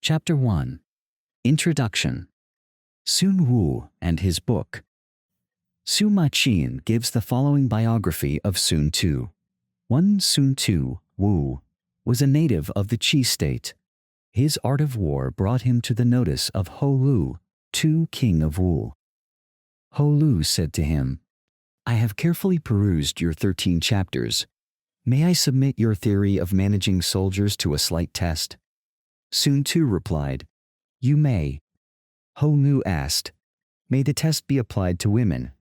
Chapter 1. Introduction. Sun Tzu and his book. Sima Qian gives the following biography of Sun Tzu. One Sun Tzu Wu was a native of the Qi state. His art of war brought him to the notice of Ho Lu, Tu, king of Wu. Ho Lu said to him, "I have carefully perused your 13 chapters. May I submit your theory of managing soldiers to a slight test?" Sun Tzu replied, "You may." Ho Lu asked, "May the test be applied to women?"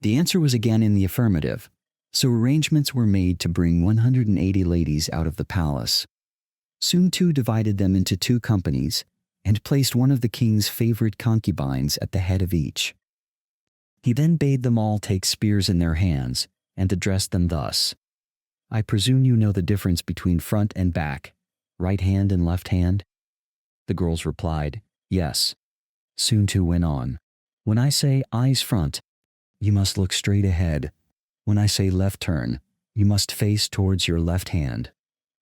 The answer was again in the affirmative, so arrangements were made to bring 180 ladies out of the palace. Sun Tzu divided them into 2 companies and placed one of the king's favorite concubines at the head of each. He then bade them all take spears in their hands and addressed them thus: "I presume you know the difference between front and back, right hand and left hand?" The girls replied, "Yes." Sun Tzu went on, "When I say eyes front, you must look straight ahead. When I say left turn, you must face towards your left hand.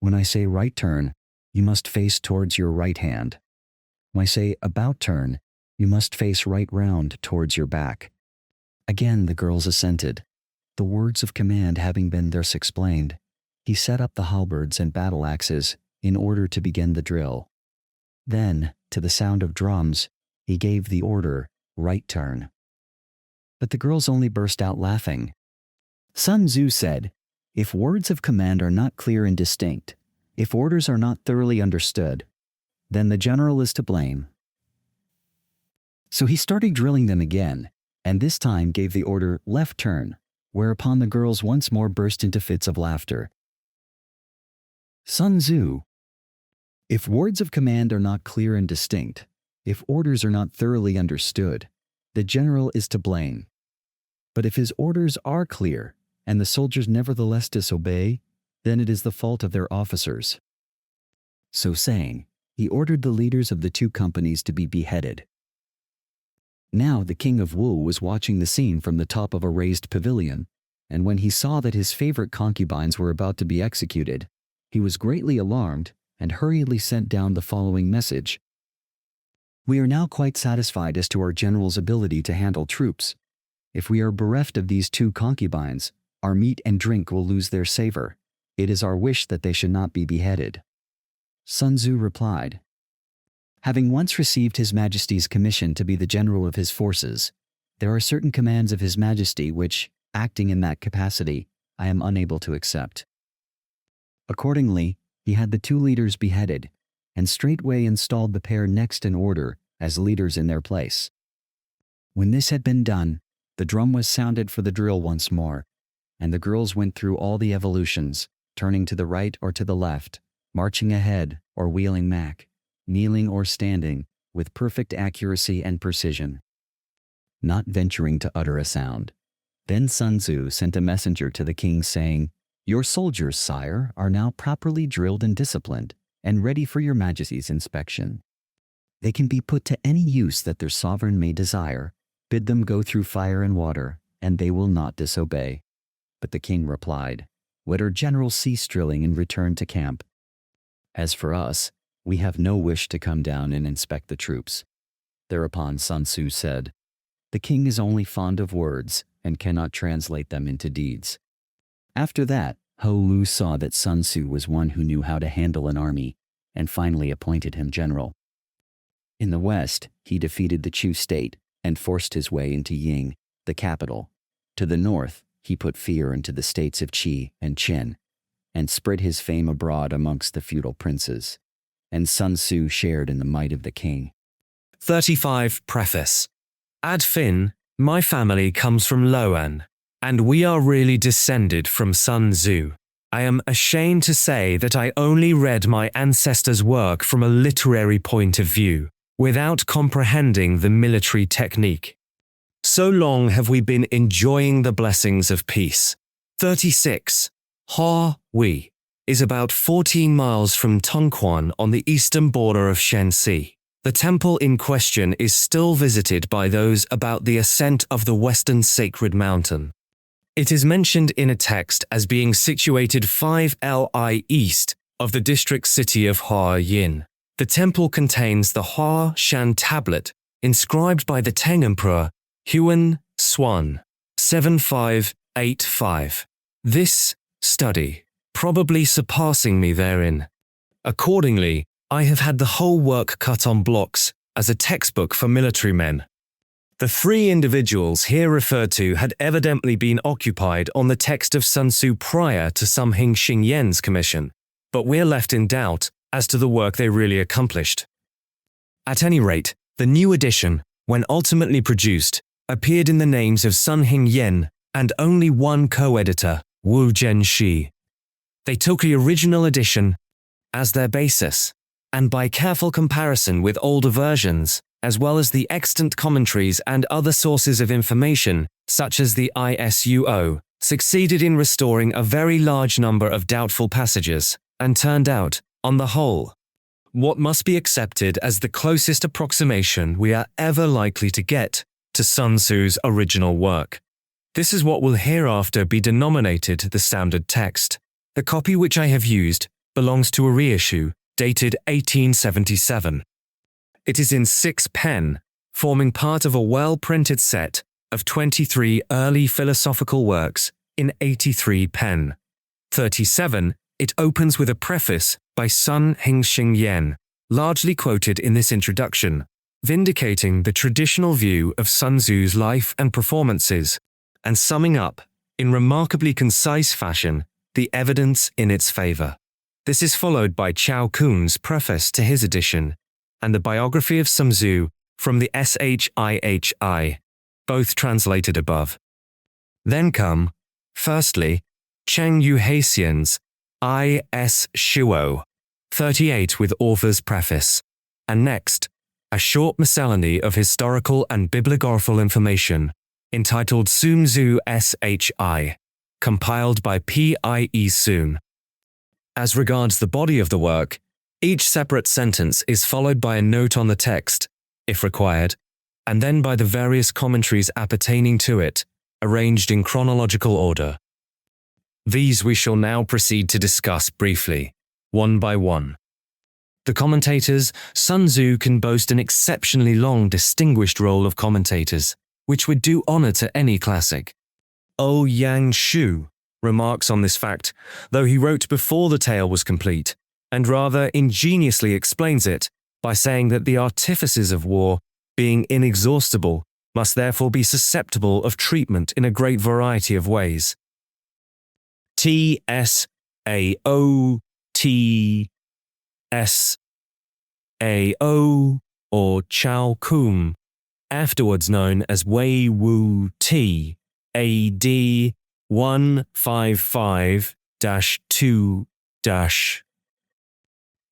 When I say right turn, you must face towards your right hand. When I say about turn, you must face right round towards your back." Again the girls assented. The words of command having been thus explained, he set up the halberds and battle axes in order to begin the drill. Then, to the sound of drums, he gave the order, "Right turn." But the girls only burst out laughing. Sun Tzu said, "If words of command are not clear and distinct, if orders are not thoroughly understood, then the general is to blame." So he started drilling them again, and this time gave the order, "Left turn," whereupon the girls once more burst into fits of laughter. Sun Tzu: "If words of command are not clear and distinct, if orders are not thoroughly understood, the general is to blame. But if his orders are clear, and the soldiers nevertheless disobey, then it is the fault of their officers." So saying, he ordered the leaders of the 2 companies to be beheaded. Now the king of Wu was watching the scene from the top of a raised pavilion, and when he saw that his favorite concubines were about to be executed, he was greatly alarmed and hurriedly sent down the following message: "We are now quite satisfied as to our general's ability to handle troops. If we are bereft of these 2 concubines, our meat and drink will lose their savor. It is our wish that they should not be beheaded." Sun Tzu replied, "Having once received His Majesty's commission to be the general of his forces, there are certain commands of His Majesty which, acting in that capacity, I am unable to accept." Accordingly, he had the 2 leaders beheaded, and straightway installed the pair next in order as leaders in their place. When this had been done, the drum was sounded for the drill once more, and the girls went through all the evolutions, turning to the right or to the left, marching ahead or wheeling back, kneeling or standing, with perfect accuracy and precision, not venturing to utter a sound. Then Sun Tzu sent a messenger to the king saying, "Your soldiers, sire, are now properly drilled and disciplined, and ready for your Majesty's inspection. They can be put to any use that their sovereign may desire. Bid them go through fire and water, and they will not disobey." But the king replied, "Let our general cease drilling and return to camp. As for us, we have no wish to come down and inspect the troops." Thereupon Sun Tzu said, "The king is only fond of words and cannot translate them into deeds." After that, Ho Lu saw that Sun Tzu was one who knew how to handle an army, and finally appointed him general. In the west, he defeated the Chu state and forced his way into Ying, the capital. To the north, he put fear into the states of Qi and Qin, and spread his fame abroad amongst the feudal princes. And Sun Tzu shared in the might of the king. 35 Preface. Ad fin, my family comes from Loan, and we are really descended from Sun Tzu. I am ashamed to say that I only read my ancestors' work from a literary point of view, without comprehending the military technique. So long have we been enjoying the blessings of peace. 36. Ha Wei is about 14 miles from Tongquan on the eastern border of Shenxi. The temple in question is still visited by those about the ascent of the western sacred mountain. It is mentioned in a text as being situated 5 li east of the district city of Huayin. The temple contains the Hua Shan tablet inscribed by the Tang Emperor Huan Xuan 7585. This study, probably surpassing me therein. Accordingly, I have had the whole work cut on blocks as a textbook for military men. The three individuals here referred to had evidently been occupied on the text of Sun Tzu prior to Sun Xingyen's commission, but we're left in doubt as to the work they really accomplished. At any rate, the new edition, when ultimately produced, appeared in the names of Sun Xingyen and only one co-editor, Wu Zhenxi. They took the original edition as their basis, and by careful comparison with older versions, as well as the extant commentaries and other sources of information, such as the ISUO, succeeded in restoring a very large number of doubtful passages, and turned out, on the whole, what must be accepted as the closest approximation we are ever likely to get to Sun Tzu's original work. This is what will hereafter be denominated the standard text. The copy which I have used belongs to a reissue dated 1877. It is in 6 pen, forming part of a well-printed set of 23 early philosophical works in 83 pen. 37, it opens with a preface by Sun Xingyen, largely quoted in this introduction, vindicating the traditional view of Sun Tzu's life and performances, and summing up, in remarkably concise fashion, the evidence in its favor. This is followed by Chao Kun's preface to his edition, and the biography of Sun Tzu from the SHIHI, both translated above. Then come, firstly, Cheng Yuhaxian's I.S. Shuo, 38 with author's preface, and next, a short miscellany of historical and bibliographical information, entitled Sun Tzu SHI, compiled by P.I.E. Sun. As regards the body of the work, each separate sentence is followed by a note on the text, if required, and then by the various commentaries appertaining to it, arranged in chronological order. These we shall now proceed to discuss briefly, one by one. The commentators, Sun Tzu can boast an exceptionally long distinguished roll of commentators, which would do honor to any classic. Ouyang Shu remarks on this fact, though he wrote before the tale was complete, and rather ingeniously explains it by saying that the artifices of war, being inexhaustible, must therefore be susceptible of treatment in a great variety of ways. T.S.A.O.T.S.A.O. or Chao Kun, afterwards known as Wei Wu T. A.D. 155-2-.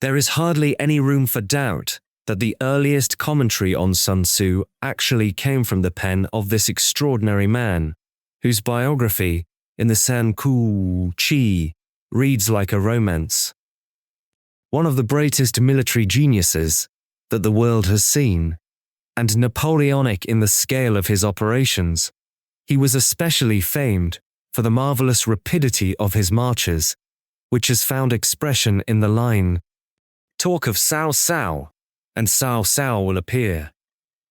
There is hardly any room for doubt that the earliest commentary on Sun Tzu actually came from the pen of this extraordinary man, whose biography, in the San Ku Chi, reads like a romance. One of the greatest military geniuses that the world has seen, and Napoleonic in the scale of his operations, he was especially famed for the marvelous rapidity of his marches, which has found expression in the line, "Talk of Cao Cao, and Cao Cao will appear."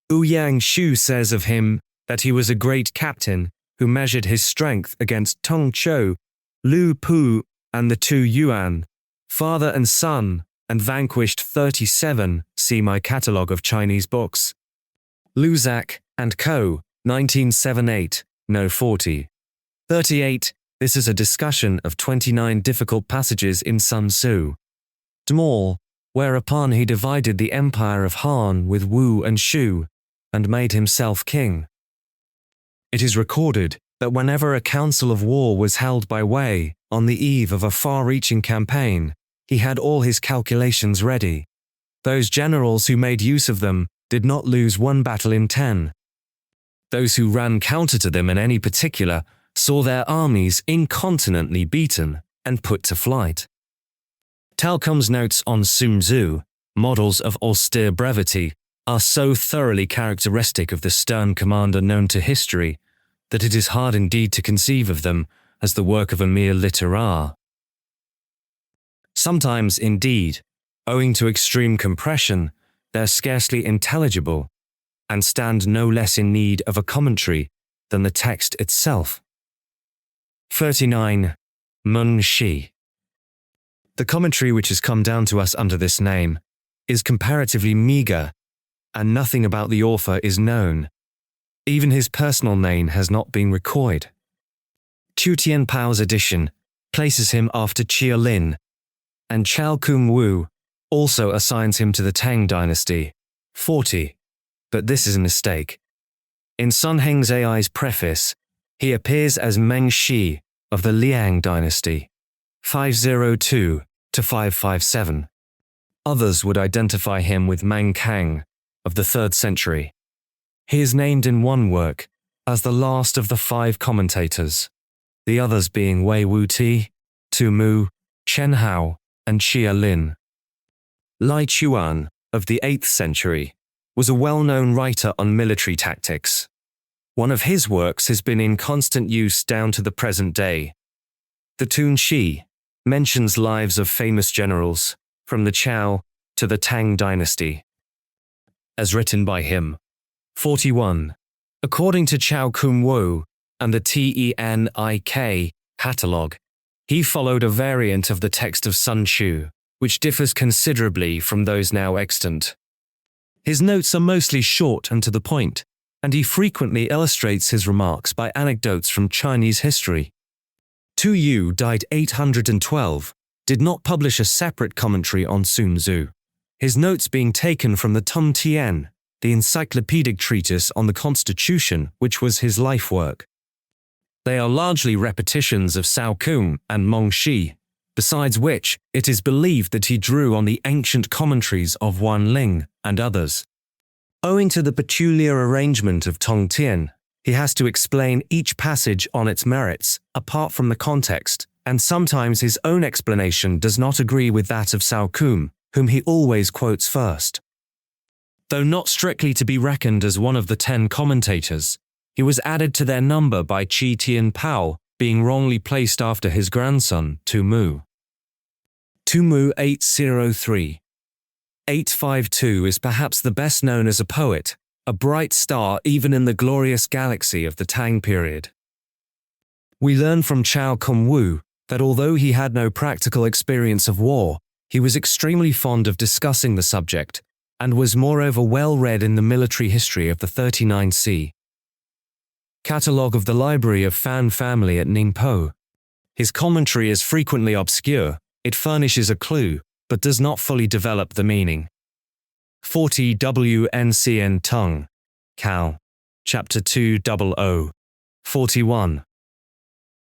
Ouyang Shu says of him that he was a great captain who measured his strength against Tong Chou, Lu Pu, and the two Yuan, father and son, and vanquished 37, see my catalogue of Chinese books. Luzak and Co., 1978, no 40. 38, this is a discussion of 29 difficult passages in Sun Tzu. Small, whereupon he divided the empire of Han with Wu and Shu, and made himself king. It is recorded that whenever a council of war was held by Wei on the eve of a far-reaching campaign, he had all his calculations ready. Those generals who made use of them did not lose one battle in 10. Those who ran counter to them in any particular saw their armies incontinently beaten and put to flight. Talcom's notes on Sun Tzu, models of austere brevity, are so thoroughly characteristic of the stern commander known to history that it is hard indeed to conceive of them as the work of a mere literar. Sometimes, indeed, Owing to extreme compression, they're scarcely intelligible and stand no less in need of a commentary than the text itself. 39. Mun Shi. The commentary which has come down to us under this name is comparatively meagre, and nothing about the author is known. Even his personal name has not been recorded. Tu Tien Pao's edition places him after Chia Lin, and Chao Kung Wu also assigns him to the Tang dynasty, 40, but this is a mistake. In Sun Hengzai's preface, he appears as Meng Shi of the Liang dynasty, 502 to 557. Others would identify him with Mang Kang of the 3rd century. He is named in one work as the last of the 5 commentators, the others being Wei Wuti, Tu Mu, Chen Hao, and Chia Lin. Lai Chuan of the 8th century was a well-known writer on military tactics. One of his works has been in constant use down to the present day. The Tun Shi mentions lives of famous generals from the Chao to the Tang dynasty. As written by him. 41. According to Chao Kung Wu and the TENIK catalogue, he followed a variant of the text of Sun Tzu, which differs considerably from those now extant. His notes are mostly short and to the point, and he frequently illustrates his remarks by anecdotes from Chinese history. Tu Yu died 812, did not publish a separate commentary on Sun Tzu, his notes being taken from the Tung Tien, the encyclopedic treatise on the Constitution, which was his life work. They are largely repetitions of Cao Kung and Meng Shi, besides which it is believed that he drew on the ancient commentaries of Wan Ling and others. Owing to the peculiar arrangement of Tong Tien, he has to explain each passage on its merits, apart from the context, and sometimes his own explanation does not agree with that of Cao Kung, whom he always quotes first. Though not strictly to be reckoned as one of the 10 commentators, he was added to their number by Tu Tien Pao, being wrongly placed after his grandson, Tu Mu. Tu Mu 803. 852 is perhaps the best known as a poet, a bright star even in the glorious galaxy of the Tang period. We learn from Chao Kung Wu that although he had no practical experience of war, he was extremely fond of discussing the subject, and was moreover well read in the military history of the 39C. Catalogue of the Library of Fan Family at Ningpo. His commentary is frequently obscure, it furnishes a clue, but does not fully develop the meaning. 40 WNCN Tung, Cal. Chapter 200. 41.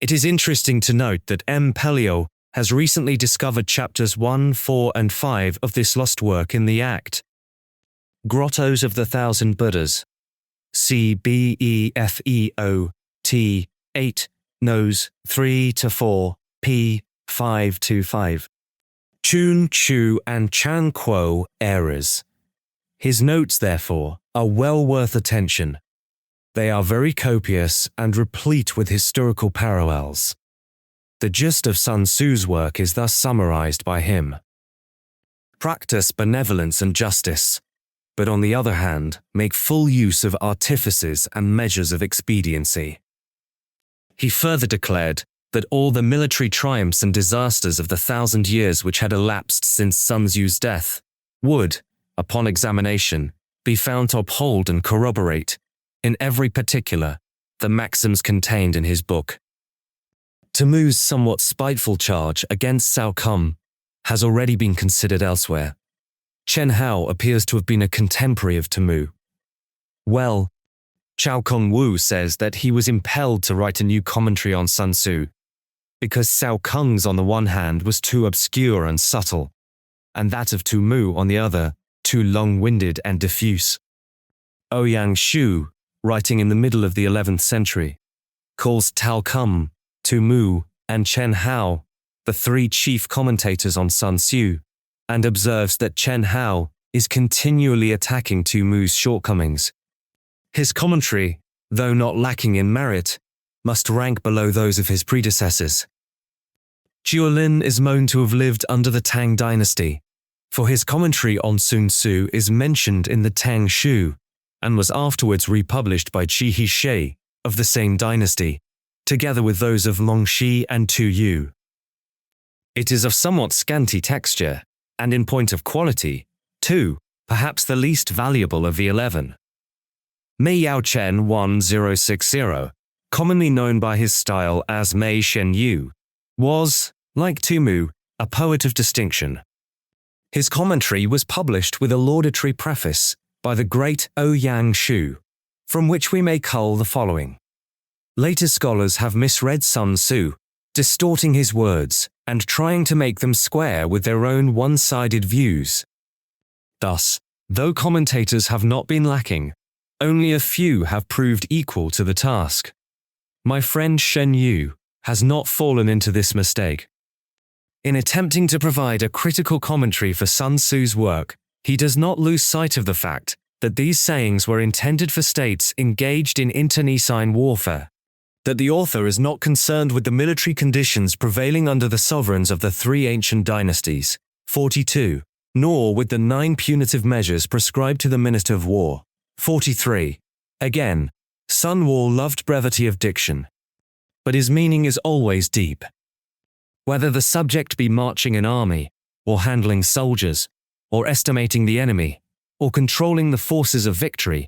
It is interesting to note that M. Pelliot has recently discovered chapters 1, 4, and 5 of this lost work in the Act. Grottos of the Thousand Buddhas. CBEFEOT 8, Nos 3 to 4, p. 525. Chun Chu and Chan Kuo errors. His notes, therefore, are well worth attention. They are very copious and replete with historical parallels. The gist of Sun Tzu's work is thus summarized by him. Practice benevolence and justice, but on the other hand, make full use of artifices and measures of expediency. He further declared that all the military triumphs and disasters of the 1,000 years which had elapsed since Sun Tzu's death would, upon examination, be found to uphold and corroborate, in every particular, the maxims contained in his book. Tu Mu's somewhat spiteful charge against Cao Kung has already been considered elsewhere. Chen Hao appears to have been a contemporary of Tu Mu. Well, Chao Kung Wu says that he was impelled to write a new commentary on Sun Tzu, because Cao Kung's on the one hand was too obscure and subtle, and that of Tu Mu on the other, too long-winded and diffuse. Ouyang Shu, writing in the middle of the 11th century, calls Cao Kung, Tu Mu, and Chen Hao the 3 chief commentators on Sun Tzu, and observes that Chen Hao is continually attacking Tu Mu's shortcomings. His commentary, though not lacking in merit, must rank below those of his predecessors. Jiulin is known to have lived under the Tang dynasty, for his commentary on Sun Tzu is mentioned in the Tang Shu and was afterwards republished by Qi He of the same dynasty, together with those of Longxi and Tu Yu. It is of somewhat scanty texture, and in point of quality, too, perhaps the least valuable of the 11. Mei Yao Chen 1060, commonly known by his style as Mei Shen Yu, was, like Tu Mu, a poet of distinction. His commentary was published with a laudatory preface by the great Ouyang Shu, from which we may cull the following. Later scholars have misread Sun Tzu, distorting his words and trying to make them square with their own one-sided views. Thus, though commentators have not been lacking, only a few have proved equal to the task. My friend Shen Yu has not fallen into this mistake. In attempting to provide a critical commentary for Sun Tzu's work, he does not lose sight of the fact that these sayings were intended for states engaged in internecine warfare, that the author is not concerned with the military conditions prevailing under the sovereigns of the three ancient dynasties, 42, nor with the 9 punitive measures prescribed to the minister of war, 43. Again, Sun Tzu loved brevity of diction, but his meaning is always deep. Whether the subject be marching an army, or handling soldiers, or estimating the enemy, or controlling the forces of victory,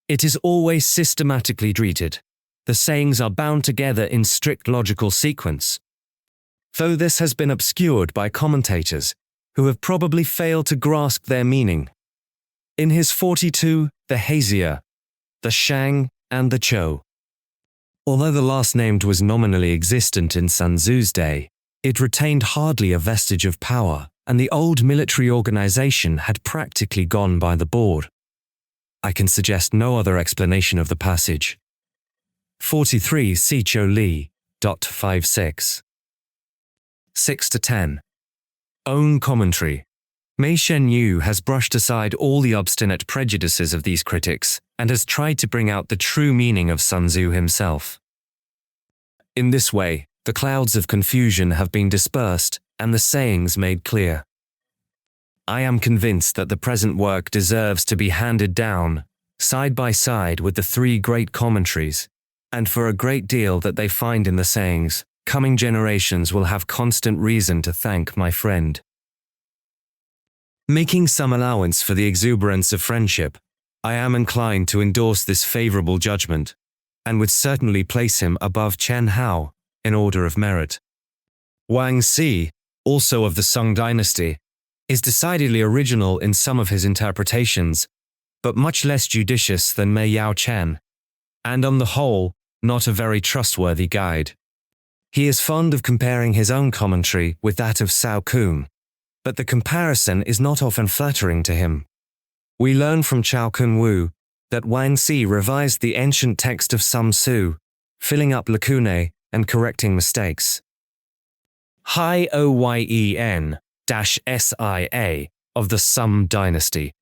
it is always systematically treated. The sayings are bound together in strict logical sequence. Though this has been obscured by commentators, who have probably failed to grasp their meaning. In his 42, the Heizia, the Shang, and the Chou. Although the last named was nominally existent in Sun Tzu's day, it retained hardly a vestige of power, and the old military organization had practically gone by the board. I can suggest no other explanation of the passage. 43 Sicho Li. 56. 6-10. Own commentary. Mei Shen Yu has brushed aside all the obstinate prejudices of these critics and has tried to bring out the true meaning of Sun Tzu himself. In this way, the clouds of confusion have been dispersed and the sayings made clear. I am convinced that the present work deserves to be handed down, side by side with the 3 great commentaries, and for a great deal that they find in the sayings, coming generations will have constant reason to thank my friend. Making some allowance for the exuberance of friendship, I am inclined to endorse this favorable judgment, and would certainly place him above Chen Hao in order of merit. Wang Xi, also of the Song dynasty, is decidedly original in some of his interpretations, but much less judicious than Mei Yao Chen, and on the whole, not a very trustworthy guide. He is fond of comparing his own commentary with that of Cao Kun, but the comparison is not often flattering to him. We learn from Cao Kun Wu that Wang Xi revised the ancient text of Sun Tzu, filling up lacunae and correcting mistakes. Hai Oyen-SIA of the Sum dynasty.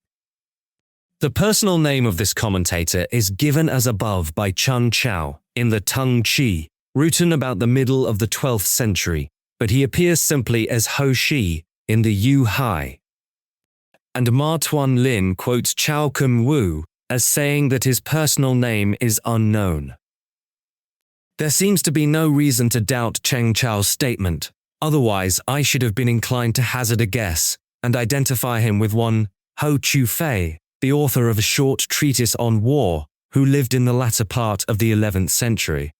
The personal name of this commentator is given as above by Chun Chao in the Tung Chi, written about the middle of the 12th century, but he appears simply as Ho Shi in the Yu Hai. And Ma Tuan Lin quotes Cao Kun Wu as saying that his personal name is unknown. There seems to be no reason to doubt Cheng Chao's statement, otherwise I should have been inclined to hazard a guess and identify him with one Ho Chu Fei, the author of a short treatise on war, who lived in the latter part of the 11th century.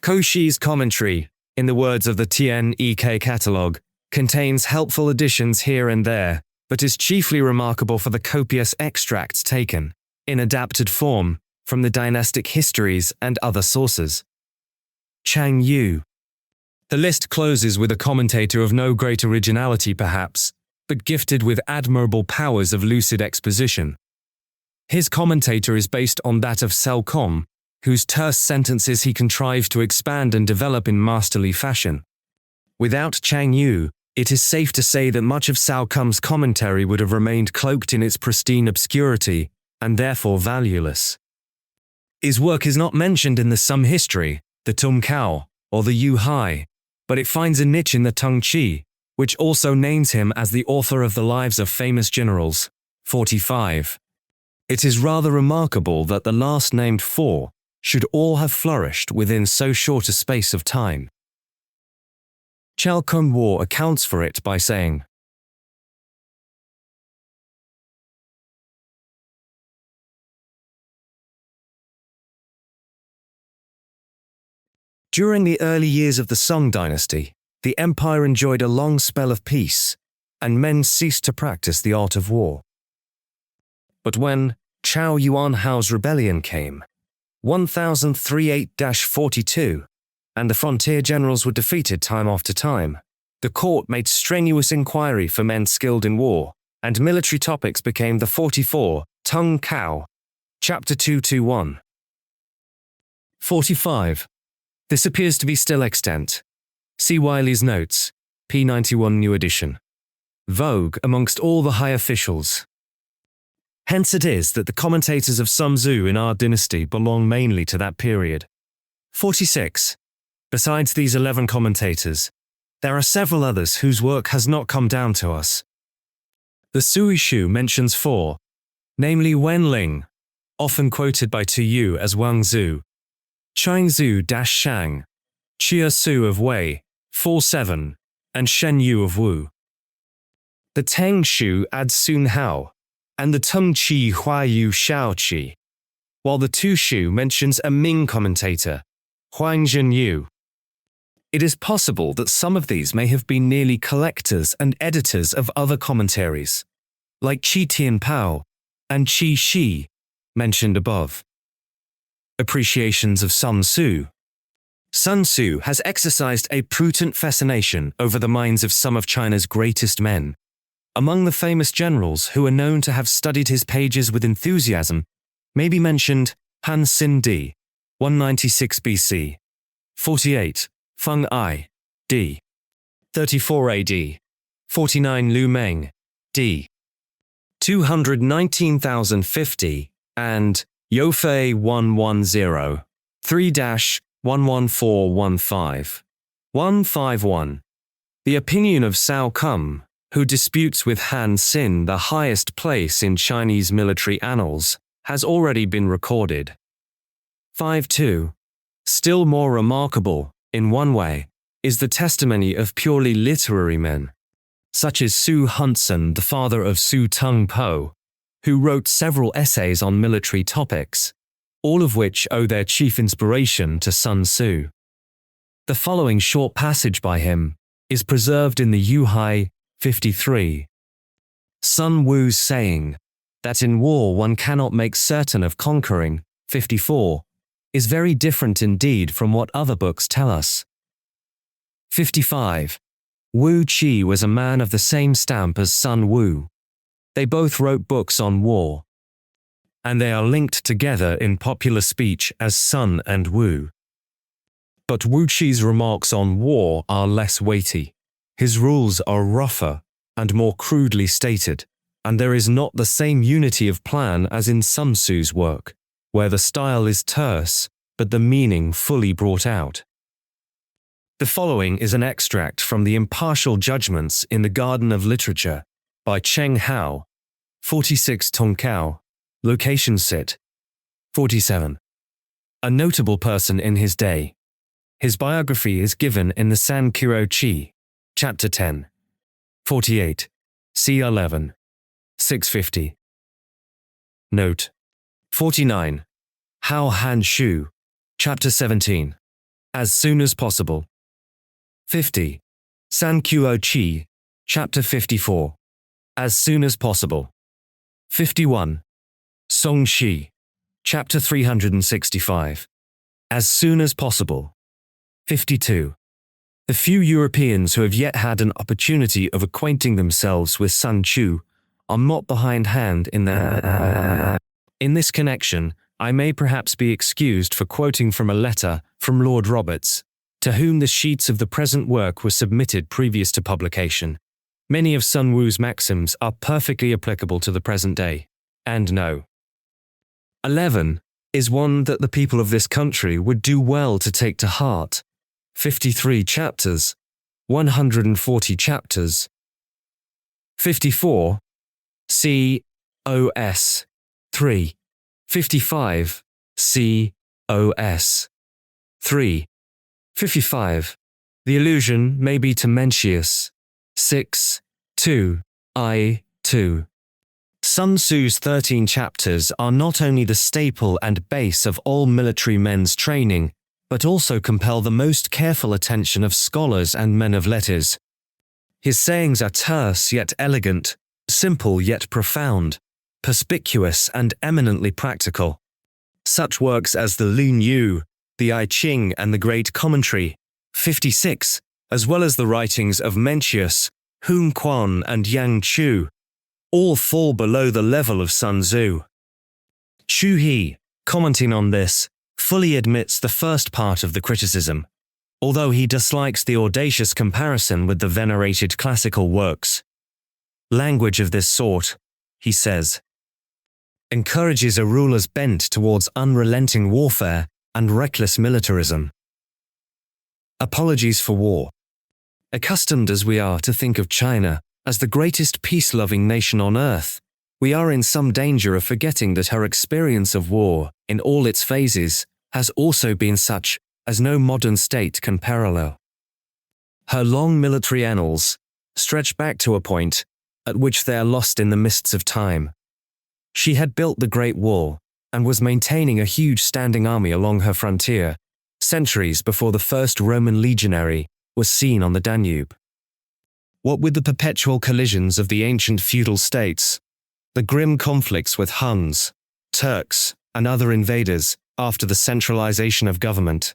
Koxi's commentary, in the words of the Tian Ek catalogue, contains helpful additions here and there, but is chiefly remarkable for the copious extracts taken, in adapted form, from the dynastic histories and other sources. Chang Yu. The list closes with a commentator of no great originality perhaps, but gifted with admirable powers of lucid exposition. His commentator is based on that of Cao Kun, whose terse sentences he contrived to expand and develop in masterly fashion. Without Chang Yu, it is safe to say that much of Cao Kun's commentary would have remained cloaked in its pristine obscurity, and therefore valueless. His work is not mentioned in the Sum history, the Tung Kao, or the Yu Hai, but it finds a niche in the Tung Chi, which also names him as the author of the Lives of Famous Generals. 45. It is rather remarkable that the last named four should all have flourished within so short a space of time. Chao Kun War accounts for it by saying, during the early years of the Song dynasty, the empire enjoyed a long spell of peace, and men ceased to practice the art of war. But when Chao Yuan Hao's rebellion came, 1038-42, and the frontier generals were defeated time after time, the court made strenuous inquiry for men skilled in war, and military topics became the 44, Tung Cao, Chapter 221. 45. This appears to be still extant. See Wiley's notes, p91 new edition. Vogue amongst all the high officials. Hence it is that the commentators of Sun Tzu in our dynasty belong mainly to that period. 46. Besides these 11 commentators, there are several others whose work has not come down to us. The Sui Shu mentions 4, namely Wen Ling, often quoted by Tu Yu as Wang Zhu, Chang Zhu Shang, Chia Su of Wei, 47, and Shen Yu of Wu. The Teng Shu adds Sun Hao, and the Tung Chi Hua Yu Shao Qi, while the Tu Shu mentions a Ming commentator, Huang Zhen Yu. It is possible that some of these may have been merely collectors and editors of other commentaries, like Qi Tian Pao and Qi Shi, mentioned above. Appreciations of Sun Tzu. Sun Tzu has exercised a prudent fascination over the minds of some of China's greatest men. Among the famous generals who are known to have studied his pages with enthusiasm may be mentioned Han Xin D. 196 BC, 48, Feng Ai, d. 34 AD, 49 Lu Meng, d. 219,050, and Yo Fei 110, 3-11415, 151. The opinion of Cao Kum, who disputes with Han Xin the highest place in Chinese military annals, has already been recorded. 5.2. Still more remarkable, in one way, is the testimony of purely literary men, such as Su Hunson, the father of Su Tung Po, who wrote several essays on military topics, all of which owe their chief inspiration to Sun Tzu. The following short passage by him is preserved in the Yuhai 53. Sun Wu's saying, that in war one cannot make certain of conquering, 54, is very different indeed from what other books tell us. 55. Wu Qi was a man of the same stamp as Sun Wu. They both wrote books on war, and they are linked together in popular speech as Sun and Wu. But Wu Qi's remarks on war are less weighty. His rules are rougher and more crudely stated, and there is not the same unity of plan as in Sun Tzu's work, where the style is terse, but the meaning fully brought out. The following is an extract from the Impartial Judgments in the Garden of Literature by Cheng Hao, 46 Tongkao, location Sit. 47. A notable person in his day. His biography is given in the San Kiro Chi, Chapter 10. 48. C11. 650. Note. 49. Hao Han Shu, Chapter 17. As soon as possible. 50. San Kuo Chi, Chapter 54. As soon as possible. 51. Song Shi, Chapter 365. As soon as possible. 52. The few Europeans who have yet had an opportunity of acquainting themselves with Sun Tzu are not behindhand in their... In this connection, I may perhaps be excused for quoting from a letter from Lord Roberts, to whom the sheets of the present work were submitted previous to publication. Many of Sun Wu's maxims are perfectly applicable to the present day, and no. 11 is one that the people of this country would do well to take to heart. 53 chapters, 140 chapters. 54. COS 3. 55. COS 3. 55. The allusion may be to Mencius. 6. 2. I. 2. Sun Tzu's 13 chapters are not only the staple and base of all military men's training, but also compel the most careful attention of scholars and men of letters. His sayings are terse yet elegant, simple yet profound, perspicuous and eminently practical. Such works as the Lun Yu, the I Ching and the Great Commentary, 56, as well as the writings of Mencius, Hun Quan and Yang Chu, all fall below the level of Sun Tzu. Xu He, commenting on this, fully admits the first part of the criticism, although he dislikes the audacious comparison with the venerated classical works. Language of this sort, he says, encourages a ruler's bent towards unrelenting warfare and reckless militarism. Apologies for war. Accustomed as we are to think of China as the greatest peace-loving nation on earth, we are in some danger of forgetting that her experience of war, in all its phases, has also been such as no modern state can parallel. Her long military annals stretch back to a point at which they are lost in the mists of time. She had built the Great Wall and was maintaining a huge standing army along her frontier, centuries before the first Roman legionary was seen on the Danube. What with the perpetual collisions of the ancient feudal states, the grim conflicts with Huns, Turks, and other invaders after the centralization of government,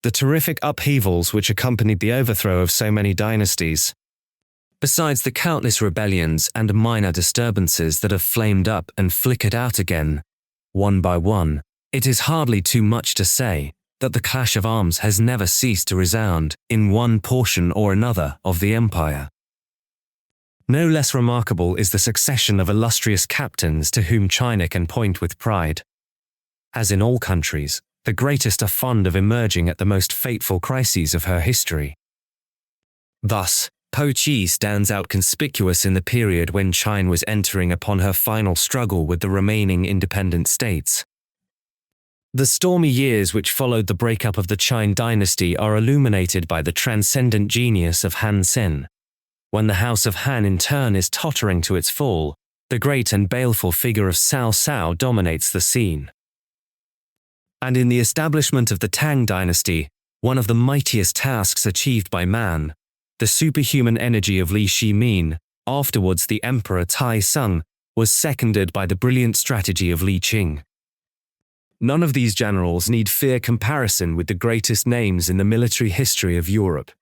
the terrific upheavals which accompanied the overthrow of so many dynasties, besides the countless rebellions and minor disturbances that have flamed up and flickered out again, one by one, it is hardly too much to say that the clash of arms has never ceased to resound in one portion or another of the empire. No less remarkable is the succession of illustrious captains to whom China can point with pride. As in all countries, the greatest are fond of emerging at the most fateful crises of her history. Thus, Po Chi stands out conspicuous in the period when China was entering upon her final struggle with the remaining independent states. The stormy years which followed the breakup of the Qin dynasty are illuminated by the transcendent genius of Han Sen. When the house of Han in turn is tottering to its fall, the great and baleful figure of Cao Cao dominates the scene. And in the establishment of the Tang dynasty, one of the mightiest tasks achieved by man, the superhuman energy of Li Shimin, afterwards the Emperor Tai Sung, was seconded by the brilliant strategy of Li Qing. None of these generals need fear comparison with the greatest names in the military history of Europe.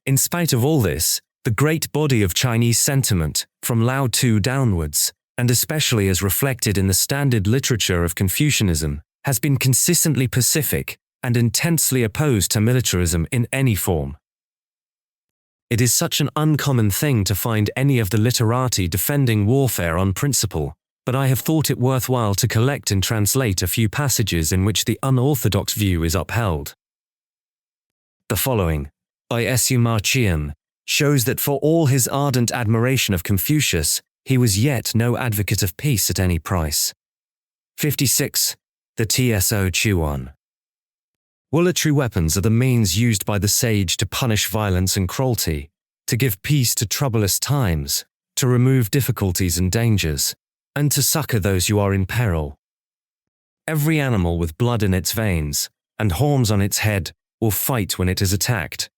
In spite of all this, the great body of Chinese sentiment, from Lao Tzu downwards, and especially as reflected in the standard literature of Confucianism, has been consistently pacific and intensely opposed to militarism in any form. It is such an uncommon thing to find any of the literati defending warfare on principle, but I have thought it worthwhile to collect and translate a few passages in which the unorthodox view is upheld. The following, by S.U. Marchian, shows that for all his ardent admiration of Confucius, he was yet no advocate of peace at any price. 56. The Tso Chuan. Military weapons are the means used by the sage to punish violence and cruelty, to give peace to troublous times, to remove difficulties and dangers, and to succor those who are in peril. Every animal with blood in its veins and horns on its head will fight when it is attacked.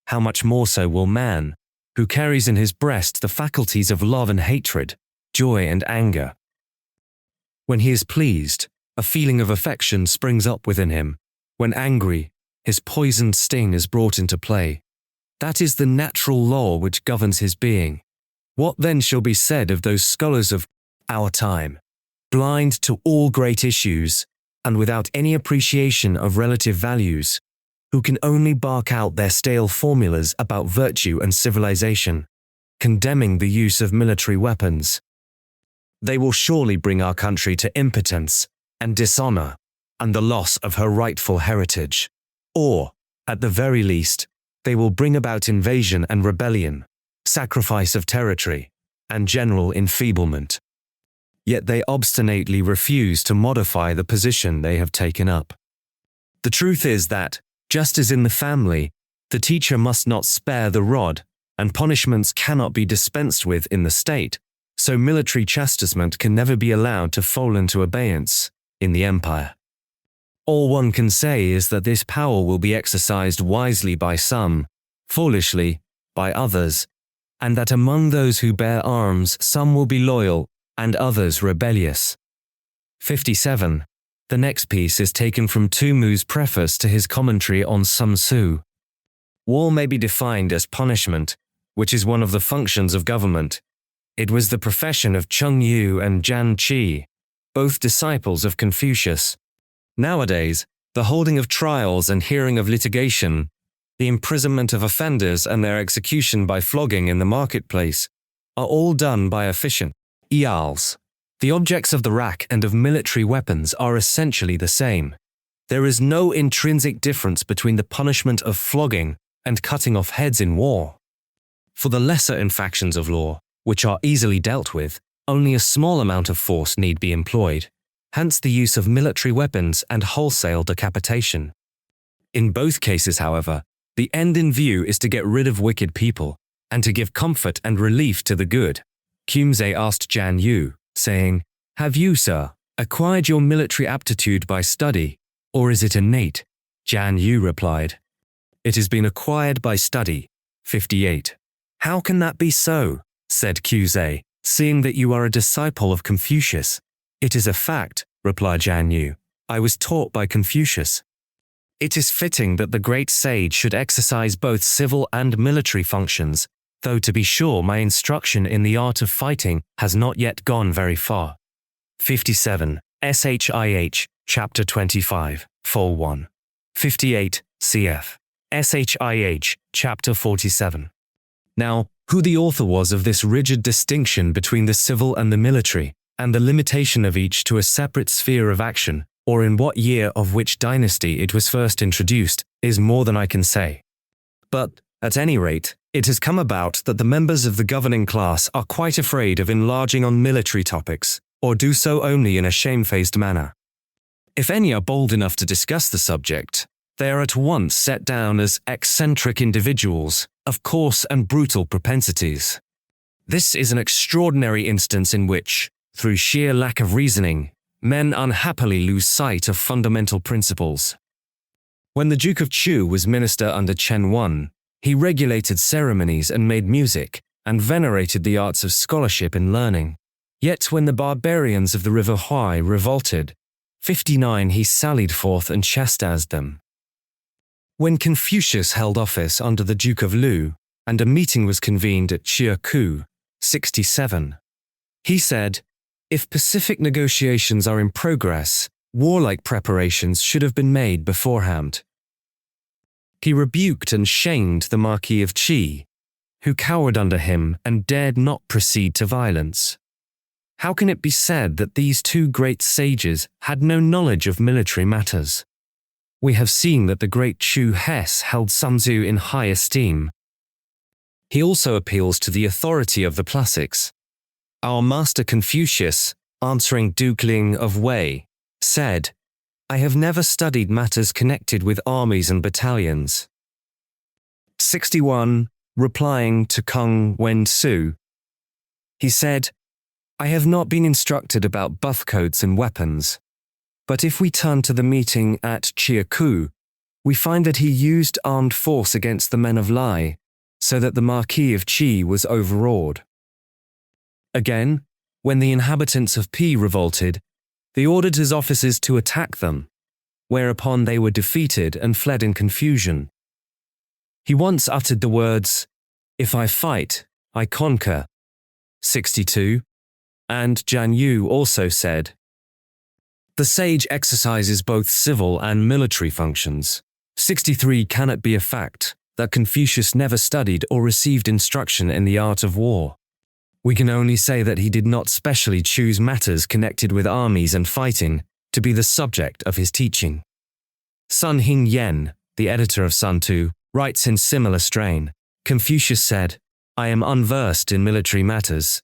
How much more so will man, who carries in his breast the faculties of love and hatred, joy and anger. When he is pleased, a feeling of affection springs up within him. When angry, his poisoned sting is brought into play. That is the natural law which governs his being. What then shall be said of those scholars of our time, blind to all great issues, and without any appreciation of relative values, who can only bark out their stale formulas about virtue and civilization, condemning the use of military weapons? They will surely bring our country to impotence and dishonor, and the loss of her rightful heritage, or, at the very least, they will bring about invasion and rebellion, sacrifice of territory, and general enfeeblement. Yet they obstinately refuse to modify the position they have taken up. The truth is that, just as in the family, the teacher must not spare the rod, and punishments cannot be dispensed with in the state, so military chastisement can never be allowed to fall into abeyance in the empire. All one can say is that this power will be exercised wisely by some, foolishly by others, and that among those who bear arms some will be loyal and others rebellious. 57. The next piece is taken from Tu Mu's preface to his commentary on Sun Tzu. War may be defined as punishment, which is one of the functions of government. It was the profession of Cheng Yu and Zhan Qi, both disciples of Confucius. Nowadays, the holding of trials and hearing of litigation, the imprisonment of offenders and their execution by flogging in the marketplace, are all done by efficient ials. The objects of the rack and of military weapons are essentially the same. There is no intrinsic difference between the punishment of flogging and cutting off heads in war. For the lesser infractions of law, which are easily dealt with, only a small amount of force need be employed, hence the use of military weapons and wholesale decapitation. In both cases, however, the end in view is to get rid of wicked people, and to give comfort and relief to the good. Qumze asked Zhan Yu, saying, "Have you, sir, acquired your military aptitude by study, or is it innate?" Zhan Yu replied, "It has been acquired by study." 58. "How can that be so?" said Qumze, "seeing that you are a disciple of Confucius?" "It is a fact," replied Zhan Yu. "I was taught by Confucius." It is fitting that the great sage should exercise both civil and military functions, though to be sure my instruction in the art of fighting has not yet gone very far. 57. SHIH, Chapter 25, Fall 1. 58. Cf. SHIH, Chapter 47. Now, who the author was of this rigid distinction between the civil and the military, and the limitation of each to a separate sphere of action, or in what year of which dynasty it was first introduced, is more than I can say. But, at any rate, it has come about that the members of the governing class are quite afraid of enlarging on military topics, or do so only in a shamefaced manner. If any are bold enough to discuss the subject, they are at once set down as eccentric individuals of coarse and brutal propensities. This is an extraordinary instance in which, through sheer lack of reasoning, men unhappily lose sight of fundamental principles. When the Duke of Chu was minister under Chen Wan, he regulated ceremonies and made music, and venerated the arts of scholarship and learning. Yet when the barbarians of the river Huai revolted, 59 he sallied forth and chastised them. When Confucius held office under the Duke of Lu, and a meeting was convened at Chiaku, 67, he said, "If pacific negotiations are in progress, warlike preparations should have been made beforehand." He rebuked and shamed the Marquis of Qi, who cowered under him and dared not proceed to violence. How can it be said that these two great sages had no knowledge of military matters? We have seen that the great Chu Hess held Sun Tzu in high esteem. He also appeals to the authority of the classics. Our master Confucius, answering Duke Ling of Wei, said, "I have never studied matters connected with armies and battalions." 61. Replying to Kung Wen Su, he said, "I have not been instructed about buffcoats and weapons. But if we turn to the meeting at Chiaku, we find that he used armed force against the men of Lai, so that the Marquis of Qi was overawed. Again, when the inhabitants of Pi revolted, they ordered his officers to attack them, whereupon they were defeated and fled in confusion. He once uttered the words, 'If I fight, I conquer.' 62. And Zhan Yu also said, "The sage exercises both civil and military functions." 63. Can it be a fact that Confucius never studied or received instruction in the art of war? We can only say that he did not specially choose matters connected with armies and fighting to be the subject of his teaching. Sun Hing Yen, the editor of Sun Tzu, writes in similar strain, Confucius said, "I am unversed in military matters."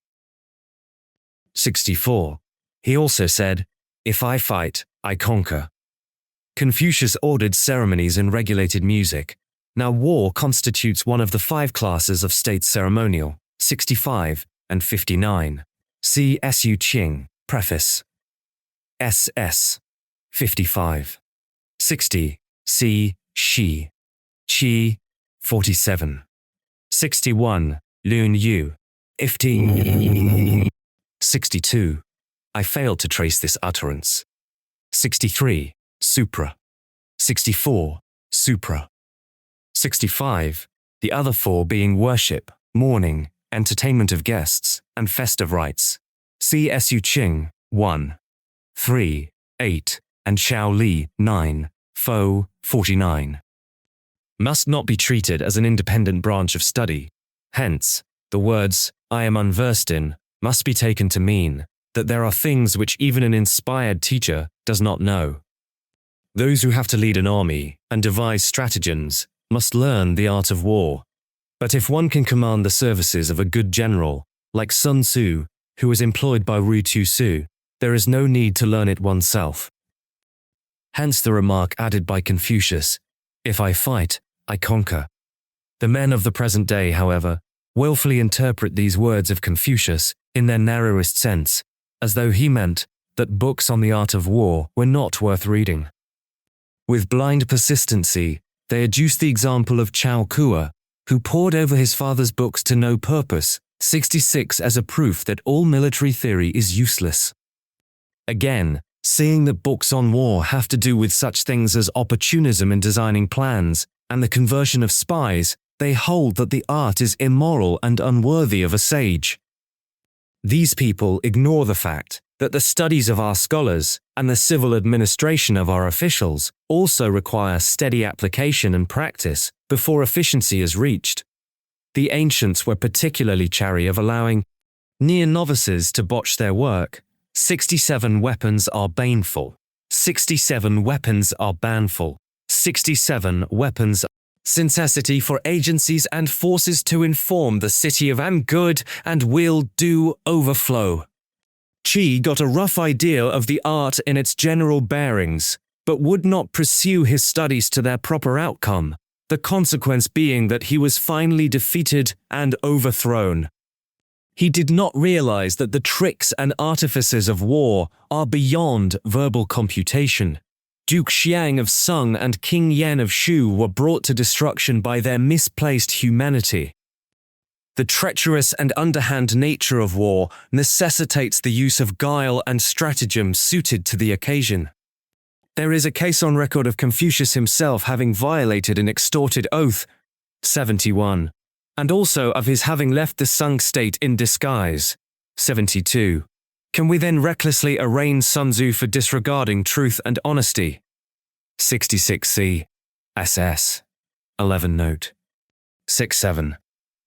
64. He also said, "If I fight, I conquer." Confucius ordered ceremonies and regulated music. Now war constitutes one of the 5 classes of state ceremonial, 65 and 59. See Su Qing, Preface. SS. 55. 60. See Shi. Qi. 47. 61. Lun Yu. 15. 62. I failed to trace this utterance. 63. Supra. 64. Supra. 65. The other 4 being worship, mourning, entertainment of guests, and festive rites. See Su Qing, 1. 3, 8, and Xiao Li, 9, Fo, 49. Must not be treated as an independent branch of study. Hence, the words, "I am unversed in," must be taken to mean that there are things which even an inspired teacher does not know. Those who have to lead an army and devise stratagems must learn the art of war. But if one can command the services of a good general, like Sun Tzu, who was employed by Ru Tu Su, there is no need to learn it oneself. Hence the remark added by Confucius, "If I fight, I conquer." The men of the present day, however, willfully interpret these words of Confucius in their narrowest sense, as though he meant that books on the art of war were not worth reading. With blind persistency, they adduce the example of Chao Kua, who pored over his father's books to no purpose, 66, as a proof that all military theory is useless. Again, seeing that books on war have to do with such things as opportunism in designing plans and the conversion of spies, they hold that the art is immoral and unworthy of a sage. These people ignore the fact that the studies of our scholars and the civil administration of our officials also require steady application and practice before efficiency is reached. The ancients were particularly chary of allowing near novices to botch their work. 67 weapons are baneful. 67 weapons are banful. 67 weapons necessity for agencies and forces to inform the city of an good and will do overflow. Qi got a rough idea of the art in its general bearings, but would not pursue his studies to their proper outcome, the consequence being that he was finally defeated and overthrown. He did not realize that the tricks and artifices of war are beyond verbal computation. Duke Xiang of Sung and King Yan of Shu were brought to destruction by their misplaced humanity. The treacherous and underhand nature of war necessitates the use of guile and stratagem suited to the occasion. There is a case on record of Confucius himself having violated an extorted oath, 71, and also of his having left the Sung state in disguise, 72. Can we then recklessly arraign Sun Tzu for disregarding truth and honesty? 66c. SS. 11 note. 67.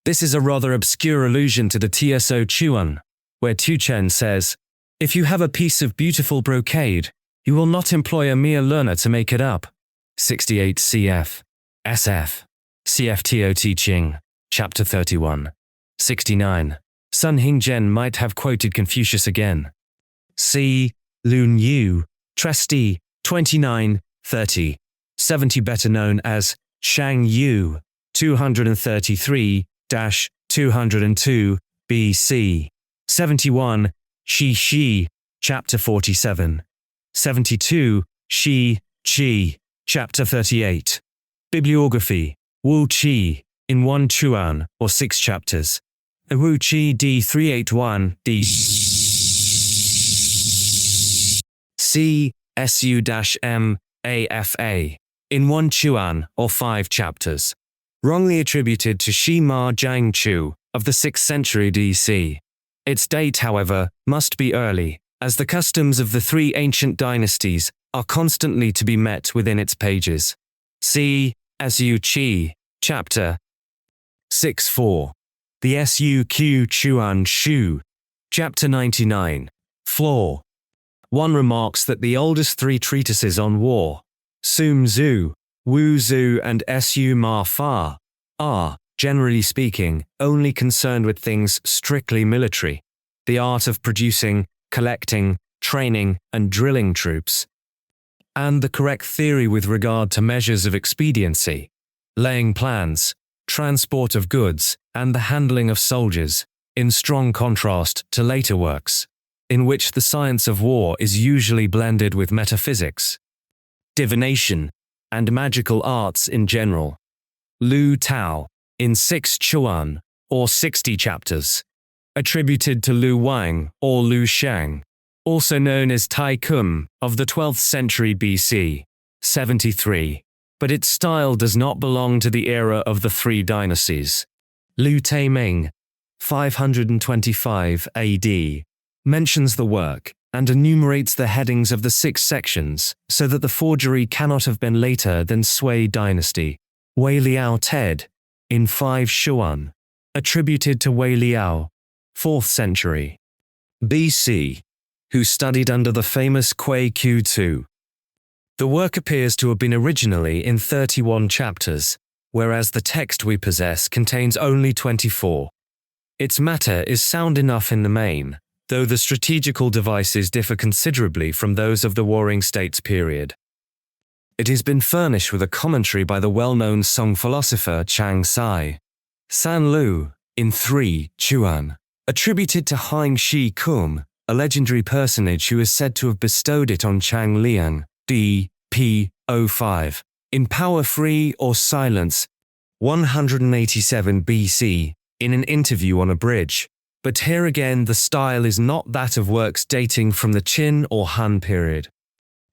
This is a rather obscure allusion to the TSO Chuan, where Tuchen says, "If you have a piece of beautiful brocade, you will not employ a mere learner to make it up." 68 CF. SF. CFTO Teaching, Chapter 31. 69. Sun Hingzhen might have quoted Confucius again. C. Lun Yu, Trustee, 2930, 70, better known as Shang Yu, 233-202 BC. 71. Shi Shi, Chapter 47. 72. Shi Qi, Chapter 38. Bibliography. Wu Qi, in 1 Chuan, or 6 chapters. Wu Qi D381 D. C. Su-M AFA, in 1 Chuan, or 5 chapters. Wrongly attributed to Shi Ma Jiangchu of the 6th century DC. Its date, however, must be early, as the customs of the 3 ancient dynasties are constantly to be met within its pages. See Su Qi, Chapter 6-4. The Suq Chuan Shu, Chapter 99. Flaw. One remarks that the oldest 3 treatises on war, Sun Tzu, Wu Zhu and Su Ma Fa are, generally speaking, only concerned with things strictly military, the art of producing, collecting, training, and drilling troops, and the correct theory with regard to measures of expediency, laying plans, transport of goods, and the handling of soldiers, in strong contrast to later works, in which the science of war is usually blended with metaphysics, divination, and magical arts in general. Lu Tao, in 6 Chuan, or 60 chapters, attributed to Lu Wang or Lu Shang, also known as Tai Kum, of the 12th century BC, 73, but its style does not belong to the era of the three dynasties. Lu Taiming, 525 AD, mentions the work and enumerates the headings of the 6 sections so that the forgery cannot have been later than Sui dynasty. Wei Liao Ted, in 5 Xuan, attributed to Wei Liao, 4th century BC, who studied under the famous Kuei Qiu Tu. The work appears to have been originally in 31 chapters, whereas the text we possess contains only 24. Its matter is sound enough in the main, though the strategical devices differ considerably from those of the Warring States period. It has been furnished with a commentary by the well-known Song philosopher Chang Sai. San Lu, in 3 Chuan, attributed to Hein Shi Kum, a legendary personage who is said to have bestowed it on Chang Liang, d. 05, in Power Free or Silence, 187 BC, in an interview on a bridge. But here again the style is not that of works dating from the Qin or Han period.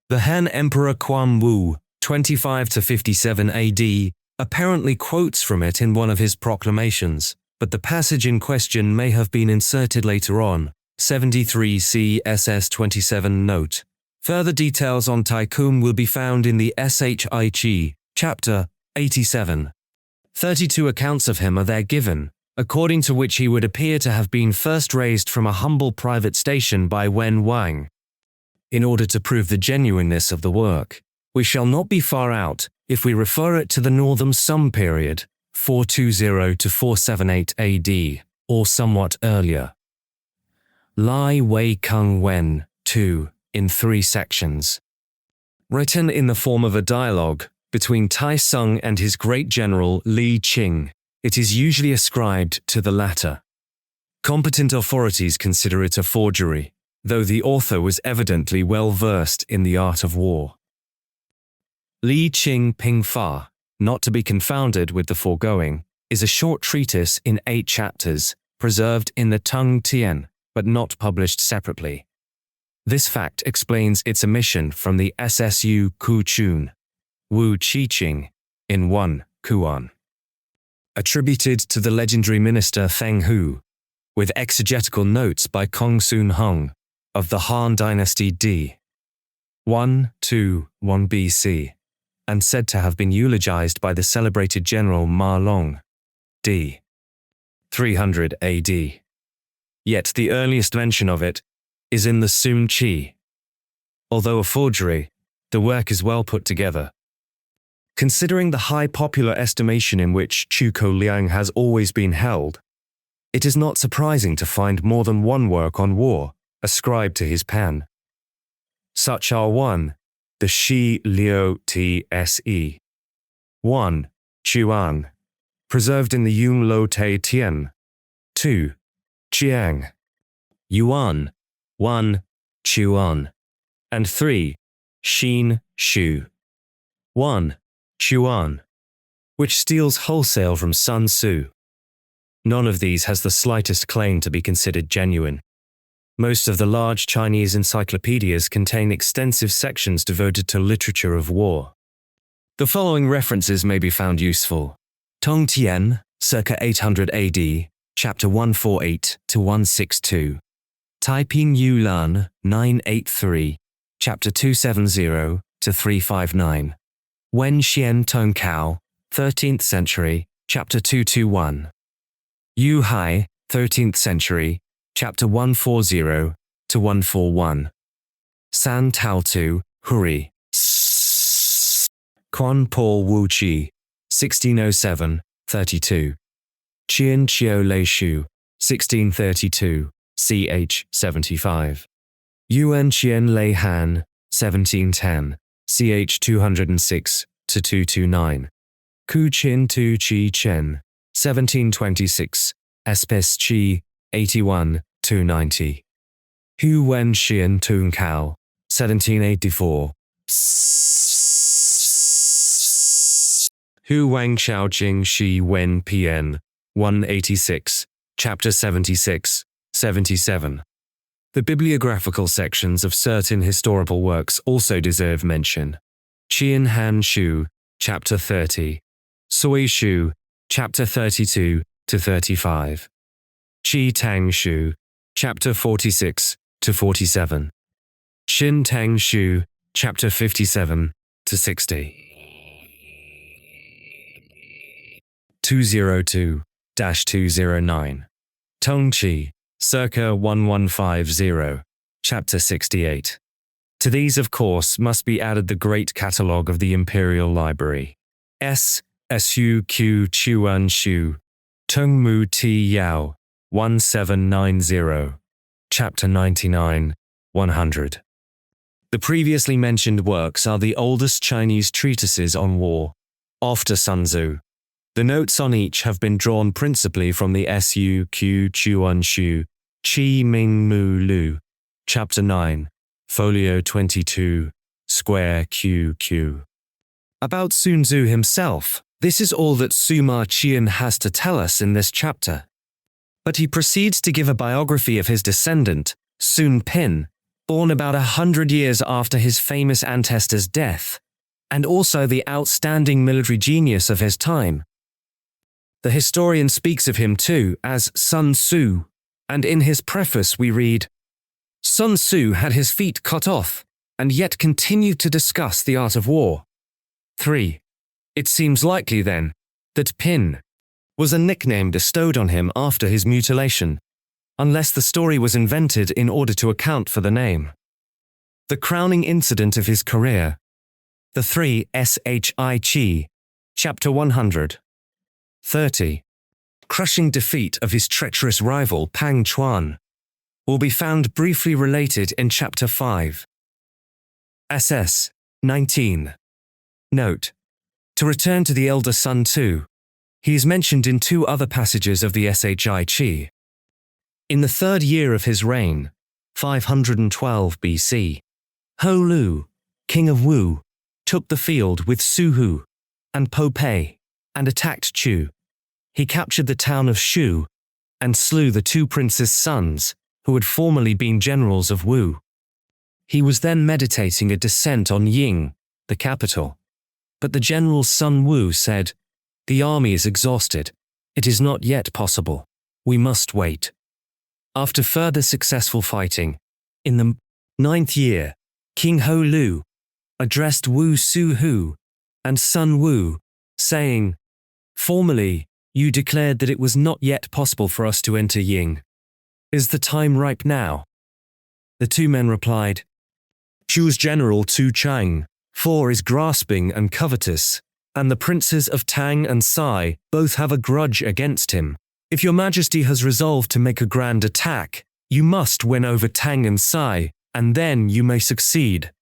The Han Emperor Quan Wu, 25 to 57 AD, apparently quotes from it in one of his proclamations, but the passage in question may have been inserted later on, 73 CSS 27 note. Further details on Tai Kum will be found in the Shi, chapter 87. 32 accounts of him are there given, according to which he would appear to have been first raised from a humble private station by Wen Wang. In order to prove the genuineness of the work, we shall not be far out if we refer it to the Northern Sum period, 420 to 478 AD, or somewhat earlier. Lai Wei Kung Wen, 2, in 3 sections. Written in the form of a dialogue between Tai Sung and his great general Li Qing, it is usually ascribed to the latter. Competent authorities consider it a forgery, though the author was evidently well versed in the art of war. Li Qing Ping Fa, not to be confounded with the foregoing, is a short treatise in 8 chapters, preserved in the Tung Tien, but not published separately. This fact explains its omission from the SSU Ku Chun, Wu Qiqing, in 1 Kuan. Attributed to the legendary minister Feng Hu, with exegetical notes by Kong Soon Hung, of the Han Dynasty d. 121 BC, and said to have been eulogized by the celebrated general Ma Long, d. 300 AD. Yet the earliest mention of it is in the Sun Tzu. Although a forgery, the work is well put together. Considering the high popular estimation in which Chuko Liang has always been held, it is not surprising to find more than one work on war ascribed to his pen. Such are 1. The Shi Liu Tse. 1. Chuan, preserved in the Yung Lo Te Tien. 2. Jiang. Yuan. 1. Chuan. And 3. Xin Shu. 1. Chuan, which steals wholesale from Sun Tzu. None of these has the slightest claim to be considered genuine. Most of the large Chinese encyclopedias contain extensive sections devoted to literature of war. The following references may be found useful. Tong Tien, circa 800 AD, chapter 148 to 162. Taiping Yulan, 983, chapter 270 to 359. Wen Xian Tong Cao, 13th century, chapter 221. Yu Hai, 13th century, chapter 140 to 141. San Tzu, Huri, Quan Paul Wu Chi, 1607-32. Qian Qiu Lei Shu, 1632, ch. 75. Yuan Qian Lei Han, 1710, ch. 206-229. Ku Qin Tu Chi Chen, 1726, Espes Chi, 81-290. Hu Wen Xian Tun Cao, 1784. Hu Wang Xiaojing Shi Wen Pn, 186, Chapter 76, 77. The bibliographical sections of certain historical works also deserve mention. Qian Han Shu, Chapter 30. Sui Shu, Chapter 32-35. Qi Tang Shu, Chapter 46-47. Xin Tang Shu, Chapter 57-60. 202-209. Tong Qi, circa 1150, Chapter 68. To these, of course, must be added the great catalogue of the Imperial Library. Su Q Chuan Shu, Tung Mu Ti Yao, 1790, Chapter 99, 100. The previously mentioned works are the oldest Chinese treatises on war, after Sun Tzu. The notes on each have been drawn principally from the Su Q Chuan Shu, Qi Ming Mu Lu, Chapter 9, Folio 22, Square QQ. About Sun Tzu himself, this is all that Sima Qian has to tell us in this chapter. But he proceeds to give a biography of his descendant, Sun Pin, born about 100 years after his famous ancestor's death, and also the outstanding military genius of his time. The historian speaks of him too as Sun Tzu, and in his preface we read, Sun Tzu had his feet cut off, and yet continued to discuss the art of war. 3. It seems likely, then, that Pin was a nickname bestowed on him after his mutilation, unless the story was invented in order to account for the name. The crowning incident of his career, the 3 Shi, Chapter 100. 30. Crushing defeat of his treacherous rival Pang Chuan, will be found briefly related in Chapter 5. SS 19. Note: to return to the elder Sun Tzu, he is mentioned in 2 other passages of the Shi. In the 3rd year of his reign, 512 BC, Ho Lu, king of Wu, took the field with Su Hu and Po Pei and attacked Chu. He captured the town of Shu and slew the 2 princes' sons who had formerly been generals of Wu. He was then meditating a descent on Ying, the capital. But the general Sun Wu said, "The army is exhausted. It is not yet possible. We must wait." After further successful fighting, in the 9th year, King Ho Lu addressed Wu Su Hu and Sun Wu, saying, "Formerly, you declared that it was not yet possible for us to enter Ying. Is the time ripe now?" The 2 men replied, "Chu's general Tu Chang, is grasping and covetous, and the princes of Tang and Sai both have a grudge against him. If your majesty has resolved to make a grand attack, you must win over Tang and Sai, and then you may succeed."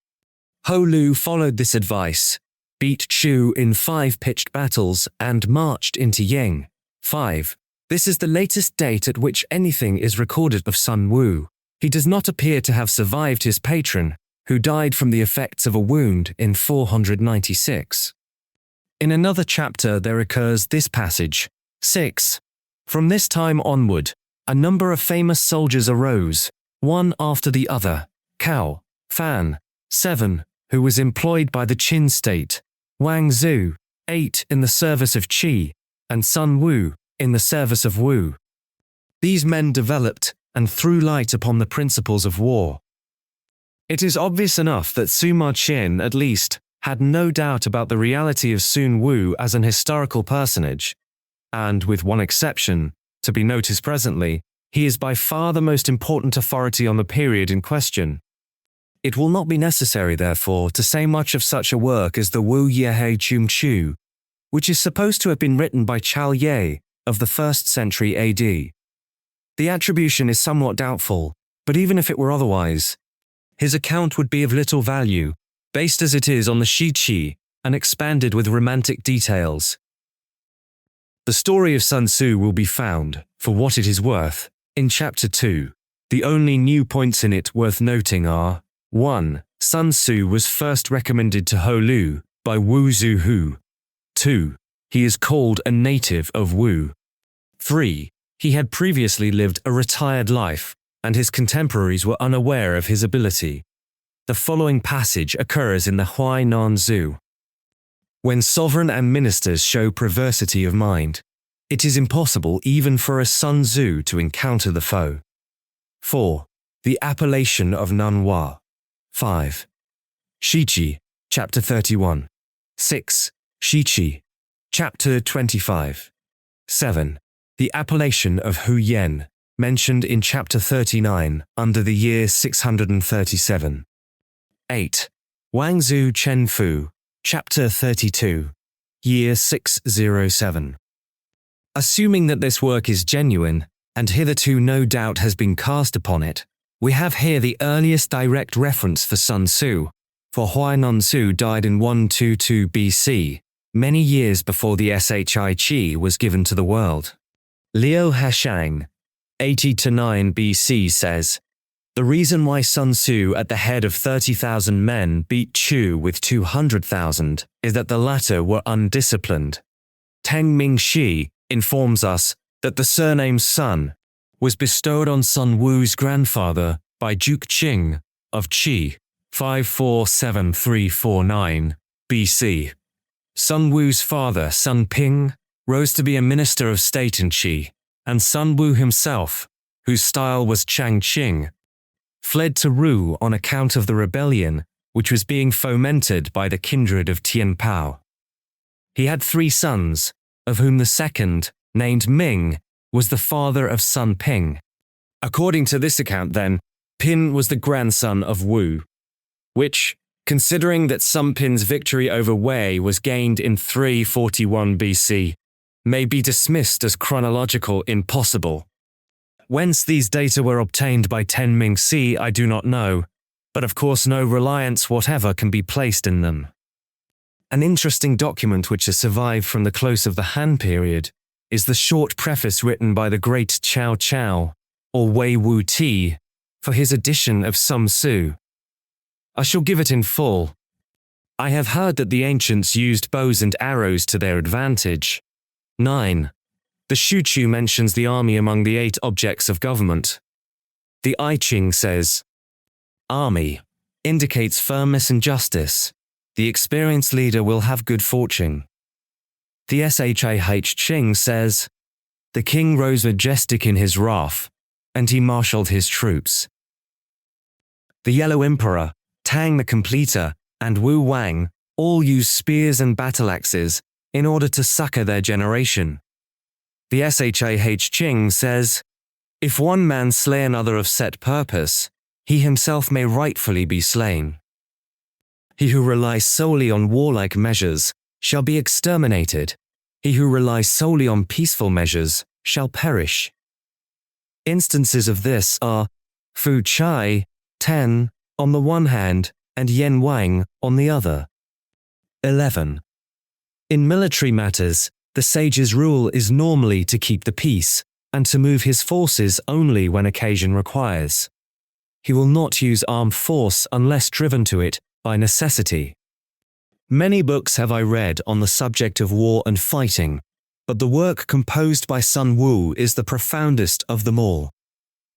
Ho Lu followed this advice, beat Chu in 5 pitched battles, and marched into Ying. 5. This is the latest date at which anything is recorded of Sun Wu. He does not appear to have survived his patron, who died from the effects of a wound in 496. In another chapter there occurs this passage. 6. From this time onward, a number of famous soldiers arose, one after the other: Cao, Fan, 7, who was employed by the Qin state; Wang Zhu, 8, in the service of Qi; and Sun Wu, in the service of Wu. These men developed and threw light upon the principles of war. It is obvious enough that Sima Qian, at least, had no doubt about the reality of Sun Wu as an historical personage, and, with one exception, to be noticed presently, he is by far the most important authority on the period in question. It will not be necessary, therefore, to say much of such a work as the Wu Yehe Chum Chu, which is supposed to have been written by Chao Ye of the 1st century AD. The attribution is somewhat doubtful, but even if it were otherwise, his account would be of little value, based as it is on the Shi Qi and expanded with romantic details. The story of Sun Tzu will be found, for what it is worth, in Chapter 2. The only new points in it worth noting are: 1. Sun Tzu was first recommended to Ho Lu by Wu Zuhu. 2. He is called a native of Wu. 3. He had previously lived a retired life, and his contemporaries were unaware of his ability. The following passage occurs in the Huainan Zhu. When sovereign and ministers show perversity of mind, it is impossible even for a Sun Tzu to encounter the foe. 4. The appellation of Nanhua. 5. Shiqi, Chapter 31. 6. Shiqi, Chapter 25. 7. The appellation of Hu Yen, mentioned in Chapter 39 under the year 637. 8. Wang Zhu Chen Fu, Chapter 32, year 607. Assuming that this work is genuine, and hitherto no doubt has been cast upon it, we have here the earliest direct reference for Sun Tzu, for Huainan Zhu died in 122 BC, many years before the Shi Qi was given to the world. Liu Hashang, 80–9 BC says, "The reason why Sun Tzu at the head of 30,000 men beat Chu with 200,000 is that the latter were undisciplined." Teng Mingxi informs us that the surname Sun was bestowed on Sun Wu's grandfather by Duke Qing of Qi, 547349 BC. Sun Wu's father, Sun Ping, rose to be a minister of state in Qi, and Sun Wu himself, whose style was Changqing, fled to Ru on account of the rebellion which was being fomented by the kindred of Tianpao. He had 3 sons, of whom the second, named Ming, was the father of Sun Ping. According to this account, then, Pin was the grandson of Wu, which, considering that Sun Pin's victory over Wei was gained in 341 BC, may be dismissed as chronological impossible. Whence these data were obtained by Teng Mingxi I do not know, but of course no reliance whatever can be placed in them. An interesting document which has survived from the close of the Han period is the short preface written by the great Cao Cao, or Wei Wu Ti, for his edition of Sun Tzu. I shall give it in full. I have heard that the ancients used bows and arrows to their advantage. 9. The Shuchu mentions the army among the 8 objects of government. The I Ching says, "Army indicates firmness and justice. The experienced leader will have good fortune." The Shah Ching says, "The king rose majestic in his wrath, and he marshaled his troops." The Yellow Emperor, Tang the Completer, and Wu Wang all used spears and battle axes in order to succor their generation. The Shah Ching says, "If one man slay another of set purpose, he himself may rightfully be slain. He who relies solely on warlike measures shall be exterminated. He who relies solely on peaceful measures shall perish." Instances of this are Fu Chai, Ten, on the one hand, and Yen Wang on the other. 11. In military matters, the sage's rule is normally to keep the peace, and to move his forces only when occasion requires. He will not use armed force unless driven to it by necessity. Many books have I read on the subject of war and fighting, but the work composed by Sun Wu is the profoundest of them all.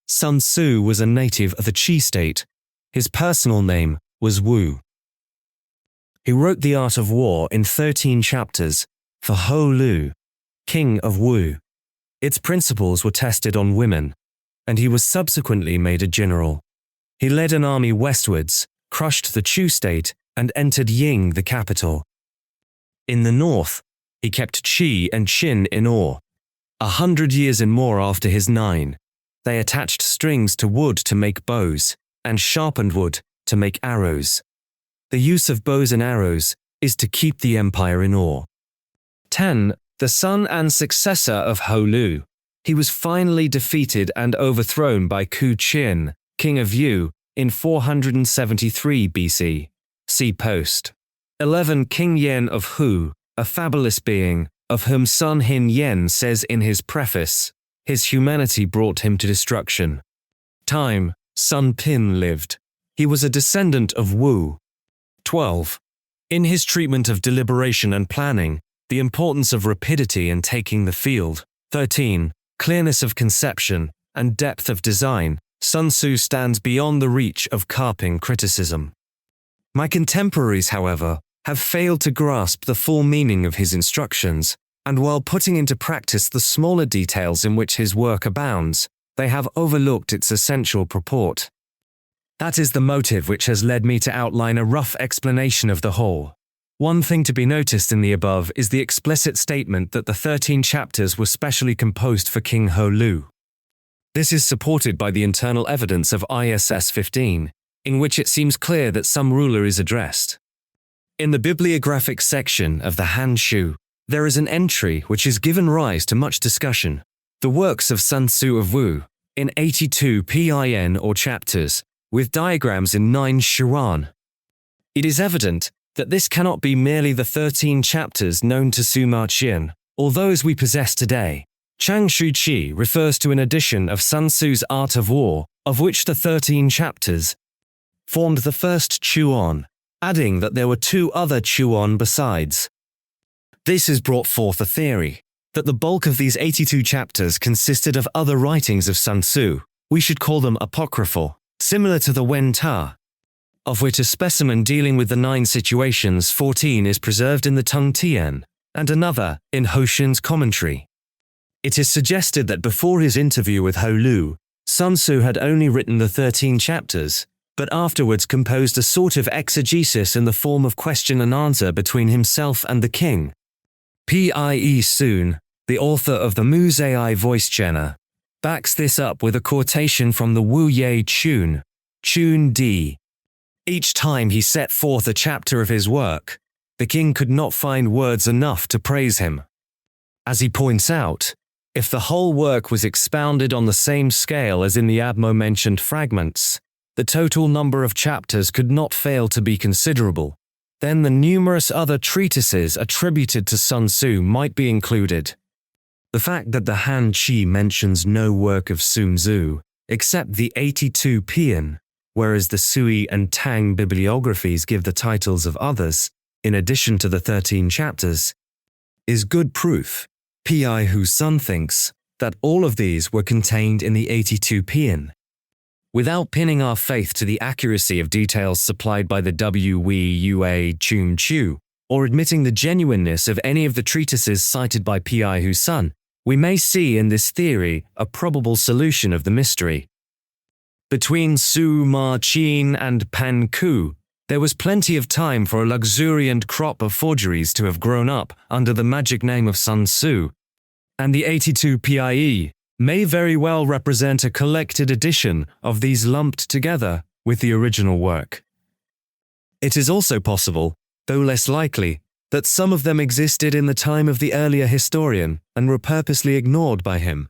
Sun Tzu was a native of the Qi state. His personal name was Wu. He wrote The Art of War in 13 chapters for Ho Lu, king of Wu. Its principles were tested on women, and he was subsequently made a general. He led an army westwards, crushed the Chu state, and entered Ying, the capital. In the north, he kept Qi and Qin in awe. 100 years and more after his 9, they attached strings to wood to make bows, and sharpened wood to make arrows. The use of bows and arrows is to keep the empire in awe. 10. The son and successor of Holu. He was finally defeated and overthrown by Ku Qin, king of Yu, in 473 BC. See post. 11. King Yen of Hu, a fabulous being, of whom Sun Hin Yen says in his preface, his humanity brought him to destruction. Time, Sun Pin lived. He was a descendant of Wu. 12. In his treatment of deliberation and planning, the importance of rapidity in taking the field. 13. Clearness of conception and depth of design, Sun Tzu stands beyond the reach of carping criticism. My contemporaries, however, have failed to grasp the full meaning of his instructions, and while putting into practice the smaller details in which his work abounds, they have overlooked its essential purport. That is the motive which has led me to outline a rough explanation of the whole. One thing to be noticed in the above is the explicit statement that the 13 chapters were specially composed for King Holu. This is supported by the internal evidence of ISS 15, in which it seems clear that some ruler is addressed. In the bibliographic section of the Han Shu, there is an entry which has given rise to much discussion. The works of Sun Tzu of Wu, in 82 pin or chapters, with diagrams in 9 shuan. It is evident that this cannot be merely the 13 chapters known to Sima Qian, or those we possess today. Chang Shu Qi refers to an edition of Sun Tzu's Art of War, of which the 13 chapters formed the first Chuan, adding that there were 2 other Chuan besides. This has brought forth a theory that the bulk of these 82 chapters consisted of other writings of Sun Tzu. We should call them apocryphal, similar to the Wen Ta, of which a specimen dealing with the 9 situations 14 is preserved in the Tung Tian, and another in Ho Xin's commentary. It is suggested that before his interview with Holu, Sun Tzu had only written the 13 chapters, but afterwards composed a sort of exegesis in the form of question and answer between himself and the king. Pie Sun, the author of the Mu Zai voice chena, backs this up with a quotation from the Wu Ye Chun, Chun Di. Each time he set forth a chapter of his work, the king could not find words enough to praise him. As he points out, if the whole work was expounded on the same scale as in the above-mentioned fragments, the total number of chapters could not fail to be considerable. Then the numerous other treatises attributed to Sun Tzu might be included. The fact that the Han Qi mentions no work of Sun Tzu, except the 82 pin, whereas the Sui and Tang bibliographies give the titles of others, in addition to the 13 chapters, is good proof. Pi Hu Sun thinks that all of these were contained in the 82 pin. Without pinning our faith to the accuracy of details supplied by the Wei Chun Chu, or admitting the genuineness of any of the treatises cited by Pi Hu Sun, we may see in this theory a probable solution of the mystery. Between Su Ma Qin and Pan Ku, there was plenty of time for a luxuriant crop of forgeries to have grown up under the magic name of Sun Tzu, and the 82 pie may very well represent a collected edition of these lumped together with the original work. It is also possible, though less likely, that some of them existed in the time of the earlier historian and were purposely ignored by him.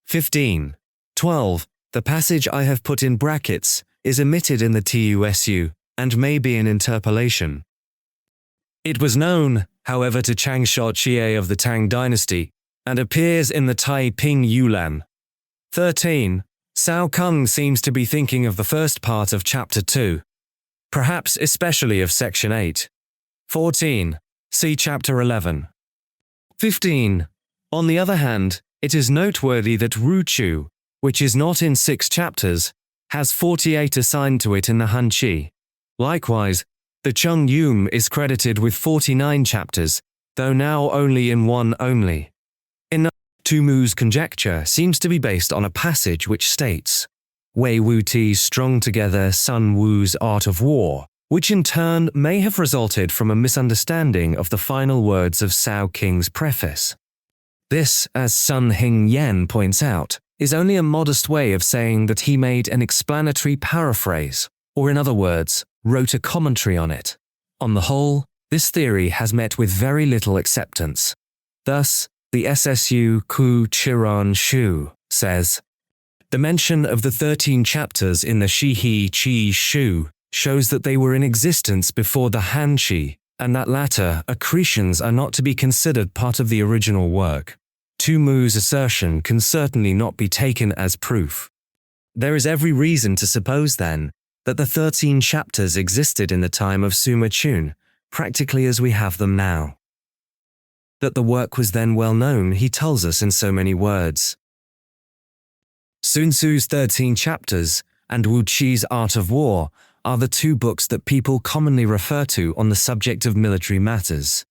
15. 12. The passage I have put in brackets is omitted in the TUSU and may be an interpolation. It was known, however, to Chang Shaoqie of the Tang dynasty and appears in the Taiping Yulan. 13. Cao Kung seems to be thinking of the first part of Chapter 2, perhaps especially of Section 8. 14. See Chapter 11. 15. On the other hand, it is noteworthy that Ruchu, which is not in 6 chapters, has 48 assigned to it in the Hanqi. Likewise, the Chung Yum is credited with 49 chapters, though now only in 1 only. Tumu's conjecture seems to be based on a passage which states, Wei Wu Ti strung together Sun Wu's Art of War, which in turn may have resulted from a misunderstanding of the final words of Cao King's preface. This, as Sun Hing Yen points out, is only a modest way of saying that he made an explanatory paraphrase, or in other words, wrote a commentary on it. On the whole, this theory has met with very little acceptance. Thus, the SSU Ku Chiron Shu says, the mention of the 13 chapters in the Shihi Chi Shu shows that they were in existence before the Hanshi, and that latter accretions are not to be considered part of the original work. Tu Mu's assertion can certainly not be taken as proof. There is every reason to suppose, then, that the 13 chapters existed in the time of Suma Chun, practically as we have them now. That the work was then well known, he tells us in so many words. Sun Tzu's 13 chapters and Wu Chi's Art of War are the two books that people commonly refer to on the subject of military matters.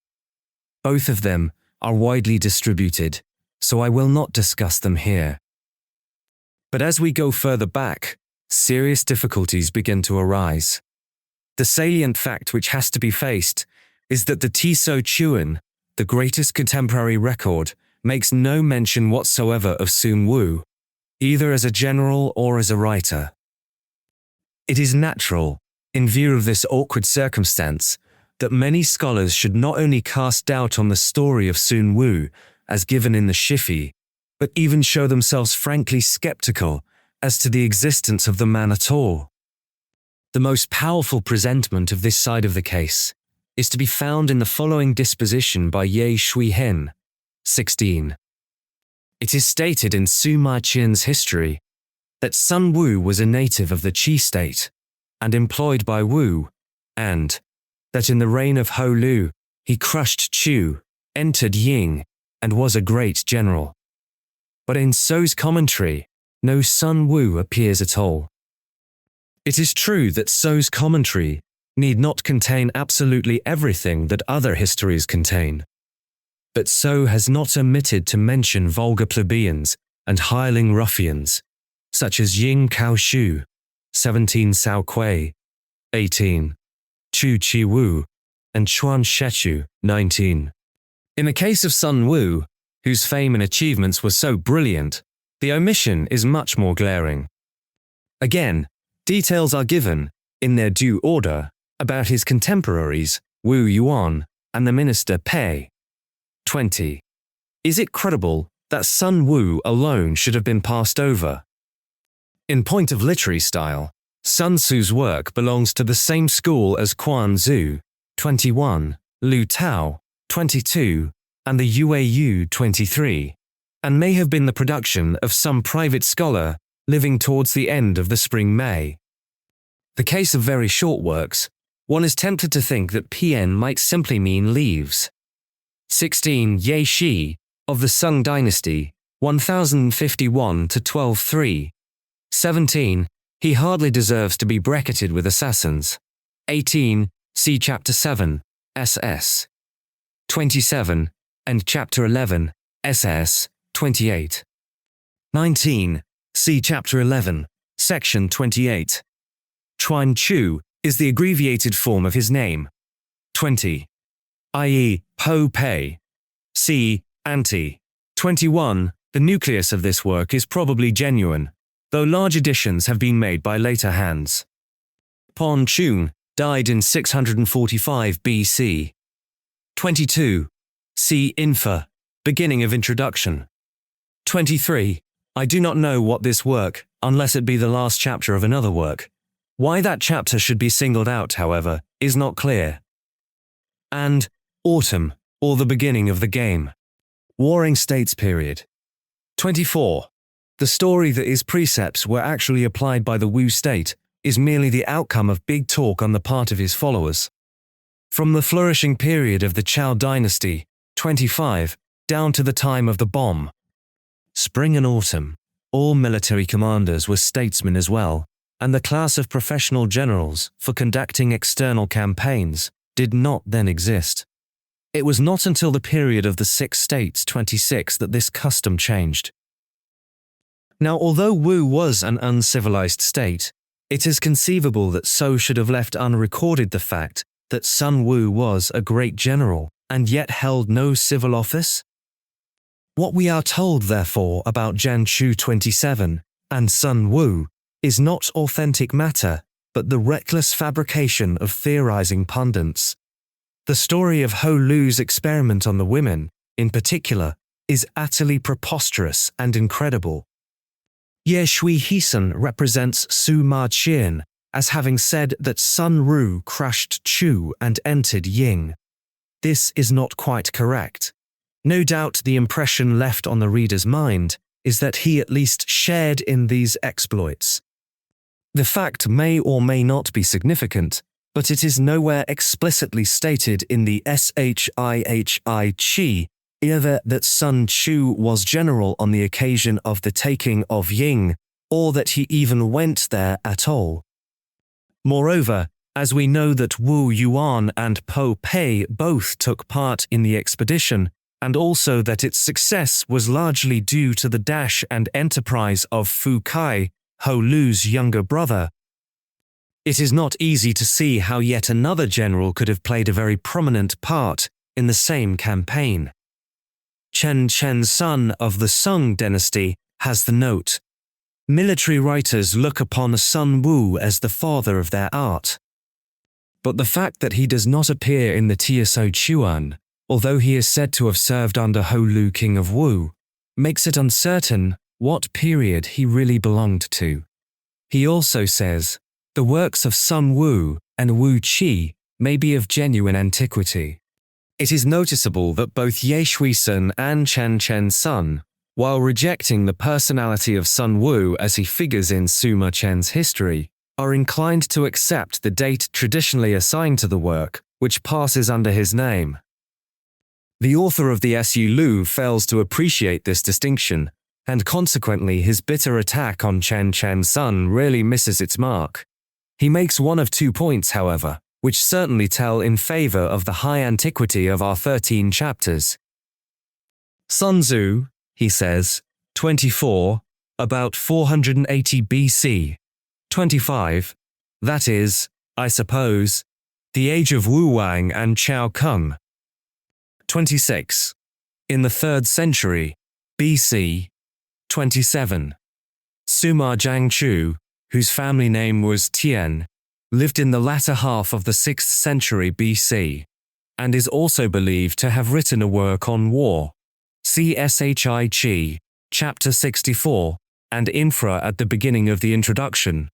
Both of them are widely distributed, so I will not discuss them here. But as we go further back, serious difficulties begin to arise. The salient fact which has to be faced is that the Tiso Chuan, the greatest contemporary record, makes no mention whatsoever of Sun Wu, either as a general or as a writer. It is natural, in view of this awkward circumstance, that many scholars should not only cast doubt on the story of Sun Wu as given in the Shifi, but even show themselves frankly skeptical as to the existence of the man at all. The most powerful presentment of this side of the case is to be found in the following disposition by Ye Shui Hin, 16. It is stated in Suma Qian's history that Sun Wu was a native of the Qi state and employed by Wu, and that in the reign of Ho Lu he crushed Chu, entered Ying, and was a great general. But in So's commentary, no Sun Wu appears at all. It is true that So's commentary need not contain absolutely everything that other histories contain. But So has not omitted to mention vulgar plebeians and hireling ruffians, such as Ying Kaoshu, 17 Cao Kui, 18, Chu Chi Wu, and Chuan Shechu, 19. In the case of Sun Wu, whose fame and achievements were so brilliant, the omission is much more glaring. Again, details are given, in their due order, about his contemporaries, Wu Yuan and the minister Pei. 20. Is it credible that Sun Wu alone should have been passed over? In point of literary style, Sun Tzu's work belongs to the same school as Quan Zhu, 21, Lu Tao, 22, and the UAU 23, and may have been the production of some private scholar living towards the end of the spring May. The case of very short works, one is tempted to think that PN might simply mean leaves. 16 Ye Shi, of the Sung dynasty, 1051 to 1203. 17. He hardly deserves to be bracketed with assassins. 18. See Chapter 7, SS. 27, and Chapter 11, SS. 28. 19. See Chapter 11, Section 28. Chuan Chu is the abbreviated form of his name. 20. i.e., Po Pei. C. Anti. 21. The nucleus of this work is probably genuine, though large additions have been made by later hands. Pon Chun died in 645 BC. 22. See Infa, beginning of introduction. 23. I do not know what this work, unless it be the last chapter of another work. Why that chapter should be singled out, however, is not clear. And Autumn, or the beginning of the game. Warring States period. 24. The story that his precepts were actually applied by the Wu state is merely the outcome of big talk on the part of his followers. From the flourishing period of the Zhao dynasty, 25, down to the time of the bomb. Spring and autumn, all military commanders were statesmen as well, and the class of professional generals for conducting external campaigns did not then exist. It was not until the period of the Six States 26 that this custom changed. Now, although Wu was an uncivilized state, it is conceivable that So should have left unrecorded the fact that Sun Wu was a great general and yet held no civil office. What we are told, therefore, about Jianchu 27 and Sun Wu is not authentic matter, but the reckless fabrication of theorizing pundits. The story of Ho Lu's experiment on the women, in particular, is utterly preposterous and incredible. Ye Shui Heesun represents Sima Qian as having said that Sun Ru crushed Chu and entered Ying. This is not quite correct. No doubt the impression left on the reader's mind is that he at least shared in these exploits. The fact may or may not be significant, but it is nowhere explicitly stated in the Shihi either that Sun Tzu was general on the occasion of the taking of Ying, or that he even went there at all. Moreover, as we know that Wu Yuan and Po Pei both took part in the expedition, and also that its success was largely due to the dash and enterprise of Fu Kai, Ho Lu's younger brother, it is not easy to see how yet another general could have played a very prominent part in the same campaign. Chen Sun of the Sung dynasty has the note, "Military writers look upon Sun Wu as the father of their art." But the fact that he does not appear in the Tso Chuan, although he is said to have served under Ho Lu, king of Wu, makes it uncertain what period he really belonged to. He also says, the works of Sun Wu and Wu Qi may be of genuine antiquity. It is noticeable that both Ye Shuisun and Chen Sun, while rejecting the personality of Sun Wu as he figures in Sima Qian's history, are inclined to accept the date traditionally assigned to the work, which passes under his name. The author of the Su Lu fails to appreciate this distinction, and consequently his bitter attack on Chen Sun really misses its mark. He makes one of 2 points, however, which certainly tell in favor of the high antiquity of our 13 chapters. Sun Tzu, he says, 24, about 480 BC. 25, that is, I suppose, the age of Wu Wang and Chao Kung. 26, in the 3rd century, BC. 27. Sima Jiangchu, whose family name was Tian, lived in the latter half of the 6th century BC, and is also believed to have written a work on war. See Shi, chapter 64, and infra at the beginning of the introduction.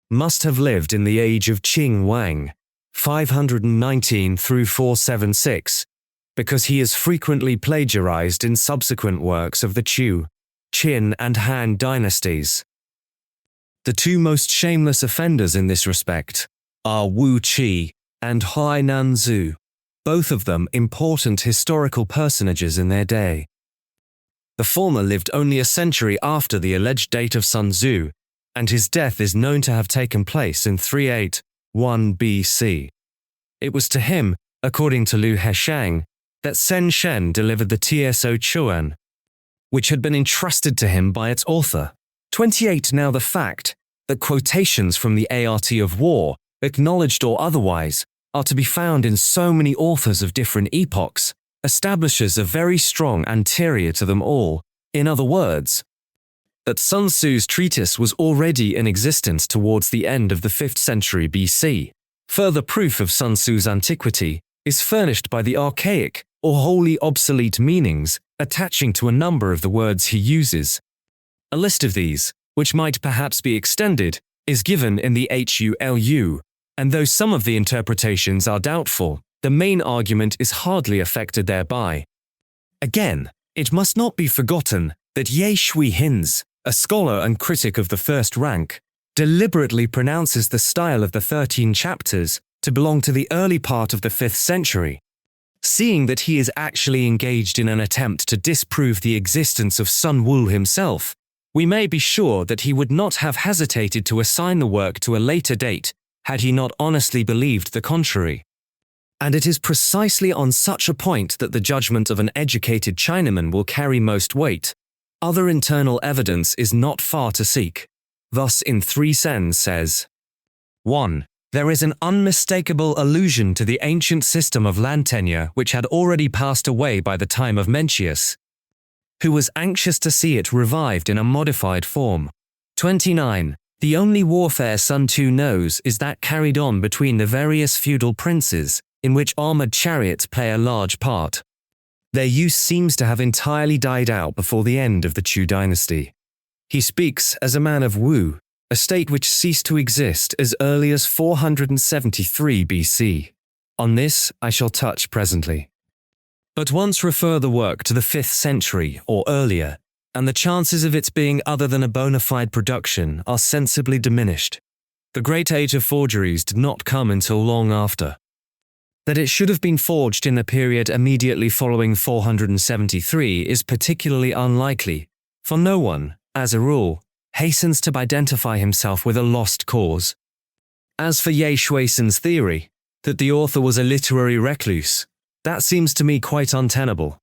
Must have lived in the age of Qing Wang, 519 through 476, because he is frequently plagiarized in subsequent works of the Chu, Qin and Han dynasties. The 2 most shameless offenders in this respect are Wu Qi and Huainan Zhu, both of them important historical personages in their day. The former lived only a century after the alleged date of Sun Tzu, and his death is known to have taken place in 381 BC. It was to him, according to Lu Heshang, that Sen Shen delivered the Tso Chuan, which had been entrusted to him by its author. 28. Now the fact that quotations from the art of war, acknowledged or otherwise, are to be found in so many authors of different epochs, establishes a very strong anterior to them all, in other words, that Sun Tzu's treatise was already in existence towards the end of the 5th century BC. Further proof of Sun Tzu's antiquity is furnished by the archaic or wholly obsolete meanings attaching to a number of the words he uses. A list of these, which might perhaps be extended, is given in the HULU, and though some of the interpretations are doubtful, the main argument is hardly affected thereby. Again, it must not be forgotten that Ye Shui Hinz, a scholar and critic of the first rank, deliberately pronounces the style of the 13 chapters to belong to the early part of the 5th century. Seeing that he is actually engaged in an attempt to disprove the existence of Sun Wu himself, we may be sure that he would not have hesitated to assign the work to a later date had he not honestly believed the contrary. And it is precisely on such a point that the judgment of an educated Chinaman will carry most weight. Other internal evidence is not far to seek. Thus in 3 Sen says, 1. There is an unmistakable allusion to the ancient system of land tenure which had already passed away by the time of Mencius, who was anxious to see it revived in a modified form. 29. The only warfare Sun Tzu knows is that carried on between the various feudal princes, in which armored chariots play a large part. Their use seems to have entirely died out before the end of the Chu dynasty. He speaks as a man of Wu, a state which ceased to exist as early as 473 BC. On this I shall touch presently. But once refer the work to the 5th century or earlier, and the chances of its being other than a bona fide production are sensibly diminished. The great age of forgeries did not come until long after. That it should have been forged in the period immediately following 473 is particularly unlikely, for no one, as a rule, hastens to identify himself with a lost cause. As for Ye Shuisen's theory, that the author was a literary recluse, that seems to me quite untenable.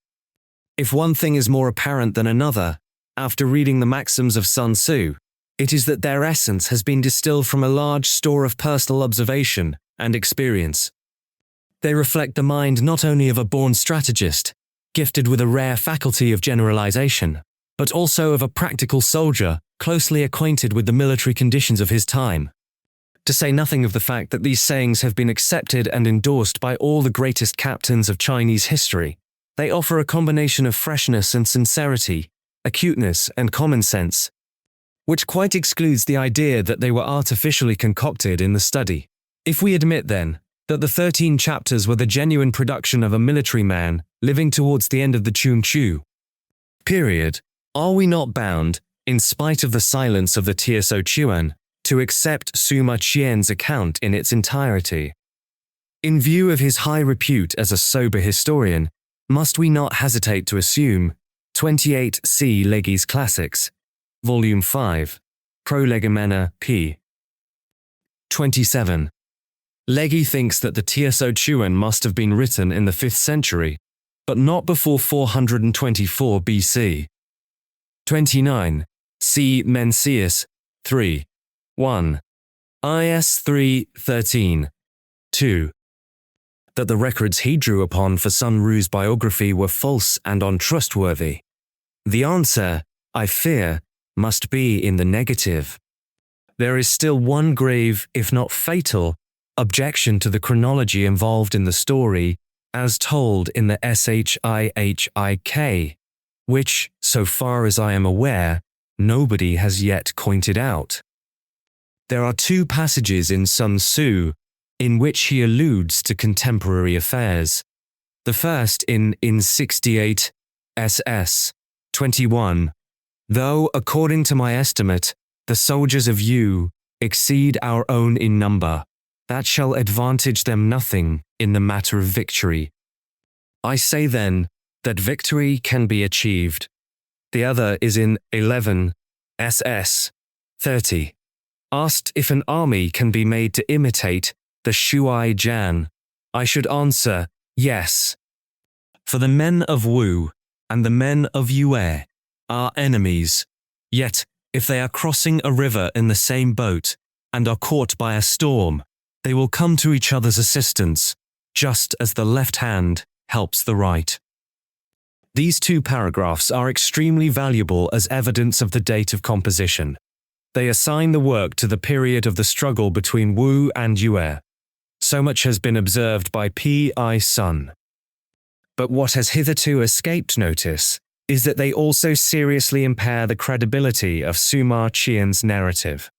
If one thing is more apparent than another, after reading the maxims of Sun Tzu, it is that their essence has been distilled from a large store of personal observation and experience. They reflect the mind not only of a born strategist, gifted with a rare faculty of generalization, but also of a practical soldier closely acquainted with the military conditions of his time. To say nothing of the fact that these sayings have been accepted and endorsed by all the greatest captains of Chinese history, they offer a combination of freshness and sincerity, acuteness and common sense, which quite excludes the idea that they were artificially concocted in the study. If we admit, then, that the 13 chapters were the genuine production of a military man living towards the end of the Chun Chu period, are we not bound, in spite of the silence of the Tso Chuan, to accept Sima Qian's account in its entirety? In view of his high repute as a sober historian, must we not hesitate to assume 28 C. Legge's Classics, Volume 5, Prolegomena p. 27. Legge thinks that the Tso Chuan must have been written in the 5th century, but not before 424 BC. 29. C. Mencius, 3. 1. IS 3:13. 2. That the records he drew upon for Sun Ru's biography were false and untrustworthy. The answer, I fear, must be in the negative. There is still one grave, if not fatal, objection to the chronology involved in the story, as told in the Shihik, which, so far as I am aware, nobody has yet pointed out. There are 2 passages in Sun Tzu in which he alludes to contemporary affairs. The first in 68 SS 21. Though, according to my estimate, the soldiers of Yu exceed our own in number, that shall advantage them nothing in the matter of victory. I say then that victory can be achieved. The other is in 11 SS 30. Asked if an army can be made to imitate the Shuai Jan, I should answer, yes. For the men of Wu and the men of Yue are enemies, yet if they are crossing a river in the same boat and are caught by a storm, they will come to each other's assistance, just as the left hand helps the right. These 2 paragraphs are extremely valuable as evidence of the date of composition. They assign the work to the period of the struggle between Wu and Yue. So much has been observed by P.I. Sun. But what has hitherto escaped notice is that they also seriously impair the credibility of Sima Qian's narrative.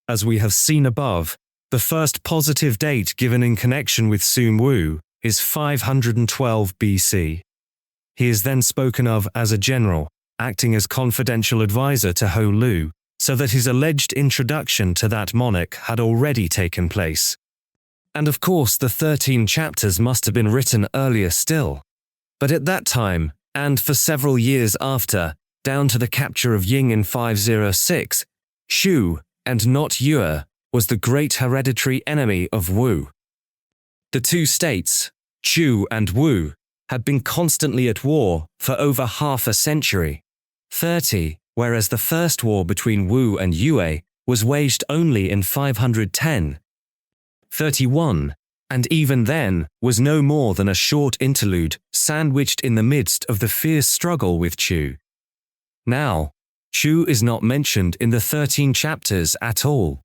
As we have seen above, the first positive date given in connection with Sun Wu is 512 BC. He is then spoken of as a general, acting as confidential advisor to Ho Lu, so that his alleged introduction to that monarch had already taken place. And of course the 13 chapters must have been written earlier still. But at that time, and for several years after, down to the capture of Ying in 506, Shu, and not Yue, was the great hereditary enemy of Wu. The 2 states, Chu and Wu, had been constantly at war for over half a century, 30, whereas the first war between Wu and Yue was waged only in 510, 31, and even then was no more than a short interlude sandwiched in the midst of the fierce struggle with Chu. Now, Chu is not mentioned in the 13 chapters at all.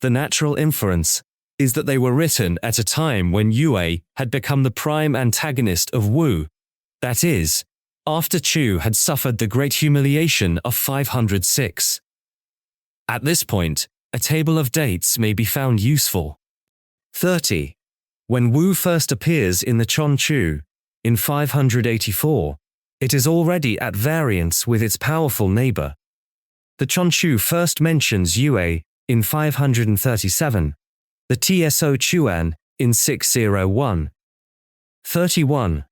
The natural inference is that they were written at a time when Yue had become the prime antagonist of Wu, that is, after Chu had suffered the great humiliation of 506. At this point, a table of dates may be found useful. 30. When Wu first appears in the Chonchu, in 584, it is already at variance with its powerful neighbor. The Chonchu first mentions Yue in 537, the Tso Chuan in 601. 31.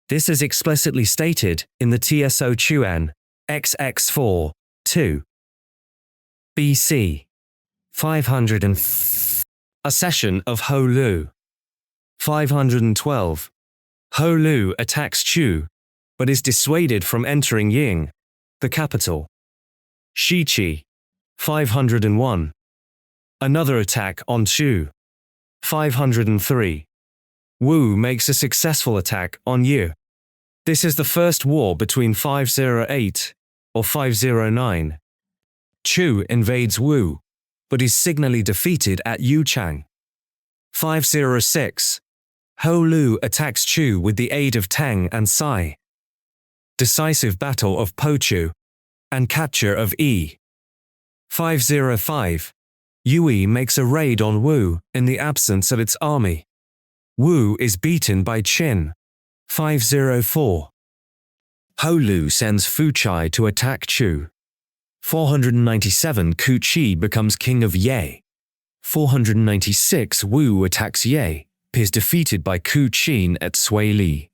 This is explicitly stated in the Tso Chuan, XX4, 2. BC. 500 A session of Ho Lu. 512. Ho Lu attacks Chu, but is dissuaded from entering Ying, the capital. Shiqi. 501. Another attack on Chu. 503. Wu makes a successful attack on Yu. This is the first war between 508 or 509. Chu invades Wu, but is signally defeated at Yuchang. 506. Ho Lu attacks Chu with the aid of Tang and Sai. Decisive battle of Pochu and capture of Yi. 505. Yue makes a raid on Wu in the absence of its army. Wu is beaten by Qin. 504. Ho Lu sends Fu Chai to attack Chu. 497. Ku Chi becomes king of Ye. 496. Wu attacks Ye, is defeated by Ku Qin at Sui Li.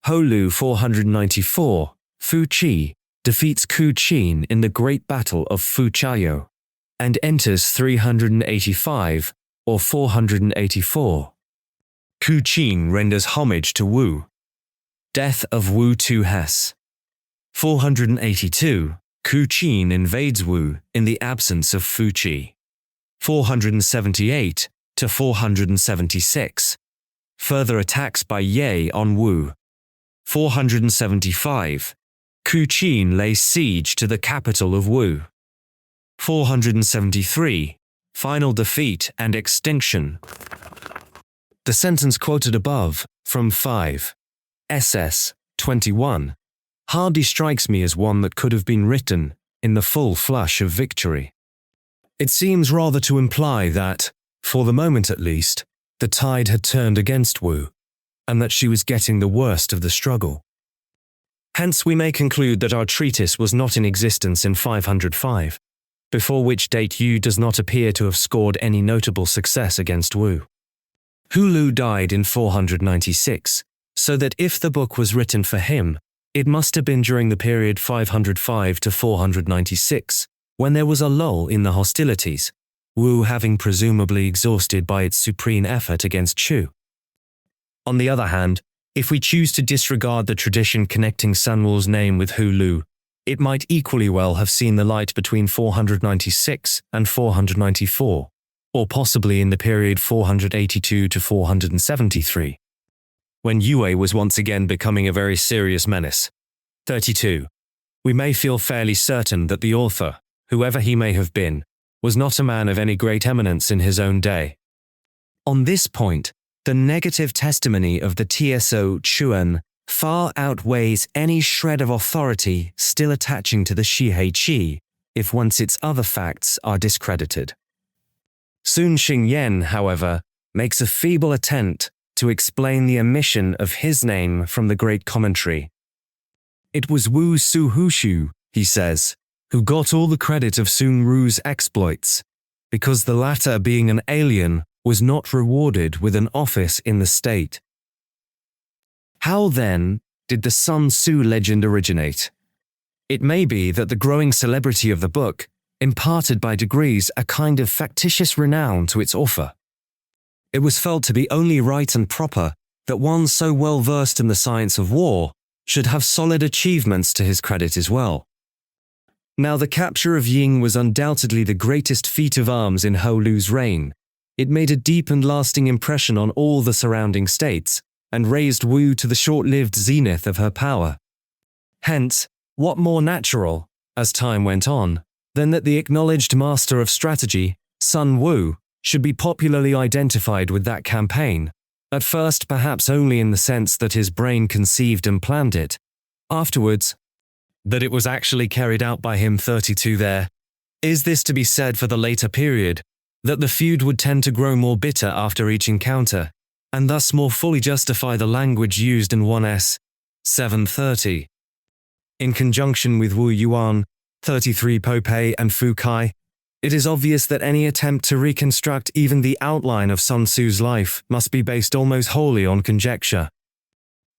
Ho Lu. 494. Fu Chi defeats Ku Qin in the Great Battle of Fu Chayo, and enters 385 or 484. Ku Qin renders homage to Wu. Death of Wu Tu-Hes. 482. Ku Qin invades Wu in the absence of Fu Chi. 478 to 476. Further attacks by Ye on Wu. 475. Ku Qin lays siege to the capital of Wu. 473. Final defeat and extinction. The sentence quoted above, from 5 SS 21, hardly strikes me as one that could have been written in the full flush of victory. It seems rather to imply that, for the moment at least, the tide had turned against Wu, and that she was getting the worst of the struggle. Hence we may conclude that our treatise was not in existence in 505, before which date Yu does not appear to have scored any notable success against Wu. Hu Lu died in 496, so that if the book was written for him, it must have been during the period 505 to 496, when there was a lull in the hostilities, Wu having presumably exhausted by its supreme effort against Chu. On the other hand, if we choose to disregard the tradition connecting Sun Wu's name with Hu Lu, it might equally well have seen the light between 496 and 494, or possibly in the period 482 to 473, when Yue was once again becoming a very serious menace. 32. We may feel fairly certain that the author, whoever he may have been, was not a man of any great eminence in his own day. On this point, the negative testimony of the Tso Chuan far outweighs any shred of authority still attaching to the Shihei Qi, if once its other facts are discredited. Sun Xingyan, however, makes a feeble attempt to explain the omission of his name from the great commentary. It was Wu Suhushu, he says, who got all the credit of Sun Ru's exploits, because the latter, being an alien, was not rewarded with an office in the state. How, then, did the Sun Tzu legend originate? It may be that the growing celebrity of the book imparted by degrees a kind of factitious renown to its author. It was felt to be only right and proper that one so well versed in the science of war should have solid achievements to his credit as well. Now, the capture of Ying was undoubtedly the greatest feat of arms in Ho Lu's reign. It made a deep and lasting impression on all the surrounding states, and raised Wu to the short-lived zenith of her power. Hence, what more natural as time went on, then that the acknowledged master of strategy, Sun Tzu, should be popularly identified with that campaign, at first perhaps only in the sense that his brain conceived and planned it, afterwards, that it was actually carried out by him. 32 There is this to be said for the later period, that the feud would tend to grow more bitter after each encounter, and thus more fully justify the language used in 1s. 730. In conjunction with Wu Yuan, 33 Popei and Fu Kai, it is obvious that any attempt to reconstruct even the outline of Sun Tzu's life must be based almost wholly on conjecture.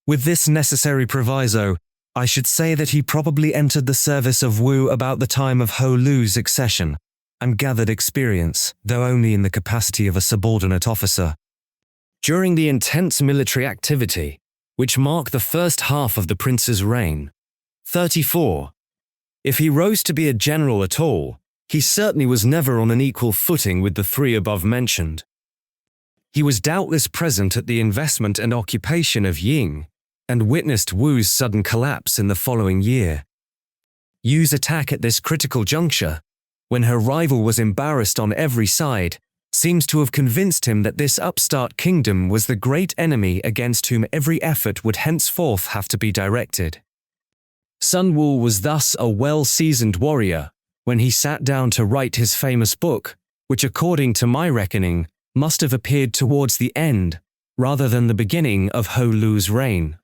With this necessary proviso, I should say that he probably entered the service of Wu about the time of Ho Lu's accession, and gathered experience, though only in the capacity of a subordinate officer. During the intense military activity, which marked the first half of the prince's reign, 34. If he rose to be a general at all, he certainly was never on an equal footing with the three above mentioned. He was doubtless present at the investment and occupation of Ying, and witnessed Wu's sudden collapse in the following year. Yu's attack at this critical juncture, when her rival was embarrassed on every side, seems to have convinced him that this upstart kingdom was the great enemy against whom every effort would henceforth have to be directed. Sun Tzu was thus a well-seasoned warrior when he sat down to write his famous book, which according to my reckoning must have appeared towards the end rather than the beginning of Ho Lu's reign.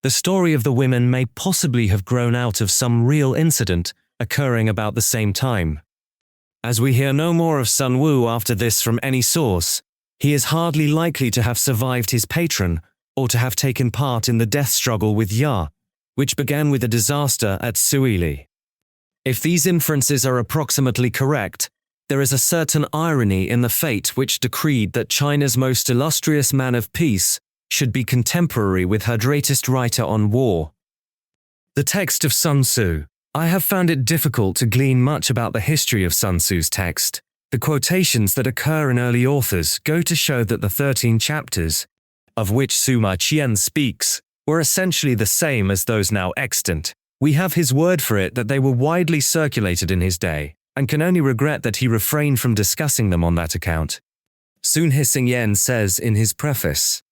The story of the women may possibly have grown out of some real incident occurring about the same time. As we hear no more of Sun Tzu after this from any source, he is hardly likely to have survived his patron or to have taken part in the death struggle with Ya, which began with a disaster at Suili. If these inferences are approximately correct, there is a certain irony in the fate which decreed that China's most illustrious man of peace should be contemporary with her greatest writer on war. The text of Sun Tzu. I have found it difficult to glean much about the history of Sun Tzu's text. The quotations that occur in early authors go to show that the 13 chapters, of which Sima Qian speaks, were essentially the same as those now extant. We have his word for it that they were widely circulated in his day, and can only regret that he refrained from discussing them on that account. Sun Tzu says in his preface,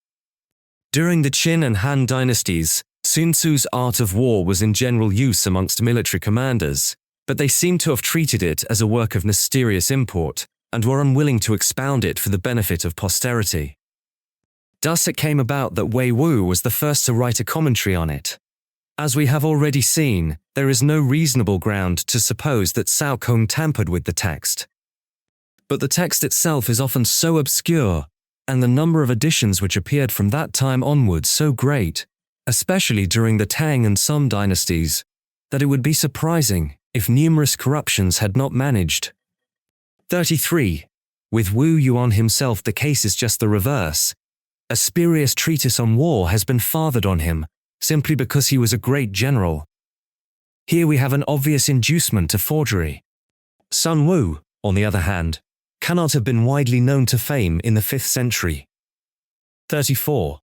"During the Qin and Han dynasties, Sun Tzu's art of war was in general use amongst military commanders, but they seem to have treated it as a work of mysterious import, and were unwilling to expound it for the benefit of posterity. Thus it came about that Wei Wu was the first to write a commentary on it. As we have already seen, there is no reasonable ground to suppose that Cao Kong tampered with the text. But the text itself is often so obscure, and the number of editions which appeared from that time onwards so great, especially during the Tang and Song dynasties, that it would be surprising if numerous corruptions had not managed. 33. With Wu Yuan himself the case is just the reverse. A spurious treatise on war has been fathered on him, simply because he was a great general. Here we have an obvious inducement to forgery. Sun Tzu, on the other hand, cannot have been widely known to fame in the 5th century. 34.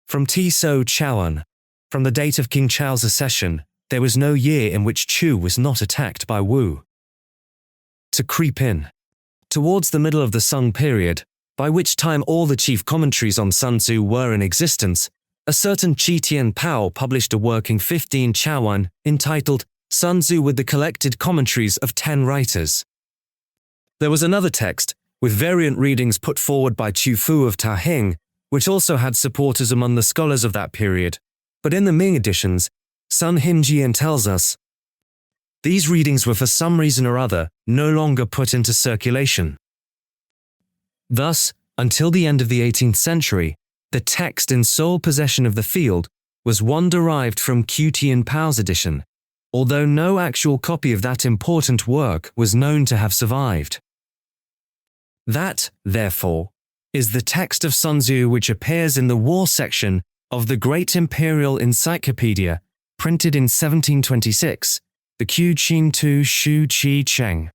From Tiso Chaoan, from the date of King Chao's accession, there was no year in which Chu was not attacked by Wu. To creep in. Towards the middle of the Song period, by which time all the chief commentaries on Sun Tzu were in existence, a certain Qi Tianpao published a work in 15 Chaoan entitled Sun Tzu with the collected commentaries of 10 writers. There was another text, with variant readings put forward by Chu Fu of Tahing, which also had supporters among the scholars of that period, but in the Ming editions, Sun Himjian tells us, these readings were for some reason or other no longer put into circulation. Thus, until the end of the 18th century, the text in sole possession of the field was one derived from Qi Tianpao's edition, although no actual copy of that important work was known to have survived. That, therefore, is the text of Sun Tzu which appears in the war section of the Great Imperial Encyclopedia, printed in 1726, the Qiu Qin Tu Shu Qi Cheng.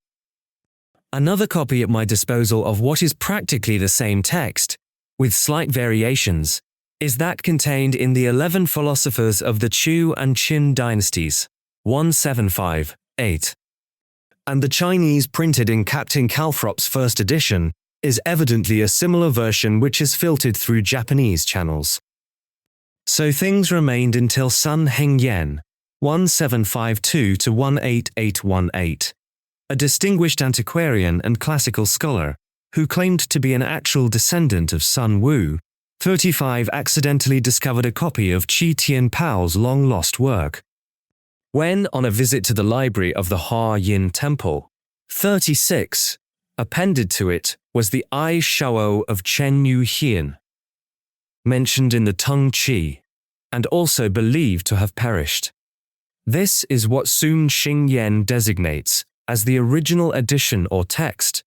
Another copy at my disposal of what is practically the same text, with slight variations, is that contained in the 11 philosophers of the Chu and Qin dynasties, 175-8. And the Chinese printed in Captain Calthrop's first edition is evidently a similar version which is filtered through Japanese channels. So things remained until Sun Hengyan, 1752–18818, a distinguished antiquarian and classical scholar, who claimed to be an actual descendant of Sun Wu, 35, accidentally discovered a copy of Qi Tianpao's long-lost work. When on a visit to the library of the Ha Yin Temple, 36, appended to it was the Ai Shao of Chen Yu Hian, mentioned in the Tung Chi, and also believed to have perished. This is what Sun Xingyan designates as the original edition or text,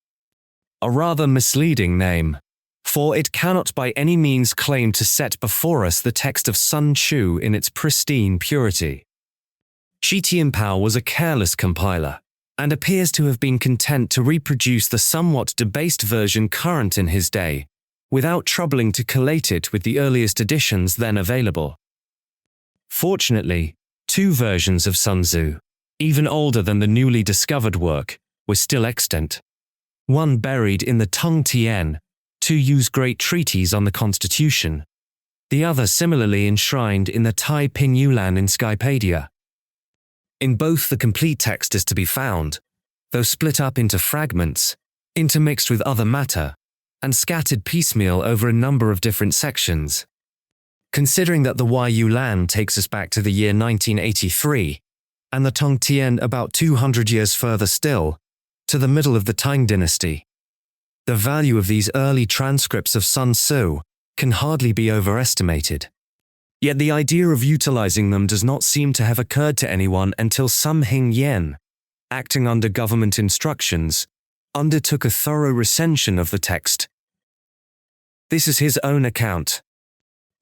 a rather misleading name, for it cannot by any means claim to set before us the text of Sun Tzu in its pristine purity. Qi Tianpao was a careless compiler, and appears to have been content to reproduce the somewhat debased version current in his day, without troubling to collate it with the earliest editions then available. Fortunately, two versions of Sun Tzu, even older than the newly discovered work, were still extant. One buried in the Tung Tien, Two Yu's great treatise on the Constitution, the other similarly enshrined in the Tai Ping Yulan Encyclopedia. In both the complete text is to be found, though split up into fragments, intermixed with other matter, and scattered piecemeal over a number of different sections. Considering that the Yulan takes us back to the year 1983, and the Tung Tien about 200 years further still, to the middle of the Tang dynasty, the value of these early transcripts of Sun Tzu can hardly be overestimated. Yet the idea of utilizing them does not seem to have occurred to anyone until Sun Hengyan, acting under government instructions, undertook a thorough recension of the text. This is his own account.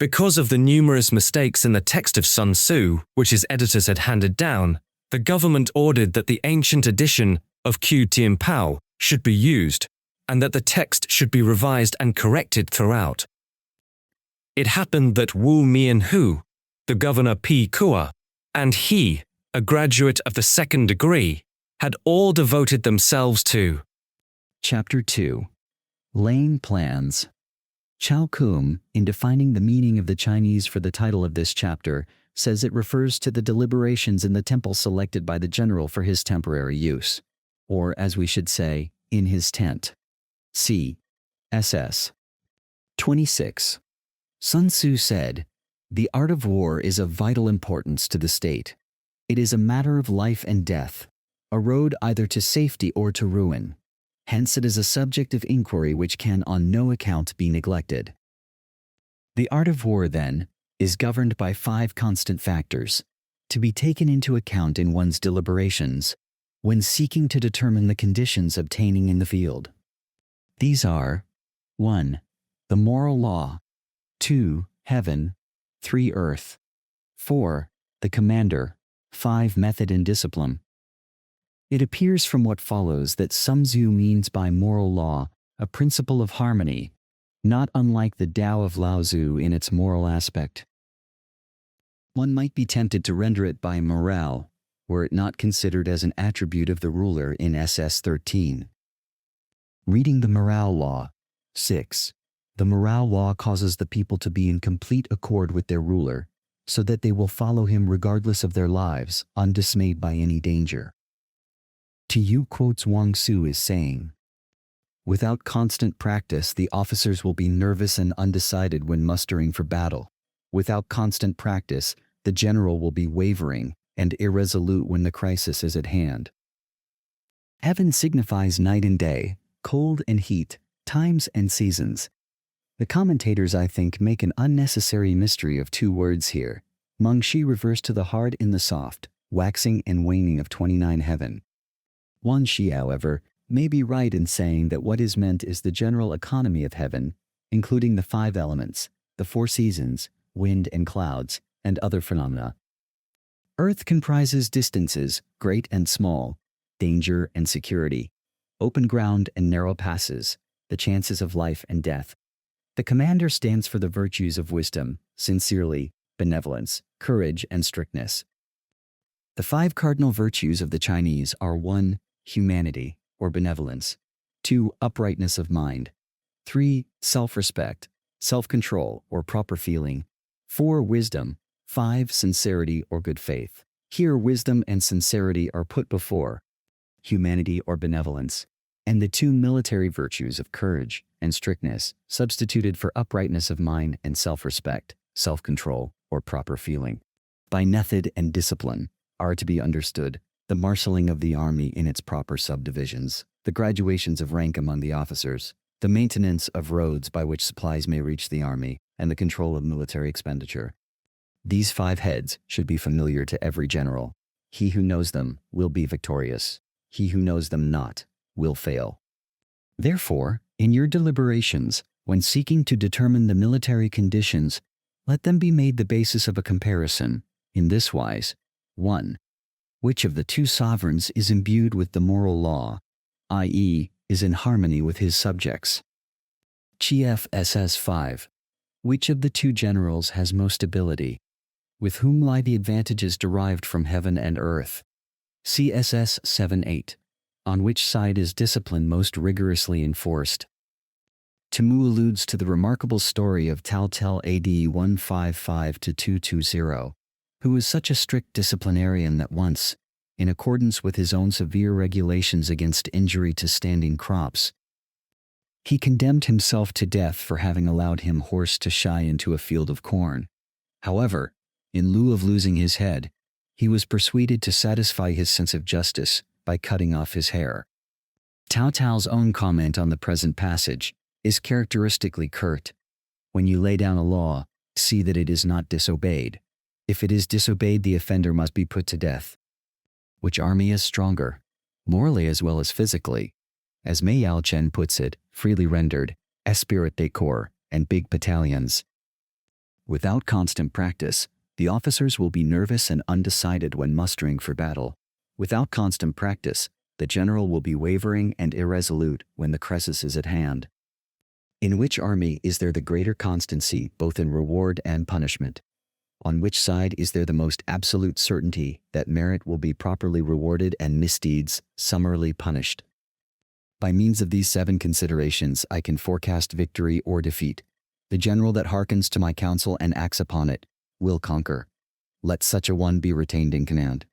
Because of the numerous mistakes in the text of Sun Tzu, which his editors had handed down, the government ordered that the ancient edition of Qi Tianpao should be used, and that the text should be revised and corrected throughout. It happened that Wu Mianhu, the governor Pi Kua, and he, a graduate of the second degree, had all devoted themselves to Chapter 2. Laying Plans. Chao Kum, in defining the meaning of the Chinese for the title of this chapter, says it refers to the deliberations in the temple selected by the general for his temporary use, or as we should say, in his tent. C. SS. 26. Sun Tzu said, "The art of war is of vital importance to the state. It is a matter of life and death, a road either to safety or to ruin. Hence it is a subject of inquiry which can on no account be neglected." The art of war, then, is governed by 5 constant factors, to be taken into account in one's deliberations, when seeking to determine the conditions obtaining in the field. These are 1. The moral law, 2. Heaven, 3. Earth, 4. The commander, 5. Method and discipline. It appears from what follows that Sun Tzu means by moral law a principle of harmony, not unlike the Tao of Lao Tzu in its moral aspect. One might be tempted to render it by morale, were it not considered as an attribute of the ruler in SS 13. Reading the morale law. 6. The morale law causes the people to be in complete accord with their ruler, so that they will follow him regardless of their lives, undismayed by any danger. Tu quotes Wang Su as saying, "Without constant practice, the officers will be nervous and undecided when mustering for battle. Without constant practice, the general will be wavering and irresolute when the crisis is at hand." Heaven signifies night and day, cold and heat, times and seasons. The commentators, I think, make an unnecessary mystery of 2 words here. Mengshi refers to the hard and the soft, waxing and waning of 29 heaven. Wan Shi, however, may be right in saying that what is meant is the general economy of heaven, including the 5 elements, the 4 seasons, wind and clouds, and other phenomena. Earth comprises distances, great and small, danger and security, open ground and narrow passes, the chances of life and death. The commander stands for the virtues of wisdom, sincerity, benevolence, courage, and strictness. The 5 cardinal virtues of the Chinese are 1. Humanity, or benevolence. 2. Uprightness of mind. 3. Self-respect, self-control, or proper feeling. 4. Wisdom. 5. Sincerity or good faith. Here wisdom and sincerity are put before humanity or benevolence, and the 2 military virtues of courage and strictness substituted for uprightness of mind and self-respect, self-control, or proper feeling. By method and discipline are to be understood the marshalling of the army in its proper subdivisions, the graduations of rank among the officers, the maintenance of roads by which supplies may reach the army, and the control of military expenditure. These 5 heads should be familiar to every general. He who knows them will be victorious. He who knows them not will fail. Therefore, in your deliberations, when seeking to determine the military conditions, let them be made the basis of a comparison, in this wise. 1. Which of the 2 sovereigns is imbued with the moral law, i.e., is in harmony with his subjects? GFSS 5. Which of the 2 generals has most ability? With whom lie the advantages derived from heaven and earth? CSS 7-8. On which side is discipline most rigorously enforced? Tamu alludes to the remarkable story of Tao Tel AD 155-220, who was such a strict disciplinarian that once, in accordance with his own severe regulations against injury to standing crops, he condemned himself to death for having allowed him horse to shy into a field of corn. However, in lieu of losing his head, he was persuaded to satisfy his sense of justice by cutting off his hair. Cao Cao's own comment on the present passage is characteristically curt. When you lay down a law, see that it is not disobeyed. If it is disobeyed, the offender must be put to death. Which army is stronger, morally as well as physically? As Mei Yao Chen puts it, freely rendered, esprit de corps and big battalions. Without constant practice, the officers will be nervous and undecided when mustering for battle. Without constant practice, the general will be wavering and irresolute when the crisis is at hand. In which army is there the greater constancy both in reward and punishment? On which side is there the most absolute certainty that merit will be properly rewarded and misdeeds summarily punished? By means of these 7 considerations, I can forecast victory or defeat. The general that hearkens to my counsel and acts upon it will conquer. Let such a one be retained in command.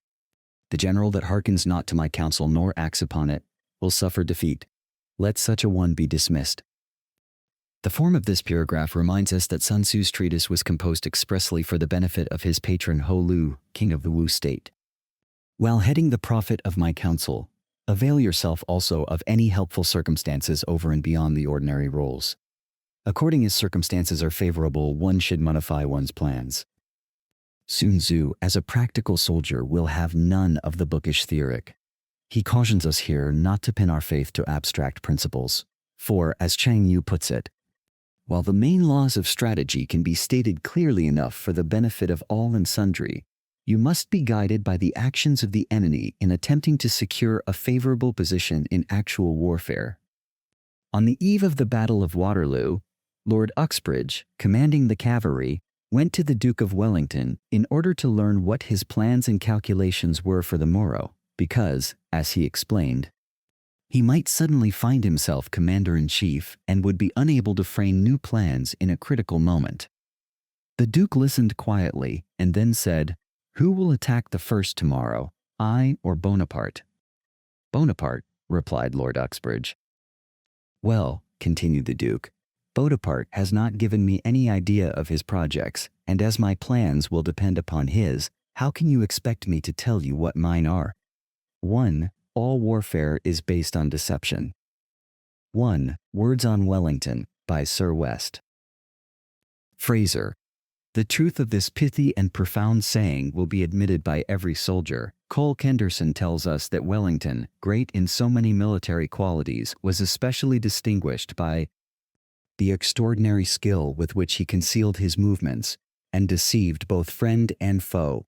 The general that hearkens not to my counsel nor acts upon it will suffer defeat. Let such a one be dismissed. The form of this paragraph reminds us that Sun Tzu's treatise was composed expressly for the benefit of his patron Ho Lu, king of the Wu state. While heading the profit of my counsel, avail yourself also of any helpful circumstances over and beyond the ordinary rules. According as circumstances are favorable, one should modify one's plans. Sun Tzu, as a practical soldier, will have none of the bookish theoric. He cautions us here not to pin our faith to abstract principles, for, as Chang Yu puts it, while the main laws of strategy can be stated clearly enough for the benefit of all and sundry, you must be guided by the actions of the enemy in attempting to secure a favorable position in actual warfare. On the eve of the Battle of Waterloo, Lord Uxbridge, commanding the cavalry, went to the Duke of Wellington in order to learn what his plans and calculations were for the morrow, because, as he explained, he might suddenly find himself commander-in-chief and would be unable to frame new plans in a critical moment. The Duke listened quietly and then said, "Who will attack the first tomorrow, I or Bonaparte?" "Bonaparte," replied Lord Uxbridge. "Well," continued the Duke, "Bonaparte has not given me any idea of his projects, and as my plans will depend upon his, how can you expect me to tell you what mine are? 1. All warfare is based on deception. 1. Words on Wellington, by Sir West. Fraser. The truth of this pithy and profound saying will be admitted by every soldier. Cole Kenderson tells us that Wellington, great in so many military qualities, was especially distinguished by the extraordinary skill with which he concealed his movements and deceived both friend and foe.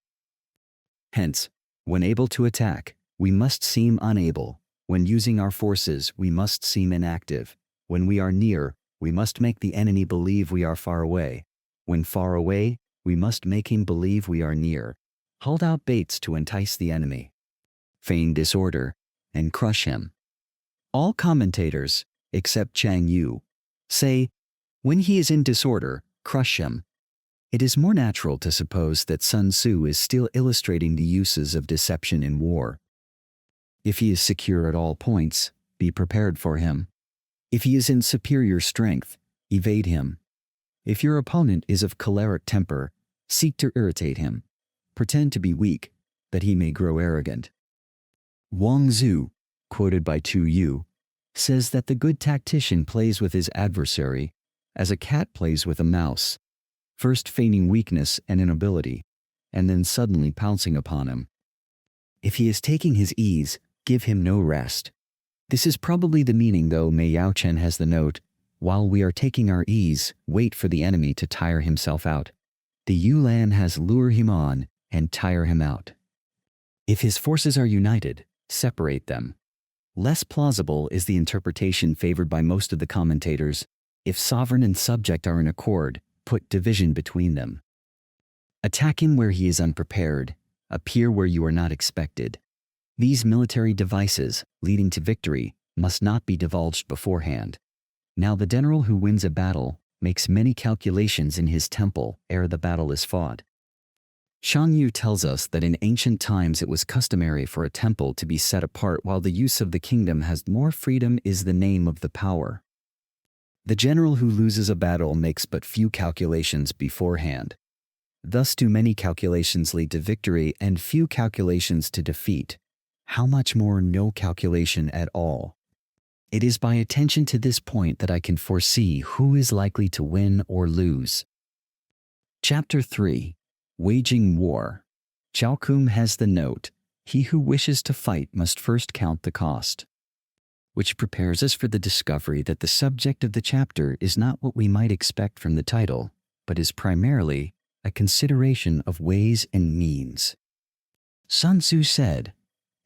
Hence, when able to attack, we must seem unable. When using our forces, we must seem inactive. When we are near, we must make the enemy believe we are far away. When far away, we must make him believe we are near. hold out baits to entice the enemy, feign disorder, and crush him. All commentators, except Chang Yu, say, when he is in disorder, crush him. It is more natural to suppose that Sun Tzu is still illustrating the uses of deception in war. If he is secure at all points, be prepared for him. If he is in superior strength, evade him. If your opponent is of choleric temper, seek to irritate him. Pretend to be weak, that he may grow arrogant. Wang Zhu, quoted by Tu Yu, says that the good tactician plays with his adversary as a cat plays with a mouse, first feigning weakness and inability, and then suddenly pouncing upon him. If he is taking his ease, give him no rest. This is probably the meaning, though Mei Yao Chen has the note, while we are taking our ease, wait for the enemy to tire himself out. The Yulan has lure him on and tire him out. If his forces are united, separate them. Less plausible is the interpretation favored by most of the commentators. If sovereign and subject are in accord, put division between them. Attack him where he is unprepared, appear where you are not expected. These military devices, leading to victory, must not be divulged beforehand. Now the general who wins a battle makes many calculations in his temple ere the battle is fought. Shang Yu tells us that in ancient times it was customary for a temple to be set apart while the use of the kingdom has more freedom is the name of the power. The general who loses a battle makes but few calculations beforehand. Thus do many calculations lead to victory and few calculations to defeat. How much more no calculation at all? It is by attention to this point that I can foresee who is likely to win or lose. Chapter 3. Waging War. Chao Kum has the note, he who wishes to fight must first count the cost, which prepares us for the discovery that the subject of the chapter is not what we might expect from the title, but is primarily a consideration of ways and means. Sun Tzu said,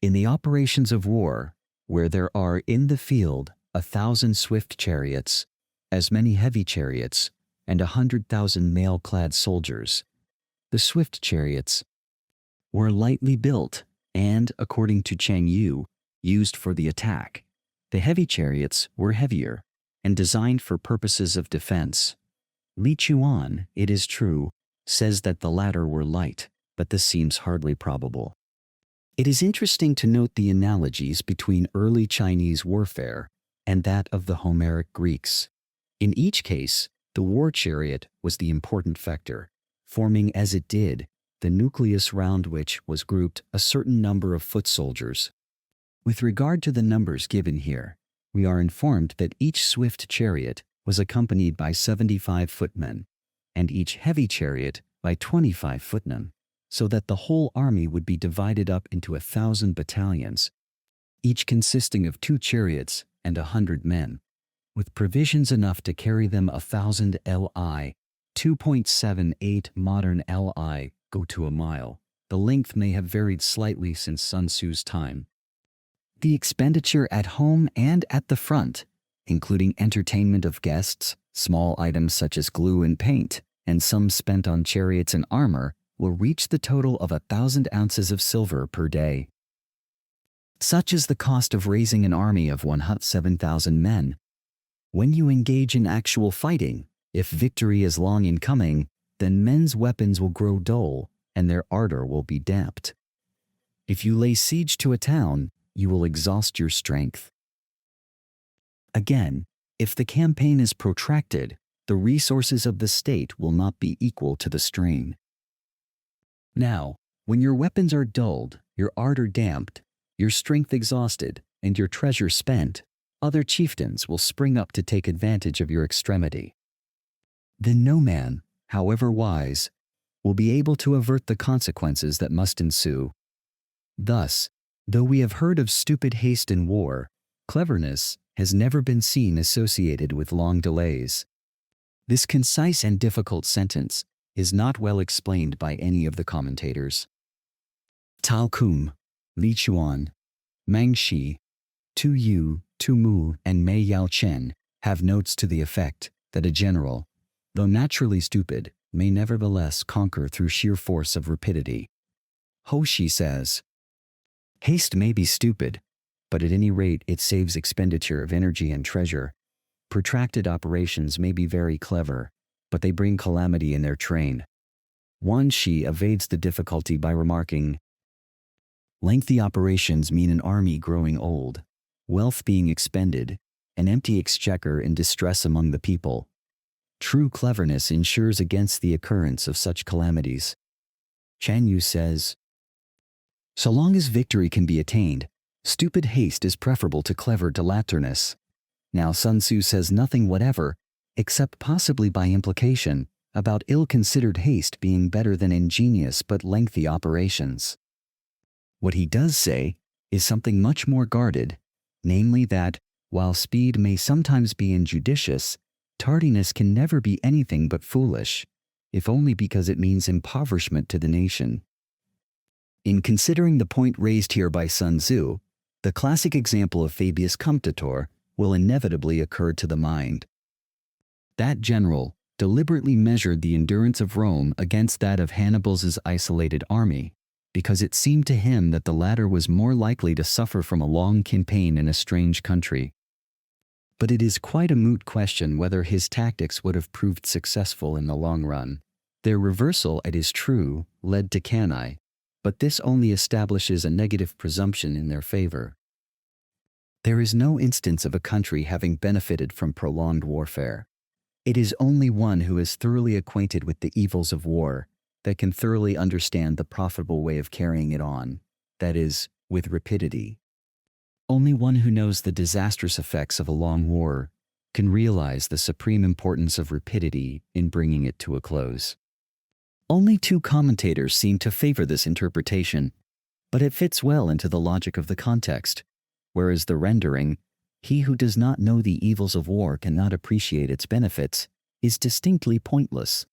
in the operations of war, where there are in the field 1,000 swift chariots, as many heavy chariots, and 100,000 mail-clad soldiers, the swift chariots were lightly built and, according to Chang Yu, used for the attack. The heavy chariots were heavier and designed for purposes of defense. Li Chuan, it is true, says that the latter were light, but this seems hardly probable. It is interesting to note the analogies between early Chinese warfare and that of the Homeric Greeks. In each case, the war chariot was the important factor, forming as it did the nucleus round which was grouped a certain number of foot soldiers. With regard to the numbers given here, we are informed that each swift chariot was accompanied by 75 footmen, and each heavy chariot by 25 footmen, so that the whole army would be divided up into 1,000 battalions, each consisting of 2 chariots and 100 men, with provisions enough to carry them 1,000 li, 2.78 modern li go to a mile. The length may have varied slightly since Sun Tzu's time. The expenditure at home and at the front, including entertainment of guests, small items such as glue and paint, and some spent on chariots and armor, will reach the total of 1,000 ounces of silver per day. Such is the cost of raising an army of 107,000 men. When you engage in actual fighting, if victory is long in coming, then men's weapons will grow dull and their ardor will be damped. If you lay siege to a town, you will exhaust your strength. Again, if the campaign is protracted, the resources of the state will not be equal to the strain. Now, when your weapons are dulled, your ardor damped, your strength exhausted, and your treasure spent, other chieftains will spring up to take advantage of your extremity. Then no man, however wise, will be able to avert the consequences that must ensue. Thus, though we have heard of stupid haste in war, cleverness has never been seen associated with long delays. This concise and difficult sentence is not well explained by any of the commentators. Tao Kum, Li Chuan, Mang Shi, Tu Yu, Tu Mu, and Mei Yao Chen have notes to the effect that a general, though naturally stupid, may nevertheless conquer through sheer force of rapidity. Hoshi says, "Haste may be stupid, but at any rate it saves expenditure of energy and treasure. Protracted operations may be very clever, but they bring calamity in their train." Wan Shi evades the difficulty by remarking, "Lengthy operations mean an army growing old, wealth being expended, an empty exchequer in distress among the people. True cleverness ensures against the occurrence of such calamities." Chan Yu says, "So long as victory can be attained, stupid haste is preferable to clever dilatoriness." Now Sun Tzu says nothing whatever, except possibly by implication, about ill-considered haste being better than ingenious but lengthy operations. What he does say is something much more guarded, namely that, while speed may sometimes be injudicious, tardiness can never be anything but foolish, if only because it means impoverishment to the nation. In considering the point raised here by Sun Tzu, the classic example of Fabius Cunctator will inevitably occur to the mind. That general deliberately measured the endurance of Rome against that of Hannibal's isolated army, because it seemed to him that the latter was more likely to suffer from a long campaign in a strange country. But it is quite a moot question whether his tactics would have proved successful in the long run. Their reversal, it is true, led to Cannae, but this only establishes a negative presumption in their favor. There is no instance of a country having benefited from prolonged warfare. It is only one who is thoroughly acquainted with the evils of war that can thoroughly understand the profitable way of carrying it on, that is, with rapidity. Only one who knows the disastrous effects of a long war can realize the supreme importance of rapidity in bringing it to a close. Only two commentators seem to favor this interpretation, but it fits well into the logic of the context, whereas the rendering, "He who does not know the evils of war cannot appreciate its benefits," is distinctly pointless.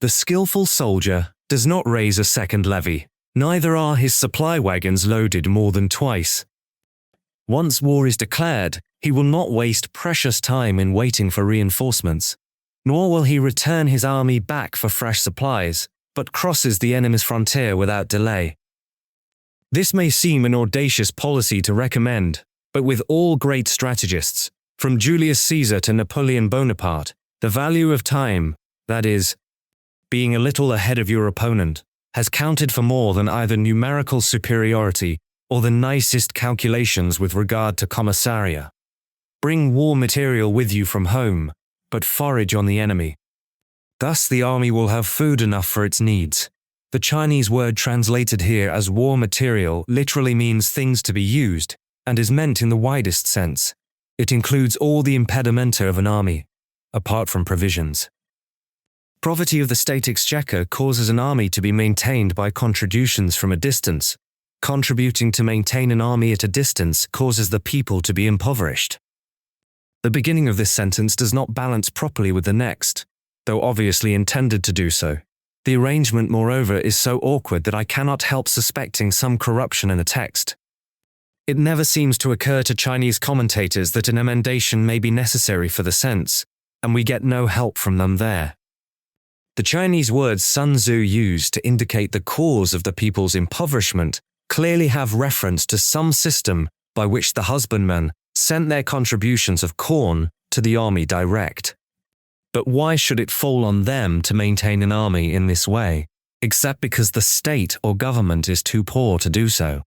The skillful soldier does not raise a second levy, neither are his supply wagons loaded more than twice. Once war is declared, he will not waste precious time in waiting for reinforcements, nor will he return his army back for fresh supplies, but crosses the enemy's frontier without delay. This may seem an audacious policy to recommend, but with all great strategists, from Julius Caesar to Napoleon Bonaparte, the value of time, that is, being a little ahead of your opponent, has counted for more than either numerical superiority or the nicest calculations with regard to commissaria. Bring war material with you from home, but forage on the enemy. Thus the army will have food enough for its needs. The Chinese word translated here as war material literally means things to be used, and is meant in the widest sense. It includes all the impedimenta of an army, apart from provisions. Poverty of the state exchequer causes an army to be maintained by contributions from a distance. Contributing to maintain an army at a distance causes the people to be impoverished. The beginning of this sentence does not balance properly with the next, though obviously intended to do so. The arrangement, moreover, is so awkward that I cannot help suspecting some corruption in the text. It never seems to occur to Chinese commentators that an emendation may be necessary for the sense, and we get no help from them there. The Chinese words Sun Tzu used to indicate the cause of the people's impoverishment clearly have reference to some system by which the husbandmen sent their contributions of corn to the army direct. But why should it fall on them to maintain an army in this way, except because the state or government is too poor to do so?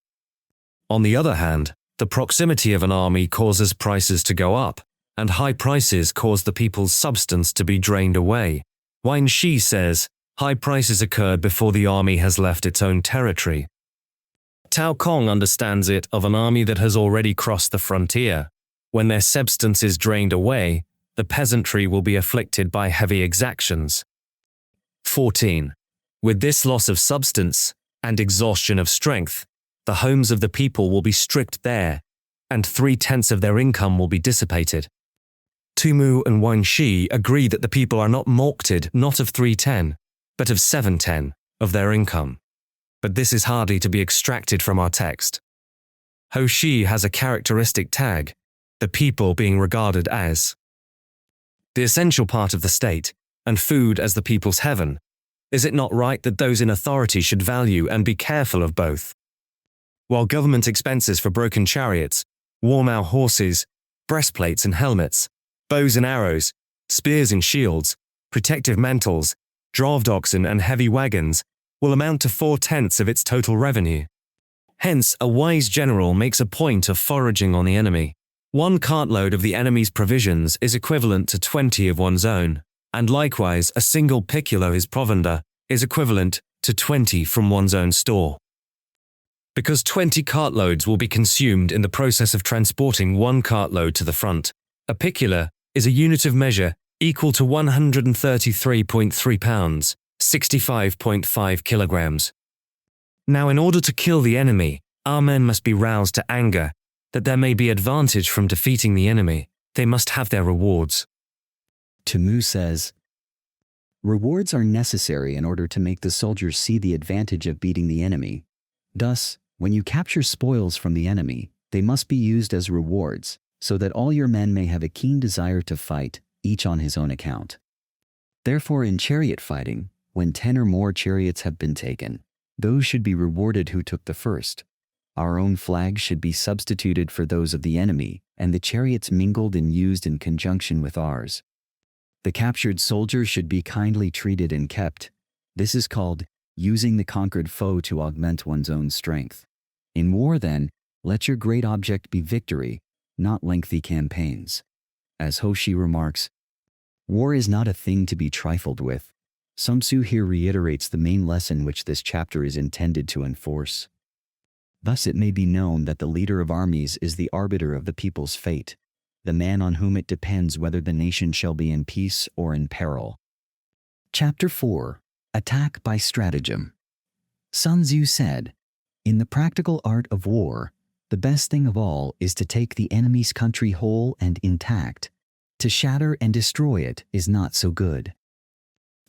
On the other hand, the proximity of an army causes prices to go up, and high prices cause the people's substance to be drained away. Wan Shi says, high prices occurred before the army has left its own territory. Tao Kong understands it of an army that has already crossed the frontier. When their substance is drained away, the peasantry will be afflicted by heavy exactions. 14. With this loss of substance and exhaustion of strength, the homes of the people will be stripped bare, and 3/10 of their income will be dissipated. Tumu and Wan Shi agree that the people are not mulcted not of 3/10, but of 7/10 of their income. But this is hardly to be extracted from our text. Hoshi has a characteristic tag, the people being regarded as the essential part of the state, and food as the people's heaven. Is it not right that those in authority should value and be careful of both? While government expenses for broken chariots, worn-out horses, breastplates and helmets, bows and arrows, spears and shields, protective mantles, draft oxen and heavy wagons will amount to 4/10 of its total revenue. Hence, a wise general makes a point of foraging on the enemy. 1 cartload of the enemy's provisions is equivalent to 20 of one's own, and likewise a single piculo of his provender is equivalent to 20 from one's own store. Because 20 cartloads will be consumed in the process of transporting 1 cartload to the front, a piculo is a unit of measure equal to 133.3 pounds, 65.5 kilograms. Now, in order to kill the enemy, our men must be roused to anger, that there may be advantage from defeating the enemy. They must have their rewards. Tzu says, rewards are necessary in order to make the soldiers see the advantage of beating the enemy. Thus, when you capture spoils from the enemy, they must be used as rewards, so that all your men may have a keen desire to fight, each on his own account. Therefore, in chariot fighting, when 10 or more chariots have been taken, those should be rewarded who took the first. Our own flags should be substituted for those of the enemy, and the chariots mingled and used in conjunction with ours. The captured soldier should be kindly treated and kept. This is called using the conquered foe to augment one's own strength. In war, then, let your great object be victory, not lengthy campaigns. As Hoshi remarks, war is not a thing to be trifled with. Sun Tzu here reiterates the main lesson which this chapter is intended to enforce. Thus it may be known that the leader of armies is the arbiter of the people's fate, the man on whom it depends whether the nation shall be in peace or in peril. Chapter 4. Attack by Stratagem. Sun Tzu said, in the practical art of war, the best thing of all is to take the enemy's country whole and intact. To shatter and destroy it is not so good.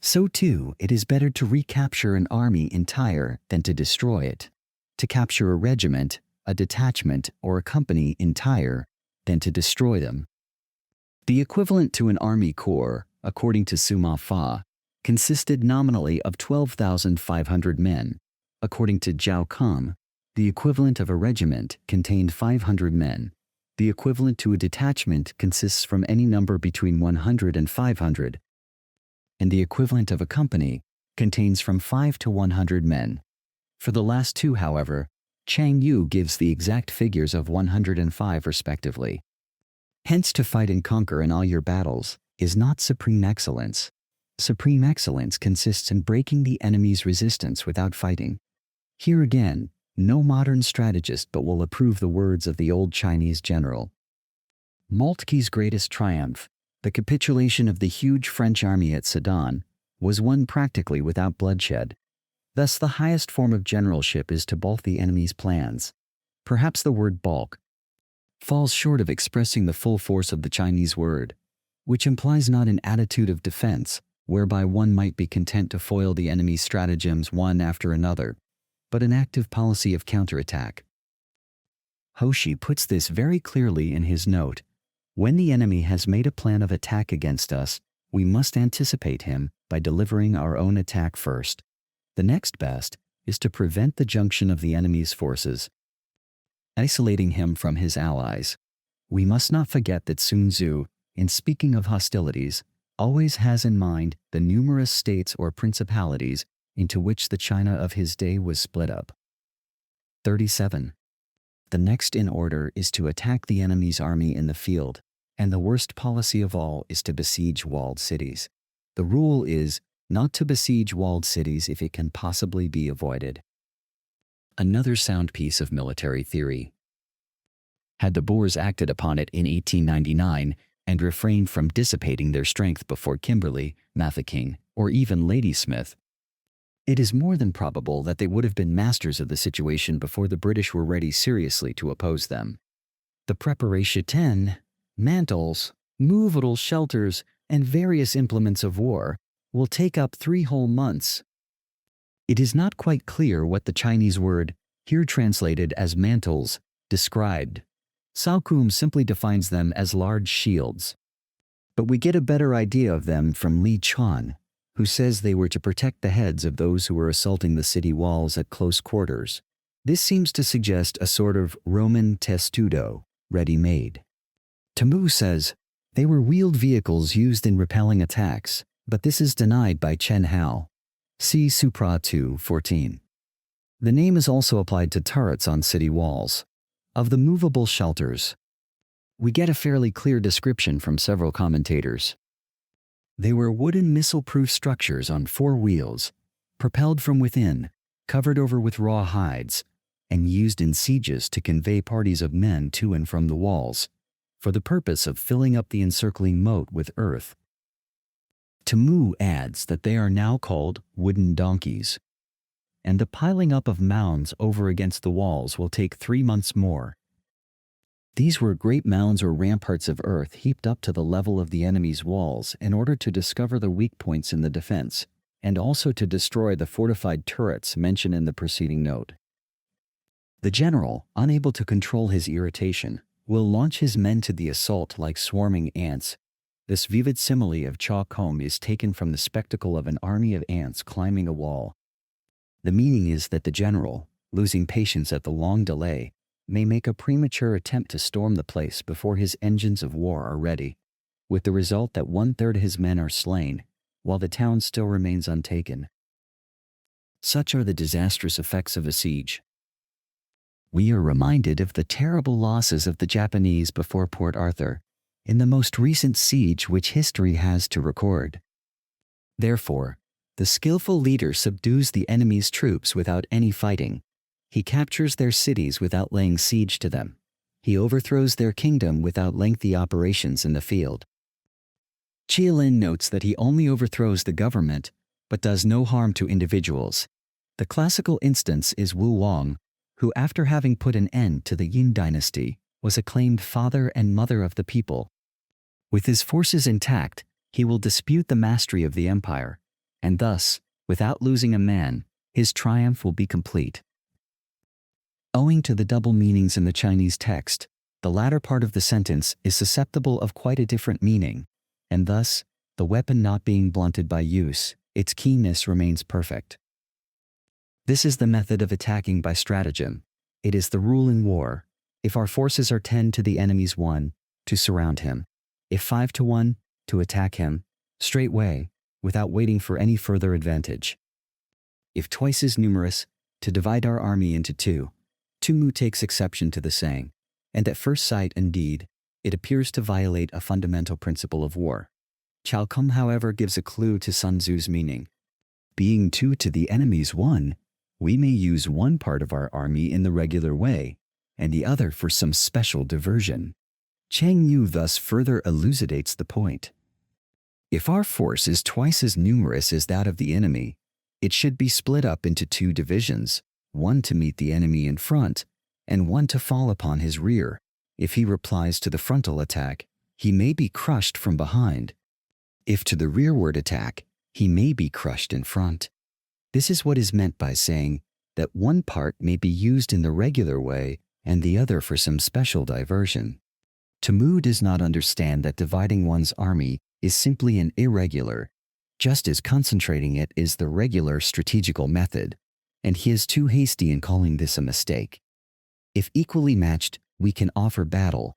So too, it is better to recapture an army entire than to destroy it. To capture a regiment, a detachment, or a company entire than to destroy them. The equivalent to an army corps, according to Suma Fa, consisted nominally of 12,500 men. According to Jiao Kam, the equivalent of a regiment contained 500 men. The equivalent to a detachment consists from any number between 100 and 500, and the equivalent of a company contains from 5 to 100 men. For the last two, however, Chang Yu gives the exact figures of 105 respectively. Hence, to fight and conquer in all your battles is not supreme excellence. Supreme excellence consists in breaking the enemy's resistance without fighting. Here again, no modern strategist but will approve the words of the old Chinese general. Moltke's greatest triumph, the capitulation of the huge French army at Sedan, was won practically without bloodshed. Thus, the highest form of generalship is to balk the enemy's plans. Perhaps the word balk falls short of expressing the full force of the Chinese word, which implies not an attitude of defense, whereby one might be content to foil the enemy's stratagems one after another, but an active policy of counterattack. Hoshi puts this very clearly in his note. When the enemy has made a plan of attack against us, we must anticipate him by delivering our own attack first. The next best is to prevent the junction of the enemy's forces, isolating him from his allies. We must not forget that Sun Tzu, in speaking of hostilities, always has in mind the numerous states or principalities into which the China of his day was split up. 37. The next in order is to attack the enemy's army in the field, and the worst policy of all is to besiege walled cities. The rule is not to besiege walled cities if it can possibly be avoided. Another sound piece of military theory. Had the Boers acted upon it in 1899 and refrained from dissipating their strength before Kimberley, Mafeking, or even Ladysmith, it is more than probable that they would have been masters of the situation before the British were ready seriously to oppose them. The preparation, mantles, movable shelters, and various implements of war will take up 3 whole months. It is not quite clear what the Chinese word, here translated as mantles, described. Saokum simply defines them as large shields. But we get a better idea of them from Li Chuan, who says they were to protect the heads of those who were assaulting the city walls at close quarters. This seems to suggest a sort of Roman testudo, ready-made. Tamu says, they were wheeled vehicles used in repelling attacks, but this is denied by Chen Hao. See Supra 2:14. The name is also applied to turrets on city walls. Of the movable shelters, we get a fairly clear description from several commentators. They were wooden missile-proof structures on 4 wheels, propelled from within, covered over with raw hides, and used in sieges to convey parties of men to and from the walls, for the purpose of filling up the encircling moat with earth. Tamu adds that they are now called wooden donkeys, and the piling up of mounds over against the walls will take 3 months more. These were great mounds or ramparts of earth heaped up to the level of the enemy's walls in order to discover the weak points in the defense, and also to destroy the fortified turrets mentioned in the preceding note. The general, unable to control his irritation, will launch his men to the assault like swarming ants. This vivid simile of chalk comb is taken from the spectacle of an army of ants climbing a wall. The meaning is that the general, losing patience at the long delay, may make a premature attempt to storm the place before his engines of war are ready, with the result that 1/3 of his men are slain, while the town still remains untaken. Such are the disastrous effects of a siege. We are reminded of the terrible losses of the Japanese before Port Arthur, in the most recent siege which history has to record. Therefore, the skillful leader subdues the enemy's troops without any fighting. He captures their cities without laying siege to them. He overthrows their kingdom without lengthy operations in the field. Chialin notes that he only overthrows the government, but does no harm to individuals. The classical instance is Wu Wang, who, after having put an end to the Yin dynasty, was acclaimed father and mother of the people. With his forces intact, he will dispute the mastery of the empire, and thus, without losing a man, his triumph will be complete. Owing to the double meanings in the Chinese text, the latter part of the sentence is susceptible of quite a different meaning, and thus, the weapon not being blunted by use, its keenness remains perfect. This is the method of attacking by stratagem. It is the rule in war. If our forces are 10 to the enemy's 1, to surround him. If 5 to 1, to attack him, straightway, without waiting for any further advantage. If twice as numerous, to divide our army into 2. Tumu takes exception to the saying, and at first sight, indeed, it appears to violate a fundamental principle of war. Chalcom, however, gives a clue to Sun Tzu's meaning. Being 2 to the enemy's 1, we may use one part of our army in the regular way, and the other for some special diversion. Chang Yu thus further elucidates the point. If our force is twice as numerous as that of the enemy, it should be split up into 2 divisions, one to meet the enemy in front, and one to fall upon his rear. If he replies to the frontal attack, he may be crushed from behind. If to the rearward attack, he may be crushed in front. This is what is meant by saying that one part may be used in the regular way and the other for some special diversion. Tamu does not understand that dividing one's army is simply an irregular, just as concentrating it is the regular strategical method, and he is too hasty in calling this a mistake. If equally matched, we can offer battle.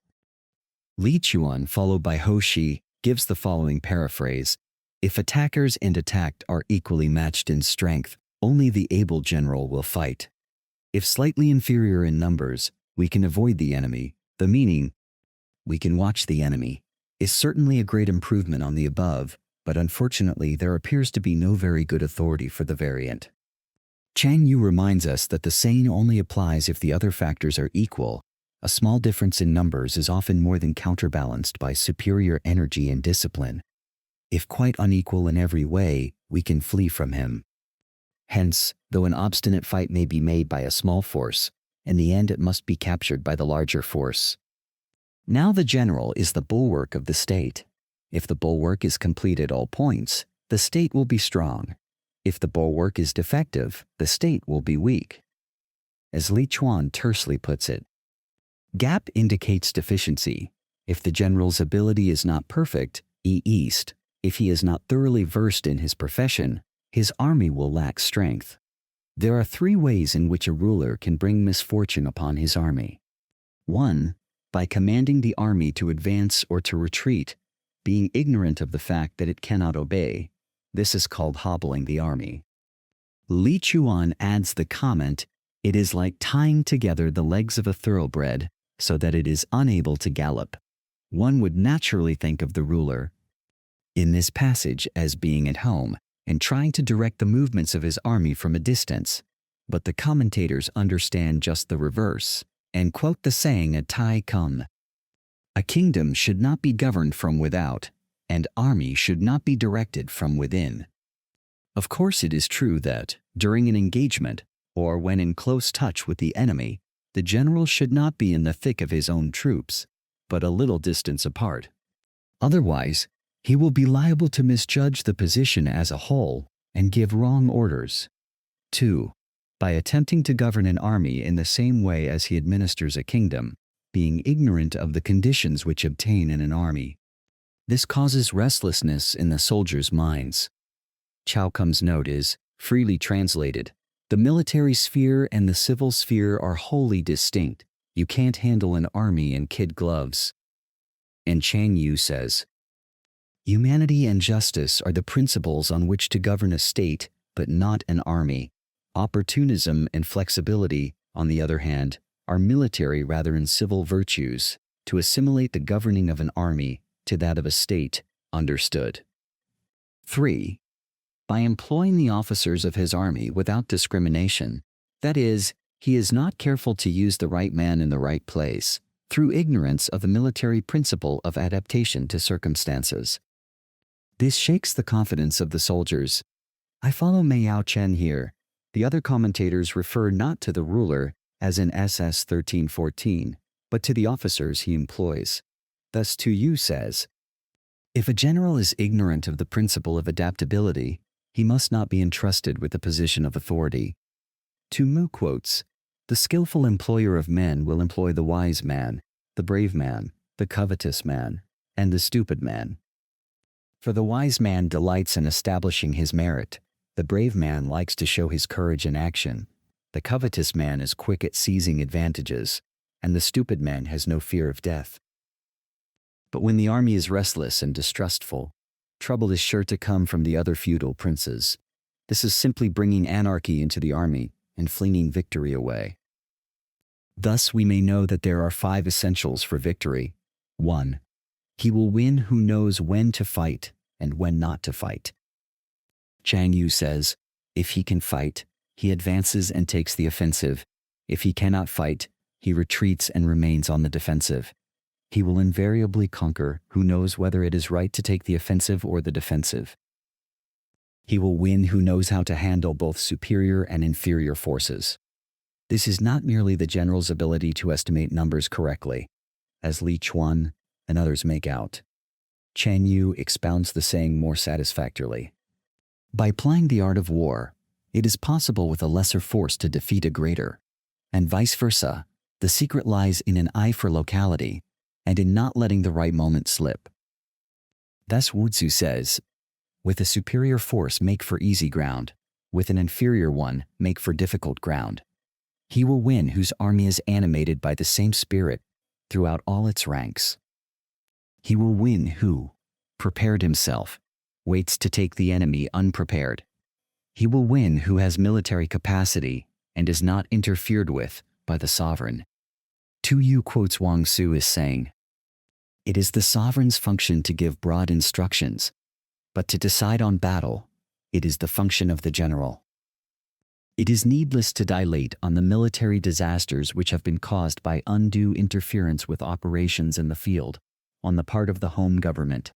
Li Chuan, followed by Ho Shi, gives the following paraphrase: if attackers and attacked are equally matched in strength, only the able general will fight. If slightly inferior in numbers, we can avoid the enemy. The meaning, we can watch the enemy, is certainly a great improvement on the above, but unfortunately there appears to be no very good authority for the variant. Chang Yu reminds us that the saying only applies if the other factors are equal. A small difference in numbers is often more than counterbalanced by superior energy and discipline. If quite unequal in every way, we can flee from him. Hence, though an obstinate fight may be made by a small force, in the end it must be captured by the larger force. Now the general is the bulwark of the state. If the bulwark is complete at all points, the state will be strong. If the bulwark is defective, the state will be weak. As Li Chuan tersely puts it, gap indicates deficiency. If the general's ability is not perfect, east, If he is not thoroughly versed in his profession, his army will lack strength. There are 3 ways in which a ruler can bring misfortune upon his army. 1. By commanding the army to advance or to retreat, being ignorant of the fact that it cannot obey. This is called hobbling the army. Li Chuan adds the comment, "It is like tying together the legs of a thoroughbred so that it is unable to gallop." One would naturally think of the ruler in this passage as being at home and trying to direct the movements of his army from a distance, but the commentators understand just the reverse and quote the saying a Tai Kung. A kingdom should not be governed from without, and army should not be directed from within. Of course, it is true that, during an engagement, or when in close touch with the enemy, the general should not be in the thick of his own troops, but a little distance apart. Otherwise, he will be liable to misjudge the position as a whole and give wrong orders. 2. By attempting to govern an army in the same way as he administers a kingdom, being ignorant of the conditions which obtain in an army. This causes restlessness in the soldiers' minds. Chow Kum's note is, freely translated, "The military sphere and the civil sphere are wholly distinct. You can't handle an army in kid gloves." And Chang Yu says, "Humanity and justice are the principles on which to govern a state, but not an army. Opportunism and flexibility, on the other hand, are military rather than civil virtues, to assimilate the governing of an army to that of a state, understood." 3. By employing the officers of his army without discrimination, that is, he is not careful to use the right man in the right place, through ignorance of the military principle of adaptation to circumstances. This shakes the confidence of the soldiers. I follow Miao Chen here. The other commentators refer not to the ruler, as in SS 1314, but to the officers he employs. Thus Tu Yu says, "If a general is ignorant of the principle of adaptability, he must not be entrusted with a position of authority." Tu Mu quotes, "The skillful employer of men will employ the wise man, the brave man, the covetous man, and the stupid man. For the wise man delights in establishing his merit, the brave man likes to show his courage in action, the covetous man is quick at seizing advantages, and the stupid man has no fear of death." But when the army is restless and distrustful, trouble is sure to come from the other feudal princes. This is simply bringing anarchy into the army and flinging victory away. Thus we may know that there are 5 essentials for victory. 1. He will win who knows when to fight and when not to fight. Chang Yu says, "If he can fight, he advances and takes the offensive. If he cannot fight, he retreats and remains on the defensive. He will invariably conquer who knows whether it is right to take the offensive or the defensive. He will win who knows how to handle both superior and inferior forces." This is not merely the general's ability to estimate numbers correctly, as Li Chuan and others make out. Chang Yu expounds the saying more satisfactorily. By applying the art of war, it is possible with a lesser force to defeat a greater, and vice versa. The secret lies in an eye for locality and in not letting the right moment slip. Thus Wu Tzu says, "With a superior force make for easy ground, with an inferior one make for difficult ground. He will win whose army is animated by the same spirit throughout all its ranks. He will win who, prepared himself, waits to take the enemy unprepared. He will win who has military capacity and is not interfered with by the sovereign." Tu Yu quotes Wang Su as saying, "It is the sovereign's function to give broad instructions, but to decide on battle, it is the function of the general." It is needless to dilate on the military disasters which have been caused by undue interference with operations in the field on the part of the home government.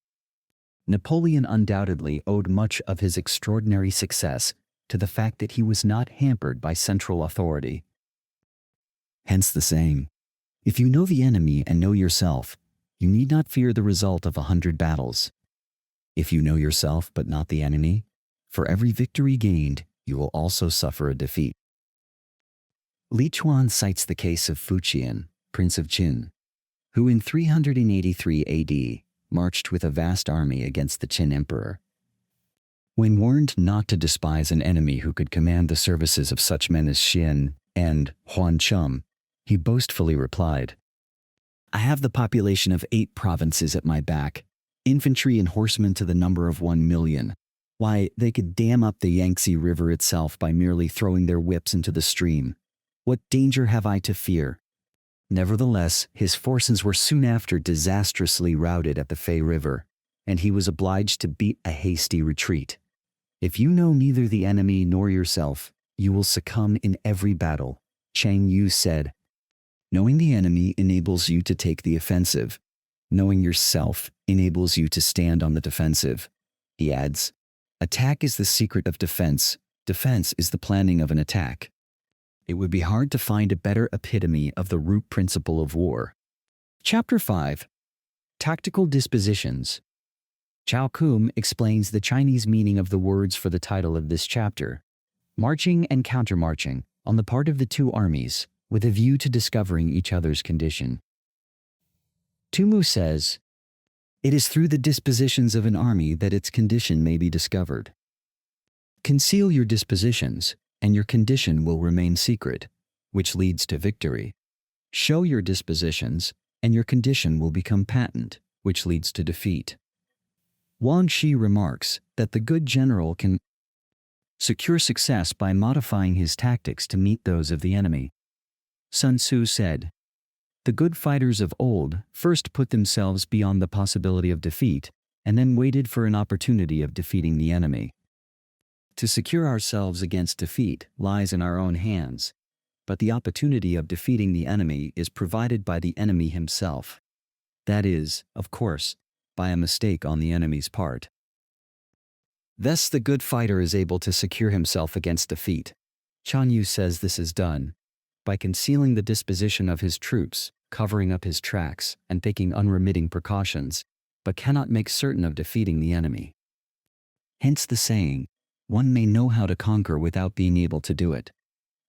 Napoleon undoubtedly owed much of his extraordinary success to the fact that he was not hampered by central authority. Hence the saying, "If you know the enemy and know yourself, you need not fear the result of 100 battles. If you know yourself but not the enemy, for every victory gained, you will also suffer a defeat." Li Chuan cites the case of Fuqian, Prince of Qin, who in 383 AD marched with a vast army against the Qin emperor. When warned not to despise an enemy who could command the services of such men as Xin and Huan Chum, he boastfully replied, "I have the population of 8 provinces at my back, infantry and horsemen to the number of 1,000,000. Why, they could dam up the Yangtze River itself by merely throwing their whips into the stream. What danger have I to fear?" Nevertheless, his forces were soon after disastrously routed at the Fei River, and he was obliged to beat a hasty retreat. If you know neither the enemy nor yourself, you will succumb in every battle, Chang Yu said. Knowing the enemy enables you to take the offensive. Knowing yourself enables you to stand on the defensive. He adds, attack is the secret of defense. Defense is the planning of an attack. It would be hard to find a better epitome of the root principle of war. Chapter 5. Tactical Dispositions. Chao Kum explains the Chinese meaning of the words for the title of this chapter, marching and countermarching, on the part of the two armies, with a view to discovering each other's condition. Tumu says, "It is through the dispositions of an army that its condition may be discovered. Conceal your dispositions, and your condition will remain secret, which leads to victory. Show your dispositions, and your condition will become patent, which leads to defeat." Wang Shi remarks that the good general can secure success by modifying his tactics to meet those of the enemy. Sun Tzu said, "The good fighters of old first put themselves beyond the possibility of defeat, and then waited for an opportunity of defeating the enemy." To secure ourselves against defeat lies in our own hands, but the opportunity of defeating the enemy is provided by the enemy himself. That is, of course, by a mistake on the enemy's part. Thus the good fighter is able to secure himself against defeat. Chan Yu says this is done by concealing the disposition of his troops, covering up his tracks, and taking unremitting precautions, but cannot make certain of defeating the enemy. Hence the saying, one may know how to conquer without being able to do it.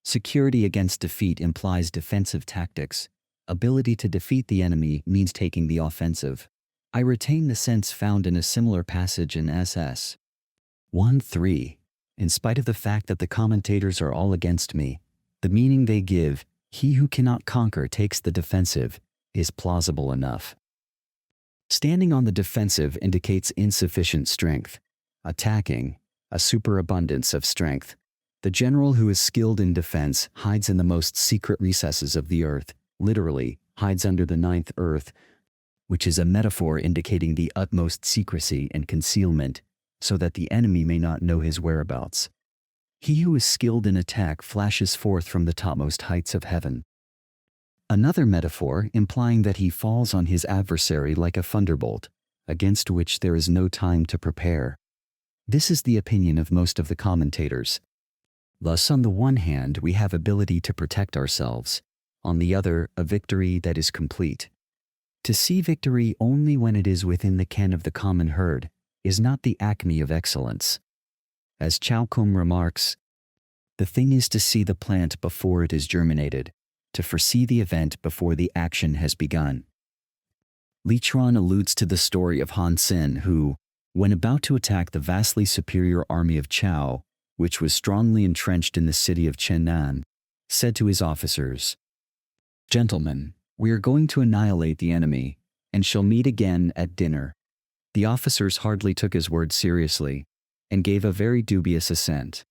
Security against defeat implies defensive tactics. Ability to defeat the enemy means taking the offensive. I retain the sense found in a similar passage in SS 1:3. In spite of the fact that the commentators are all against me, the meaning they give, "He who cannot conquer takes the defensive," is plausible enough. Standing on the defensive indicates insufficient strength. Attacking, a superabundance of strength. The general who is skilled in defense hides in the most secret recesses of the earth, literally, hides under the ninth earth, which is a metaphor indicating the utmost secrecy and concealment, so that the enemy may not know his whereabouts. He who is skilled in attack flashes forth from the topmost heights of heaven. Another metaphor implying that he falls on his adversary like a thunderbolt, against which there is no time to prepare. This is the opinion of most of the commentators. Thus, on the one hand, we have ability to protect ourselves, on the other, a victory that is complete. To see victory only when it is within the ken of the common herd is not the acme of excellence. As Chao Kum remarks, the thing is to see the plant before it is germinated, to foresee the event before the action has begun. Li Chuan alludes to the story of Han Xin who, when about to attack the vastly superior army of Chao, which was strongly entrenched in the city of Chenan, said to his officers, "Gentlemen, we are going to annihilate the enemy, and shall meet again at dinner." The officers hardly took his words seriously, and gave a very dubious assent.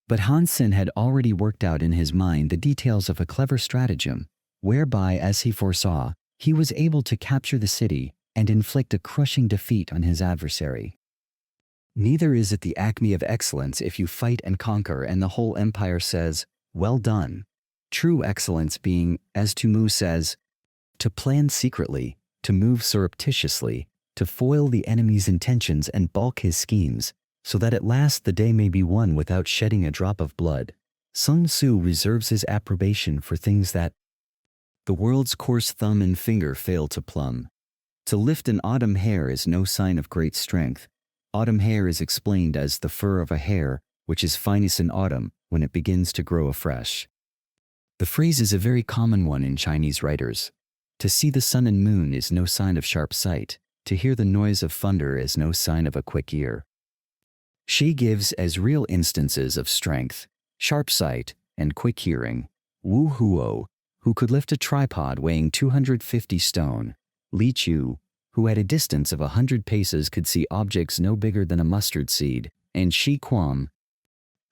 But Han Xin had already worked out in his mind the details of a clever stratagem, whereby, as he foresaw, he was able to capture the city and inflict a crushing defeat on his adversary. Neither is it the acme of excellence if you fight and conquer and the whole empire says, "Well done." True excellence being, as Tumu says, to plan secretly, to move surreptitiously, to foil the enemy's intentions and balk his schemes, so that at last the day may be won without shedding a drop of blood. Sun Tzu reserves his approbation for things that the world's coarse thumb and finger fail to plumb. To lift an autumn hair is no sign of great strength. Autumn hair is explained as the fur of a hare, which is finest in autumn when it begins to grow afresh. The phrase is a very common one in Chinese writers. To see the sun and moon is no sign of sharp sight. To hear the noise of thunder is no sign of a quick ear. She gives as real instances of strength, sharp sight, and quick hearing, Wu Huo, who could lift a tripod weighing 250 stone, Li Chu, who at a distance of 100 paces could see objects no bigger than a mustard seed, and Shi Quam,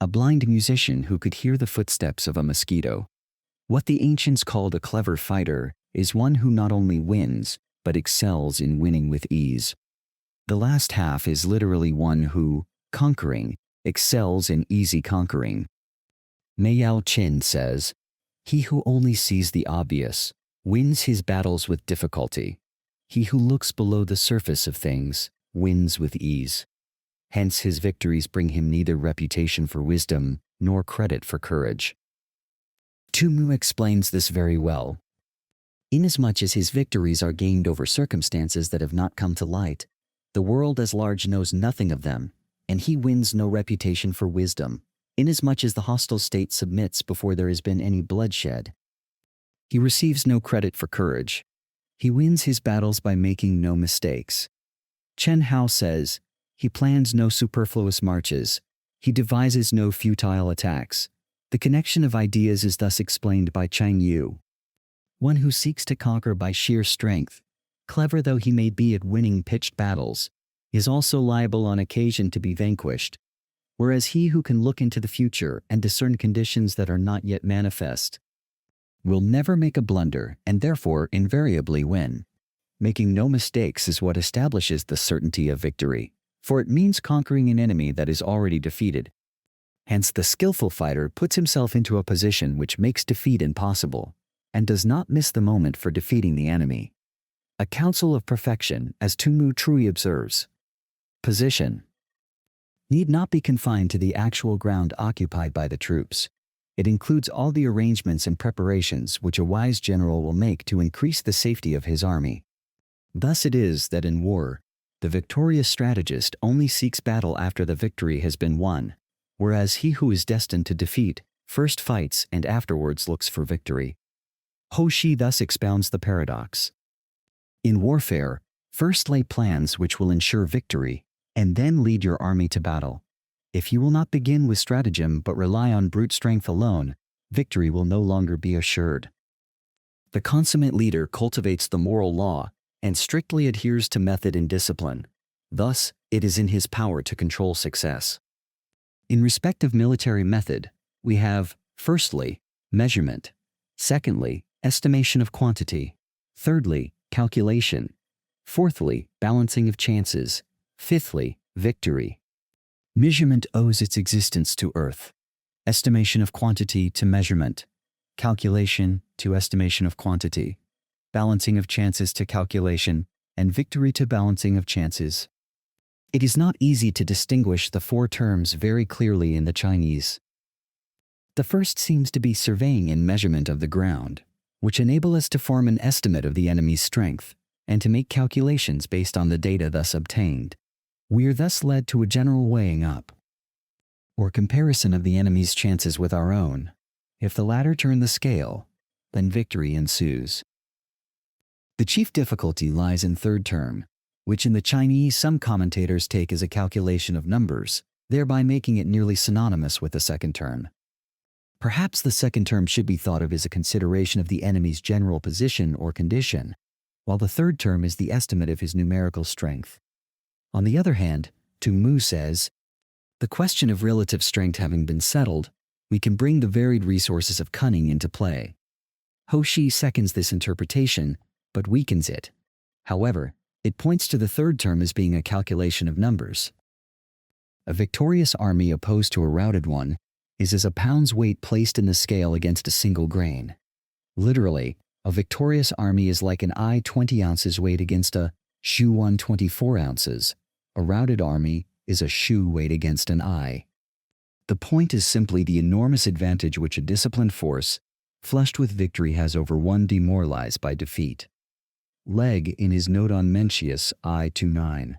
a blind musician who could hear the footsteps of a mosquito. What the ancients called a clever fighter is one who not only wins, but excels in winning with ease. The last half is literally one who, conquering, excels in easy conquering. Meiyao Qin says, "He who only sees the obvious wins his battles with difficulty. He who looks below the surface of things wins with ease. Hence his victories bring him neither reputation for wisdom nor credit for courage." Sun Tzu explains this very well. Inasmuch as his victories are gained over circumstances that have not come to light, the world as large knows nothing of them, and he wins no reputation for wisdom, inasmuch as the hostile state submits before there has been any bloodshed. He receives no credit for courage. He wins his battles by making no mistakes. Chen Hao says, "He plans no superfluous marches. He devises no futile attacks." The connection of ideas is thus explained by Chang Yu. One who seeks to conquer by sheer strength, clever though he may be at winning pitched battles, is also liable on occasion to be vanquished, whereas he who can look into the future and discern conditions that are not yet manifest will never make a blunder and therefore invariably win. Making no mistakes is what establishes the certainty of victory, for it means conquering an enemy that is already defeated. Hence the skillful fighter puts himself into a position which makes defeat impossible, and does not miss the moment for defeating the enemy. A counsel of perfection, as Sun Tzu truly observes. Position need not be confined to the actual ground occupied by the troops. It includes all the arrangements and preparations which a wise general will make to increase the safety of his army. Thus it is that in war, the victorious strategist only seeks battle after the victory has been won, whereas he who is destined to defeat first fights and afterwards looks for victory. Ho Shi thus expounds the paradox. In warfare, first lay plans which will ensure victory, and then lead your army to battle. If you will not begin with stratagem but rely on brute strength alone, victory will no longer be assured. The consummate leader cultivates the moral law and strictly adheres to method and discipline. Thus, it is in his power to control success. In respect of military method, we have, firstly, measurement. Secondly, estimation of quantity. Thirdly, calculation. Fourthly, balancing of chances. Fifthly, victory. Measurement owes its existence to earth. Estimation of quantity to measurement. Calculation to estimation of quantity. Balancing of chances to calculation, and victory to balancing of chances. It is not easy to distinguish the four terms very clearly in the Chinese. The first seems to be surveying and measurement of the ground, which enable us to form an estimate of the enemy's strength, and to make calculations based on the data thus obtained. We are thus led to a general weighing up, or comparison of the enemy's chances with our own. If the latter turn the scale, then victory ensues. The chief difficulty lies in third term, which in the Chinese some commentators take as a calculation of numbers, thereby making it nearly synonymous with the second term. Perhaps the second term should be thought of as a consideration of the enemy's general position or condition, while the third term is the estimate of his numerical strength. On the other hand, Sun Tzu says, the question of relative strength having been settled, we can bring the varied resources of cunning into play. Ho Shi seconds this interpretation, but weakens it. However, it points to the third term as being a calculation of numbers. A victorious army opposed to a routed one is as a pound's weight placed in the scale against a single grain. Literally, a victorious army is like an eye 20 ounces weight against a shoe 124 ounces. A routed army is a shoe weight against an eye. The point is simply the enormous advantage which a disciplined force, flushed with victory, has over one demoralized by defeat. Legge, in his note on Mencius, I 29.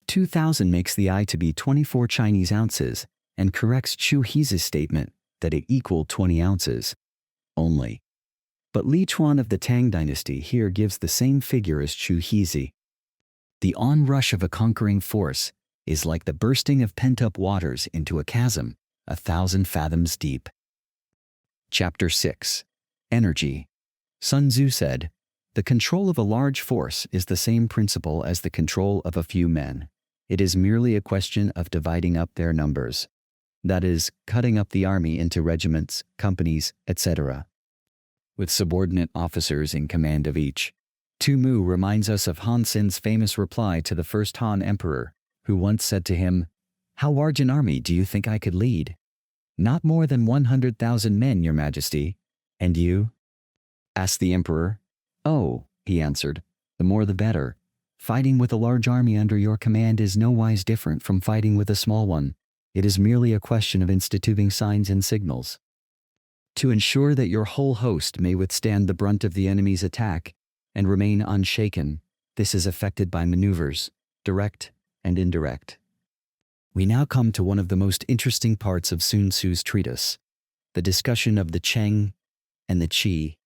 2000 makes the eye to be 24 Chinese ounces, and corrects Chu He's statement that it equaled 20 ounces only. But Li Chuan of the Tang dynasty here gives the same figure as Chu He's. The onrush of a conquering force is like the bursting of pent-up waters into a chasm 1,000 fathoms deep. Chapter 6. Energy. Sun Tzu said, "The control of a large force is the same principle as the control of a few men. It is merely a question of dividing up their numbers. That is, cutting up the army into regiments, companies, etc., with subordinate officers in command of each." Tu Mu reminds us of Han Sen's famous reply to the first Han emperor, who once said to him, "How large an army do you think I could lead?" "Not more than 100,000 men, your majesty." "And you?" asked the emperor. "Oh," he answered, "the more the better. Fighting with a large army under your command is no wise different from fighting with a small one. It is merely a question of instituting signs and signals. To ensure that your whole host may withstand the brunt of the enemy's attack and remain unshaken, this is effected by maneuvers, direct and indirect." We now come to one of the most interesting parts of Sun Tzu's treatise, the discussion of the Cheng and the Qi.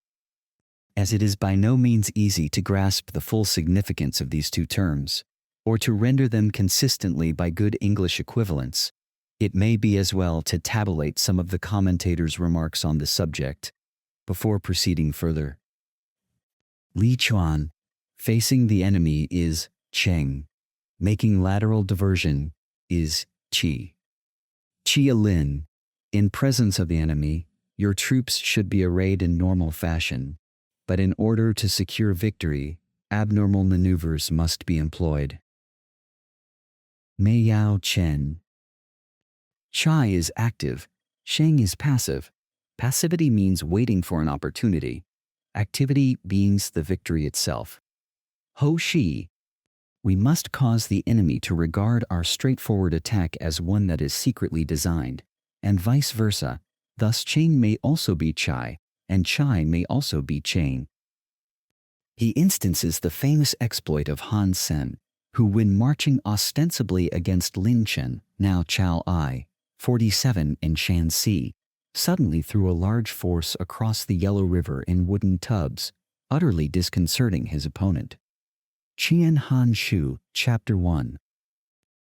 As it is by no means easy to grasp the full significance of these two terms, or to render them consistently by good English equivalents, it may be as well to tabulate some of the commentators' remarks on the subject before proceeding further. Li Chuan, facing the enemy, is Cheng. Making lateral diversion is Qi. Qi Lin, in presence of the enemy, your troops should be arrayed in normal fashion, but in order to secure victory, abnormal maneuvers must be employed. Mei Yao Chen. Chai is active, Sheng is passive. Passivity means waiting for an opportunity. Activity means the victory itself. Ho Shi. We must cause the enemy to regard our straightforward attack as one that is secretly designed, and vice versa. Thus Cheng may also be Chai, and Chai may also be Cheng. He instances the famous exploit of Han Sen, who when marching ostensibly against Lin Chen, now Chao Ai, 47 in Shanxi, suddenly threw a large force across the Yellow River in wooden tubs, utterly disconcerting his opponent. Qian Han Shu, Chapter 1.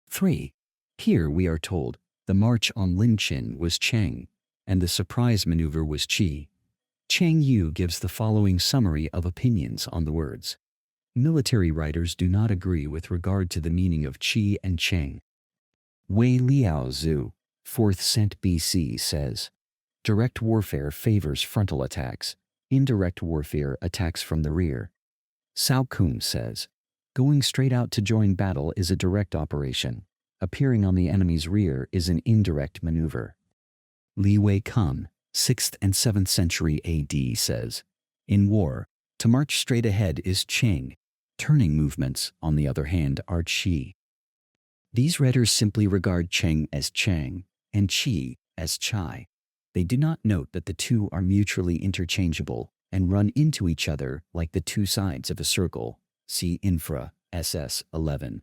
3. Here we are told the march on Lin Chen was Cheng, and the surprise maneuver was Qi. Cheng Yu gives the following summary of opinions on the words. Military writers do not agree with regard to the meaning of Qi and Cheng. Wei Liao Zhu, 4th cent BC says, direct warfare favors frontal attacks, indirect warfare attacks from the rear. Cao Kun says, going straight out to join battle is a direct operation. Appearing on the enemy's rear is an indirect maneuver. Li Wei Kun, 6th and 7th century AD says, in war, to march straight ahead is Cheng. Turning movements, on the other hand, are Qi. These writers simply regard Cheng as Cheng and Qi as Chai. They do not note that the two are mutually interchangeable and run into each other like the two sides of a circle. See Infra, SS 11.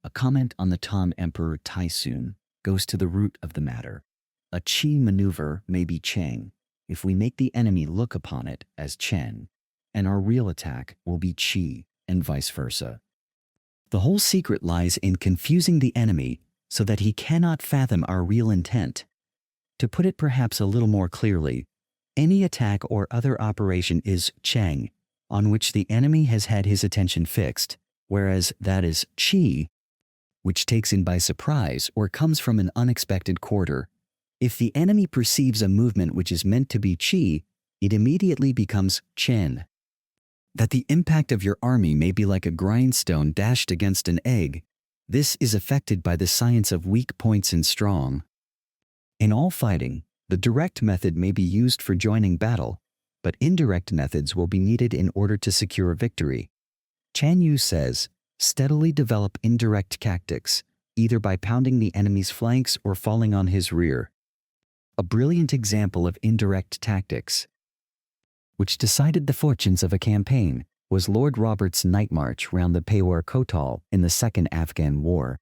A comment on the Tang Emperor Taisun goes to the root of the matter. A Qi maneuver may be Cheng if we make the enemy look upon it as Chen, and our real attack will be Qi, and vice versa. The whole secret lies in confusing the enemy so that he cannot fathom our real intent. To put it perhaps a little more clearly, any attack or other operation is Cheng, on which the enemy has had his attention fixed, whereas that is Qi, which takes in by surprise or comes from an unexpected quarter. If the enemy perceives a movement which is meant to be Qi, it immediately becomes Chen. That the impact of your army may be like a grindstone dashed against an egg, this is affected by the science of weak points and strong. In all fighting, the direct method may be used for joining battle, but indirect methods will be needed in order to secure victory. Chan Yu says, steadily develop indirect tactics, either by pounding the enemy's flanks or falling on his rear. A brilliant example of indirect tactics, which decided the fortunes of a campaign, was Lord Robert's night march round the Peshawar Kotal in the Second Afghan War.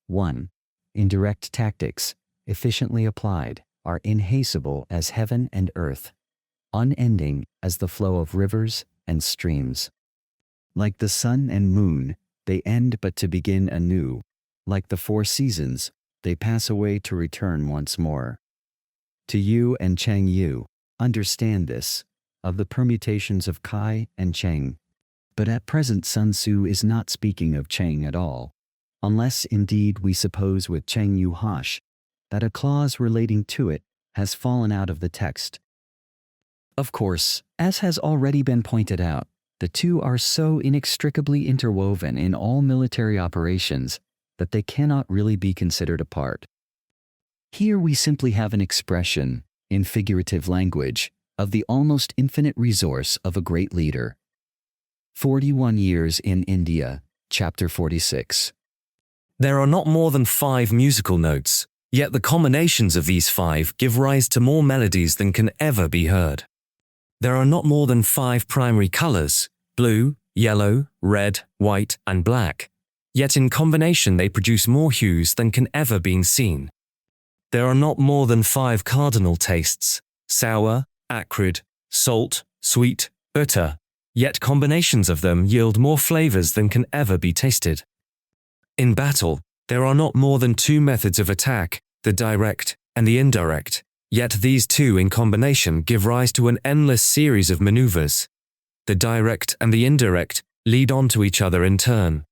1. Indirect tactics, efficiently applied, are inhasteable as heaven and earth, unending as the flow of rivers and streams. Like the sun and moon, They end but to begin anew. Like the four seasons, they pass away to return once more. To Yu and Cheng Yu, understand this, of the permutations of Kai and Cheng. But at present Sun Tzu is not speaking of Cheng at all, unless indeed we suppose with Cheng Yu Hash that a clause relating to it has fallen out of the text. Of course, as has already been pointed out, the two are so inextricably interwoven in all military operations that they cannot really be considered apart. Here we simply have an expression, in figurative language, of the almost infinite resource of a great leader. 41 Years in India, Chapter 46. There are not more than 5 musical notes, yet the combinations of these 5 give rise to more melodies than can ever be heard. There are not more than 5 primary colors, blue, yellow, red, white, and black, yet in combination they produce more hues than can ever be seen. There are not more than 5 cardinal tastes, sour, acrid, salt, sweet, bitter, yet combinations of them yield more flavors than can ever be tasted. In battle, there are not more than 2 methods of attack, the direct and the indirect, yet these 2 in combination give rise to an endless series of maneuvers. The direct and the indirect lead on to each other in turn.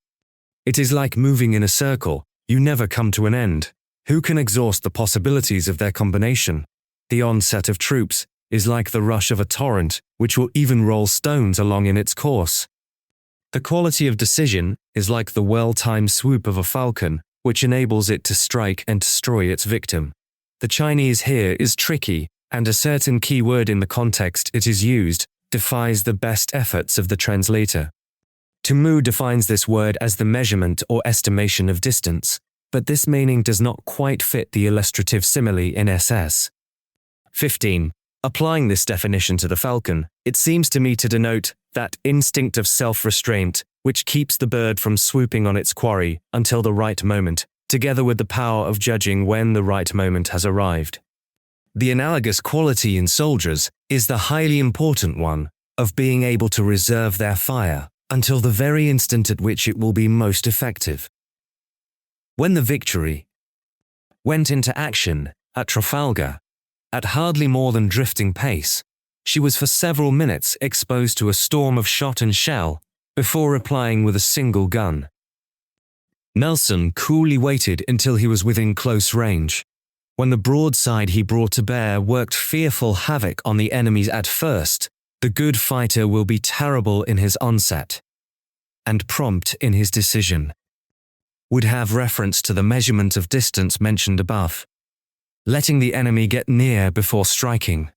It is like moving in a circle, you never come to an end. Who can exhaust the possibilities of their combination? The onset of troops is like the rush of a torrent, which will even roll stones along in its course. The quality of decision is like the well-timed swoop of a falcon, which enables it to strike and destroy its victim. The Chinese here is tricky, and a certain key word in the context it is used defies the best efforts of the translator. Mu defines this word as the measurement or estimation of distance, but this meaning does not quite fit the illustrative simile in SS. 15. Applying this definition to the falcon, it seems to me to denote that instinct of self-restraint which keeps the bird from swooping on its quarry until the right moment, together with the power of judging when the right moment has arrived. The analogous quality in soldiers is the highly important one of being able to reserve their fire until the very instant at which it will be most effective. When the Victory went into action at Trafalgar, at hardly more than drifting pace, she was for several minutes exposed to a storm of shot and shell before replying with a single gun. Nelson coolly waited until he was within close range. When the broadside he brought to bear worked fearful havoc on the enemies at first, the good fighter will be terrible in his onset and prompt in his decision. Would have reference to the measurement of distance mentioned above, letting the enemy get near before striking.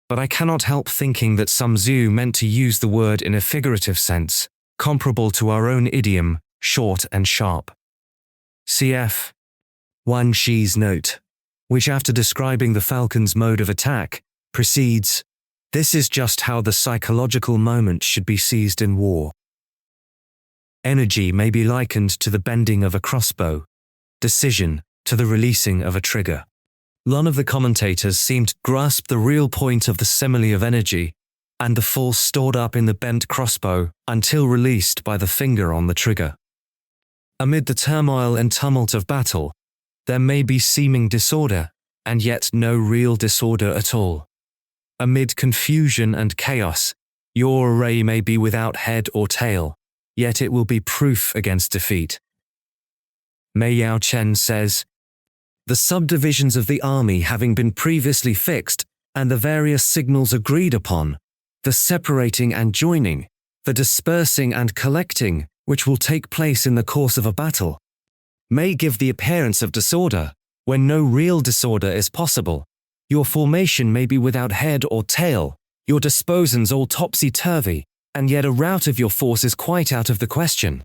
But I cannot help thinking that Sun Tzu meant to use the word in a figurative sense, comparable to our own idiom, short and sharp. Cf. Wan Shi's note, which after describing the falcon's mode of attack, proceeds, "This is just how the psychological moment should be seized in war." Energy may be likened to the bending of a crossbow, decision to the releasing of a trigger. None of the commentators seemed to grasp the real point of the simile of energy and the force stored up in the bent crossbow until released by the finger on the trigger. Amid the turmoil and tumult of battle, there may be seeming disorder, and yet no real disorder at all. Amid confusion and chaos, your array may be without head or tail, yet it will be proof against defeat. Mei Yao Chen says, "The subdivisions of the army having been previously fixed, and the various signals agreed upon, the separating and joining, the dispersing and collecting, which will take place in the course of a battle, may give the appearance of disorder, when no real disorder is possible. Your formation may be without head or tail, your disposons all topsy-turvy, and yet a rout of your force is quite out of the question.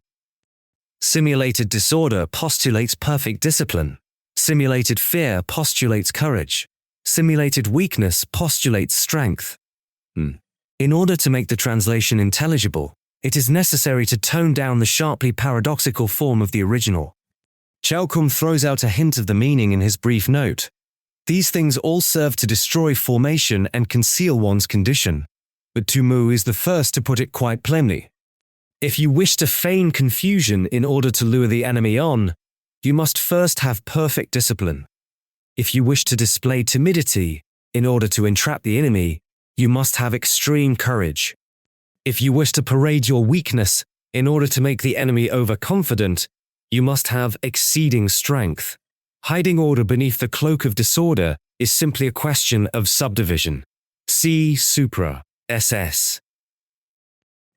Simulated disorder postulates perfect discipline. Simulated fear postulates courage. Simulated weakness postulates strength." In order to make the translation intelligible, it is necessary to tone down the sharply paradoxical form of the original. Chowkum throws out a hint of the meaning in his brief note. These things all serve to destroy formation and conceal one's condition. But Mu is the first to put it quite plainly. If you wish to feign confusion in order to lure the enemy on, you must first have perfect discipline. If you wish to display timidity in order to entrap the enemy, you must have extreme courage. If you wish to parade your weakness in order to make the enemy overconfident, you must have exceeding strength. Hiding order beneath the cloak of disorder is simply a question of subdivision. See supra, SS.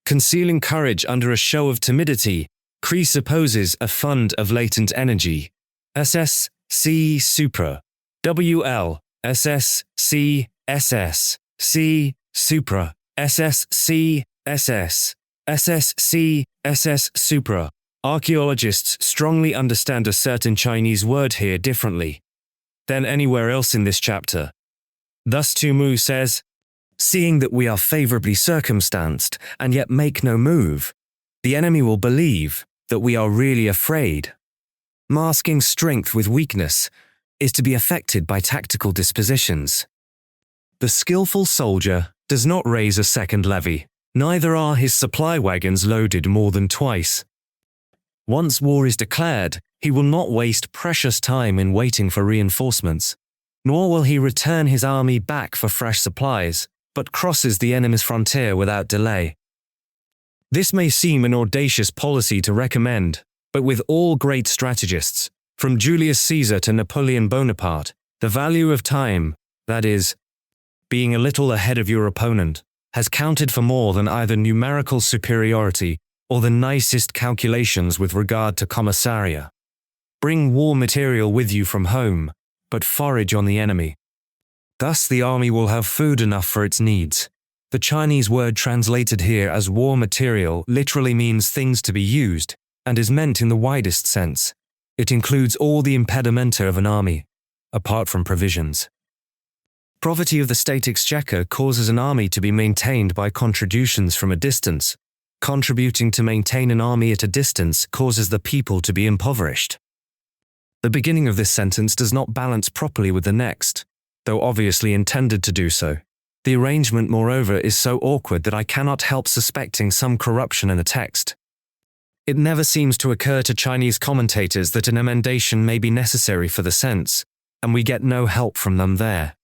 Concealing courage under a show of timidity presupposes a fund of latent energy. SS, C supra. WL, SS, C, SS, C, supra, SS, C, SS, SS, C, SS, supra. Archaeologists strongly understand a certain Chinese word here differently than anywhere else in this chapter. Thus Sun Tzu says, "Seeing that we are favorably circumstanced and yet make no move, the enemy will believe that we are really afraid." Masking strength with weakness is to be affected by tactical dispositions. The skillful soldier does not raise a second levy, neither are his supply wagons loaded more than twice. Once war is declared, he will not waste precious time in waiting for reinforcements, nor will he return his army back for fresh supplies, but crosses the enemy's frontier without delay. This may seem an audacious policy to recommend, but with all great strategists, from Julius Caesar to Napoleon Bonaparte, the value of time, that is, being a little ahead of your opponent, has counted for more than either numerical superiority or the nicest calculations with regard to commissariat. Bring war material with you from home, but forage on the enemy. Thus the army will have food enough for its needs. The Chinese word translated here as war material literally means things to be used, and is meant in the widest sense. It includes all the impedimenta of an army, apart from provisions. Poverty of the state exchequer causes an army to be maintained by contributions from a distance. Contributing to maintain an army at a distance causes the people to be impoverished. The beginning of this sentence does not balance properly with the next, though obviously intended to do so. The arrangement, moreover, is so awkward that I cannot help suspecting some corruption in the text. It never seems to occur to Chinese commentators that an emendation may be necessary for the sense, and we get no help from them there.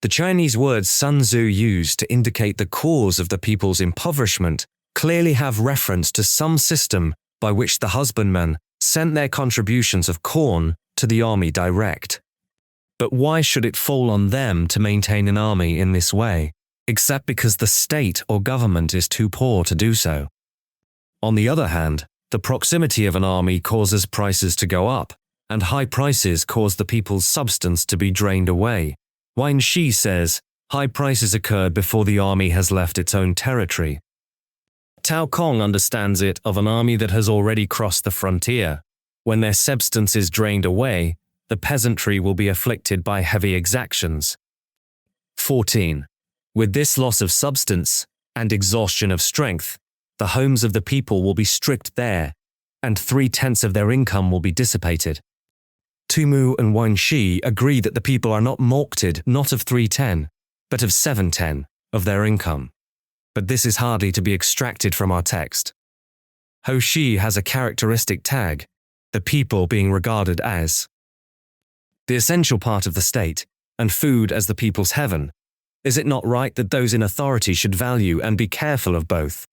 The Chinese words Sun Tzu used to indicate the cause of the people's impoverishment clearly have reference to some system by which the husbandmen sent their contributions of corn to the army direct. But why should it fall on them to maintain an army in this way, except because the state or government is too poor to do so? On the other hand, the proximity of an army causes prices to go up, and high prices cause the people's substance to be drained away. Wang Shi says, high prices occurred before the army has left its own territory. Tao Kong understands it of an army that has already crossed the frontier. When their substance is drained away, the peasantry will be afflicted by heavy exactions. 14. With this loss of substance and exhaustion of strength, the homes of the people will be stripped bare, and 3/10 of their income will be dissipated. Sun Tzu and Wang Shi agree that the people are not mulcted not of 3/10, but of 7/10 of their income. But this is hardly to be extracted from our text. Ho Shi has a characteristic tag, the people being regarded as the essential part of the state, and food as the people's heaven. Is it not right that those in authority should value and be careful of both?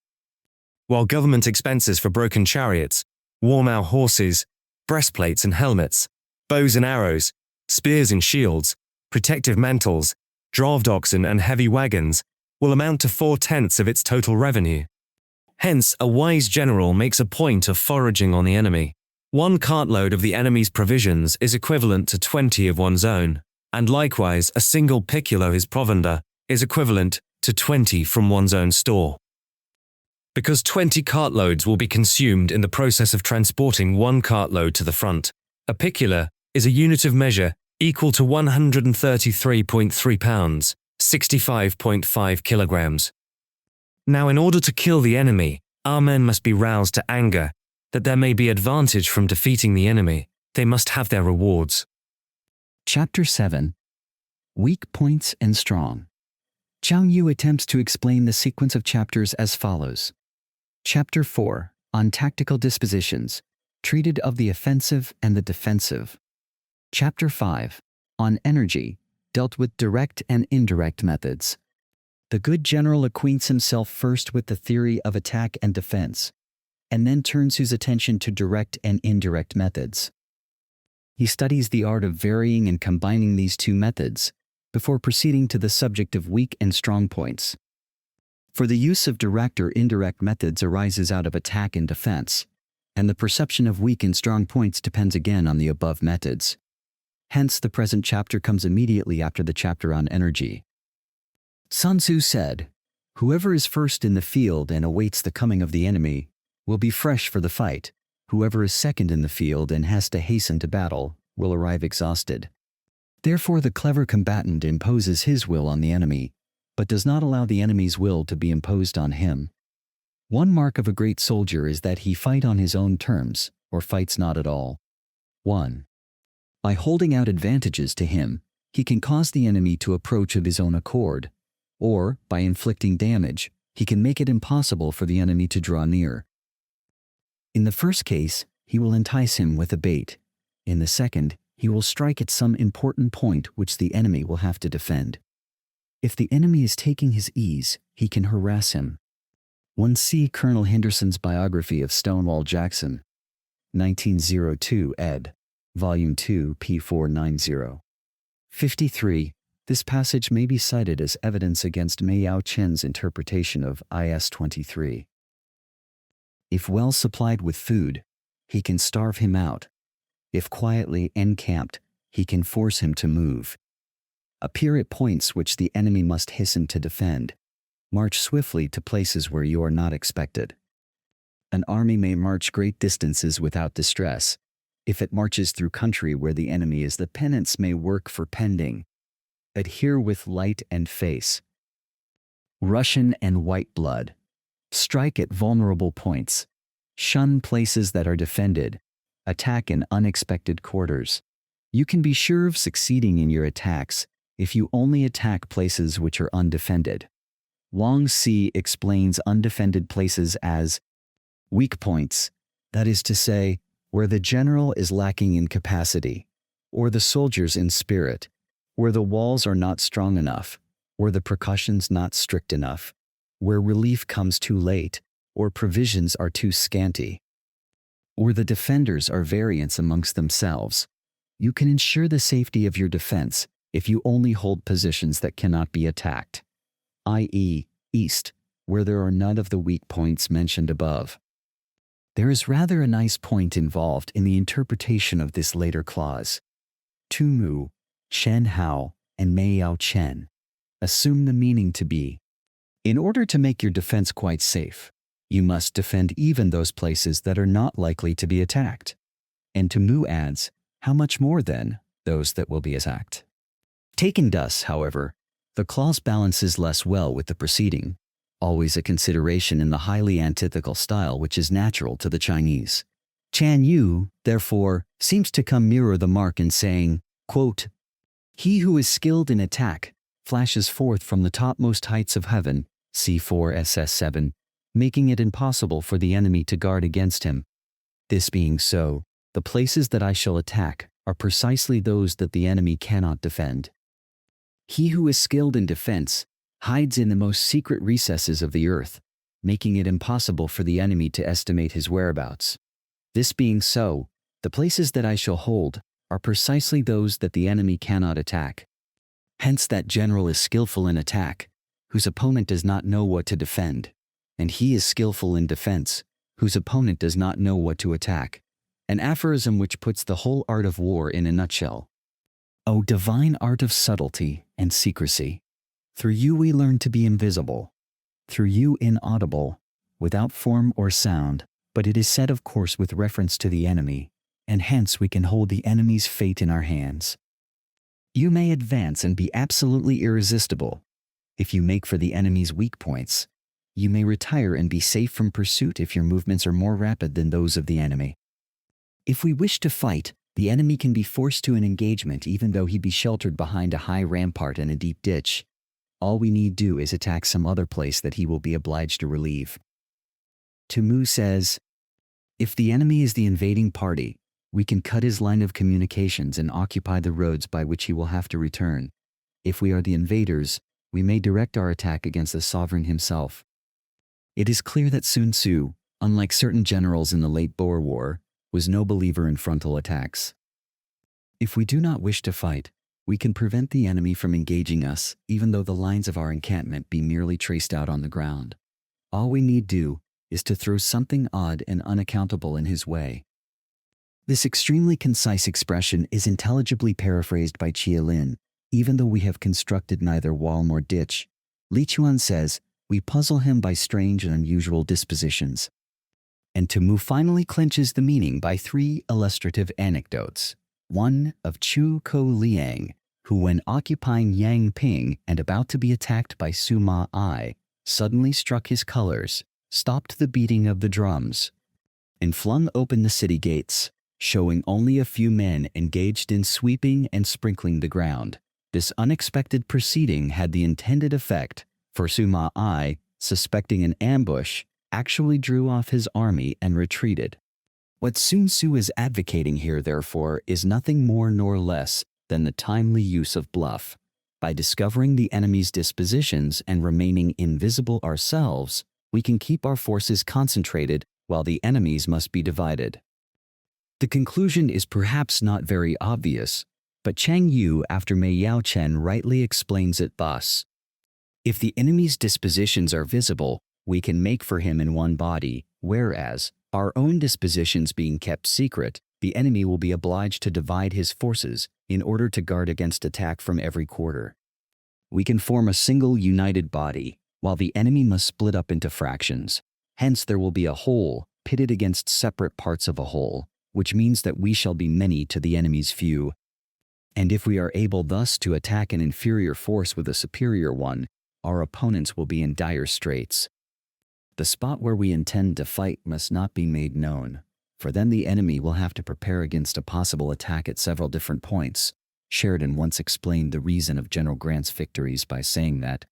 While government expenses for broken chariots, worn-out horses, breastplates and helmets, bows and arrows, spears and shields, protective mantles, draft oxen and heavy wagons will amount to 4/10 of its total revenue. Hence, a wise general makes a point of foraging on the enemy. 1 cartload of the enemy's provisions is equivalent to 20 of one's own, and likewise a single piculo his provender is equivalent to 20 from one's own store. Because 20 cartloads will be consumed in the process of transporting 1 cartload to the front, a piculo is a unit of measure equal to 133.3 pounds, 65.5 kilograms. Now, in order to kill the enemy, our men must be roused to anger, that there may be advantage from defeating the enemy. They must have their rewards. Chapter 7. Weak Points and Strong. Zhang Yu attempts to explain the sequence of chapters as follows. Chapter 4, on Tactical Dispositions, treated of the offensive and the defensive. Chapter 5, on Energy, dealt with direct and indirect methods. The good general acquaints himself first with the theory of attack and defense, and then turns his attention to direct and indirect methods. He studies the art of varying and combining these two methods before proceeding to the subject of weak and strong points. For the use of direct or indirect methods arises out of attack and defense, and the perception of weak and strong points depends again on the above methods. Hence, the present chapter comes immediately after the chapter on energy. Sun Tzu said, "Whoever is first in the field and awaits the coming of the enemy will be fresh for the fight. Whoever is second in the field and has to hasten to battle will arrive exhausted." Therefore, the clever combatant imposes his will on the enemy, but does not allow the enemy's will to be imposed on him. One mark of a great soldier is that he fight on his own terms, or fights not at all. 1. By holding out advantages to him, he can cause the enemy to approach of his own accord, or, by inflicting damage, he can make it impossible for the enemy to draw near. In the first case, he will entice him with a bait. In the second, he will strike at some important point which the enemy will have to defend. If the enemy is taking his ease, he can harass him. 1. Colonel Henderson's biography of Stonewall Jackson, 1902 ed., Volume 2, p. 490. 53. This passage may be cited as evidence against Mei Yao Chen's interpretation of IS 23. If well supplied with food, he can starve him out. If quietly encamped, he can force him to move. Appear at points which the enemy must hasten to defend. March swiftly to places where you are not expected. An army may march great distances without distress. If it marches through country where the enemy is, the penance may work for pending. Adhere with light and face. Russian and white blood. Strike at vulnerable points. Shun places that are defended. Attack in unexpected quarters. You can be sure of succeeding in your attacks if you only attack places which are undefended. Wang Xi explains undefended places as weak points, that is to say, where the general is lacking in capacity, or the soldiers in spirit, where the walls are not strong enough, where the precautions not strict enough, where relief comes too late, or provisions are too scanty, or the defenders are variants amongst themselves. You can ensure the safety of your defense if you only hold positions that cannot be attacked, i.e., east, where there are none of the weak points mentioned above. There is rather a nice point involved in the interpretation of this later clause. Tu Mu, Shen Hao, and Mei Yao Chen assume the meaning to be, in order to make your defense quite safe, you must defend even those places that are not likely to be attacked. And Tu Mu adds, how much more then, those that will be attacked? Taken thus, however, the clause balances less well with the preceding, always a consideration in the highly antithetical style which is natural to the Chinese. Chan Yu, therefore, seems to come nearer the mark in saying, quote, "He who is skilled in attack flashes forth from the topmost heights of heaven, C4 SS7, making it impossible for the enemy to guard against him. This being so, the places that I shall attack are precisely those that the enemy cannot defend. He who is skilled in defense hides in the most secret recesses of the earth, making it impossible for the enemy to estimate his whereabouts. This being so, the places that I shall hold are precisely those that the enemy cannot attack. Hence that general is skillful in attack, whose opponent does not know what to defend, and he is skillful in defense, whose opponent does not know what to attack. An aphorism which puts the whole art of war in a nutshell. O divine art of subtlety and secrecy! Through you we learn to be invisible. Through you inaudible, without form or sound, but it is said of course with reference to the enemy, and hence we can hold the enemy's fate in our hands. You may advance and be absolutely irresistible. If you make for the enemy's weak points, you may retire and be safe from pursuit if your movements are more rapid than those of the enemy. If we wish to fight, the enemy can be forced to an engagement even though he be sheltered behind a high rampart and a deep ditch. All we need do is attack some other place that he will be obliged to relieve. Temu says, "If the enemy is the invading party, we can cut his line of communications and occupy the roads by which he will have to return. If we are the invaders, we may direct our attack against the sovereign himself." It is clear that Sun Tzu, unlike certain generals in the late Boer War, was no believer in frontal attacks. If we do not wish to fight, we can prevent the enemy from engaging us, even though the lines of our encampment be merely traced out on the ground. All we need do is to throw something odd and unaccountable in his way. This extremely concise expression is intelligibly paraphrased by Chia Lin. Even though we have constructed neither wall nor ditch, Li Chuan says, we puzzle him by strange and unusual dispositions. And Temu finally clinches the meaning by 3 illustrative anecdotes. One of Chu Ko Liang, who when occupying Yangping and about to be attacked by Sima Ai, suddenly struck his colors, stopped the beating of the drums, and flung open the city gates, showing only a few men engaged in sweeping and sprinkling the ground. This unexpected proceeding had the intended effect, for Sima Ai, suspecting an ambush, actually drew off his army and retreated. What Sun Tzu is advocating here, therefore, is nothing more nor less than the timely use of bluff. By discovering the enemy's dispositions and remaining invisible ourselves, we can keep our forces concentrated while the enemy's must be divided. The conclusion is perhaps not very obvious, but Chang Yu after Mei Yao Chen rightly explains it thus. If the enemy's dispositions are visible, we can make for him in one body, whereas, our own dispositions being kept secret, the enemy will be obliged to divide his forces in order to guard against attack from every quarter. We can form a single united body, while the enemy must split up into fractions. Hence there will be a whole, pitted against separate parts of a whole, which means that we shall be many to the enemy's few. And if we are able thus to attack an inferior force with a superior one, our opponents will be in dire straits. The spot where we intend to fight must not be made known, for then the enemy will have to prepare against a possible attack at several different points. Sheridan once explained the reason of General Grant's victories by saying that,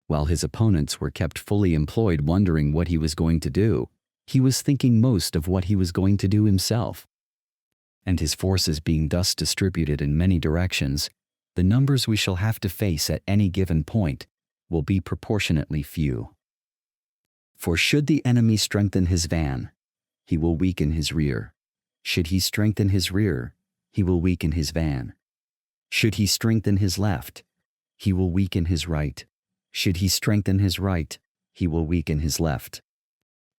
while his opponents were kept fully employed wondering what he was going to do, he was thinking most of what he was going to do himself. And his forces being thus distributed in many directions, the numbers we shall have to face at any given point will be proportionately few. For should the enemy strengthen his van, he will weaken his rear. Should he strengthen his rear, he will weaken his van. Should he strengthen his left, he will weaken his right. Should he strengthen his right, he will weaken his left.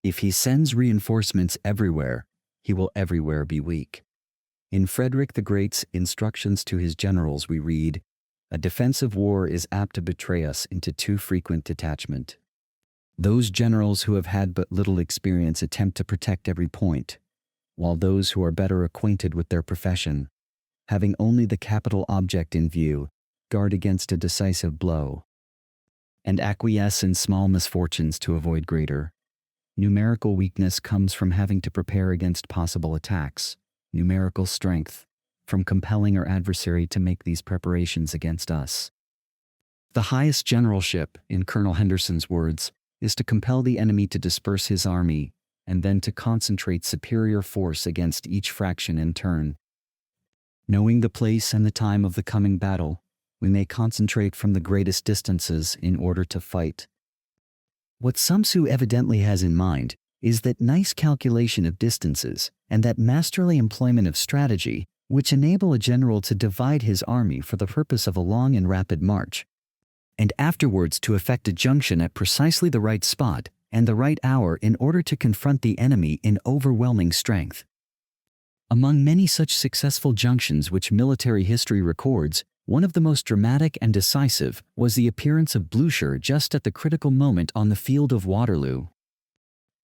If he sends reinforcements everywhere, he will everywhere be weak. In Frederick the Great's instructions to his generals we read, "A defensive war is apt to betray us into too frequent detachment." Those generals who have had but little experience attempt to protect every point, while those who are better acquainted with their profession, having only the capital object in view, guard against a decisive blow, and acquiesce in small misfortunes to avoid greater. Numerical weakness comes from having to prepare against possible attacks. Numerical strength, from compelling our adversary to make these preparations against us. The highest generalship, in Colonel Henderson's words, is to compel the enemy to disperse his army and then to concentrate superior force against each fraction in turn. Knowing the place and the time of the coming battle, we may concentrate from the greatest distances in order to fight. What Sun Tzu evidently has in mind is that nice calculation of distances and that masterly employment of strategy which enable a general to divide his army for the purpose of a long and rapid march, and afterwards to effect a junction at precisely the right spot and the right hour in order to confront the enemy in overwhelming strength. Among many such successful junctions which military history records, one of the most dramatic and decisive was the appearance of Blücher just at the critical moment on the field of Waterloo.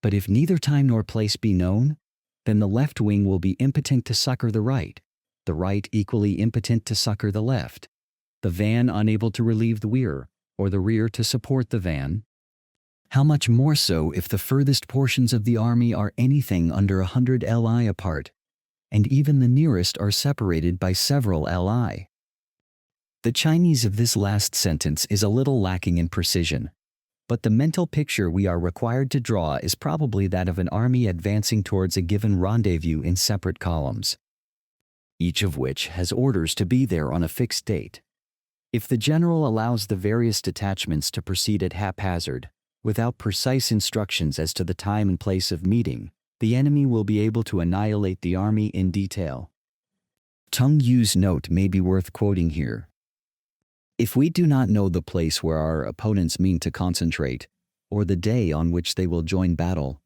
But if neither time nor place be known, then the left wing will be impotent to succor the right equally impotent to succor the left, the van unable to relieve the rear, or the rear to support the van. How much more so if the furthest portions of the army are anything under 100 li apart, and even the nearest are separated by several li. The Chinese of this last sentence is a little lacking in precision. but the mental picture we are required to draw is probably that of an army advancing towards a given rendezvous in separate columns, each of which has orders to be there on a fixed date. If the general allows the various detachments to proceed at haphazard, without precise instructions as to the time and place of meeting, the enemy will be able to annihilate the army in detail. Sun Tzu's note may be worth quoting here. If we do not know the place where our opponents mean to concentrate, or the day on which they will join battle,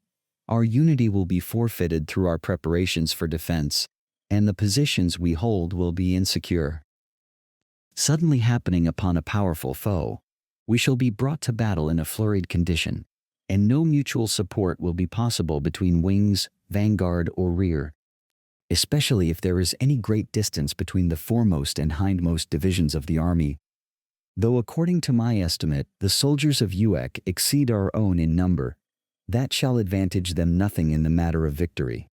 our unity will be forfeited through our preparations for defense, and the positions we hold will be insecure. Suddenly happening upon a powerful foe, we shall be brought to battle in a flurried condition, and no mutual support will be possible between wings, vanguard, or rear, especially if there is any great distance between the foremost and hindmost divisions of the army. Though according to my estimate, the soldiers of UEC exceed our own in number, that shall advantage them nothing in the matter of victory.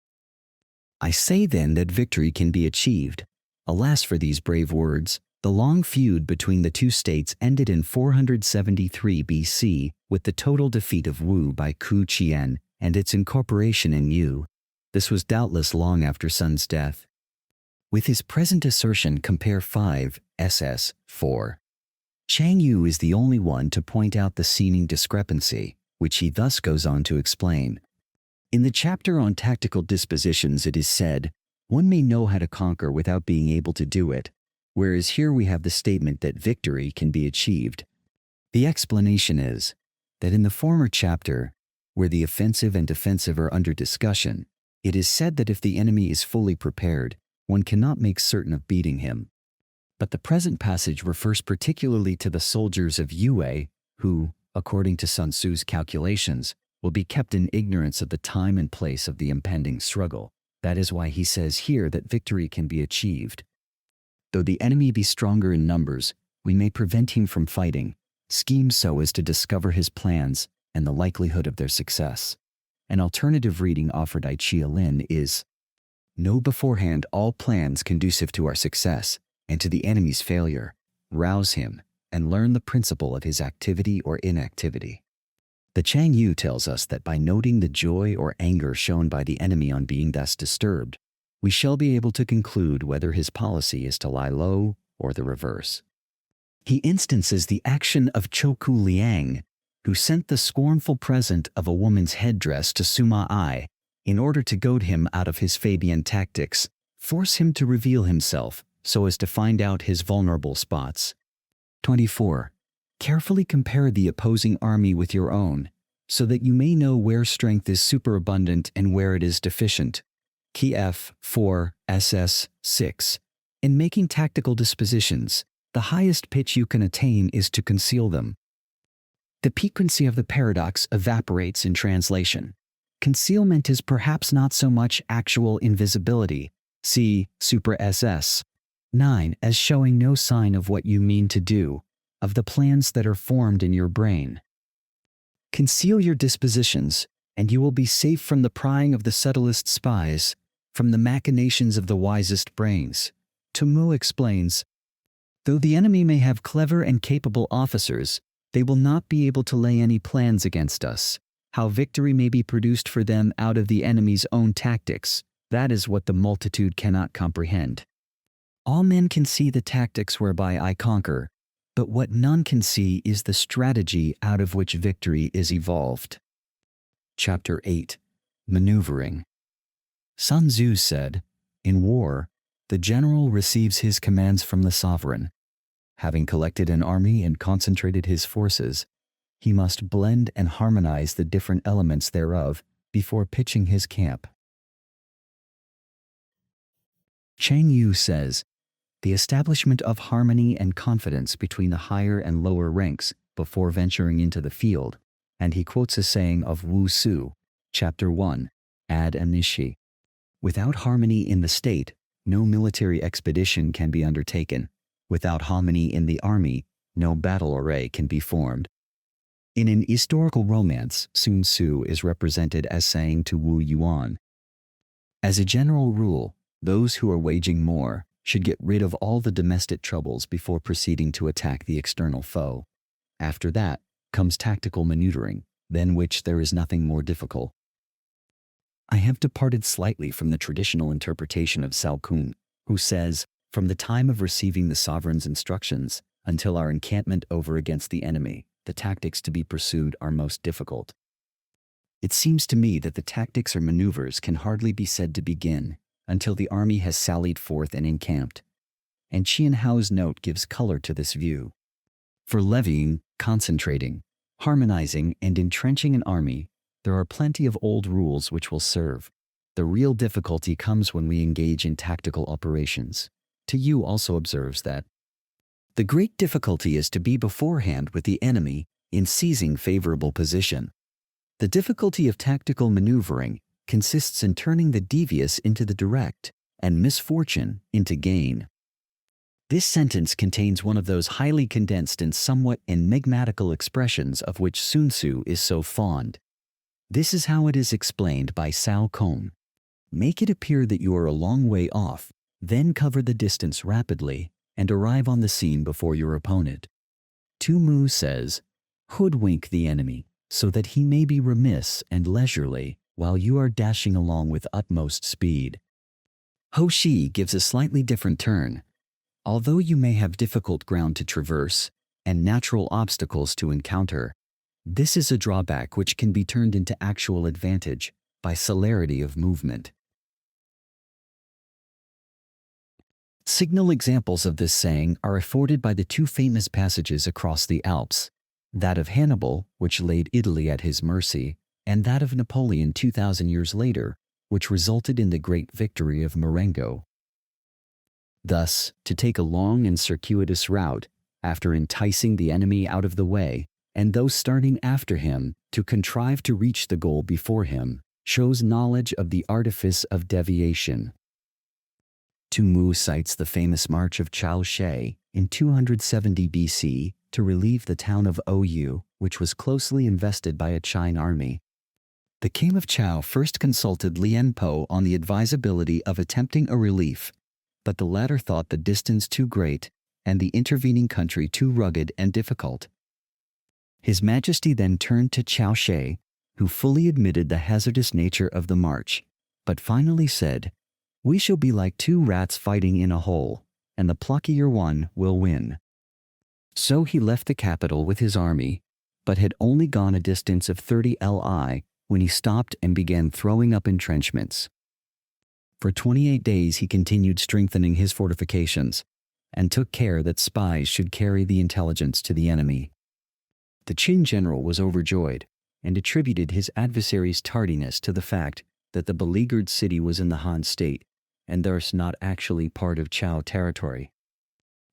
I say then that victory can be achieved. Alas for these brave words! The long feud between the two states ended in 473 BC with the total defeat of Wu by Ku Qian and its incorporation in Yu. This was doubtless long after Sun's death. With his present assertion, compare 5 SS 4. Chang Yu is the only one to point out the seeming discrepancy, which he thus goes on to explain. In the chapter on tactical dispositions it is said, one may know how to conquer without being able to do it, whereas here we have the statement that victory can be achieved. The explanation is that in the former chapter, where the offensive and defensive are under discussion, it is said that if the enemy is fully prepared, one cannot make certain of beating him. But the present passage refers particularly to the soldiers of Yue, who, according to Sun Tzu's calculations, will be kept in ignorance of the time and place of the impending struggle. That is why he says here that victory can be achieved. Though the enemy be stronger in numbers, we may prevent him from fighting, scheme so as to discover his plans and the likelihood of their success. An alternative reading offered by Chia Lin is, know beforehand all plans conducive to our success and to the enemy's failure, rouse him, and learn the principle of his activity or inactivity. The Chang Yu tells us that by noting the joy or anger shown by the enemy on being thus disturbed, we shall be able to conclude whether his policy is to lie low or the reverse. He instances the action of Choku Liang, who sent the scornful present of a woman's headdress to Sima Ai in order to goad him out of his Fabian tactics, force him to reveal himself so as to find out his vulnerable spots. 24. Carefully compare the opposing army with your own, so that you may know where strength is superabundant and where it is deficient. Key F 4 SS 6. In making tactical dispositions, the highest pitch you can attain is to conceal them. The piquancy of the paradox evaporates in translation. Concealment is perhaps not so much actual invisibility, see Supra SS 9, as showing no sign of what you mean to do, of the plans that are formed in your brain. Conceal your dispositions, and you will be safe from the prying of the subtlest spies, from the machinations of the wisest brains. Tumu explains, though the enemy may have clever and capable officers, they will not be able to lay any plans against us. How victory may be produced for them out of the enemy's own tactics, that is what the multitude cannot comprehend. All men can see the tactics whereby I conquer, but what none can see is the strategy out of which victory is evolved. Chapter 8. Maneuvering. Sun Tzu said, in war, the general receives his commands from the sovereign. Having collected an army and concentrated his forces, he must blend and harmonize the different elements thereof before pitching his camp. Chang Yu says, the establishment of harmony and confidence between the higher and lower ranks before venturing into the field, and he quotes a saying of Wu Su, Chapter 1, Ad Amici. Without harmony in the state, no military expedition can be undertaken. Without harmony in the army, no battle array can be formed. In an historical romance, Sun Tzu is represented as saying to Wu Yuan, as a general rule, those who are waging war should get rid of all the domestic troubles before proceeding to attack the external foe. After that, comes tactical maneuvering, than which there is nothing more difficult. I have departed slightly from the traditional interpretation of Sun Tzu, who says, from the time of receiving the sovereign's instructions until our encampment over against the enemy, the tactics to be pursued are most difficult. It seems to me that the tactics or maneuvers can hardly be said to begin until the army has sallied forth and encamped, and Chien Hao's note gives color to this view. For levying, concentrating, harmonizing, and entrenching an army, there are plenty of old rules which will serve. The real difficulty comes when we engage in tactical operations. Yu also observes that the great difficulty is to be beforehand with the enemy in seizing favorable position. The difficulty of tactical maneuvering consists in turning the devious into the direct and misfortune into gain. This sentence contains one of those highly condensed and somewhat enigmatical expressions of which Sun Tzu is so fond. This is how it is explained by Sun Tzu. Make it appear that you are a long way off, then cover the distance rapidly and arrive on the scene before your opponent. Tu Mu says, hoodwink the enemy so that he may be remiss and leisurely while you are dashing along with utmost speed. Ho Shi gives a slightly different turn. Although you may have difficult ground to traverse and natural obstacles to encounter, this is a drawback which can be turned into actual advantage by celerity of movement. Signal examples of this saying are afforded by the two famous passages across the Alps, that of Hannibal, which laid Italy at his mercy, and that of Napoleon 2,000 years later, which resulted in the great victory of Marengo. Thus, to take a long and circuitous route, after enticing the enemy out of the way, and those starting after him to contrive to reach the goal before him, shows knowledge of the artifice of deviation. Tu Mu cites the famous march of Chao Shi in 270 BC to relieve the town of Ou, which was closely invested by a Qin army. The king of Chao first consulted Lian Po on the advisability of attempting a relief, but the latter thought the distance too great and the intervening country too rugged and difficult. His Majesty then turned to Chao Shi, who fully admitted the hazardous nature of the march, but finally said, "We shall be like two rats fighting in a hole, and the pluckier one will win." So he left the capital with his army, but had only gone a distance of 30 li when he stopped and began throwing up entrenchments. For 28 days he continued strengthening his fortifications, and took care that spies should carry the intelligence to the enemy. The Qin general was overjoyed, and attributed his adversary's tardiness to the fact that the beleaguered city was in the Han state, and thus not actually part of Chao territory.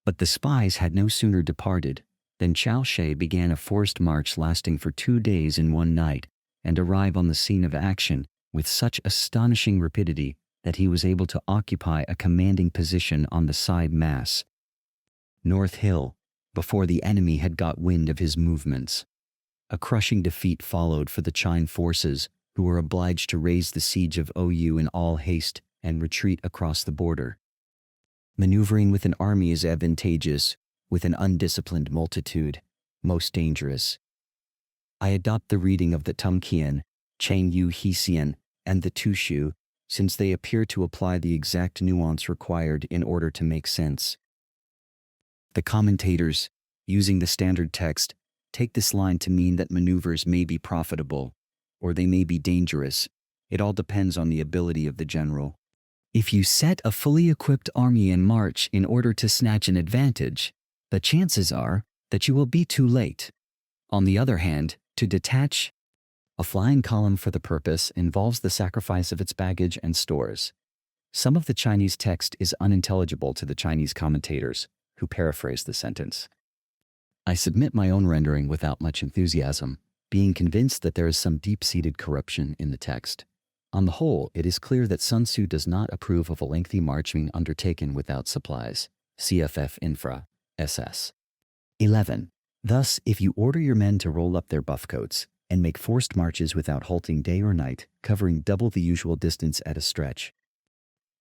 But the spies had no sooner departed than Chao Shi began a forced march lasting for 2 days and 1 night, and arrive on the scene of action with such astonishing rapidity that he was able to occupy a commanding position on the side mass, North Hill, before the enemy had got wind of his movements. A crushing defeat followed for the Qin forces, who were obliged to raise the siege of Ou in all haste and retreat across the border. Maneuvering with an army is advantageous, with an undisciplined multitude, most dangerous. I adopt the reading of the Tumkian, Cheng Yu Hisian, and the Tushu, since they appear to apply the exact nuance required in order to make sense. The commentators, using the standard text, take this line to mean that maneuvers may be profitable, or they may be dangerous. It all depends on the ability of the general. If you set a fully equipped army in march in order to snatch an advantage, the chances are that you will be too late. On the other hand, to detach a flying column for the purpose involves the sacrifice of its baggage and stores. Some of the Chinese text is unintelligible to the Chinese commentators, who paraphrase the sentence. I submit my own rendering without much enthusiasm, being convinced that there is some deep-seated corruption in the text. On the whole, it is clear that Sun Tzu does not approve of a lengthy march being undertaken without supplies. CFF Infra, SS. 11. Thus, if you order your men to roll up their buff coats and make forced marches without halting day or night, covering double the usual distance at a stretch.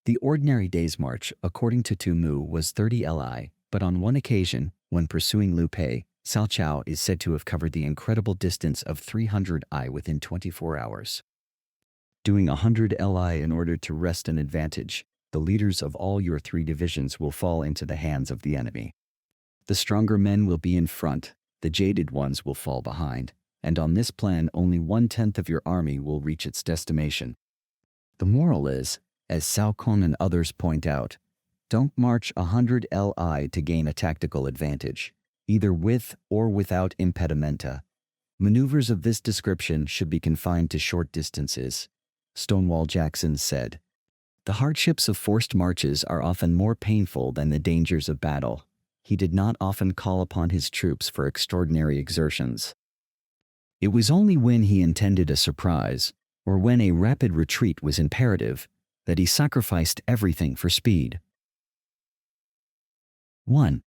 The ordinary day's march, according to Tu Mu, was 30 li, but on one occasion, when pursuing Lu Pei, Cao Cao is said to have covered the incredible distance of 300 li within 24 hours. Doing 100 li in order to wrest an advantage, the leaders of all your 3 divisions will fall into the hands of the enemy. The stronger men will be in front, the jaded ones will fall behind, and on this plan only 1/10 of your army will reach its destination. The moral is, as Cao Kong and others point out, don't march 100 li to gain a tactical advantage, either with or without impedimenta. Maneuvers of this description should be confined to short distances. Stonewall Jackson said, "The hardships of forced marches are often more painful than the dangers of battle." He did not often call upon his troops for extraordinary exertions. It was only when he intended a surprise, or when a rapid retreat was imperative, that he sacrificed everything for speed. 1.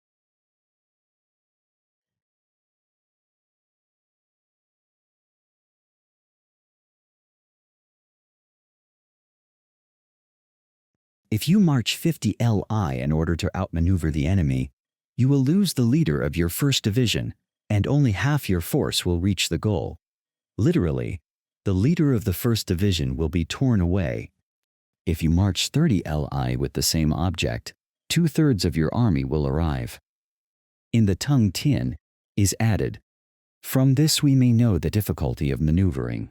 If you march 50 li in order to outmaneuver the enemy, you will lose the leader of your first division, and only half your force will reach the goal. Literally, the leader of the first division will be torn away. If you march 30 li with the same object, 2/3 of your army will arrive. In the tongue tien is added, "From this we may know the difficulty of maneuvering."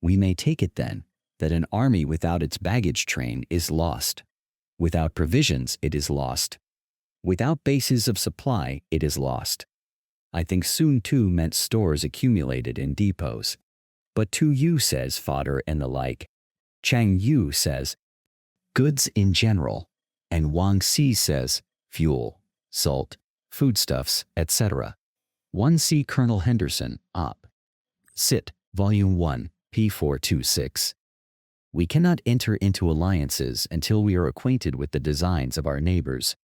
We may take it then that an army without its baggage train is lost. Without provisions, it is lost. Without bases of supply, it is lost. I think Sun Tzu meant stores accumulated in depots. But Tu Yu says fodder and the like. Chang Yu says goods in general. And Wang Si says fuel, salt, foodstuffs, etc. 1 Colonel Henderson, Op. Cit. Volume 1, p. 426. We cannot enter into alliances until we are acquainted with the designs of our neighbors.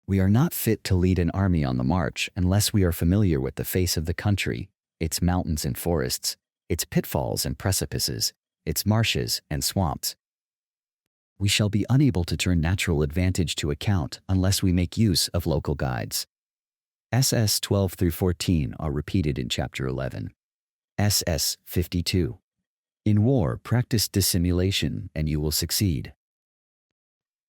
We are not fit to lead an army on the march unless we are familiar with the face of the country, its mountains and forests, its pitfalls and precipices, its marshes and swamps. We shall be unable to turn natural advantage to account unless we make use of local guides. SS 12 through 14 are repeated in Chapter 11. SS 52. In war, practice dissimulation and you will succeed.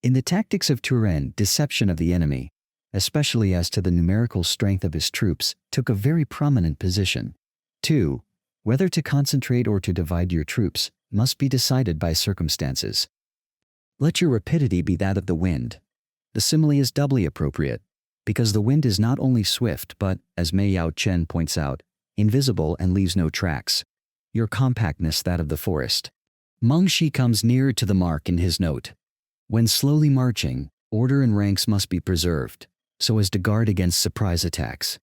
In the tactics of Turenne, deception of the enemy, especially as to the numerical strength of his troops, took a very prominent position. 2. Whether to concentrate or to divide your troops must be decided by circumstances. Let your rapidity be that of the wind. The simile is doubly appropriate, because the wind is not only swift but, as Mei Yao Chen points out, invisible and leaves no tracks. Your compactness that of the forest. Meng Shi comes nearer to the mark in his note. When slowly marching, order and ranks must be preserved, so as to guard against surprise attacks.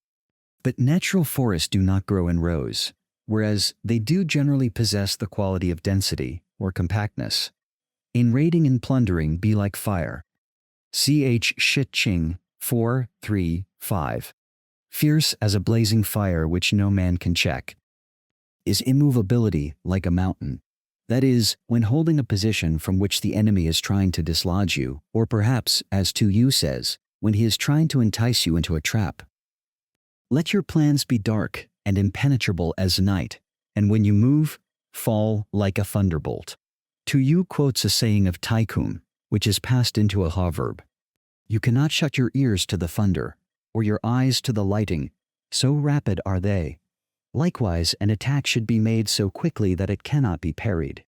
But natural forests do not grow in rows, whereas they do generally possess the quality of density, or compactness. In raiding and plundering be like fire. Ch. Shit Ching 4:3-5. Fierce as a blazing fire which no man can check. Is immovability like a mountain? That is, when holding a position from which the enemy is trying to dislodge you, or perhaps, as Tu Yu says, when he is trying to entice you into a trap. Let your plans be dark and impenetrable as night, and when you move, fall like a thunderbolt. Tu Yu quotes a saying of Taikum, which is passed into a proverb. You cannot shut your ears to the thunder, or your eyes to the lightning, so rapid are they. Likewise, an attack should be made so quickly that it cannot be parried.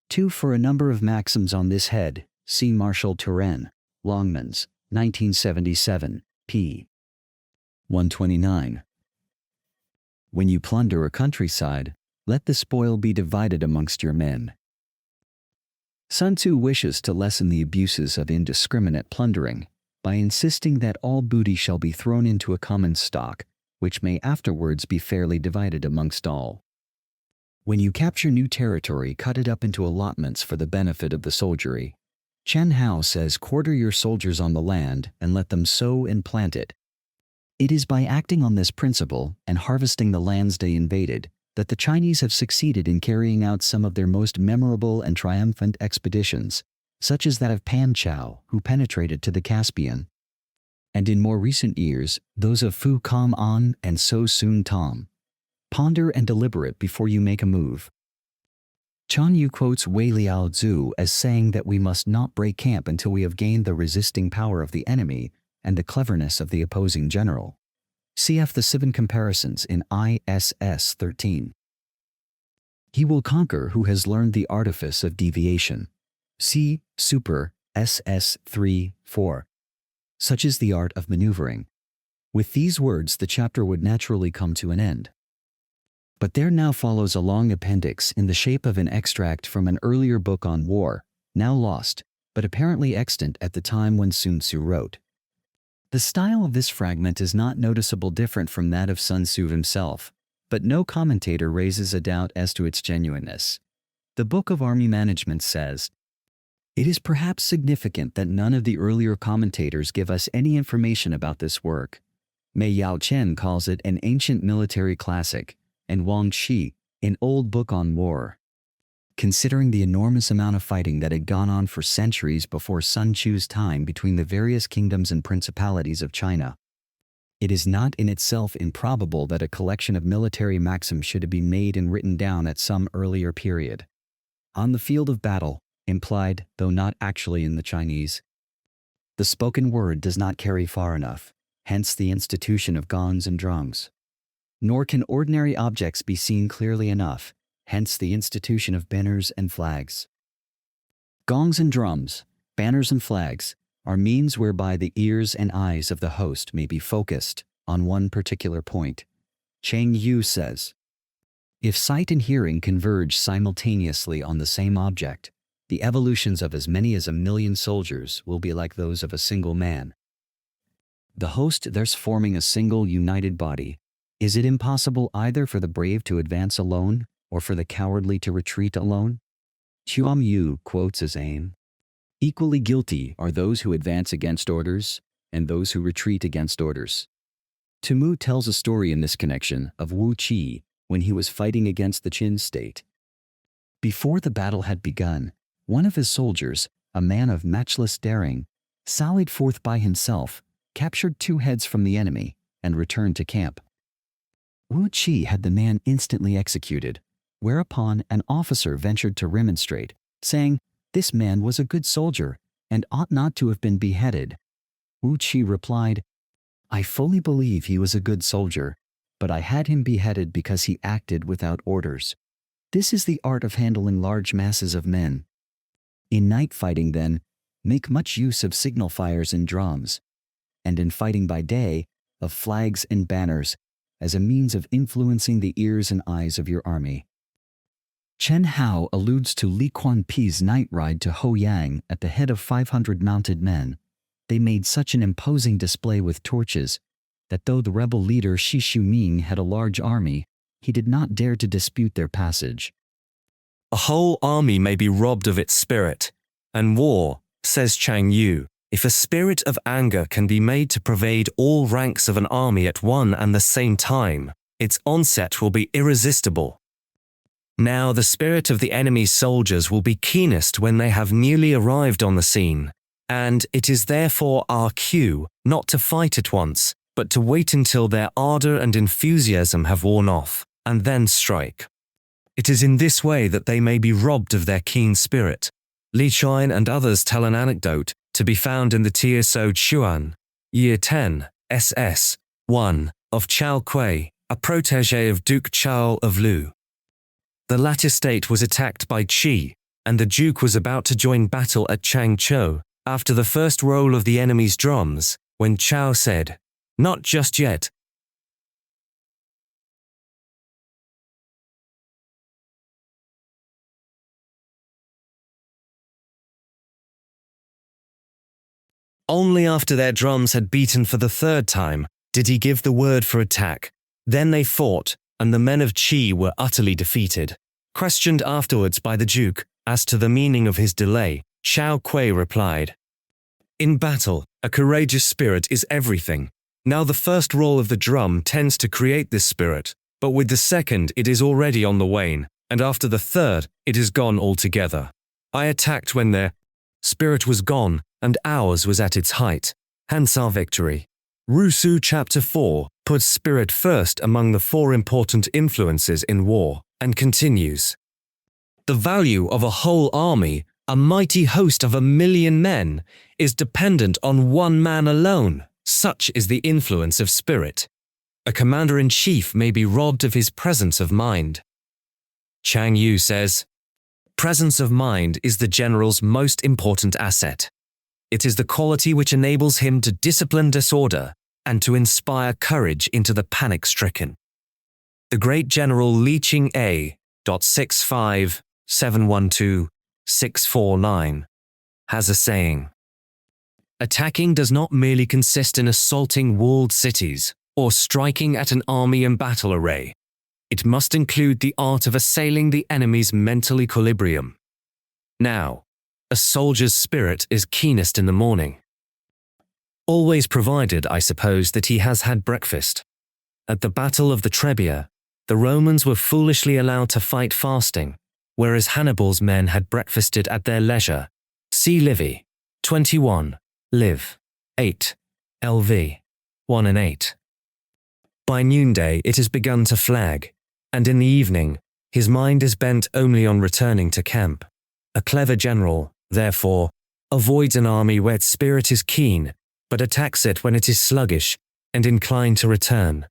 2. For a number of maxims on this head, see Marshal Turenne, Longmans, 1977, p. 129. When you plunder a countryside, let the spoil be divided amongst your men. Sun Tzu wishes to lessen the abuses of indiscriminate plundering by insisting that all booty shall be thrown into a common stock, which may afterwards be fairly divided amongst all. When you capture new territory, cut it up into allotments for the benefit of the soldiery. Chen Hao says, quarter your soldiers on the land and let them sow and plant it. It is by acting on this principle and harvesting the lands they invaded that the Chinese have succeeded in carrying out some of their most memorable and triumphant expeditions, such as that of Pan Chao, who penetrated to the Caspian. and in more recent years, those of Fu Kam An and So Soon Tom. Ponder and deliberate before you make a move. Chan Yu quotes Wei Liao Zhu as saying that we must not break camp until we have gained the resisting power of the enemy and the cleverness of the opposing general. Cf. the 7 comparisons in ISS 13. He will conquer who has learned the artifice of deviation. See Super SS 3-4. Such is the art of maneuvering. With these words, the chapter would naturally come to an end. But there now follows a long appendix in the shape of an extract from an earlier book on war, now lost, but apparently extant at the time when Sun Tzu wrote. The style of this fragment is not noticeable different from that of Sun Tzu himself, but no commentator raises a doubt as to its genuineness. The Book of Army Management says, "It is perhaps significant that none of the earlier commentators give us any information about this work. Mei Yao Chen calls it an ancient military classic, and Wang Shi, an old book on war. Considering the enormous amount of fighting that had gone on for centuries before Sun Tzu's time between the various kingdoms and principalities of China, it is not in itself improbable that a collection of military maxims should have been made and written down at some earlier period. On the field of battle, implied, though not actually in the Chinese, the spoken word does not carry far enough, hence the institution of gongs and drums. Nor can ordinary objects be seen clearly enough, hence the institution of banners and flags. Gongs and drums, banners and flags, are means whereby the ears and eyes of the host may be focused on one particular point. Chang Yu says, "If sight and hearing converge simultaneously on the same object, the evolutions of as many as 1,000,000 soldiers will be like those of a single man. The host thus forming a single united body, is it impossible either for the brave to advance alone or for the cowardly to retreat alone?" Chuam Yu quotes as aim, "Equally guilty are those who advance against orders and those who retreat against orders." Mu tells a story in this connection of Wu Qi when he was fighting against the Qin state. Before the battle had begun, one of his soldiers, a man of matchless daring, sallied forth by himself, captured 2 heads from the enemy, and returned to camp. Wu Qi had the man instantly executed, whereupon an officer ventured to remonstrate, saying, "This man was a good soldier, and ought not to have been beheaded." Wu Qi replied, "I fully believe he was a good soldier, but I had him beheaded because he acted without orders. This is the art of handling large masses of men. In night fighting, then, make much use of signal fires and drums, and in fighting by day, of flags and banners, as a means of influencing the ears and eyes of your army." Chen Hao alludes to Li Kuan-pi's night ride to Hoyang at the head of 500 mounted men. They made such an imposing display with torches that though the rebel leader Shi Shuming had a large army, he did not dare to dispute their passage. A whole army may be robbed of its spirit, and war, says Chang Yu, if a spirit of anger can be made to pervade all ranks of an army at one and the same time, its onset will be irresistible. Now the spirit of the enemy's soldiers will be keenest when they have newly arrived on the scene, and it is therefore our cue not to fight at once, but to wait until their ardor and enthusiasm have worn off, and then strike. It is in this way that they may be robbed of their keen spirit. Li Chuan and others tell an anecdote, to be found in the TSO Chuan, Year 10, SS 1, of Chao Kuei, a protégé of Duke Chao of Lu. The latter state was attacked by Qi, and the Duke was about to join battle at Changzhou, after the first roll of the enemy's drums, when Chao said, "Not just yet." Only after their drums had beaten for the 3rd time did he give the word for attack. Then they fought, and the men of Qi were utterly defeated. Questioned afterwards by the Duke as to the meaning of his delay, Chao Kuei replied, "In battle, a courageous spirit is everything. Now the first roll of the drum tends to create this spirit, but with the second it is already on the wane, and after the third it is gone altogether. I attacked when their spirit was gone, and ours was at its height, Hansar victory. Rusu Chapter 4 puts spirit first among the 4 important influences in war, and continues. The value of a whole army, a mighty host of 1,000,000 men, is dependent on one man alone. Such is the influence of spirit. A commander-in-chief may be robbed of his presence of mind. Chang Yu says, presence of mind is the general's most important asset. It is the quality which enables him to discipline disorder and to inspire courage into the panic-stricken. The great General Li Ching A. 65712-649 has a saying. Attacking does not merely consist in assaulting walled cities or striking at an army in battle array. It must include the art of assailing the enemy's mental equilibrium. Now, a soldier's spirit is keenest in the morning. Always provided, I suppose, that he has had breakfast. At the Battle of the Trebia, the Romans were foolishly allowed to fight fasting, whereas Hannibal's men had breakfasted at their leisure. See Livy, 21, Liv. 8, LV. 1 and 8. By noonday it has begun to flag, and in the evening, his mind is bent only on returning to camp. A clever general, therefore, avoids an army where its spirit is keen, but attacks it when it is sluggish and inclined to return.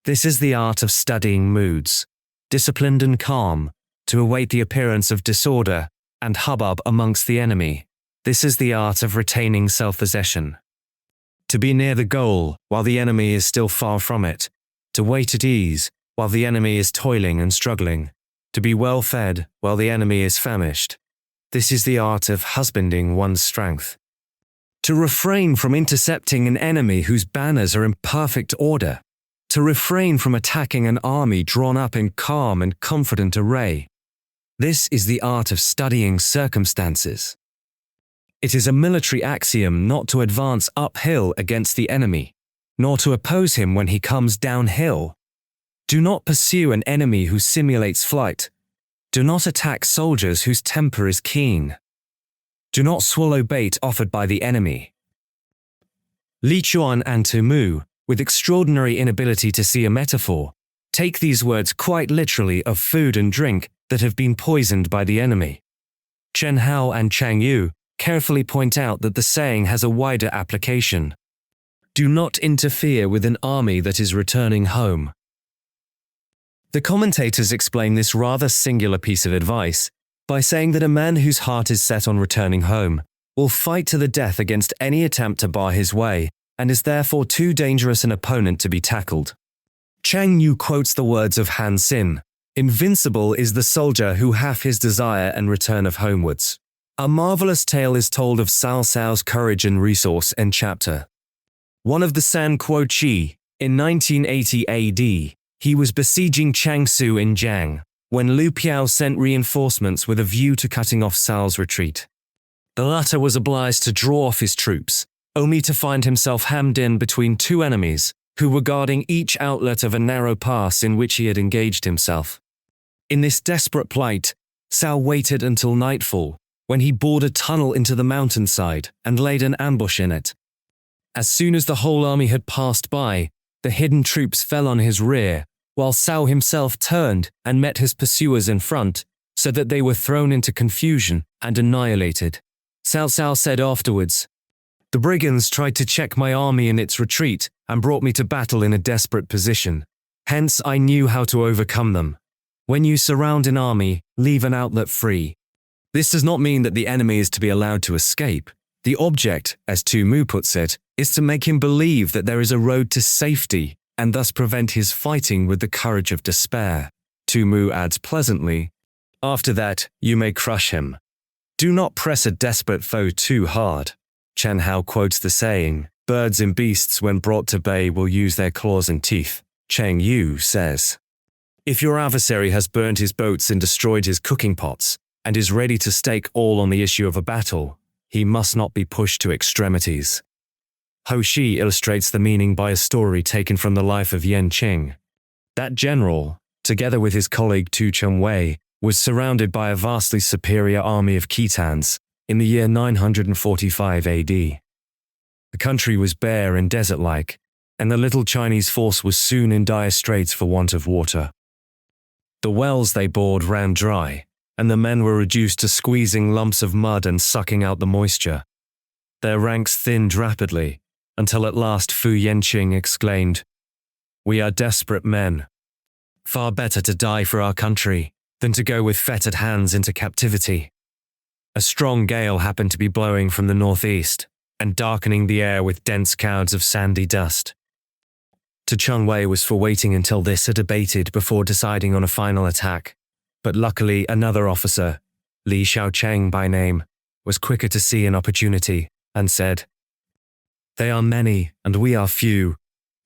This is the art of studying moods, disciplined and calm, to await the appearance of disorder and hubbub amongst the enemy. This is the art of retaining self-possession. To be near the goal while the enemy is still far from it, to wait at ease while the enemy is toiling and struggling, to be well fed while the enemy is famished. This is the art of husbanding one's strength. To refrain from intercepting an enemy whose banners are in perfect order, to refrain from attacking an army drawn up in calm and confident array. This is the art of studying circumstances. It is a military axiom not to advance uphill against the enemy, nor to oppose him when he comes downhill. Do not pursue an enemy who simulates flight. Do not attack soldiers whose temper is keen. Do not swallow bait offered by the enemy. Li Chuan and Tu Mu, with extraordinary inability to see a metaphor, take these words quite literally of food and drink that have been poisoned by the enemy. Chen Hao and Chang Yu carefully point out that the saying has a wider application. Do not interfere with an army that is returning home. The commentators explain this rather singular piece of advice by saying that a man whose heart is set on returning home will fight to the death against any attempt to bar his way, and is therefore too dangerous an opponent to be tackled. Chang Yu quotes the words of Han Xin, "Invincible is the soldier who hath his desire and returneth homewards." A marvelous tale is told of Cao Cao's courage and resource in Chapter 1 of the San Kuo Chi. In 1980 AD, he was besieging Changsu in Jiang, when Lu Piao sent reinforcements with a view to cutting off Cao's retreat. The latter was obliged to draw off his troops, only to find himself hemmed in between 2 enemies, who were guarding each outlet of a narrow pass in which he had engaged himself. In this desperate plight, Cao waited until nightfall, when he bored a tunnel into the mountainside and laid an ambush in it. As soon as the whole army had passed by, the hidden troops fell on his rear, while Cao himself turned and met his pursuers in front, so that they were thrown into confusion and annihilated. Cao said afterwards, "The brigands tried to check my army in its retreat and brought me to battle in a desperate position. Hence I knew how to overcome them. When you surround an army, leave an outlet free." This does not mean that the enemy is to be allowed to escape. The object, as Tu Mu puts it, is to make him believe that there is a road to safety, and thus prevent his fighting with the courage of despair. Tu Mu adds pleasantly, "After that, you may crush him. Do not press a desperate foe too hard." Chen Hao quotes the saying, "Birds and beasts when brought to bay will use their claws and teeth." Chang Yu says, "If your adversary has burned his boats and destroyed his cooking pots, and is ready to stake all on the issue of a battle, he must not be pushed to extremities." Ho Shi illustrates the meaning by a story taken from the life of Yan Qing. That general, together with his colleague Tu Chengwei, was surrounded by a vastly superior army of Khitans in the year 945 AD. The country was bare and desert-like, and the little Chinese force was soon in dire straits for want of water. The wells they bored ran dry, and the men were reduced to squeezing lumps of mud and sucking out the moisture. Their ranks thinned rapidly, until at last Fu Yanqing exclaimed, "We are desperate men. Far better to die for our country than to go with fettered hands into captivity." A strong gale happened to be blowing from the northeast and darkening the air with dense clouds of sandy dust. Chung Wei was for waiting until this had abated before deciding on a final attack, but luckily another officer, Li Xiaocheng by name, was quicker to see an opportunity and said, "They are many and we are few,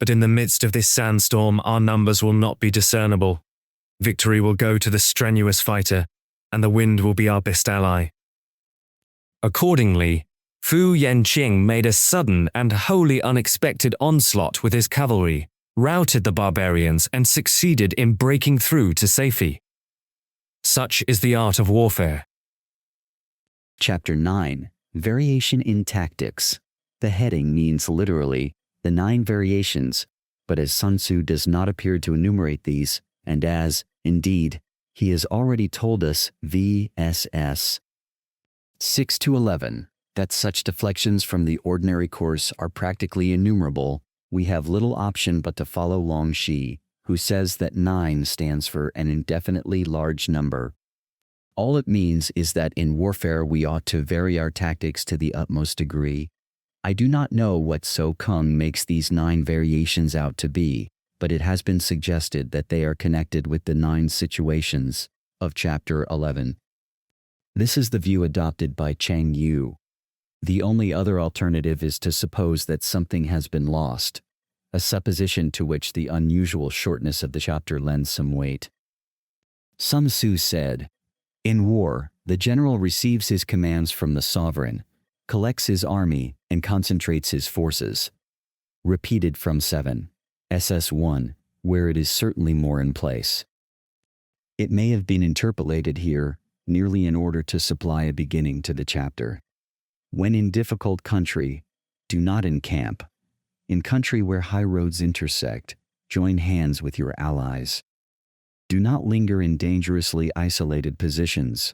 but in the midst of this sandstorm our numbers will not be discernible. Victory will go to the strenuous fighter, and the wind will be our best ally." Accordingly, Fu Yanqing made a sudden and wholly unexpected onslaught with his cavalry, routed the barbarians, and succeeded in breaking through to safety. Such is the art of warfare. Chapter 9. Variation in Tactics. The heading means literally, the 9 variations, but as Sun Tzu does not appear to enumerate these, and as, indeed, he has already told us VSS 6-11, that such deflections from the ordinary course are practically innumerable, we have little option but to follow Long Shi, who says that 9 stands for an indefinitely large number. All it means is that in warfare we ought to vary our tactics to the utmost degree. I do not know what So Kung makes these 9 variations out to be, but it has been suggested that they are connected with the 9 situations of Chapter 11. This is the view adopted by Chang Yu. The only other alternative is to suppose that something has been lost, a supposition to which the unusual shortness of the chapter lends some weight. Sun Tzu said, "In war, the general receives his commands from the sovereign, collects his army, and concentrates his forces." Repeated from 7. SS1, where it is certainly more in place. It may have been interpolated here, merely in order to supply a beginning to the chapter. When in difficult country, do not encamp. In country where high roads intersect, join hands with your allies. Do not linger in dangerously isolated positions.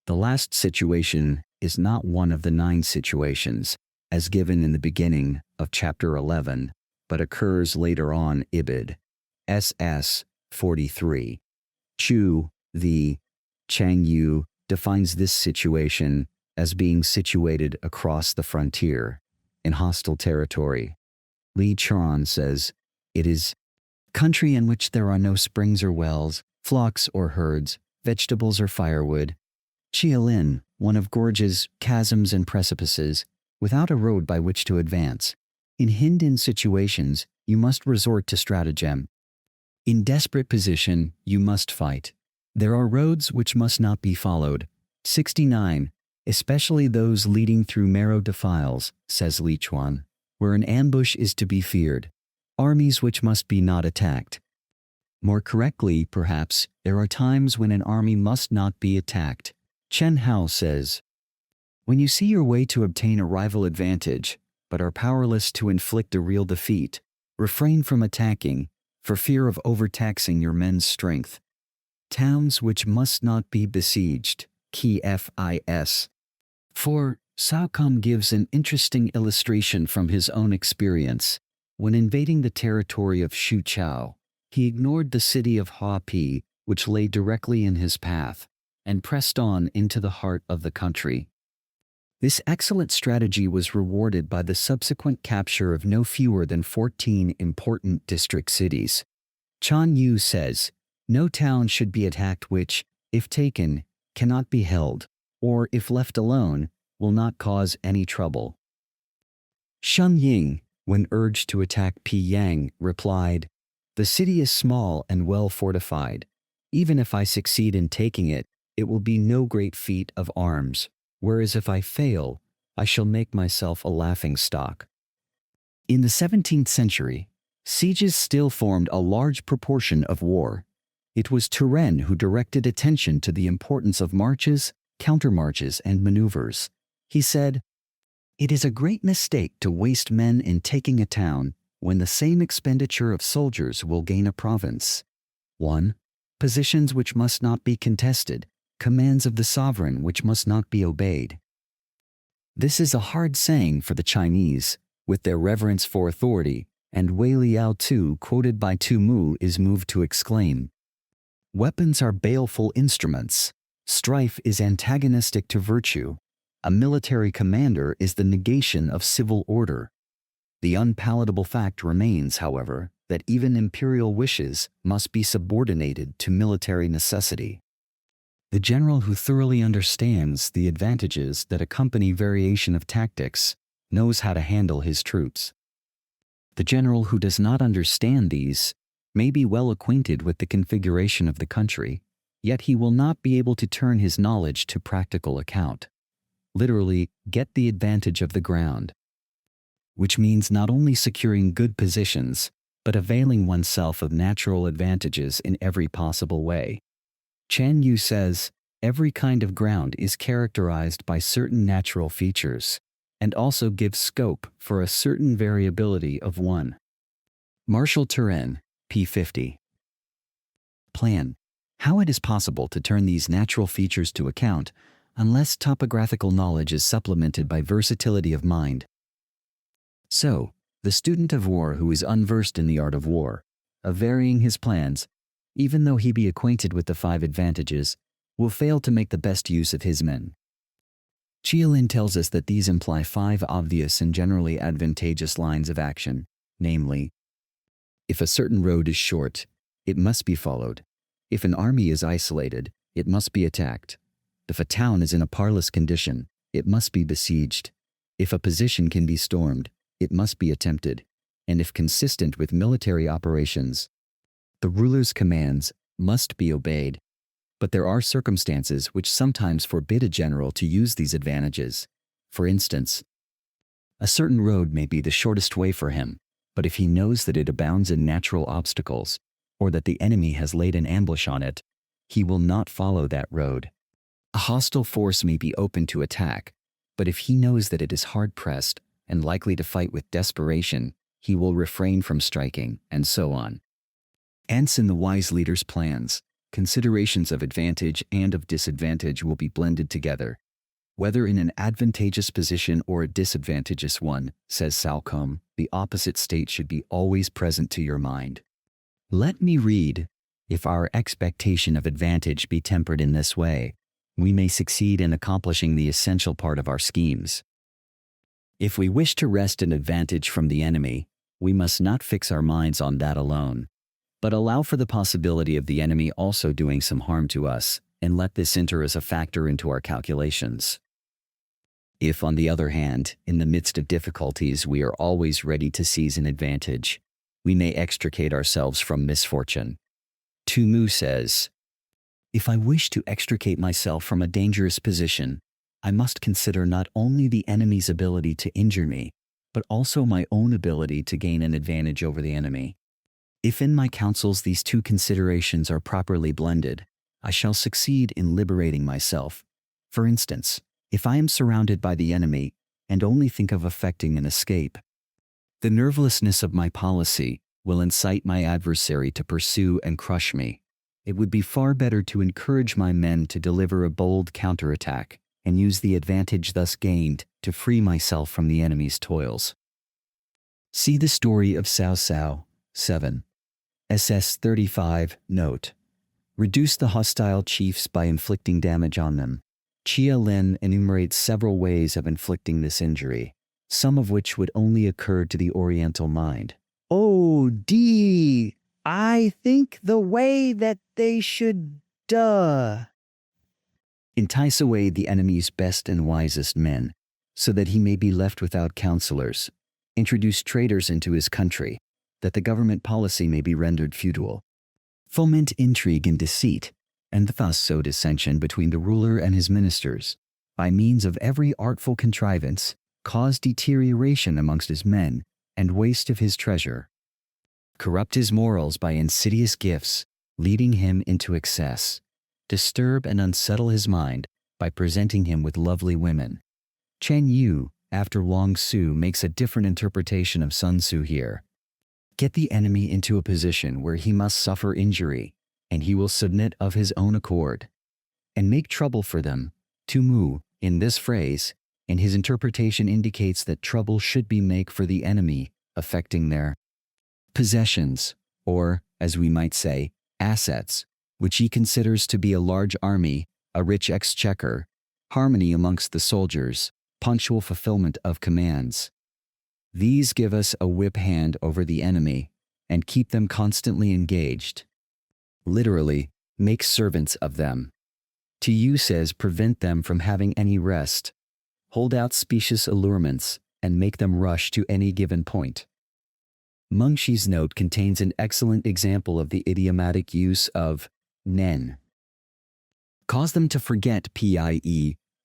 The last situation is not one of the 9 situations, as given in the beginning of Chapter 11, but occurs later on Ibid. SS 43. Chu, the Chang Yu, defines this situation as being situated across the frontier, in hostile territory. Li Chuan says, it is country in which there are no springs or wells, flocks or herds, vegetables or firewood. Chialin, one of gorges, chasms and precipices, without a road by which to advance. In Hindan situations, you must resort to stratagem. In desperate position, you must fight. There are roads which must not be followed. 69. Especially those leading through narrow defiles, says Li Chuan, where an ambush is to be feared. Armies which must be not attacked. More correctly, perhaps, there are times when an army must not be attacked. Chen Hao says, when you see your way to obtain a rival advantage, but are powerless to inflict a real defeat, refrain from attacking, for fear of overtaxing your men's strength. Towns which must not be besieged, key FIS. For Cao Kum gives an interesting illustration from his own experience. When invading the territory of Shu Chao, he ignored the city of Ha Pi, which lay directly in his path, and pressed on into the heart of the country. This excellent strategy was rewarded by the subsequent capture of no fewer than 14 important district cities. Chan Yu says, no town should be attacked which, if taken, cannot be held, or if left alone, will not cause any trouble. Shun Ying, when urged to attack Piyang, replied, the city is small and well fortified. Even if I succeed in taking it, it will be no great feat of arms, whereas if I fail, I shall make myself a laughingstock. In the 17th century, sieges still formed a large proportion of war. It was Turenne who directed attention to the importance of marches, countermarches, and maneuvers. He said, It is a great mistake to waste men in taking a town when the same expenditure of soldiers will gain a province. 1. Positions which must not be contested, commands of the sovereign which must not be obeyed. This is a hard saying for the Chinese, with their reverence for authority, and Wei Liao Tu, quoted by Tu Mu, is moved to exclaim, "Weapons are baleful instruments. Strife is antagonistic to virtue. A military commander is the negation of civil order." The unpalatable fact remains, however, that even imperial wishes must be subordinated to military necessity. The general who thoroughly understands the advantages that accompany variation of tactics knows how to handle his troops. The general who does not understand these may be well acquainted with the configuration of the country, yet he will not be able to turn his knowledge to practical account. Literally, get the advantage of the ground, which means not only securing good positions, but availing oneself of natural advantages in every possible way. Chen Yu says, every kind of ground is characterized by certain natural features, and also gives scope for a certain variability of one. Marshall Turin, p. 50. Plan. How it is possible to turn these natural features to account unless topographical knowledge is supplemented by versatility of mind. So, the student of war who is unversed in the art of war, of varying his plans, even though he be acquainted with the 5 advantages, will fail to make the best use of his men. Chialin tells us that these imply 5 obvious and generally advantageous lines of action, namely, if a certain road is short, it must be followed. If an army is isolated, it must be attacked. If a town is in a parlous condition, it must be besieged. If a position can be stormed, it must be attempted. And if consistent with military operations, the ruler's commands must be obeyed. But there are circumstances which sometimes forbid a general to use these advantages. For instance, a certain road may be the shortest way for him, but if he knows that it abounds in natural obstacles, or that the enemy has laid an ambush on it, he will not follow that road. A hostile force may be open to attack, but if he knows that it is hard-pressed and likely to fight with desperation, he will refrain from striking, and so on. Hence, in the wise leader's plans, considerations of advantage and of disadvantage will be blended together. Whether in an advantageous position or a disadvantageous one, says Salcombe, the opposite state should be always present to your mind. Let me read, if our expectation of advantage be tempered in this way, we may succeed in accomplishing the essential part of our schemes. If we wish to wrest an advantage from the enemy, we must not fix our minds on that alone, but allow for the possibility of the enemy also doing some harm to us, and let this enter as a factor into our calculations. If, on the other hand, in the midst of difficulties we are always ready to seize an advantage, we may extricate ourselves from misfortune. Tu Mu says, if I wish to extricate myself from a dangerous position, I must consider not only the enemy's ability to injure me, but also my own ability to gain an advantage over the enemy. If in my counsels these 2 considerations are properly blended, I shall succeed in liberating myself. For instance, if I am surrounded by the enemy and only think of effecting an escape, the nervelessness of my policy will incite my adversary to pursue and crush me. It would be far better to encourage my men to deliver a bold counterattack and use the advantage thus gained to free myself from the enemy's toils. See the story of Cao Cao, 7. SS 35, note. Reduce the hostile chiefs by inflicting damage on them. Chia Lin enumerates several ways of inflicting this injury, some of which would only occur to the Oriental mind. Oh, I think the way that they should, entice away the enemy's best and wisest men, so that he may be left without counselors. Introduce traitors into his country, that the government policy may be rendered futile. Foment intrigue and deceit, and thus sow dissension between the ruler and his ministers. By means of every artful contrivance, cause deterioration amongst his men, and waste of his treasure. Corrupt his morals by insidious gifts, leading him into excess. Disturb and unsettle his mind by presenting him with lovely women. Chen Yu, after Wang Su makes a different interpretation of Sun Tzu here. Get the enemy into a position where he must suffer injury, and he will submit of his own accord, and make trouble for them. To mu, in this phrase, and his interpretation indicates that trouble should be made for the enemy, affecting their possessions, or, as we might say, assets, which he considers to be a large army, a rich exchequer, harmony amongst the soldiers, punctual fulfillment of commands. These give us a whip hand over the enemy, and keep them constantly engaged. Literally, make servants of them. To you says prevent them from having any rest. Hold out specious allurements, and make them rush to any given point. Mengxi's note contains an excellent example of the idiomatic use of nen. Cause them to forget pie,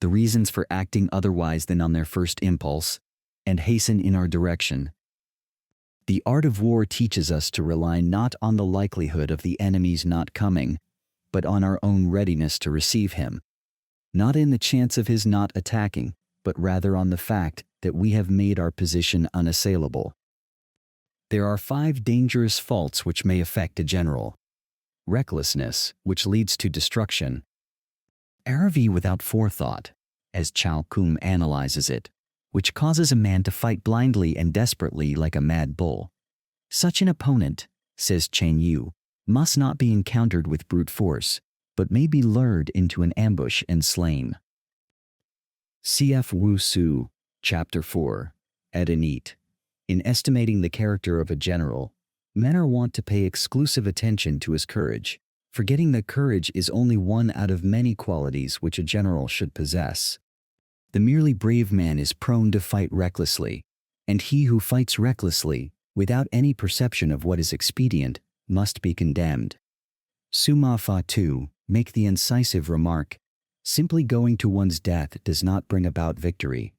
the reasons for acting otherwise than on their first impulse, and hasten in our direction. The art of war teaches us to rely not on the likelihood of the enemy's not coming, but on our own readiness to receive him, not in the chance of his not attacking, but rather on the fact that we have made our position unassailable. There are 5 dangerous faults which may affect a general. Recklessness, which leads to destruction. Arrogance without forethought, as Chao Kum analyzes it, which causes a man to fight blindly and desperately like a mad bull. Such an opponent, says Chen Yu, must not be encountered with brute force, but may be lured into an ambush and slain. Cf. Wu Su, Chapter 4, Ed and Eat. In estimating the character of a general, men are wont to pay exclusive attention to his courage, forgetting that courage is only one out of many qualities which a general should possess. The merely brave man is prone to fight recklessly, and he who fights recklessly, without any perception of what is expedient, must be condemned. Suma Fa Tu make the incisive remark, simply going to one's death does not bring about victory.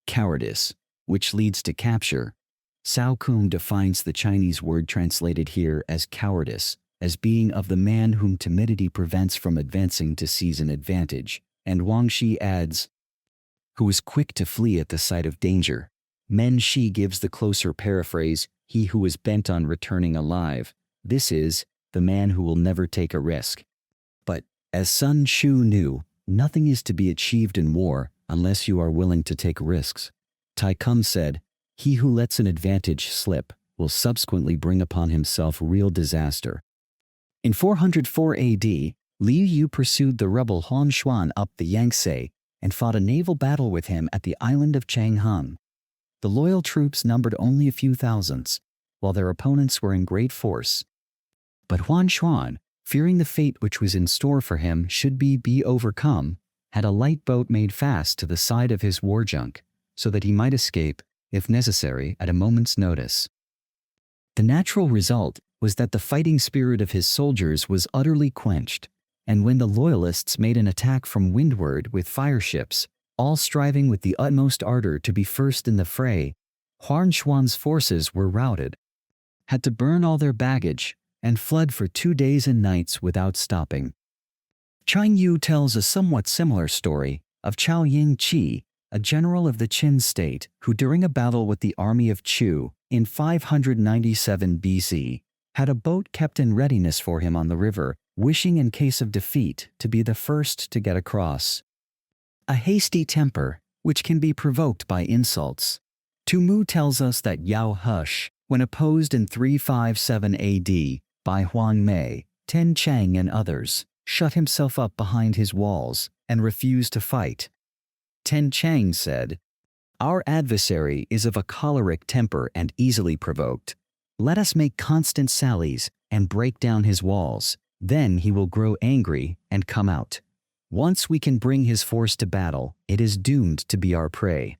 Cowardice, which leads to capture. Cao Kun defines the Chinese word translated here as cowardice, as being of the man whom timidity prevents from advancing to seize an advantage, and Wang Shi adds, who is quick to flee at the sight of danger. Men Shi gives the closer paraphrase, he who is bent on returning alive. This is, the man who will never take a risk. But, as Sun Tzu knew, nothing is to be achieved in war unless you are willing to take risks. Tai Kum said, he who lets an advantage slip will subsequently bring upon himself real disaster. In 404 AD, Liu Yu pursued the rebel Han Xuan up the Yangtze and fought a naval battle with him at the island of Changhang. The loyal troops numbered only a few thousands, while their opponents were in great force. But Han Xuan, fearing the fate which was in store for him should be overcome, had a light boat made fast to the side of his war junk, so that he might escape, if necessary, at a moment's notice. The natural result was that the fighting spirit of his soldiers was utterly quenched, and when the loyalists made an attack from windward with fireships, all striving with the utmost ardor to be first in the fray, Han Xuan's forces were routed, had to burn all their baggage, and fled for 2 days and nights without stopping. Chang Yu tells a somewhat similar story of Chao Ying Qi, a general of the Qin state who during a battle with the army of Chu in 597 BC had a boat kept in readiness for him on the river, wishing in case of defeat to be the first to get across. A hasty temper, which can be provoked by insults. Tu Mu tells us that Yao Hush, when opposed in 357 AD by Huang Mei, Ten Chang and others, shut himself up behind his walls and refused to fight. Ten Chang said, our adversary is of a choleric temper and easily provoked. Let us make constant sallies and break down his walls, then he will grow angry and come out. Once we can bring his force to battle, it is doomed to be our prey.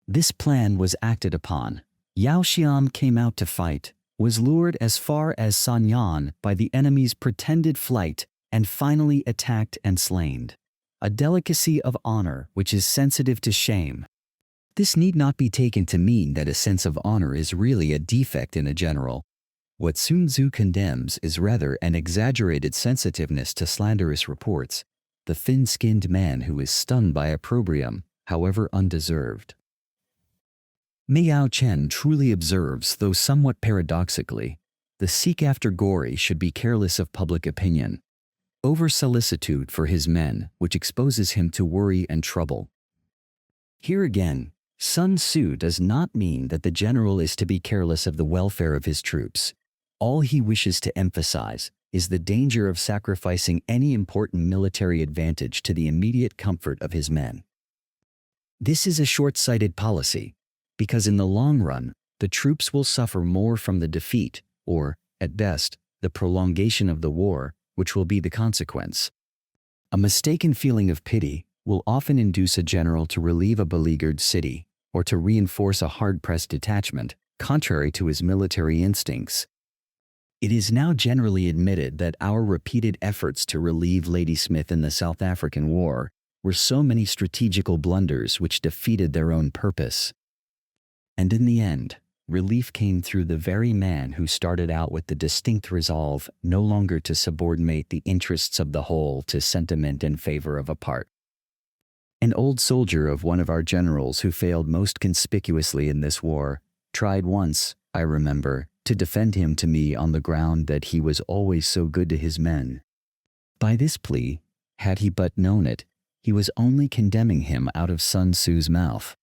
This plan was acted upon. Yao Xiam came out to fight, was lured as far as Sanyan by the enemy's pretended flight, and finally attacked and slain. A delicacy of honor which is sensitive to shame. This need not be taken to mean that a sense of honor is really a defect in a general. What Sun Tzu condemns is rather an exaggerated sensitiveness to slanderous reports. The thin-skinned man who is stunned by opprobrium, however undeserved. Miao Chen truly observes, though somewhat paradoxically, the seek after glory should be careless of public opinion, over-solicitude for his men, which exposes him to worry and trouble. Here again, Sun Tzu does not mean that the general is to be careless of the welfare of his troops. All he wishes to emphasize is the danger of sacrificing any important military advantage to the immediate comfort of his men. This is a short-sighted policy, because in the long run, the troops will suffer more from the defeat, or, at best, the prolongation of the war, which will be the consequence. A mistaken feeling of pity will often induce a general to relieve a beleaguered city, or to reinforce a hard-pressed detachment, contrary to his military instincts. It is now generally admitted that our repeated efforts to relieve Ladysmith in the South African War were so many strategical blunders which defeated their own purpose. And in the end, relief came through the very man who started out with the distinct resolve no longer to subordinate the interests of the whole to sentiment in favor of a part. An old soldier of one of our generals who failed most conspicuously in this war tried once, I remember, to defend him to me on the ground that he was always so good to his men. By this plea, had he but known it, he was only condemning him out of Sun Tzu's mouth.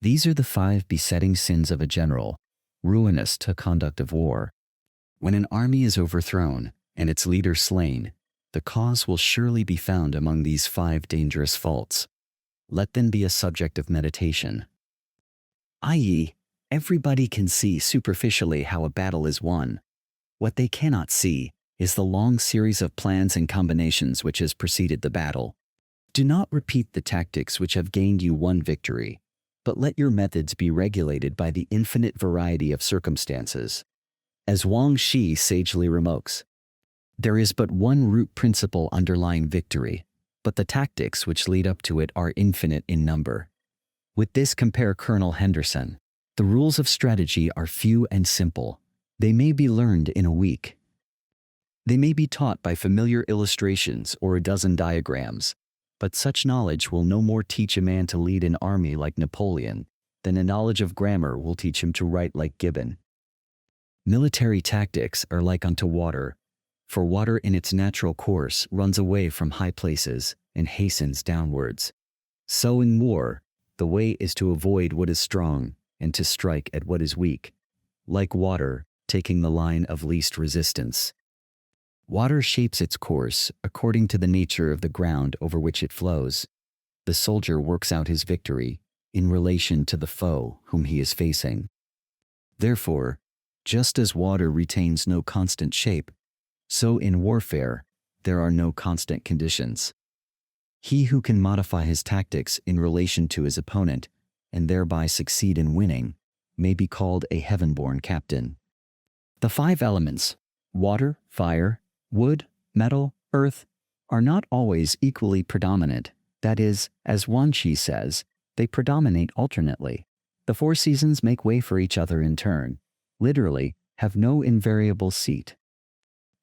These are the 5 besetting sins of a general, ruinous to conduct of war. When an army is overthrown and its leader slain, the cause will surely be found among these 5 dangerous faults. Let them be a subject of meditation. I.e., everybody can see superficially how a battle is won. What they cannot see is the long series of plans and combinations which has preceded the battle. Do not repeat the tactics which have gained you one victory, but let your methods be regulated by the infinite variety of circumstances. As Wang Shi sagely remarks, there is but one root principle underlying victory, but the tactics which lead up to it are infinite in number. With this compare Colonel Henderson. The rules of strategy are few and simple. They may be learned in a week. They may be taught by familiar illustrations or a dozen diagrams, but such knowledge will no more teach a man to lead an army like Napoleon than a knowledge of grammar will teach him to write like Gibbon. Military tactics are like unto water, for water in its natural course runs away from high places and hastens downwards. So in war, the way is to avoid what is strong and to strike at what is weak, like water taking the line of least resistance. Water shapes its course according to the nature of the ground over which it flows. The soldier works out his victory in relation to the foe whom he is facing. Therefore, just as water retains no constant shape, so in warfare there are no constant conditions. He who can modify his tactics in relation to his opponent and thereby succeed in winning may be called a heaven-born captain. The 5 elements, water, fire, wood, metal, earth, are not always equally predominant. That is, as Wan Shi says, they predominate alternately. The 4 seasons make way for each other in turn, literally, have no invariable seat.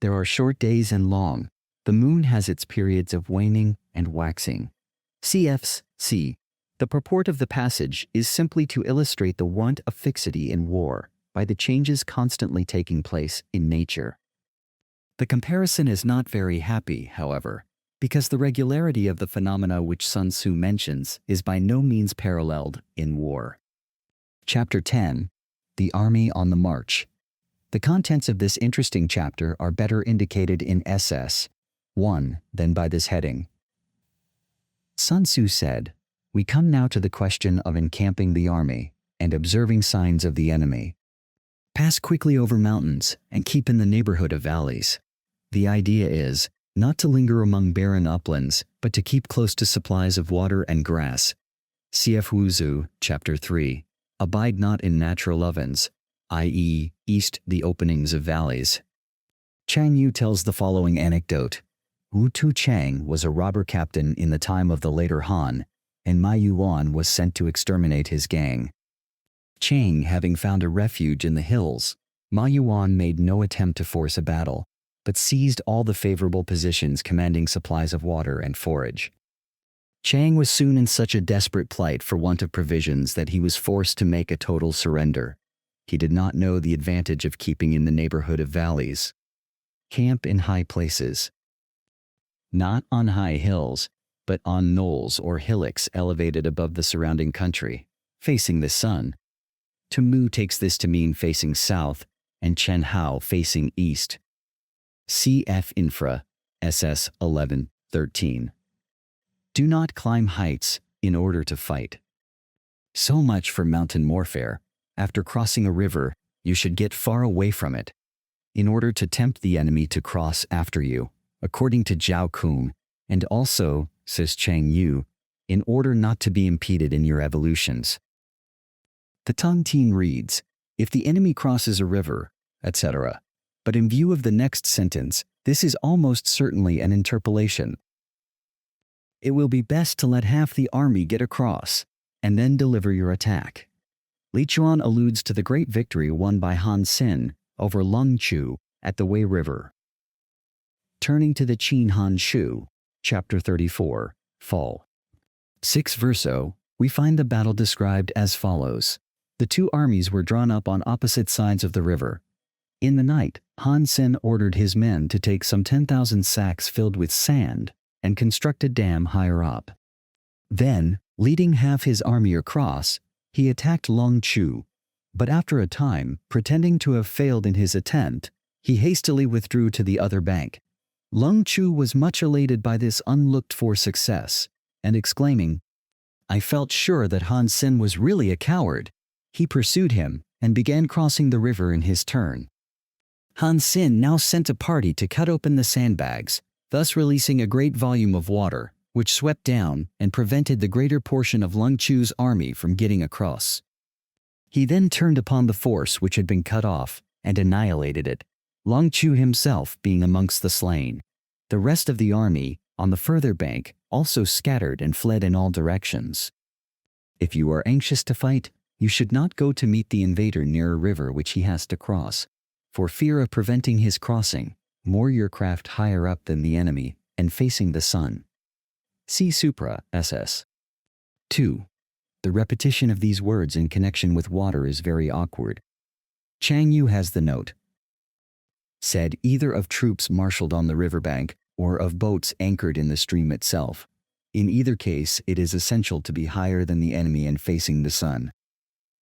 There are short days and long. The moon has its periods of waning and waxing. C. The purport of the passage is simply to illustrate the want of fixity in war by the changes constantly taking place in nature. The comparison is not very happy, however, because the regularity of the phenomena which Sun Tzu mentions is by no means paralleled in war. Chapter 10. The Army on the March. The contents of this interesting chapter are better indicated in SS 1 than by this heading. Sun Tzu said, "We come now to the question of encamping the army and observing signs of the enemy. Pass quickly over mountains and keep in the neighborhood of valleys. The idea is not to linger among barren uplands, but to keep close to supplies of water and grass." Cf. Wuzu, Chapter 3. Abide not in natural ovens, i.e., east the openings of valleys. Chang Yu tells the following anecdote. Wu Tu Chang was a robber captain in the time of the later Han, and Ma Yuan was sent to exterminate his gang. Chang having found a refuge in the hills, Ma Yuan made no attempt to force a battle, but seized all the favorable positions commanding supplies of water and forage. Chang was soon in such a desperate plight for want of provisions that he was forced to make a total surrender. He did not know the advantage of keeping in the neighborhood of valleys. Camp in high places. Not on high hills, but on knolls or hillocks elevated above the surrounding country, facing the sun. Mu takes this to mean facing south, and Chen Hao facing east. Cf. Infra, SS 11-13. Do not climb heights in order to fight. So much for mountain warfare. After crossing a river, you should get far away from it, in order to tempt the enemy to cross after you, according to Zhao Kung, and also, says Chang Yu, in order not to be impeded in your evolutions. The Tong Tin reads, if the enemy crosses a river, etc. But in view of the next sentence, this is almost certainly an interpolation. It will be best to let half the army get across, and then deliver your attack. Li Chuan alludes to the great victory won by Han Xin over Lung Chu at the Wei River. Turning to the Qin Han Shu, chapter 34, Fall. 6 verso, we find the battle described as follows. The two armies were drawn up on opposite sides of the river. In the night, Han Xin ordered his men to take some 10,000 sacks filled with sand and construct a dam higher up. Then, leading half his army across, he attacked Lung Chu, but after a time, pretending to have failed in his attempt, he hastily withdrew to the other bank. Lung Chu was much elated by this unlooked-for success, and exclaiming, I felt sure that Han Xin was really a coward. He pursued him and began crossing the river in his turn. Han Xin now sent a party to cut open the sandbags, thus releasing a great volume of water, which swept down and prevented the greater portion of Lung Chu's army from getting across. He then turned upon the force which had been cut off and annihilated it, Lung Chu himself being amongst the slain. The rest of the army, on the further bank, also scattered and fled in all directions. If you are anxious to fight, you should not go to meet the invader near a river which he has to cross. For fear of preventing his crossing, moor your craft higher up than the enemy and facing the sun. See Supra, SS. 2. The repetition of these words in connection with water is very awkward. Chang Yu has the note. Said either of troops marshaled on the riverbank or of boats anchored in the stream itself. In either case, it is essential to be higher than the enemy and facing the sun.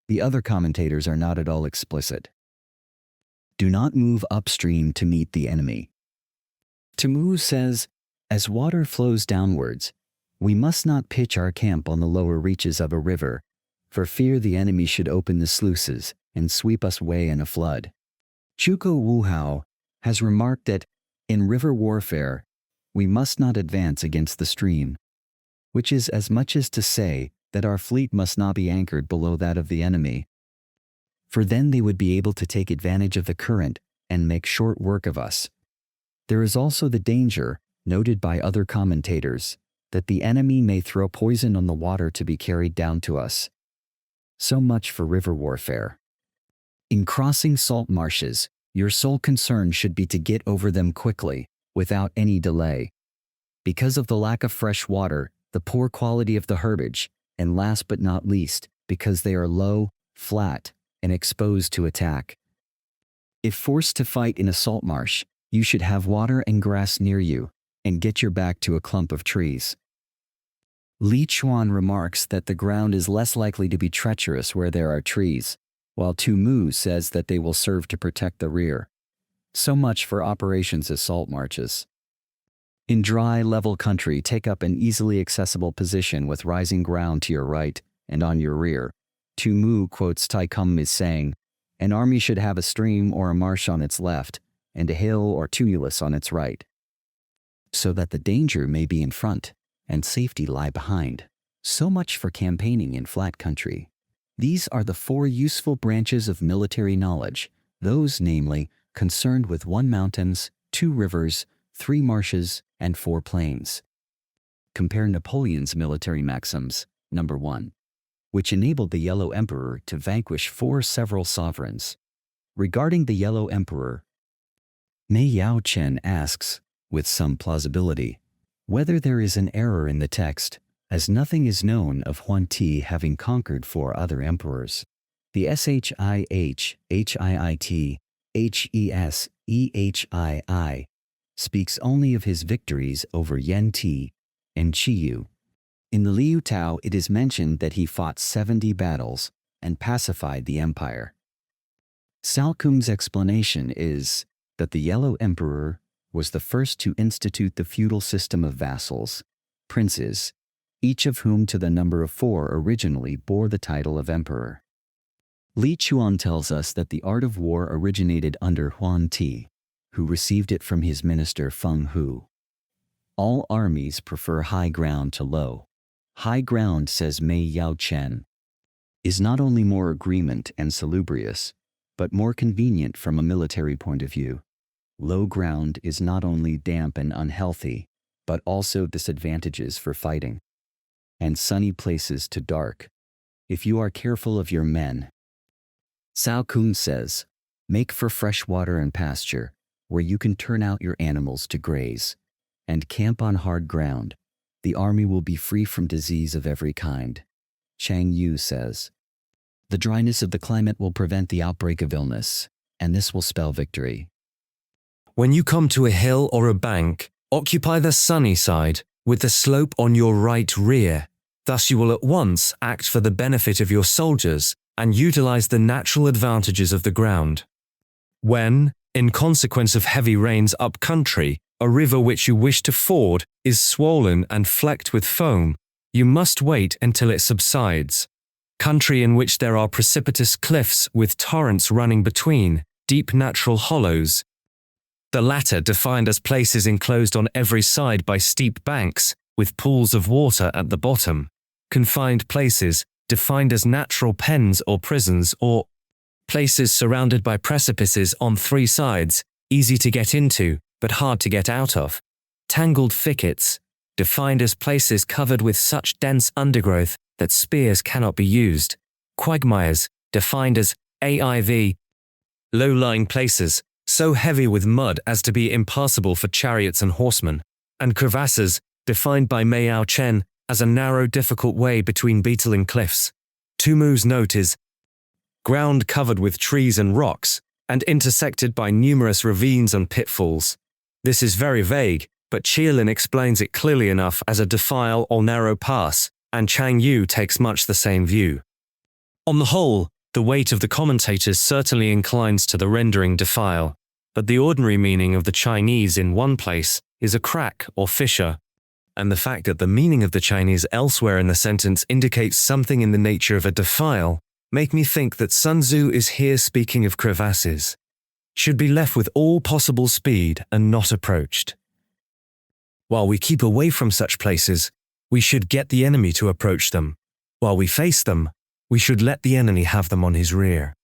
The other commentators are not at all explicit. Do not move upstream to meet the enemy. Mu says, as water flows downwards, we must not pitch our camp on the lower reaches of a river, for fear the enemy should open the sluices and sweep us away in a flood. Chuko Wuhao has remarked that, in river warfare, we must not advance against the stream, which is as much as to say that our fleet must not be anchored below that of the enemy, for then they would be able to take advantage of the current and make short work of us. There is also the danger, noted by other commentators, that the enemy may throw poison on the water to be carried down to us. So much for river warfare. In crossing salt marshes, your sole concern should be to get over them quickly, without any delay. Because of the lack of fresh water, the poor quality of the herbage, and last but not least, because they are low, flat, and exposed to attack. If forced to fight in a salt marsh, you should have water and grass near you, and get your back to a clump of trees. Li Chuan remarks that the ground is less likely to be treacherous where there are trees, while Mu says that they will serve to protect the rear. So much for operations as salt marshes. In dry, level country, take up an easily accessible position with rising ground to your right and on your rear. Mu quotes Tai Kum as saying, an army should have a stream or a marsh on its left, and a hill or tumulus on its right, so that the danger may be in front, and safety lie behind. So much for campaigning in flat country. These are the 4 useful branches of military knowledge, those, namely, concerned with 1 mountains, 2 rivers, 3 marshes, and 4 plains. Compare Napoleon's military maxims, number 1, which enabled the Yellow Emperor to vanquish 4 several sovereigns. Regarding the Yellow Emperor, Mei Yao Chen asks, with some plausibility, whether there is an error in the text, as nothing is known of Huan Ti having conquered 4 other emperors. The Shihit speaks only of his victories over Yen Ti and Qiyu. In the Liu Tao it is mentioned that he fought 70 battles and pacified the empire. Salcombe's explanation is that the Yellow Emperor was the first to institute the feudal system of vassals, princes, each of whom to the number of 4 originally bore the title of emperor. Li Chuan tells us that the art of war originated under Huan Ti, who received it from his minister Feng Hu. All armies prefer high ground to low. High ground, says Mei Yao Chen, is not only more agreement and salubrious, but more convenient from a military point of view. Low ground is not only damp and unhealthy, but also disadvantageous for fighting. And sunny places to dark, if you are careful of your men. Cao Kun says, make for fresh water and pasture, where you can turn out your animals to graze, and camp on hard ground. The army will be free from disease of every kind. Chang Yu says, the dryness of the climate will prevent the outbreak of illness, and this will spell victory. When you come to a hill or a bank, occupy the sunny side, with the slope on your right rear. Thus you will at once act for the benefit of your soldiers and utilize the natural advantages of the ground. When, in consequence of heavy rains up country, a river which you wish to ford is swollen and flecked with foam, you must wait until it subsides. Country in which there are precipitous cliffs with torrents running between, deep natural hollows, the latter defined as places enclosed on every side by steep banks, with pools of water at the bottom. Confined places, defined as natural pens or prisons, or places surrounded by precipices on 3 sides, easy to get into, but hard to get out of. Tangled thickets, defined as places covered with such dense undergrowth that spears cannot be used. Quagmires, defined as AIV. Low-lying places, so heavy with mud as to be impassable for chariots and horsemen, and crevasses, defined by Mei Yao Chen as a narrow, difficult way between beetling cliffs. Tu Mu's note is ground covered with trees and rocks, and intersected by numerous ravines and pitfalls. This is very vague, but Qielin explains it clearly enough as a defile or narrow pass, and Chang Yu takes much the same view. On the whole, the weight of the commentators certainly inclines to the rendering defile, but the ordinary meaning of the Chinese in one place is a crack or fissure, and the fact that the meaning of the Chinese elsewhere in the sentence indicates something in the nature of a defile make me think that Sun Tzu is here speaking of crevasses, should be left with all possible speed and not approached. While we keep away from such places, we should get the enemy to approach them. While we face them, we should let the enemy have them on his rear.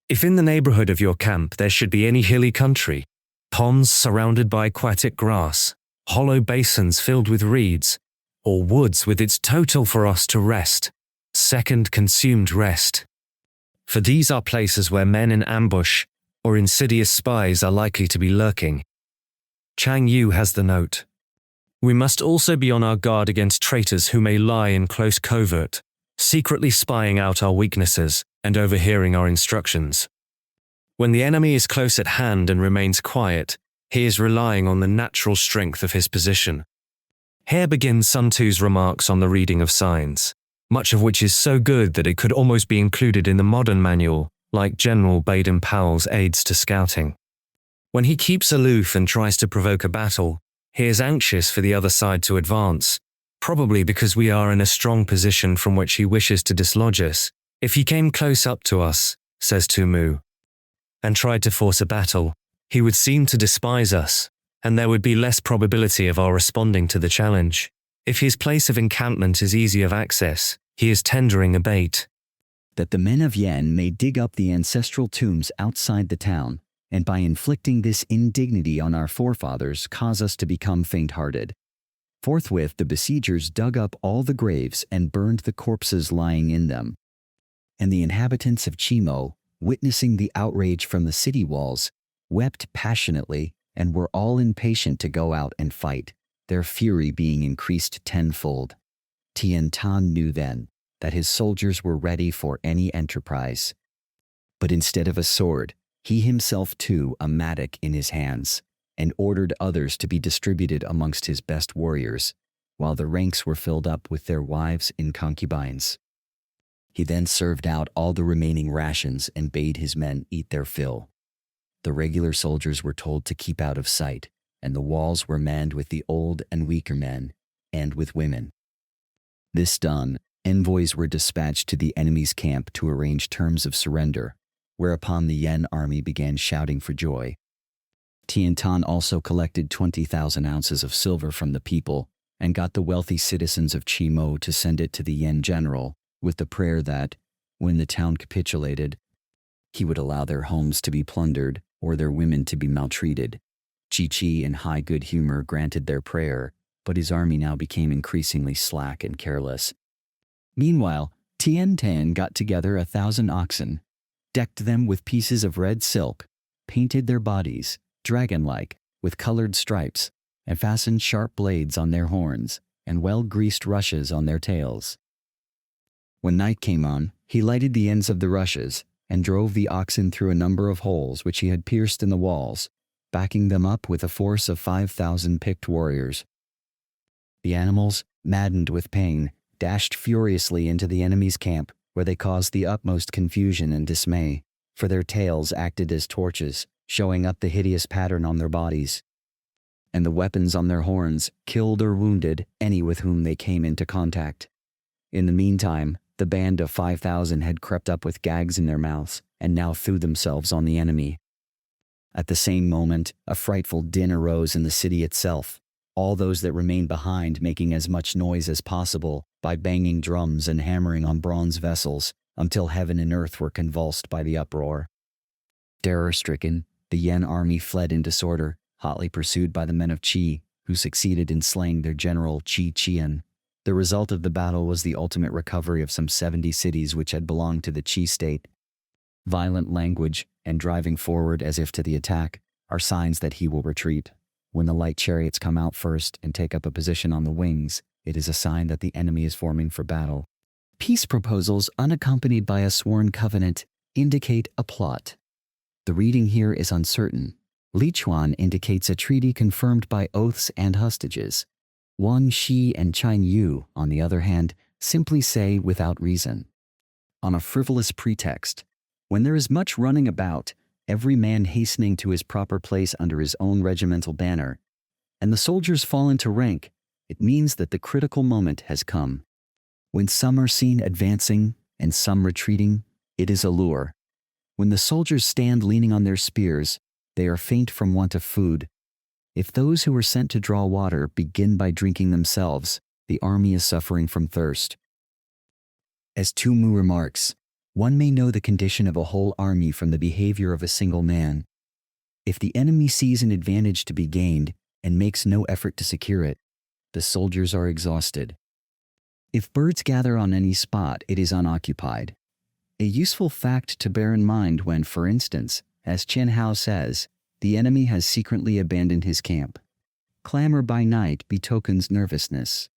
If in the neighborhood of your camp there should be any hilly country, ponds surrounded by aquatic grass, hollow basins filled with reeds, or woods with its total for us to rest, second consumed rest. For these are places where men in ambush or insidious spies are likely to be lurking. Chang Yu has the note. We must also be on our guard against traitors who may lie in close covert, secretly spying out our weaknesses and overhearing our instructions. When the enemy is close at hand and remains quiet, he is relying on the natural strength of his position. Here begins Sun Tzu's remarks on the reading of signs, much of which is so good that it could almost be included in the modern manual, like General Baden-Powell's Aids to Scouting. When he keeps aloof and tries to provoke a battle, he is anxious for the other side to advance, probably because we are in a strong position from which he wishes to dislodge us. If he came close up to us, says Tu Mu, and tried to force a battle, he would seem to despise us, and there would be less probability of our responding to the challenge. If his place of encampment is easy of access, he is tendering a bait. That the men of Yan may dig up the ancestral tombs outside the town, and by inflicting this indignity on our forefathers cause us to become faint-hearted. Forthwith the besiegers dug up all the graves and burned the corpses lying in them. And the inhabitants of Chimo, witnessing the outrage from the city walls, wept passionately and were all impatient to go out and fight, their fury being increased tenfold. Tian Tan knew then that his soldiers were ready for any enterprise. But instead of a sword, he himself took a mattock in his hands and ordered others to be distributed amongst his best warriors, while the ranks were filled up with their wives and concubines. He then served out all the remaining rations and bade his men eat their fill. The regular soldiers were told to keep out of sight, and the walls were manned with the old and weaker men, and with women. This done, envoys were dispatched to the enemy's camp to arrange terms of surrender, whereupon the Yen army began shouting for joy. Tian Tan also collected 20,000 ounces of silver from the people and got the wealthy citizens of Chimo to send it to the Yen general with the prayer that, when the town capitulated, he would allow their homes to be plundered or their women to be maltreated. Chi-Chi, in high good humor, granted their prayer, but his army now became increasingly slack and careless. Meanwhile, Tian Tan got together 1,000 oxen, decked them with pieces of red silk, painted their bodies, dragon-like, with colored stripes, and fastened sharp blades on their horns and well-greased rushes on their tails. When night came on, he lighted the ends of the rushes and drove the oxen through a number of holes which he had pierced in the walls, backing them up with a force of 5,000 picked warriors. The animals, maddened with pain, dashed furiously into the enemy's camp, where they caused the utmost confusion and dismay, for their tails acted as torches, showing up the hideous pattern on their bodies, and the weapons on their horns killed or wounded any with whom they came into contact. In the meantime, the band of 5,000 had crept up with gags in their mouths and now threw themselves on the enemy. At the same moment, a frightful din arose in the city itself, all those that remained behind making as much noise as possible by banging drums and hammering on bronze vessels until heaven and earth were convulsed by the uproar. Terror-stricken, the Yen army fled in disorder, hotly pursued by the men of Qi, who succeeded in slaying their general Qi Qian. The result of the battle was the ultimate recovery of some 70 cities which had belonged to the Qi state. Violent language and driving forward as if to the attack are signs that he will retreat. When the light chariots come out first and take up a position on the wings, it is a sign that the enemy is forming for battle. Peace proposals unaccompanied by a sworn covenant indicate a plot. The reading here is uncertain. Li Chuan indicates a treaty confirmed by oaths and hostages. Wang Shi and Chin Yu, on the other hand, simply say without reason. On a frivolous pretext, when there is much running about, every man hastening to his proper place under his own regimental banner, and the soldiers fall into rank, it means that the critical moment has come. When some are seen advancing and some retreating, it is a lure. When the soldiers stand leaning on their spears, they are faint from want of food. If those who are sent to draw water begin by drinking themselves, the army is suffering from thirst. As Tu Mu remarks, one may know the condition of a whole army from the behavior of a single man. If the enemy sees an advantage to be gained and makes no effort to secure it, the soldiers are exhausted. If birds gather on any spot, it is unoccupied. A useful fact to bear in mind when, for instance, as Chen Hao says, the enemy has secretly abandoned his camp. Clamor by night betokens nervousness.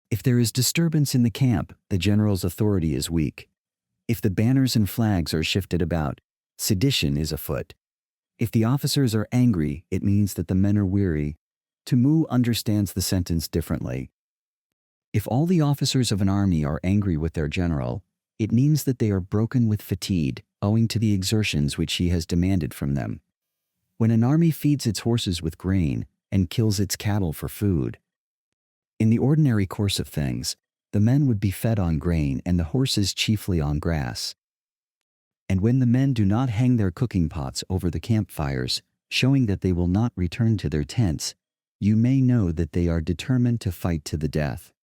If there is disturbance in the camp, the general's authority is weak. If the banners and flags are shifted about, sedition is afoot. If the officers are angry, it means that the men are weary. Tu Mu understands the sentence differently. If all the officers of an army are angry with their general, it means that they are broken with fatigue, owing to the exertions which he has demanded from them. When an army feeds its horses with grain and kills its cattle for food, in the ordinary course of things, the men would be fed on grain and the horses chiefly on grass. And when the men do not hang their cooking pots over the campfires, showing that they will not return to their tents, you may know that they are determined to fight to the death.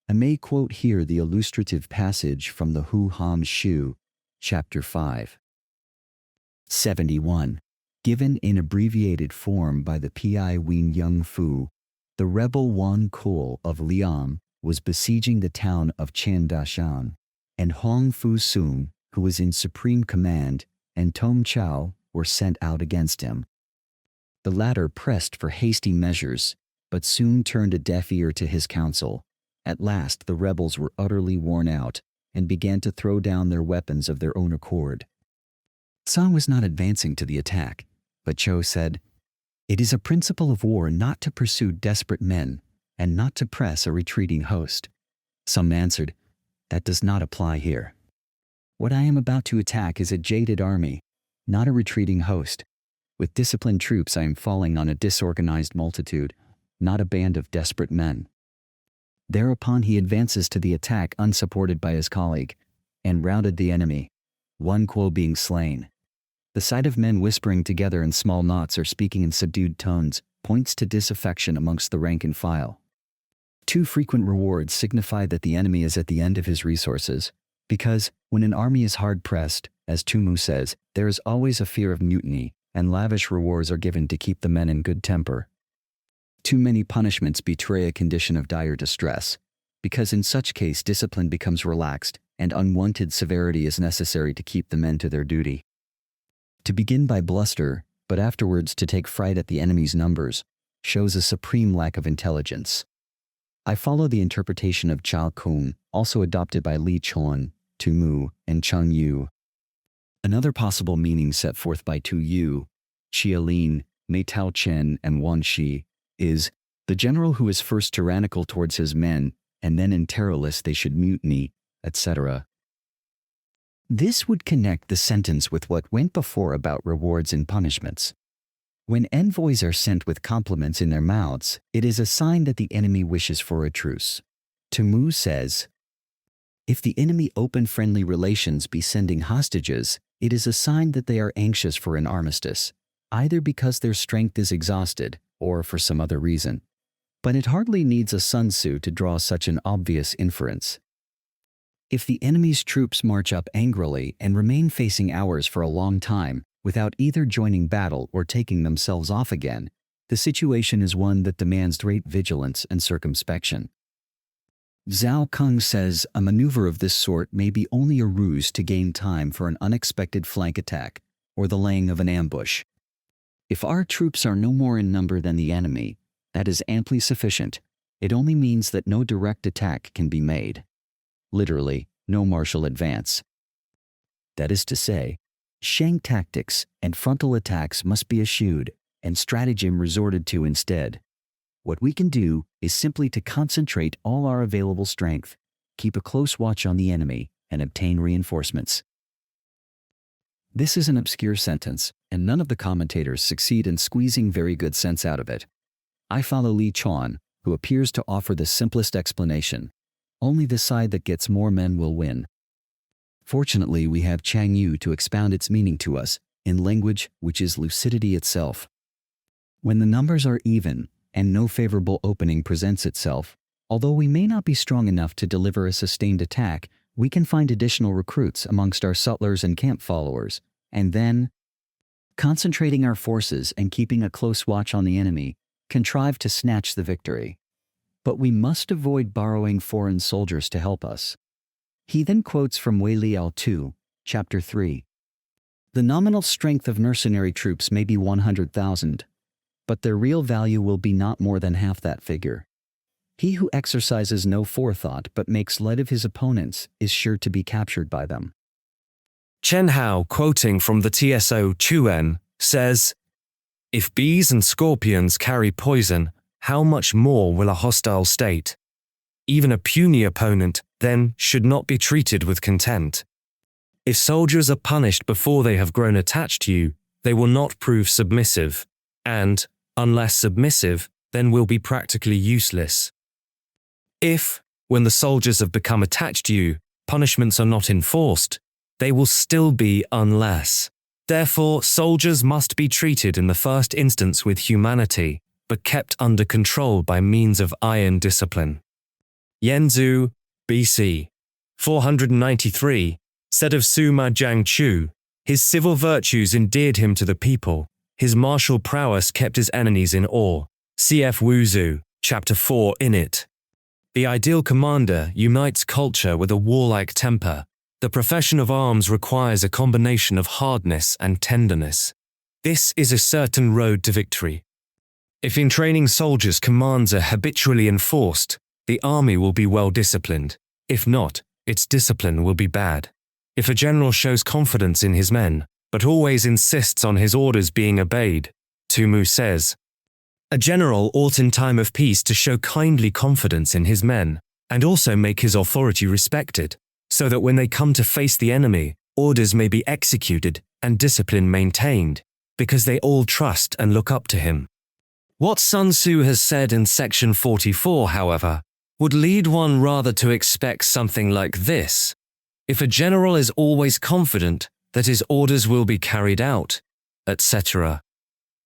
I may quote here the illustrative passage from the Hu Han Shu, chapter 5. 71. Given in abbreviated form by the Pi Wing Young Fu, the rebel Wan Kuo of Liang was besieging the town of Chandashan, and Hong Fu Sung, who was in supreme command, and Tom Chao were sent out against him. The latter pressed for hasty measures, but soon turned a deaf ear to his counsel, At last the rebels were utterly worn out and began to throw down their weapons of their own accord. Sun was not advancing to the attack, but Cho said, "It is a principle of war not to pursue desperate men and not to press a retreating host." Some answered, "That does not apply here. What I am about to attack is a jaded army, not a retreating host. With disciplined troops I am falling on a disorganized multitude, not a band of desperate men." Thereupon he advances to the attack unsupported by his colleague, and routed the enemy, one Quo being slain. The sight of men whispering together in small knots or speaking in subdued tones points to disaffection amongst the rank and file. Too frequent rewards signify that the enemy is at the end of his resources, because when an army is hard-pressed, as Tumu says, there is always a fear of mutiny, and lavish rewards are given to keep the men in good temper. Too many punishments betray a condition of dire distress, because in such case discipline becomes relaxed and unwanted severity is necessary to keep the men to their duty. To begin by bluster, but afterwards to take fright at the enemy's numbers, shows a supreme lack of intelligence. I follow the interpretation of Chao Kung, also adopted by Li Chuan, Tumu, and Cheng Yu. Another possible meaning set forth by Tu Yu, Xia Lin, Mei Tao Chen, and Wan Shi is, the general who is first tyrannical towards his men, and then in terror lest they should mutiny, etc. This would connect the sentence with what went before about rewards and punishments. When envoys are sent with compliments in their mouths, it is a sign that the enemy wishes for a truce. Tumu says, "If the enemy open friendly relations be sending hostages, it is a sign that they are anxious for an armistice, either because their strength is exhausted or for some other reason." But it hardly needs a Sun Tzu to draw such an obvious inference. If the enemy's troops march up angrily and remain facing ours for a long time without either joining battle or taking themselves off again, the situation is one that demands great vigilance and circumspection. Zhao Kung says a maneuver of this sort may be only a ruse to gain time for an unexpected flank attack or the laying of an ambush. If our troops are no more in number than the enemy, that is amply sufficient. It only means that no direct attack can be made. Literally, no martial advance. That is to say, Shang tactics and frontal attacks must be eschewed and stratagem resorted to instead. What we can do is simply to concentrate all our available strength, keep a close watch on the enemy, and obtain reinforcements. This is an obscure sentence, and none of the commentators succeed in squeezing very good sense out of it. I follow Li Chuan, who appears to offer the simplest explanation. Only the side that gets more men will win. Fortunately, we have Cheng Yu to expound its meaning to us, in language which is lucidity itself. When the numbers are even, and no favorable opening presents itself, although we may not be strong enough to deliver a sustained attack, we can find additional recruits amongst our sutlers and camp followers, and then, concentrating our forces and keeping a close watch on the enemy, contrive to snatch the victory. But we must avoid borrowing foreign soldiers to help us. He then quotes from Wei Liao 2, Chapter 3. "The nominal strength of mercenary troops may be 100,000, but their real value will be not more than half that figure. He who exercises no forethought but makes light of his opponents is sure to be captured by them." Chen Hao, quoting from the TSO Chuan, says, "If bees and scorpions carry poison, how much more will a hostile state? Even a puny opponent, then, should not be treated with contempt. If soldiers are punished before they have grown attached to you, they will not prove submissive, and, unless submissive, then will be practically useless. If, when the soldiers have become attached to you, punishments are not enforced, they will still be unless. Therefore, soldiers must be treated in the first instance with humanity, but kept under control by means of iron discipline." Yanzu, BC. 493, said of Sima Jiangchu, "His civil virtues endeared him to the people. His martial prowess kept his enemies in awe." Cf. Wuzu, Chapter 4 in it. The ideal commander unites culture with a warlike temper. The profession of arms requires a combination of hardness and tenderness. This is a certain road to victory. If in training soldiers commands are habitually enforced, the army will be well disciplined. If not, its discipline will be bad. If a general shows confidence in his men, but always insists on his orders being obeyed, Sun Tzu says, a general ought in time of peace to show kindly confidence in his men, and also make his authority respected, so that when they come to face the enemy, orders may be executed and discipline maintained, because they all trust and look up to him. What Sun Tzu has said in section 44, however, would lead one rather to expect something like this. If a general is always confident that his orders will be carried out, etc.,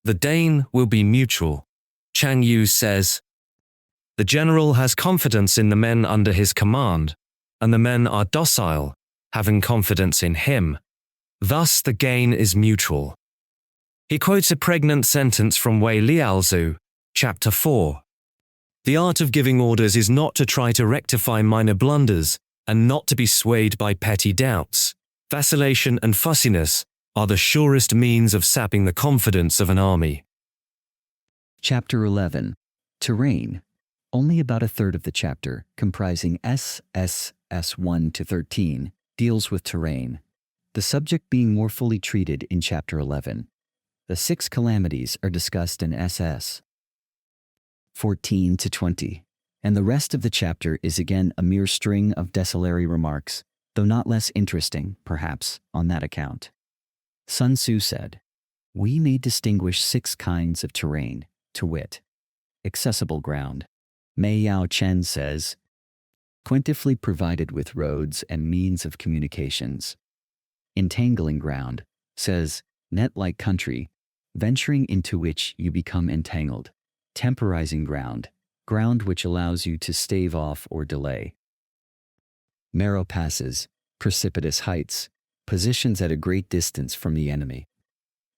the gain will be mutual. Chang Yu says, the general has confidence in the men under his command, and the men are docile, having confidence in him. Thus the gain is mutual. He quotes a pregnant sentence from Wei Liaozu, chapter 4. The art of giving orders is not to try to rectify minor blunders, and not to be swayed by petty doubts. Vacillation and fussiness are the surest means of sapping the confidence of an army. Chapter 11. Terrain. Only about a third of the chapter, comprising S1 to 13, deals with terrain, the subject being more fully treated in Chapter 11. The 6 calamities are discussed in SS 14 to 20, and the rest of the chapter is again a mere string of desultory remarks, though not less interesting, perhaps, on that account. Sun Tzu said, we may distinguish 6 kinds of terrain, to wit, accessible ground. Mei Yao Chen says, plentifully provided with roads and means of communications. Entangling ground, says, net-like country, venturing into which you become entangled. Temporizing ground, ground which allows you to stave off or delay. Narrow passes, precipitous heights, positions at a great distance from the enemy.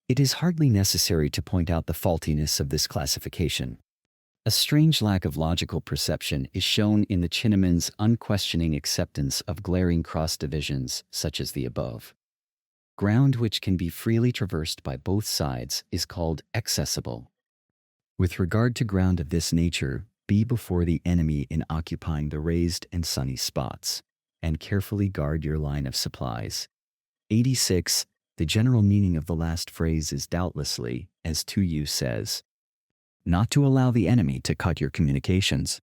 It is hardly necessary to point out the faultiness of this classification. A strange lack of logical perception is shown in the Chinaman's unquestioning acceptance of glaring cross-divisions such as the above. Ground which can be freely traversed by both sides is called accessible. With regard to ground of this nature, be before the enemy in occupying the raised and sunny spots, and carefully guard your line of supplies. 86. The general meaning of the last phrase is doubtlessly, as Sun Tzu says, not to allow the enemy to cut your communications.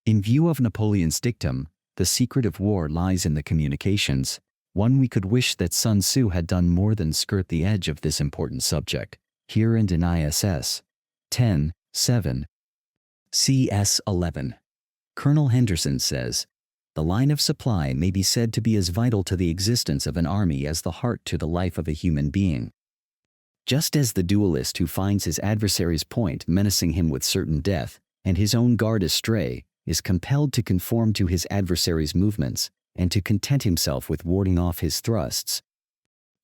In view of Napoleon's dictum, the secret of war lies in the communications. We could wish that Sun Tzu had done more than skirt the edge of this important subject, here and in ISS 10:7. CS 11. Colonel Henderson says, the line of supply may be said to be as vital to the existence of an army as the heart to the life of a human being. Just as the duelist who finds his adversary's point menacing him with certain death, and his own guard astray, is compelled to conform to his adversary's movements, and to content himself with warding off his thrusts,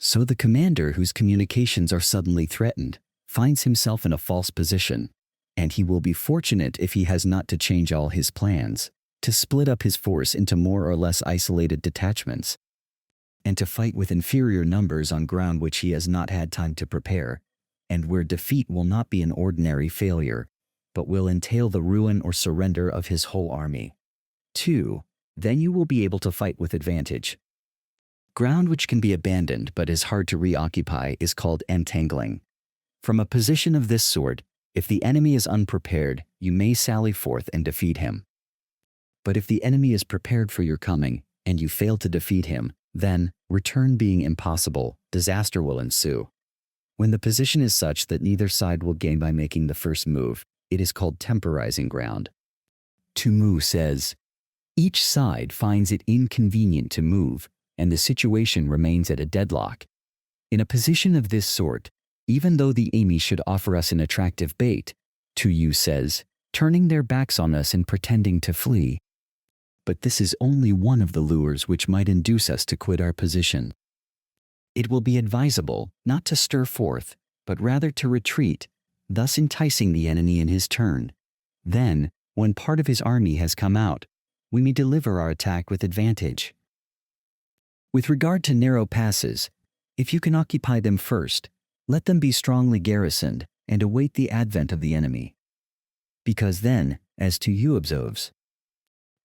so the commander whose communications are suddenly threatened finds himself in a false position, and he will be fortunate if he has not to change all his plans, to split up his force into more or less isolated detachments, and to fight with inferior numbers on ground which he has not had time to prepare, and where defeat will not be an ordinary failure, but will entail the ruin or surrender of his whole army. 2. Then you will be able to fight with advantage. Ground which can be abandoned but is hard to reoccupy is called entangling. From a position of this sort, if the enemy is unprepared, you may sally forth and defeat him. But if the enemy is prepared for your coming, and you fail to defeat him, then, return being impossible, disaster will ensue. When the position is such that neither side will gain by making the first move, it is called temporizing ground. Sun Tzu says, each side finds it inconvenient to move, and the situation remains at a deadlock. In a position of this sort, even though the enemy should offer us an attractive bait, Sun Tzu says, turning their backs on us and pretending to flee. But this is only one of the lures which might induce us to quit our position. It will be advisable not to stir forth, but rather to retreat, thus enticing the enemy in his turn. Then, when part of his army has come out, we may deliver our attack with advantage. With regard to narrow passes, if you can occupy them first, let them be strongly garrisoned and await the advent of the enemy. Because then, as Sun Tzu observes,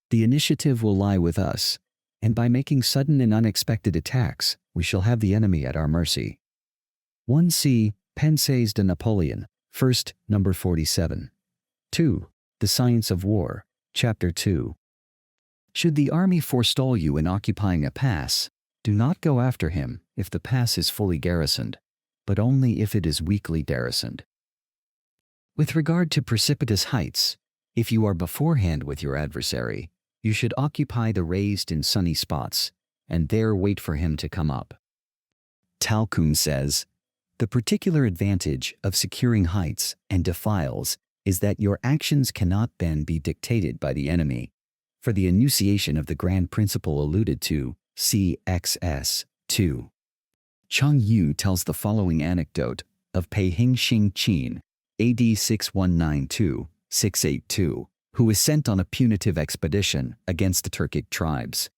The initiative will lie with us, and by making sudden and unexpected attacks, we shall have the enemy at our mercy. 1c. Pensées de Napoleon, 1st, number 47. 2. The Science of War, Chapter 2. Should the army forestall you in occupying a pass, do not go after him if the pass is fully garrisoned, but only if it is weakly garrisoned. With regard to precipitous heights, if you are beforehand with your adversary, you should occupy the raised and sunny spots, and there wait for him to come up. Talcum says, the particular advantage of securing heights and defiles is that your actions cannot then be dictated by the enemy. For the enunciation of the grand principle alluded to, see XS 2. Chang Yu tells the following anecdote of Pei Hing-Xing Qin, AD 6192-682, who was sent on a punitive expedition against the Turkic tribes.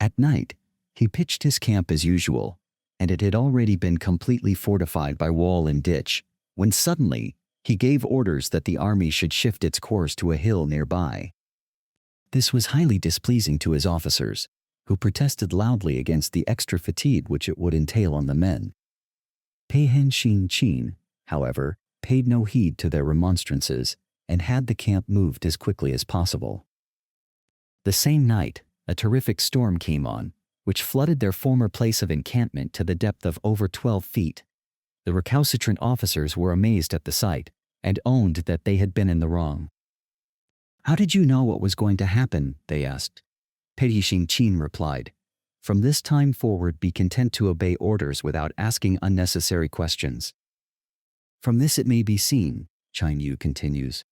At night, he pitched his camp as usual, and it had already been completely fortified by wall and ditch, when suddenly he gave orders that the army should shift its course to a hill nearby. This was highly displeasing to his officers, who protested loudly against the extra fatigue which it would entail on the men. Pei Hing-Xing Qin, however, paid no heed to their remonstrances and had the camp moved as quickly as possible. The same night, a terrific storm came on, which flooded their former place of encampment to the depth of over 12 feet. The recalcitrant officers were amazed at the sight and owned that they had been in the wrong. "How did you know what was going to happen?" they asked. Pei Hing-Qin replied, "From this time forward be content to obey orders without asking unnecessary questions." From this it may be seen, Chang Yu continues,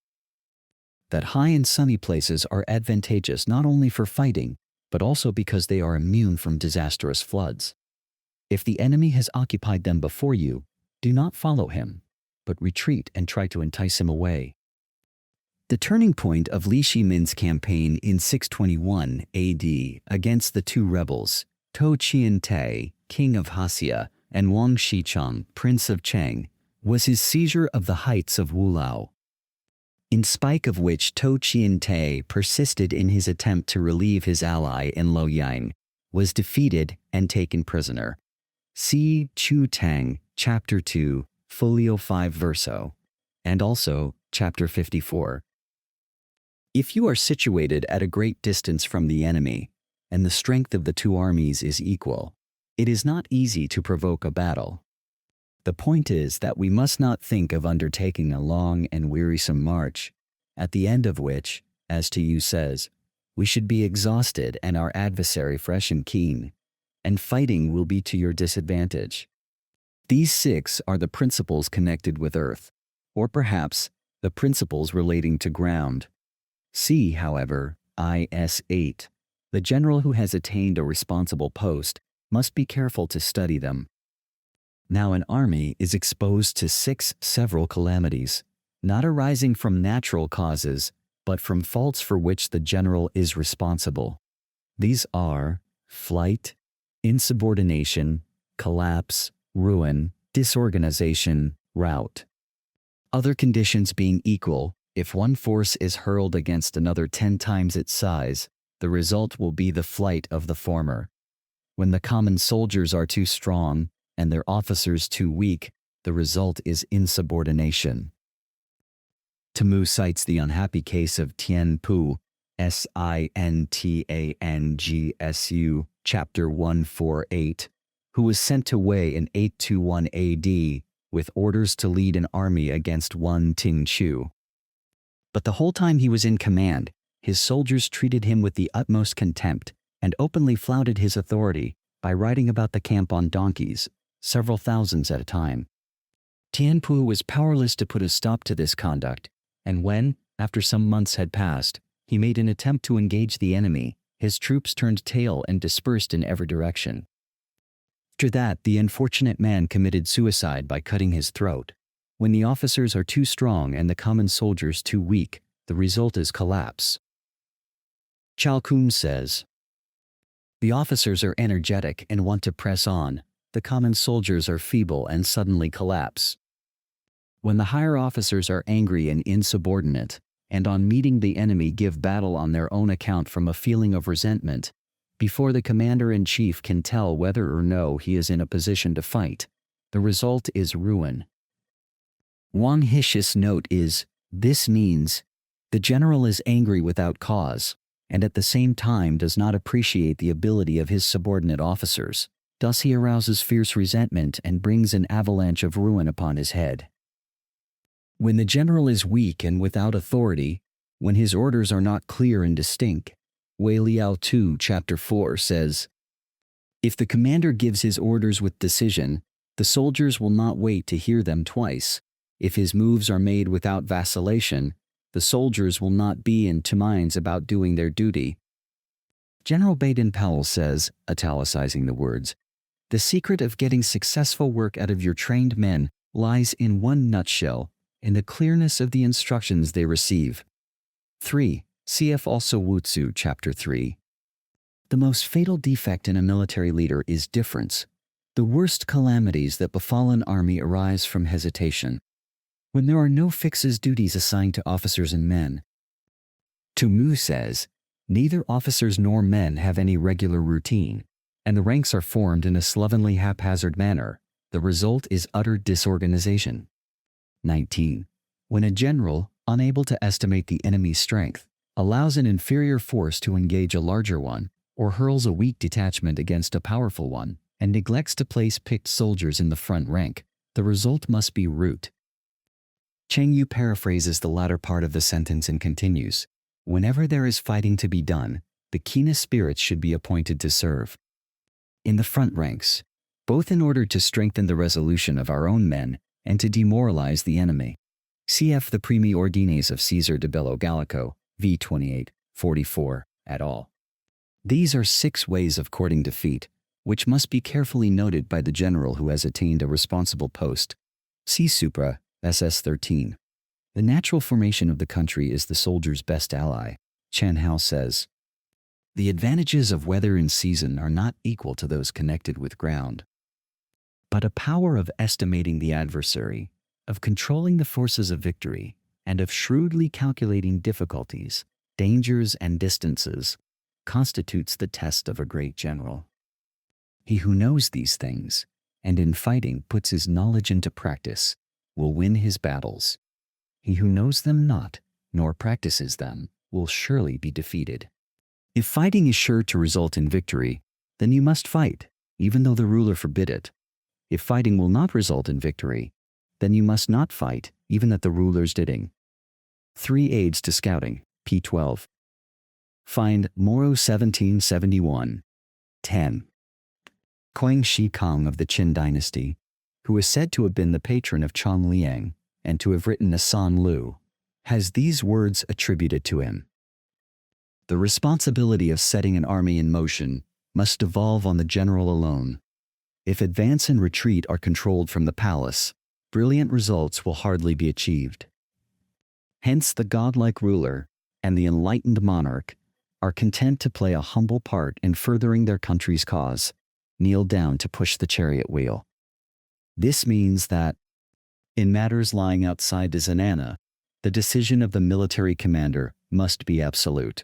that high and sunny places are advantageous not only for fighting, but also because they are immune from disastrous floods. If the enemy has occupied them before you, do not follow him, but retreat and try to entice him away. The turning point of Li Shimin's campaign in 621 AD against the two rebels, Tou Qian-tai, king of Haxia, and Wang Shicheng, prince of Cheng, was his seizure of the heights of Wulao. In spite of which Tou Qian-tai persisted in his attempt to relieve his ally in Luoyang, was defeated and taken prisoner. See Chu Tang, Chapter 2, Folio 5 Verso, and also Chapter 54. If you are situated at a great distance from the enemy, and the strength of the two armies is equal, it is not easy to provoke a battle. The point is that we must not think of undertaking a long and wearisome march, at the end of which, as Tzu says, we should be exhausted and our adversary fresh and keen, and fighting will be to your disadvantage. These 6 are the principles connected with earth, or perhaps the principles relating to ground. See, however, IS 8. The general who has attained a responsible post must be careful to study them. Now an army is exposed to 6 several calamities, not arising from natural causes, but from faults for which the general is responsible. These are flight, insubordination, collapse, ruin, disorganization, rout. Other conditions being equal, if one force is hurled against another 10 times its size, the result will be the flight of the former. When the common soldiers are too strong, and their officers too weak, the result is insubordination. Tzu cites the unhappy case of Tian Pu, Sintangsu, Chapter 148, who was sent to Wei in 821 AD with orders to lead an army against one Ting Chu. But the whole time he was in command, his soldiers treated him with the utmost contempt and openly flouted his authority by riding about the camp on donkeys, several thousands at a time. Tian Pu was powerless to put a stop to this conduct, and when, after some months had passed, he made an attempt to engage the enemy, his troops turned tail and dispersed in every direction. After that, the unfortunate man committed suicide by cutting his throat. When the officers are too strong and the common soldiers too weak, the result is collapse. Chalcum says, "The officers are energetic and want to press on. The common soldiers are feeble and suddenly collapse. When the higher officers are angry and insubordinate, and on meeting the enemy give battle on their own account from a feeling of resentment, before the commander-in-chief can tell whether or no he is in a position to fight. The result is ruin. Wang Hish's note is, this means, the general is angry without cause, and at the same time does not appreciate the ability of his subordinate officers. Thus he arouses fierce resentment and brings an avalanche of ruin upon his head. When the general is weak and without authority, when his orders are not clear and distinct, Wei Liao 2 chapter 4 says, if the commander gives his orders with decision, the soldiers will not wait to hear them twice. If his moves are made without vacillation, the soldiers will not be in two minds about doing their duty. General Baden-Powell says, italicizing the words, the secret of getting successful work out of your trained men lies in one nutshell, in the clearness of the instructions they receive. 3. Cf. also Wu Tzu chapter 3. The most fatal defect in a military leader is difference. The worst calamities that befall an army arise from hesitation. When there are no fixed duties assigned to officers and men. Tu Mu says, neither officers nor men have any regular routine, and the ranks are formed in a slovenly haphazard manner. The result is utter disorganization. 19. When a general, unable to estimate the enemy's strength, allows an inferior force to engage a larger one, or hurls a weak detachment against a powerful one, and neglects to place picked soldiers in the front rank, the result must be rout. Cheng Yu paraphrases the latter part of the sentence and continues, whenever there is fighting to be done, the keenest spirits should be appointed to serve in the front ranks, both in order to strengthen the resolution of our own men and to demoralize the enemy. Cf. the Primi Ordines of Caesar de Bello Gallico, v. 28, 44, et al. These are 6 ways of courting defeat, which must be carefully noted by the general who has attained a responsible post. See Supra, SS 13. The natural formation of the country is the soldier's best ally. Chan Hao says, the advantages of weather and season are not equal to those connected with ground, but a power of estimating the adversary, of controlling the forces of victory, and of shrewdly calculating difficulties, dangers, and distances, constitutes the test of a great general. He who knows these things, and in fighting puts his knowledge into practice, will win his battles. He who knows them not, nor practices them, will surely be defeated. If fighting is sure to result in victory, then you must fight, even though the ruler forbid it. If fighting will not result in victory, then you must not fight, even at the ruler's bidding. 3 Aids to Scouting, p. 12. Find Moro 1771. 10. Quang Shi Kang of the Qin dynasty, who is said to have been the patron of Chong Liang and to have written a San Lu, has these words attributed to him. The responsibility of setting an army in motion must devolve on the general alone. If advance and retreat are controlled from the palace, brilliant results will hardly be achieved. Hence the godlike ruler and the enlightened monarch are content to play a humble part in furthering their country's cause, kneel down to push the chariot wheel. This means that, in matters lying outside the zenana, the decision of the military commander must be absolute.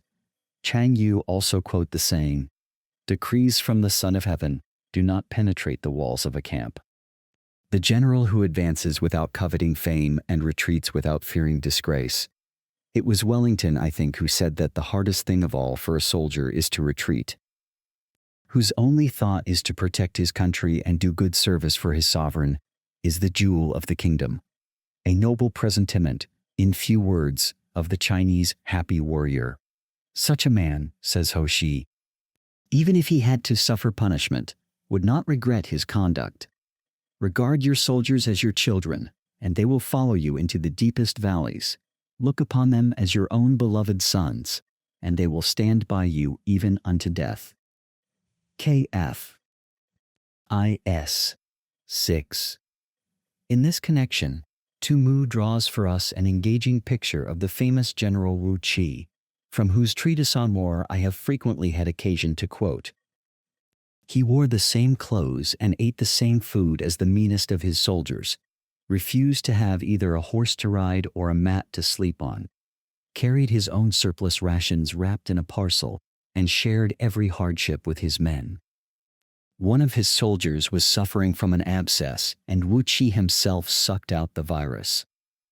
Chang Yu also quote the saying, decrees from the Son of Heaven do not penetrate the walls of a camp. The general who advances without coveting fame and retreats without fearing disgrace. It was Wellington, I think, who said that the hardest thing of all for a soldier is to retreat. Whose only thought is to protect his country and do good service for his sovereign, is the jewel of the kingdom. A noble presentiment, in few words, of the Chinese happy warrior. Such a man, says Ho Shi, even if he had to suffer punishment, would not regret his conduct. Regard your soldiers as your children, and they will follow you into the deepest valleys. Look upon them as your own beloved sons, and they will stand by you even unto death. K.F. I.S. 6. In this connection, Tu Mu draws for us an engaging picture of the famous General Wu Qi, from whose treatise on war I have frequently had occasion to quote. He wore the same clothes and ate the same food as the meanest of his soldiers, refused to have either a horse to ride or a mat to sleep on. carried his own surplus rations wrapped in a parcel, and shared every hardship with his men. One of his soldiers was suffering from an abscess, and Wu Qi himself sucked out the virus.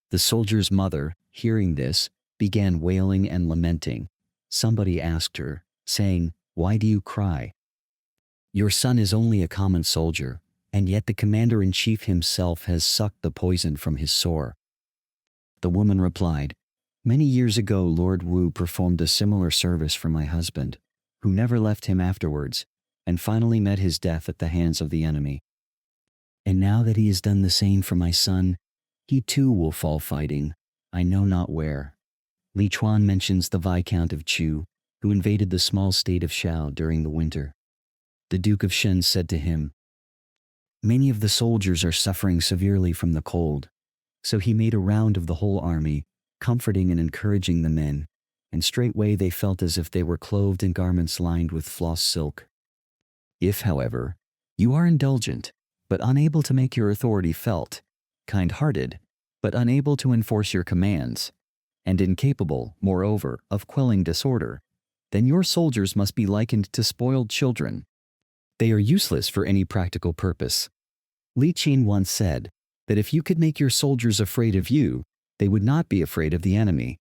The soldier's mother, hearing this, began wailing and lamenting. Somebody asked her, saying, "Why do you cry? Your son is only a common soldier, and yet the commander-in-chief himself has sucked the poison from his sore." The woman replied, "Many years ago Lord Wu performed a similar service for my husband, who never left him afterwards, and finally met his death at the hands of the enemy. And now that he has done the same for my son, he too will fall fighting, I know not where." Li Chuan mentions the Viscount of Chu, who invaded the small state of Shao during the winter. The Duke of Shen said to him, "Many of the soldiers are suffering severely from the cold." So he made a round of the whole army, comforting and encouraging the men, and straightway they felt as if they were clothed in garments lined with floss silk. If, however, you are indulgent, but unable to make your authority felt, kind-hearted, but unable to enforce your commands, and incapable, moreover, of quelling disorder, then your soldiers must be likened to spoiled children. They are useless for any practical purpose. Li Qin once said that if you could make your soldiers afraid of you, they would not be afraid of the enemy.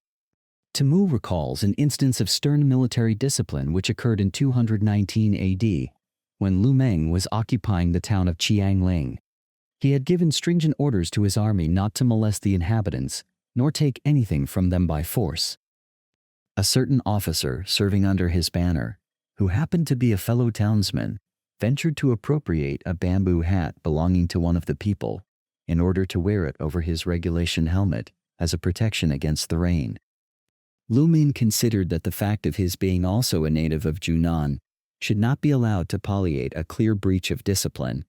Mu recalls an instance of stern military discipline which occurred in 219 AD, when Lu Meng was occupying the town of Qiangling. He had given stringent orders to his army not to molest the inhabitants, nor take anything from them by force. A certain officer serving under his banner, who happened to be a fellow townsman, ventured to appropriate a bamboo hat belonging to one of the people, in order to wear it over his regulation helmet as a protection against the rain. Lu Meng considered that the fact of his being also a native of Junan should not be allowed to palliate a clear breach of discipline,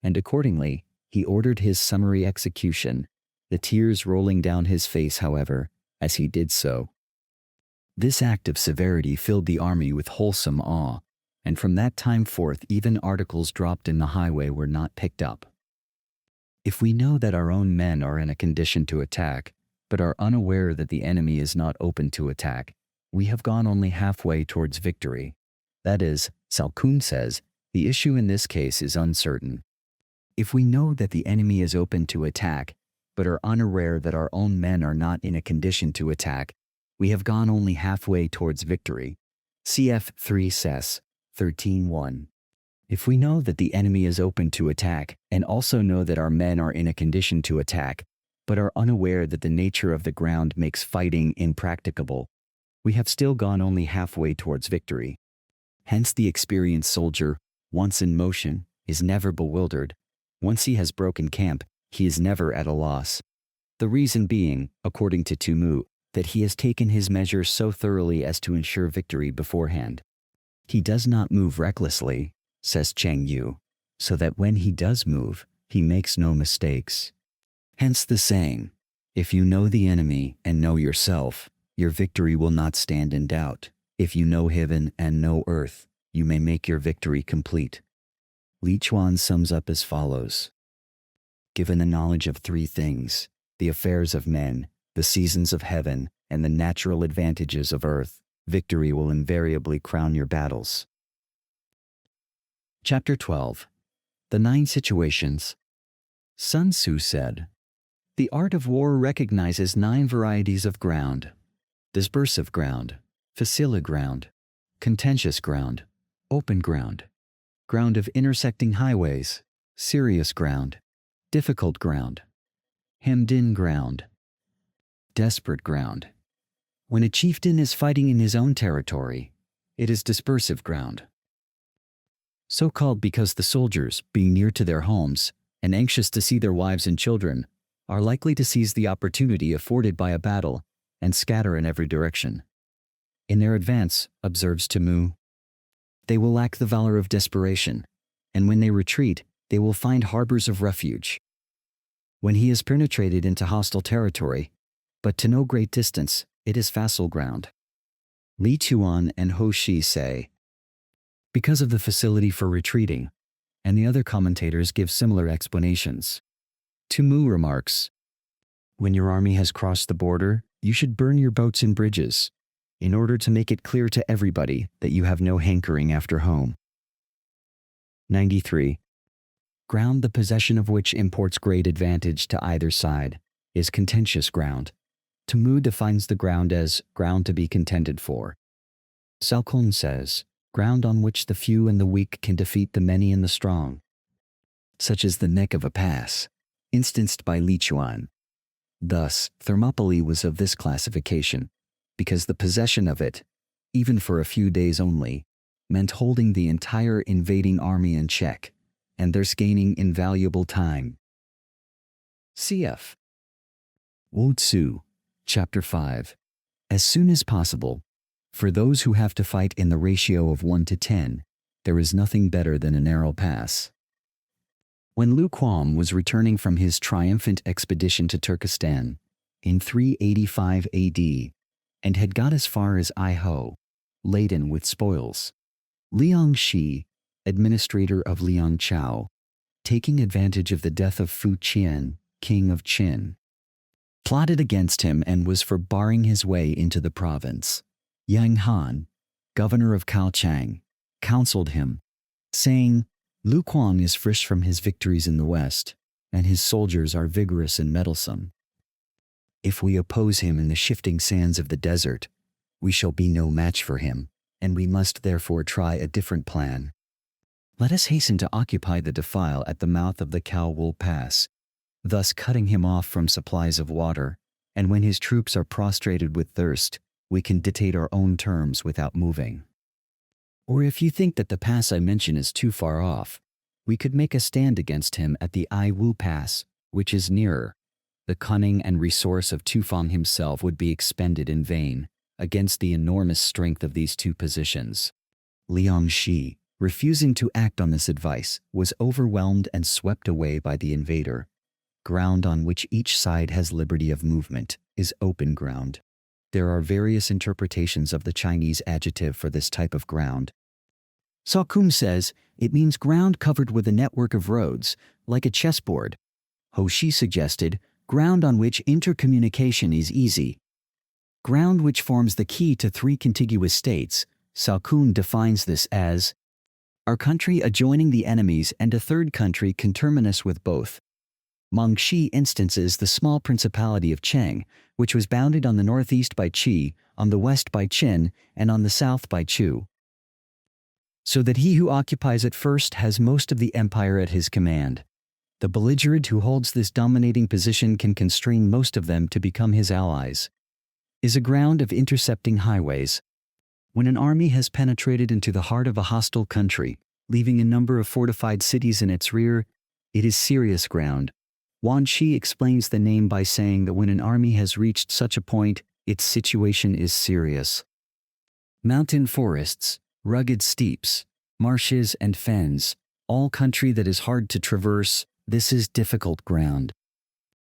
and accordingly, he ordered his summary execution, the tears rolling down his face, however, as he did so. This act of severity filled the army with wholesome awe, and from that time forth even articles dropped in the highway were not picked up. If we know that our own men are in a condition to attack, but are unaware that the enemy is not open to attack, we have gone only halfway towards victory. That is, Salkun says, the issue in this case is uncertain. If we know that the enemy is open to attack, but are unaware that our own men are not in a condition to attack, we have gone only halfway towards victory. Cf. 3 Ses. 13:1. If we know that the enemy is open to attack, and also know that our men are in a condition to attack, but are unaware that the nature of the ground makes fighting impracticable, we have still gone only halfway towards victory. Hence the experienced soldier, once in motion, is never bewildered. Once he has broken camp, he is never at a loss. The reason being, according to Mu, that he has taken his measures so thoroughly as to ensure victory beforehand. He does not move recklessly, says Cheng Yu, so that when he does move, he makes no mistakes. Hence the saying, if you know the enemy and know yourself, your victory will not stand in doubt. If you know heaven and know earth, you may make your victory complete. Li Chuan sums up as follows. Given the knowledge of three things, the affairs of men, the seasons of heaven, and the natural advantages of earth, victory will invariably crown your battles. Chapter 12. The 9 Situations. Sun Tzu said, "The art of war recognizes 9 varieties of ground: dispersive ground, facile ground, contentious ground, open ground, ground of intersecting highways, serious ground, difficult ground, hemmed-in ground, desperate ground. When a chieftain is fighting in his own territory, it is dispersive ground." So called because the soldiers, being near to their homes and anxious to see their wives and children, are likely to seize the opportunity afforded by a battle and scatter in every direction. In their advance, observes Mu, they will lack the valor of desperation, and when they retreat, they will find harbors of refuge. When he has penetrated into hostile territory, but to no great distance, it is facile ground. Li Chuan and Ho Shi say, because of the facility for retreating, and the other commentators give similar explanations. Mu remarks, when your army has crossed the border, You should burn your boats and bridges, in order to make it clear to everybody that you have no hankering after home. 93. Ground the possession of which imports great advantage to either side is contentious ground. Tamu defines the ground as ground to be contended for. Salkun says, ground on which the few and the weak can defeat the many and the strong, such as the neck of a pass, instanced by Li Chuan. Thus, Thermopylae was of this classification, because the possession of it, even for a few days only, meant holding the entire invading army in check, and thus gaining invaluable time. Cf. Wu Tzu, Chapter 5. As soon as possible, for those who have to fight in the ratio of 1 to 10, there is nothing better than a narrow pass. When Lu Quam was returning from his triumphant expedition to Turkestan in 385 AD and had got as far as Aiho, laden with spoils, Liang Shi, administrator of Liang Chao, taking advantage of the death of Fu Qian, king of Qin, plotted against him and was for barring his way into the province. Yang Han, governor of Kaochang, counseled him, saying, Lu Quang is fresh from his victories in the west, and his soldiers are vigorous and mettlesome. If we oppose him in the shifting sands of the desert, we shall be no match for him, and we must therefore try a different plan. Let us hasten to occupy the defile at the mouth of the Kaowul Pass, thus cutting him off from supplies of water, and when his troops are prostrated with thirst, we can dictate our own terms without moving. Or if you think that the pass I mention is too far off, we could make a stand against him at the Ai Wu Pass, which is nearer. The cunning and resource of Tufang himself would be expended in vain against the enormous strength of these two positions. Liang Shi, refusing to act on this advice, was overwhelmed and swept away by the invader. Ground on which each side has liberty of movement is open ground. There are various interpretations of the Chinese adjective for this type of ground. Salkum says it means ground covered with a network of roads, like a chessboard. Ho Shi suggested ground on which intercommunication is easy. Ground which forms the key to 3 contiguous states. Salkun defines this as our country adjoining the enemies and a third country conterminous with both. Mengshi instances the small principality of Cheng, which was bounded on the northeast by Qi, on the west by Qin, and on the south by Chu, so that he who occupies it first has most of the empire at his command. The belligerent who holds this dominating position can constrain most of them to become his allies. Is a ground of intercepting highways. When an army has penetrated into the heart of a hostile country, leaving a number of fortified cities in its rear, it is serious ground. Wan Shi explains the name by saying that when an army has reached such a point, its situation is serious. Mountain forests, rugged steeps, marshes and fens, all country that is hard to traverse, this is difficult ground.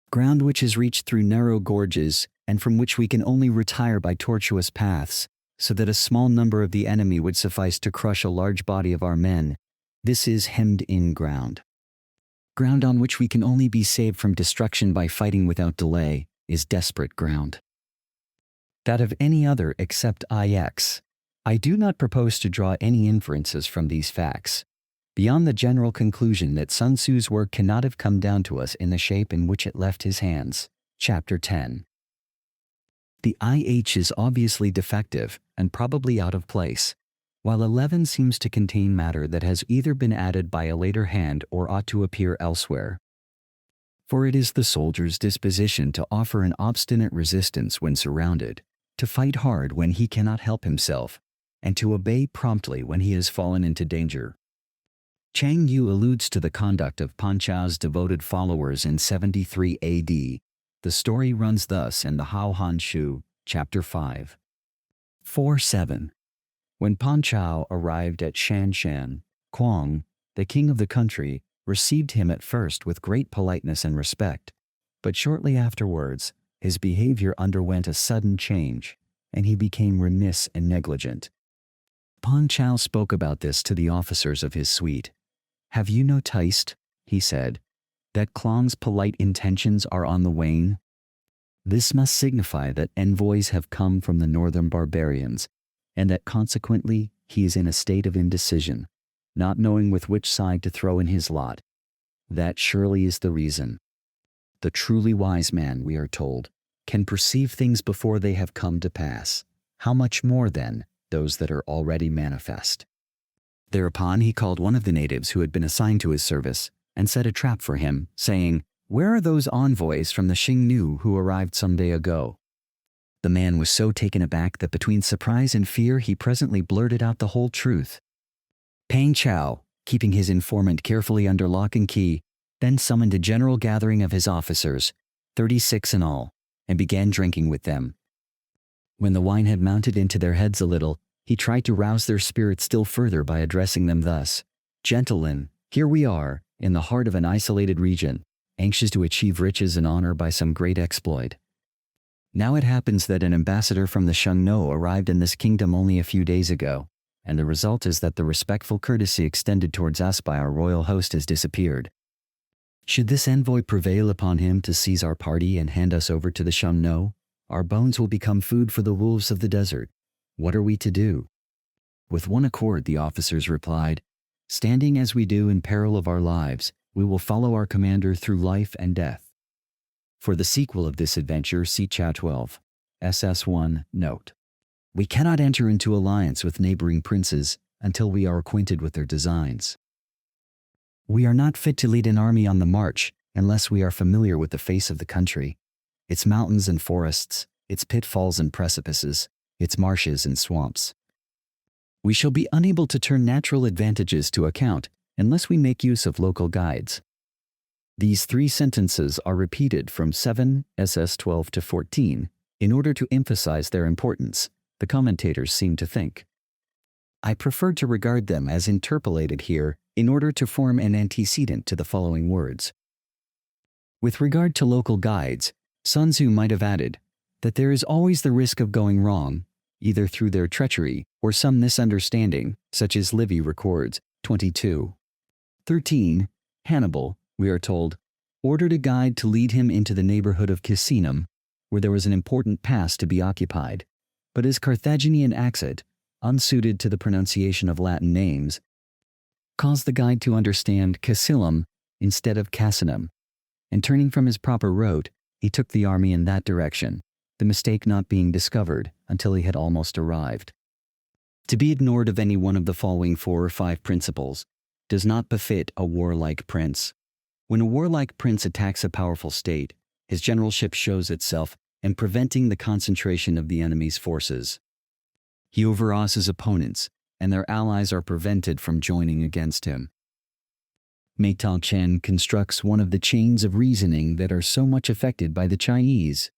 Ground which is reached through narrow gorges, and from which we can only retire by tortuous paths, so that a small number of the enemy would suffice to crush a large body of our men, this is hemmed-in ground. Ground on which we can only be saved from destruction by fighting without delay is desperate ground. That of any other except IX. I do not propose to draw any inferences from these facts, beyond the general conclusion that Sun Tzu's work cannot have come down to us in the shape in which it left his hands. Chapter 10. The IH is obviously defective and probably out of place, while 11 seems to contain matter that has either been added by a later hand or ought to appear elsewhere. For it is the soldier's disposition to offer an obstinate resistance when surrounded, to fight hard when he cannot help himself, and to obey promptly when he has fallen into danger. Chang Yu alludes to the conduct of Pan Chao's devoted followers in 73 AD. The story runs thus in the Hao Han Shu, Chapter 5. 4-7. When Pan Chao arrived at Shanshan, Quang, the king of the country, received him at first with great politeness and respect, but shortly afterwards, his behavior underwent a sudden change, and he became remiss and negligent. Pan Chao spoke about this to the officers of his suite. "Have you noticed," he said, "that Klang's polite intentions are on the wane? This must signify that envoys have come from the northern barbarians, and that consequently he is in a state of indecision, not knowing with which side to throw in his lot. That surely is the reason. The truly wise man, we are told, can perceive things before they have come to pass. How much more, then, those that are already manifest? Thereupon he called one of the natives who had been assigned to his service and set a trap for him, saying, "Where are those envoys from the Xingnu who arrived some day ago?" The man was so taken aback that between surprise and fear he presently blurted out the whole truth. Pang Chao, keeping his informant carefully under lock and key, then summoned a general gathering of his officers, 36 in all, and began drinking with them. When the wine had mounted into their heads a little, he tried to rouse their spirits still further by addressing them thus: "Gentlemen, here we are, in the heart of an isolated region, anxious to achieve riches and honor by some great exploit. Now it happens that an ambassador from the Shungno arrived in this kingdom only a few days ago, and the result is that the respectful courtesy extended towards us by our royal host has disappeared. Should this envoy prevail upon him to seize our party and hand us over to the Shungno, our bones will become food for the wolves of the desert. What are we to do?" With one accord the officers replied, "Standing as we do in peril of our lives, we will follow our commander through life and death." For the sequel of this adventure, see Chapter 12, SS1, note. We cannot enter into alliance with neighboring princes until we are acquainted with their designs. We are not fit to lead an army on the march unless we are familiar with the face of the country, its mountains and forests, its pitfalls and precipices, its marshes and swamps. We shall be unable to turn natural advantages to account unless we make use of local guides. These 3 sentences are repeated from 7 SS 12 to 14 in order to emphasize their importance, the commentators seem to think. I prefer to regard them as interpolated here in order to form an antecedent to the following words. With regard to local guides, Sun Tzu might have added that there is always the risk of going wrong, either through their treachery or some misunderstanding, such as Livy records, 22:13. Hannibal, we are told, ordered a guide to lead him into the neighborhood of Casinum, where there was an important pass to be occupied, but his Carthaginian accent, unsuited to the pronunciation of Latin names, caused the guide to understand Casilum instead of Casinum, and turning from his proper road, he took the army in that direction, the mistake not being discovered until he had almost arrived. To be ignored of any one of the following 4 or 5 principles does not befit a warlike prince. When a warlike prince attacks a powerful state, his generalship shows itself in preventing the concentration of the enemy's forces. He overawes his opponents, and their allies are prevented from joining against him. Mei Tao Chen constructs one of the chains of reasoning that are so much affected by the Chinese.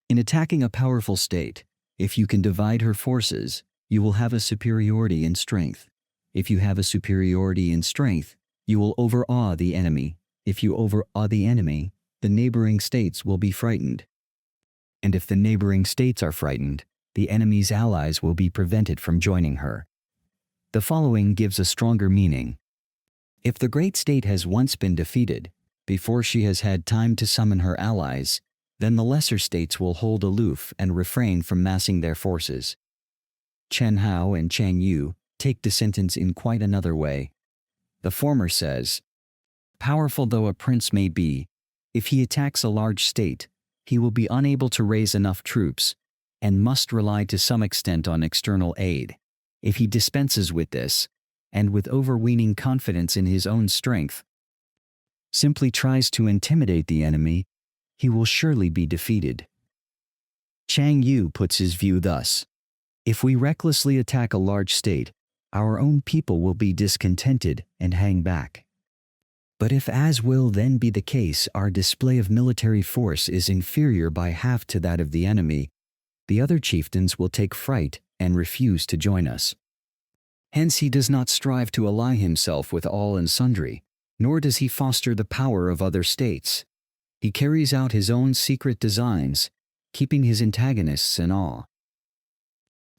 In attacking a powerful state, if you can divide her forces, you will have a superiority in strength. If you have a superiority in strength, you will overawe the enemy. If you overawe the enemy, the neighboring states will be frightened. And if the neighboring states are frightened, the enemy's allies will be prevented from joining her. The following gives a stronger meaning. If the great state has once been defeated, before she has had time to summon her allies, then the lesser states will hold aloof and refrain from massing their forces. Chen Hao and Chang Yu take the sentence in quite another way. The former says, "Powerful though a prince may be, if he attacks a large state, he will be unable to raise enough troops, and must rely to some extent on external aid. If he dispenses with this, and with overweening confidence in his own strength, simply tries to intimidate the enemy, he will surely be defeated." Chang Yu puts his view thus: if we recklessly attack a large state, our own people will be discontented and hang back. But if, as will then be the case, our display of military force is inferior by half to that of the enemy, the other chieftains will take fright and refuse to join us. Hence he does not strive to ally himself with all and sundry, nor does he foster the power of other states. He carries out his own secret designs, keeping his antagonists in awe.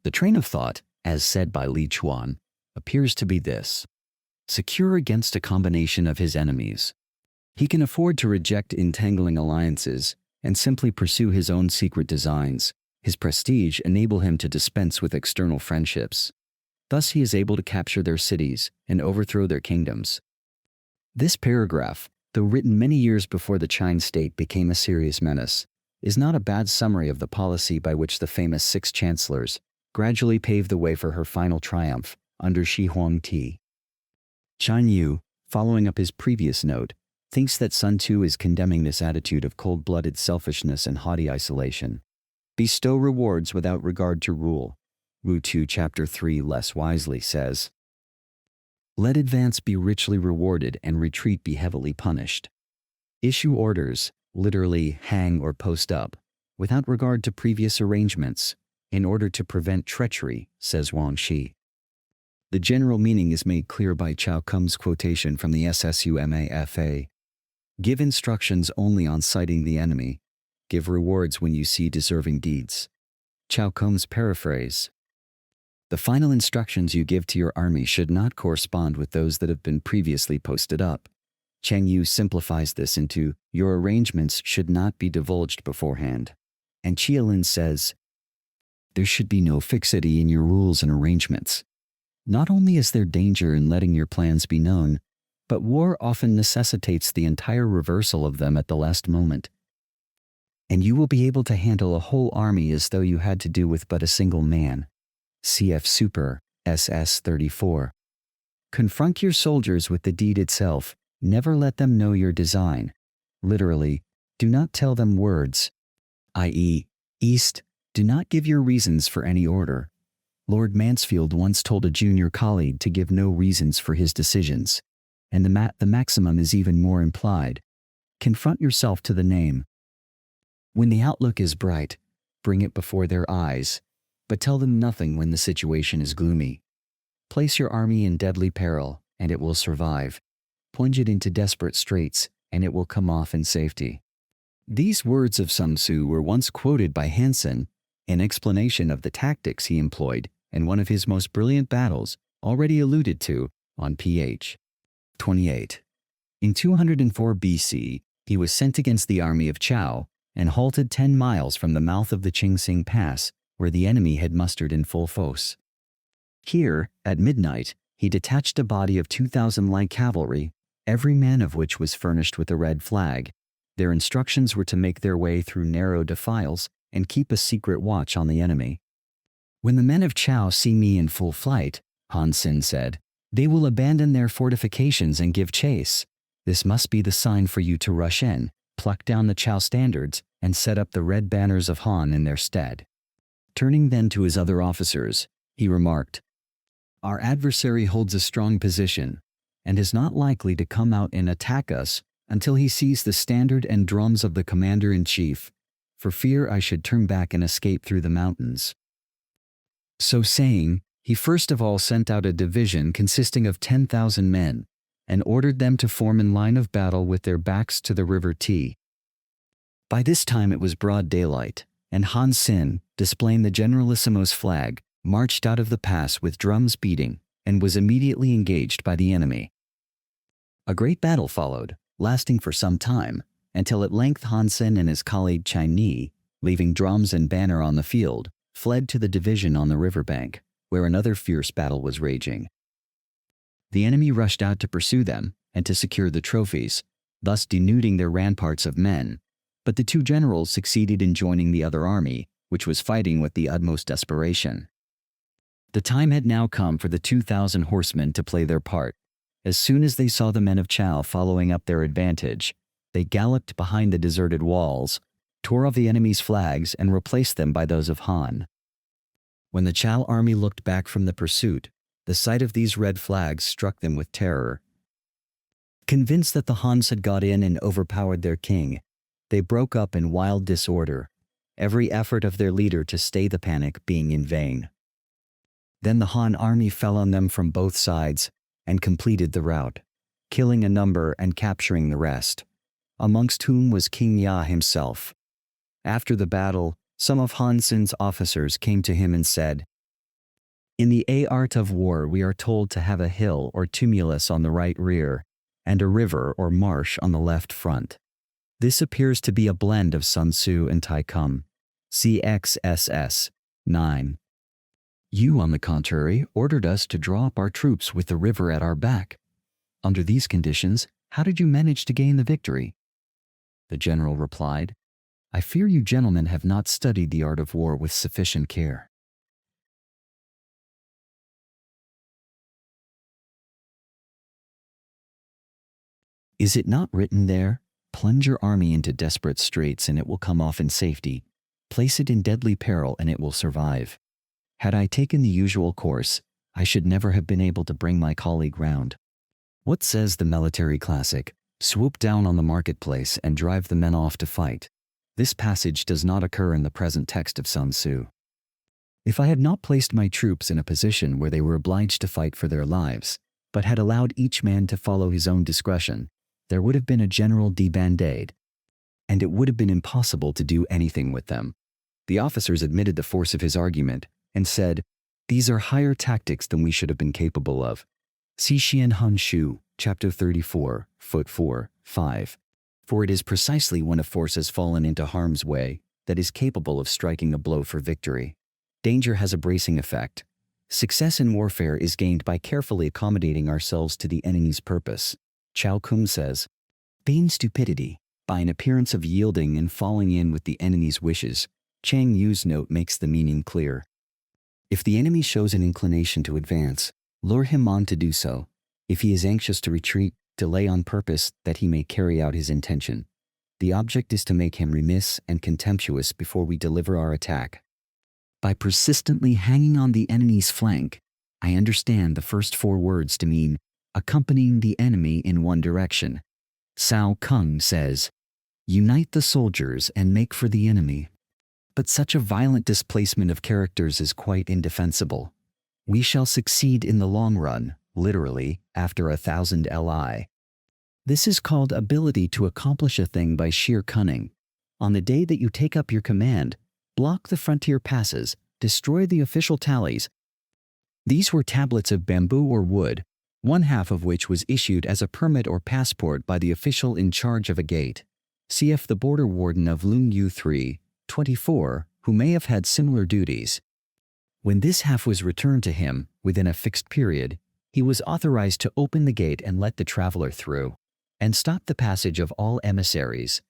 The train of thought, as said by Li Chuan, appears to be this: secure against a combination of his enemies. He can afford to reject entangling alliances, and simply pursue his own secret designs. His prestige enable him to dispense with external friendships. Thus he is able to capture their cities and overthrow their kingdoms. This paragraph, though written many years before the Qin state became a serious menace, is not a bad summary of the policy by which the famous six chancellors gradually paved the way for her final triumph under Shi Huangti. Chan Yu, following up his previous note, thinks that Sun Tzu is condemning this attitude of cold-blooded selfishness and haughty isolation. Bestow rewards without regard to rule. Wu Tu chapter 3 less wisely says, let advance be richly rewarded and retreat be heavily punished. Issue orders, literally hang or post up, without regard to previous arrangements, in order to prevent treachery, says Wang Shi. The general meaning is made clear by Chao Kum's quotation from the SUMAFA. Give instructions only on sighting the enemy. Give rewards when you see deserving deeds. Chao Kum's paraphrase. The final instructions you give to your army should not correspond with those that have been previously posted up. Cheng Yu simplifies this into, your arrangements should not be divulged beforehand. And Chialin says, there should be no fixity in your rules and arrangements. Not only is there danger in letting your plans be known, but war often necessitates the entire reversal of them at the last moment. And you will be able to handle a whole army as though you had to do with but a single man. Cf. Super, SS 34. Confront your soldiers with the deed itself, never let them know your design. Literally, do not tell them words. I.e., East, do not give your reasons for any order. Lord Mansfield once told a junior colleague to give no reasons for his decisions, and the maximum is even more implied. Confront yourself to the name. When the outlook is bright, bring it before their eyes, but tell them nothing when the situation is gloomy. Place your army in deadly peril, and it will survive. Plunge it into desperate straits, and it will come off in safety. These words of Sun Tzu were once quoted by Hansen in explanation of the tactics he employed in one of his most brilliant battles, already alluded to on page 28. In 204 BC, he was sent against the army of Chao and halted 10 miles from the mouth of the Qingsing Pass, where the enemy had mustered in full force. Here, at midnight, he detached a body of 2,000 light cavalry, every man of which was furnished with a red flag. Their instructions were to make their way through narrow defiles and keep a secret watch on the enemy. When the men of Chao see me in full flight, Han Xin said, they will abandon their fortifications and give chase. This must be the sign for you to rush in, pluck down the Chao standards, and set up the red banners of Han in their stead. Turning then to his other officers, he remarked, our adversary holds a strong position, and is not likely to come out and attack us until he sees the standard and drums of the commander-in-chief, for fear I should turn back and escape through the mountains. So saying, he first of all sent out a division consisting of 10,000 men, and ordered them to form in line of battle with their backs to the river Ti. By this time it was broad daylight, and Han Xin, displaying the generalissimo's flag, marched out of the pass with drums beating, and was immediately engaged by the enemy. A great battle followed, lasting for some time, until at length Han Xin and his colleague Chan Ni, leaving drums and banner on the field, fled to the division on the riverbank, where another fierce battle was raging. The enemy rushed out to pursue them and to secure the trophies, thus denuding their ramparts of men, but the two generals succeeded in joining the other army, which was fighting with the utmost desperation. The time had now come for the 2,000 horsemen to play their part. As soon as they saw the men of Chao following up their advantage, they galloped behind the deserted walls, tore off the enemy's flags, and replaced them by those of Han. When the Chao army looked back from the pursuit, the sight of these red flags struck them with terror. Convinced that the Hans had got in and overpowered their king, they broke up in wild disorder, every effort of their leader to stay the panic being in vain. Then the Han army fell on them from both sides and completed the rout, killing a number and capturing the rest, amongst whom was King Ya himself. After the battle, some of Han Xin's officers came to him and said, in the art of war we are told to have a hill or tumulus on the right rear, and a river or marsh on the left front. This appears to be a blend of Sun Tzu and Tai Kum. CXSS 9. You, on the contrary, ordered us to draw up our troops with the river at our back. Under these conditions, how did you manage to gain the victory? The general replied, I fear you gentlemen have not studied the art of war with sufficient care. Is it not written there, plunge your army into desperate straits and it will come off in safety. Place it in deadly peril and it will survive. Had I taken the usual course, I should never have been able to bring my colleague round. What says the military classic? Swoop down on the marketplace and drive the men off to fight. This passage does not occur in the present text of Sun Tzu. If I had not placed my troops in a position where they were obliged to fight for their lives, but had allowed each man to follow his own discretion, there would have been a general debandade, and it would have been impossible to do anything with them. The officers admitted the force of his argument and said, these are higher tactics than we should have been capable of. See Xian Han Shu, chapter 34, foot 4, 5. For it is precisely when a force has fallen into harm's way that is capable of striking a blow for victory. Danger has a bracing effect. Success in warfare is gained by carefully accommodating ourselves to the enemy's purpose. Chao Kung says, feign stupidity by an appearance of yielding and falling in with the enemy's wishes. Chang Yu's note makes the meaning clear. If the enemy shows an inclination to advance, lure him on to do so. If he is anxious to retreat, delay on purpose that he may carry out his intention. The object is to make him remiss and contemptuous before we deliver our attack. By persistently hanging on the enemy's flank, I understand the first 4 words to mean accompanying the enemy in one direction. Cao Kung says, unite the soldiers and make for the enemy. But such a violent displacement of characters is quite indefensible. We shall succeed in the long run, literally, after 1,000 li. This is called ability to accomplish a thing by sheer cunning. On the day that you take up your command, block the frontier passes, destroy the official tallies. These were tablets of bamboo or wood, one half of which was issued as a permit or passport by the official in charge of a gate. Cf. the border warden of Lung Yu 3, 24, who may have had similar duties. When this half was returned to him, within a fixed period, he was authorized to open the gate and let the traveler through, and stop the passage of all emissaries,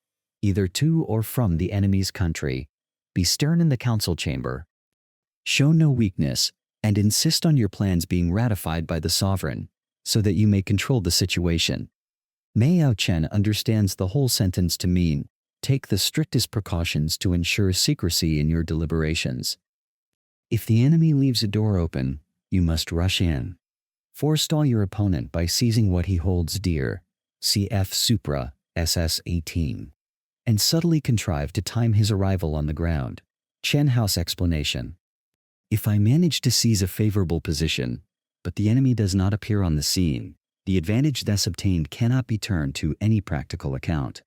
either to or from the enemy's country. Be stern in the council chamber. Show no weakness, and insist on your plans being ratified by the sovereign, so that you may control the situation. Mei Yao Chen understands the whole sentence to mean, take the strictest precautions to ensure secrecy in your deliberations. If the enemy leaves a door open, you must rush in. Forestall your opponent by seizing what he holds dear, cf. Supra, SS 18, and subtly contrive to time his arrival on the ground. Chen House explanation. If I manage to seize a favorable position, but the enemy does not appear on the scene, the advantage thus obtained cannot be turned to any practical account.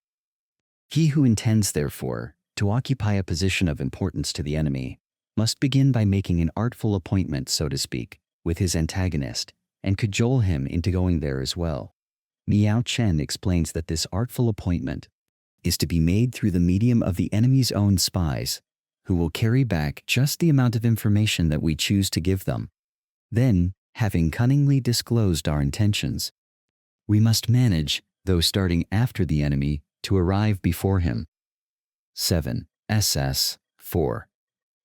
He who intends, therefore, to occupy a position of importance to the enemy, must begin by making an artful appointment, so to speak, with his antagonist, and cajole him into going there as well. Miao Chen explains that this artful appointment is to be made through the medium of the enemy's own spies, who will carry back just the amount of information that we choose to give them. Then, having cunningly disclosed our intentions, we must manage, though starting after the enemy, to arrive before him. 7. SS 4.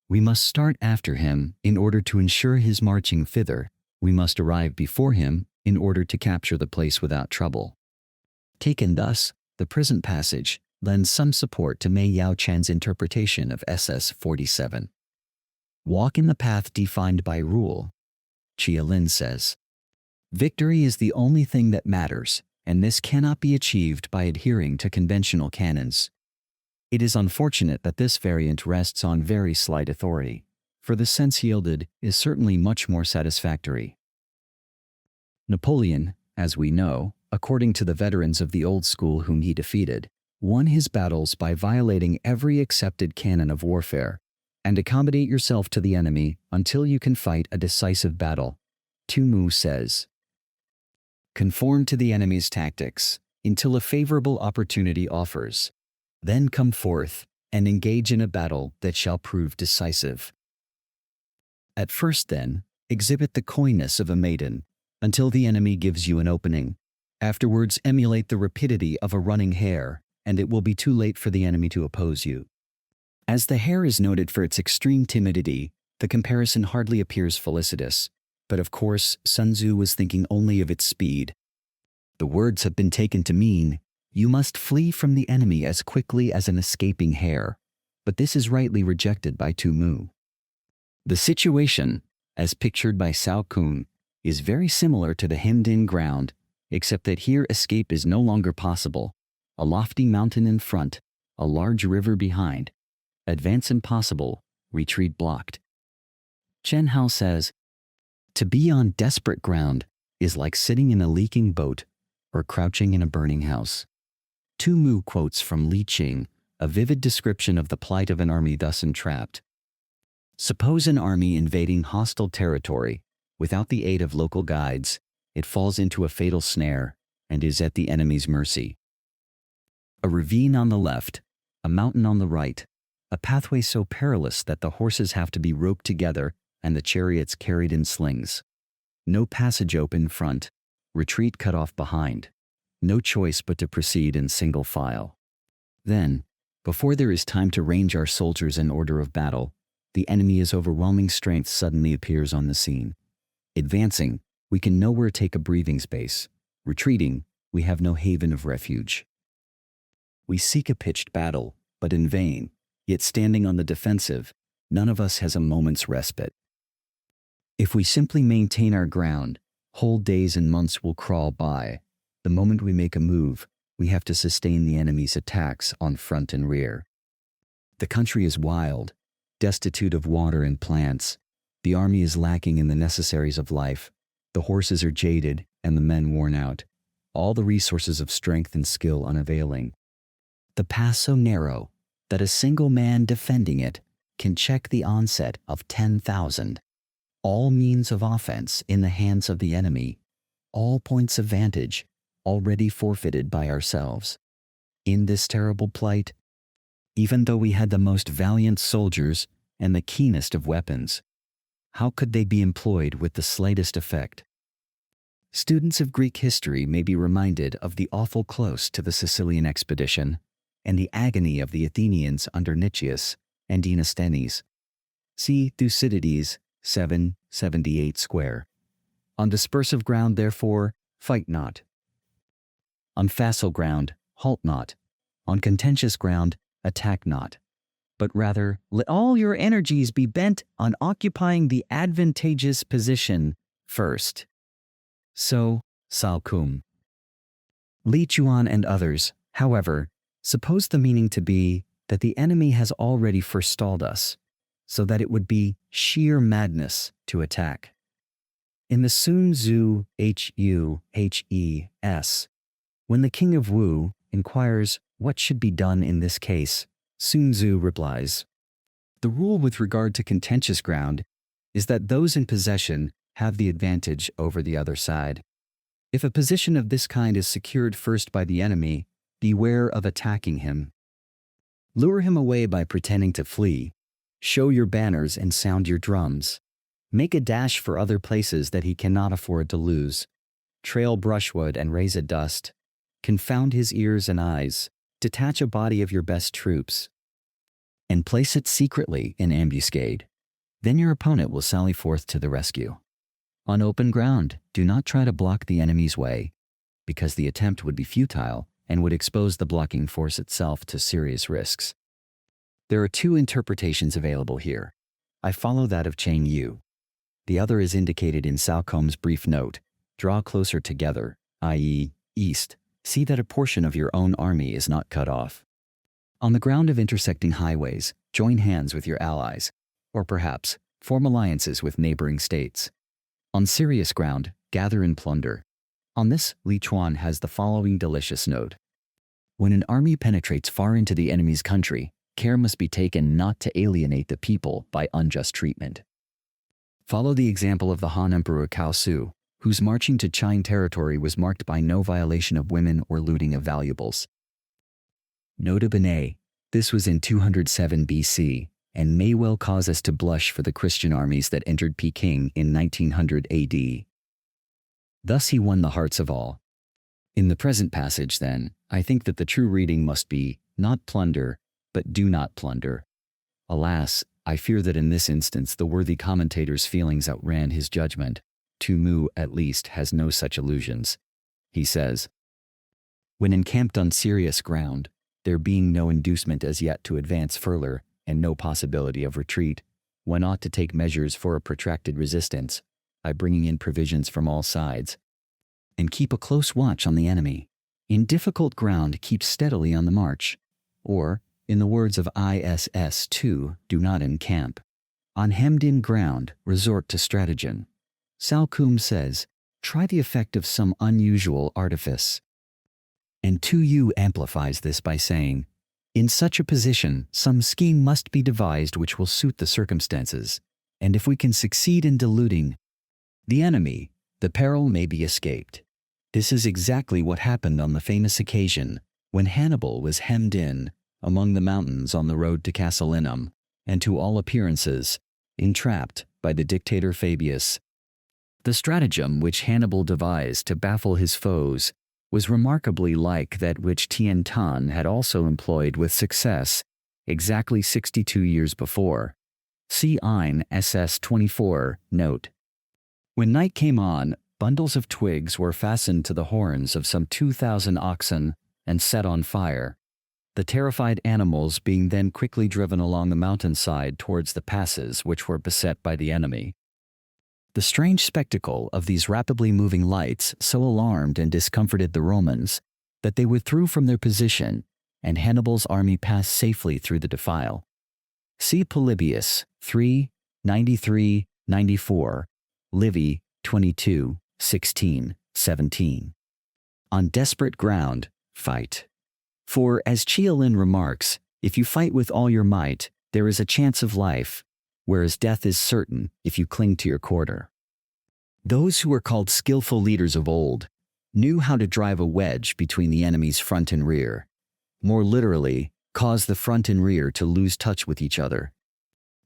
We must start after him in order to ensure his marching thither. We must arrive before him in order to capture the place without trouble. Taken thus, the present passage lends some support to Mei Yao Chen's interpretation of SS 47. Walk in the path defined by rule. Chia Lin says, victory is the only thing that matters, and this cannot be achieved by adhering to conventional canons. It is unfortunate that this variant rests on very slight authority, for the sense yielded is certainly much more satisfactory. Napoleon, as we know, according to the veterans of the old school whom he defeated, won his battles by violating every accepted canon of warfare, and accommodate yourself to the enemy until you can fight a decisive battle. Tu Mu says, conform to the enemy's tactics until a favorable opportunity offers. Then come forth and engage in a battle that shall prove decisive. At first, then, exhibit the coyness of a maiden until the enemy gives you an opening. Afterwards, emulate the rapidity of a running hare, and it will be too late for the enemy to oppose you. As the hare is noted for its extreme timidity, the comparison hardly appears felicitous, but of course, Sun Tzu was thinking only of its speed. The words have been taken to mean, you must flee from the enemy as quickly as an escaping hare, but this is rightly rejected by Tu Mu. The situation, as pictured by Sao Kun, is very similar to the hemmed-in ground, except that here escape is no longer possible. A lofty mountain in front, a large river behind. Advance impossible, retreat blocked. Chen Hao says, to be on desperate ground is like sitting in a leaking boat or crouching in a burning house. Tu Mu quotes from Li Qing, a vivid description of the plight of an army thus entrapped. Suppose an army invading hostile territory. Without the aid of local guides, it falls into a fatal snare and is at the enemy's mercy. A ravine on the left, a mountain on the right, a pathway so perilous that the horses have to be roped together and the chariots carried in slings. No passage open in front, retreat cut off behind. No choice but to proceed in single file. Then, before there is time to range our soldiers in order of battle, the enemy's overwhelming strength suddenly appears on the scene. Advancing, we can nowhere take a breathing space. Retreating, we have no haven of refuge. We seek a pitched battle, but in vain, yet standing on the defensive, none of us has a moment's respite. If we simply maintain our ground, whole days and months will crawl by. The moment we make a move, we have to sustain the enemy's attacks on front and rear. The country is wild, destitute of water and plants. The army is lacking in the necessaries of life. The horses are jaded and the men worn out. All the resources of strength and skill unavailing. The path so narrow that a single man defending it can check the onset of 10,000. All means of offense in the hands of the enemy. All points of vantage already forfeited by ourselves. In this terrible plight, even though we had the most valiant soldiers and the keenest of weapons, how could they be employed with the slightest effect? Students of Greek history may be reminded of the awful close to the Sicilian expedition and the agony of the Athenians under Nicias and Dinasthenes. See Thucydides 778 square. On dispersive ground, therefore, fight not. On facile ground, halt not. On contentious ground, attack not. But rather, let all your energies be bent on occupying the advantageous position first. So, Sao Kun. Li Chuan and others, however, suppose the meaning to be that the enemy has already forestalled us, so that it would be sheer madness to attack. In the Sun Tzu Huhes, when the king of Wu inquires what should be done in this case, Sun Tzu replies, the rule with regard to contentious ground is that those in possession have the advantage over the other side. If a position of this kind is secured first by the enemy, beware of attacking him. Lure him away by pretending to flee. Show your banners and sound your drums. Make a dash for other places that he cannot afford to lose. Trail brushwood and raise a dust. Confound his ears and eyes. Detach a body of your best troops and place it secretly in ambuscade. Then your opponent will sally forth to the rescue. On open ground, do not try to block the enemy's way, because the attempt would be futile and would expose the blocking force itself to serious risks. There are two interpretations available here. I follow that of Chang Yu. The other is indicated in Sao Kun's brief note, draw closer together, i.e., east. See that a portion of your own army is not cut off. On the ground of intersecting highways, join hands with your allies, or perhaps form alliances with neighboring states. On serious ground, gather and plunder. On this, Li Chuan has the following delicious note. When an army penetrates far into the enemy's country, care must be taken not to alienate the people by unjust treatment. Follow the example of the Han Emperor Cao Su, whose marching to Qing territory was marked by no violation of women or looting of valuables. Nota bene, this was in 207 BC, and may well cause us to blush for the Christian armies that entered Peking in 1900 AD. Thus he won the hearts of all. In the present passage, then, I think that the true reading must be, not plunder, but do not plunder. Alas, I fear that in this instance the worthy commentator's feelings outran his judgment. Sun Tzu, at least, has no such illusions. He says, "When encamped on serious ground, there being no inducement as yet to advance further, and no possibility of retreat, one ought to take measures for a protracted resistance, by bringing in provisions from all sides, and keep a close watch on the enemy. In difficult ground, keep steadily on the march, or, in the words of ISS 2, do not encamp. On hemmed-in ground, resort to stratagem." Sun Tzu says, try the effect of some unusual artifice. And Sun Tzu amplifies this by saying, in such a position, some scheme must be devised which will suit the circumstances, and if we can succeed in deluding the enemy, the peril may be escaped. This is exactly what happened on the famous occasion when Hannibal was hemmed in among the mountains on the road to Casilinum, and to all appearances, entrapped by the dictator Fabius. The stratagem which Hannibal devised to baffle his foes was remarkably like that which Tien Tan had also employed with success exactly 62 years before. See Ein SS 24, note. When night came on, bundles of twigs were fastened to the horns of some 2,000 oxen and set on fire, the terrified animals being then quickly driven along the mountainside towards the passes which were beset by the enemy. The strange spectacle of these rapidly moving lights so alarmed and discomforted the Romans that they withdrew from their position, and Hannibal's army passed safely through the defile. See Polybius 3, 93, 94, Livy 22, 16, 17. On desperate ground, fight. For, as Chiolin remarks, if you fight with all your might, there is a chance of life, whereas death is certain if you cling to your quarter. Those who were called skillful leaders of old knew how to drive a wedge between the enemy's front and rear, more literally, cause the front and rear to lose touch with each other,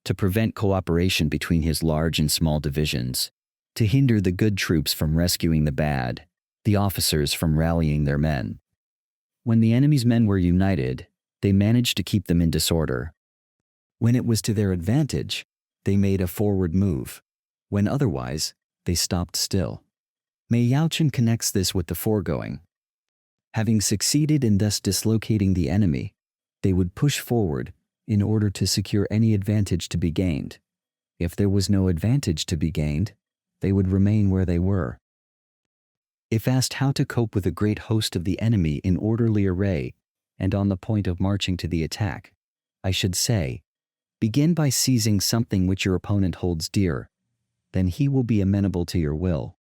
to prevent cooperation between his large and small divisions, to hinder the good troops from rescuing the bad, the officers from rallying their men. When the enemy's men were united, they managed to keep them in disorder. When it was to their advantage, they made a forward move. When otherwise, they stopped still. Mei Yaochen connects this with the foregoing. Having succeeded in thus dislocating the enemy, they would push forward in order to secure any advantage to be gained. If there was no advantage to be gained, they would remain where they were. If asked how to cope with a great host of the enemy in orderly array and on the point of marching to the attack, I should say, begin by seizing something which your opponent holds dear, then he will be amenable to your will.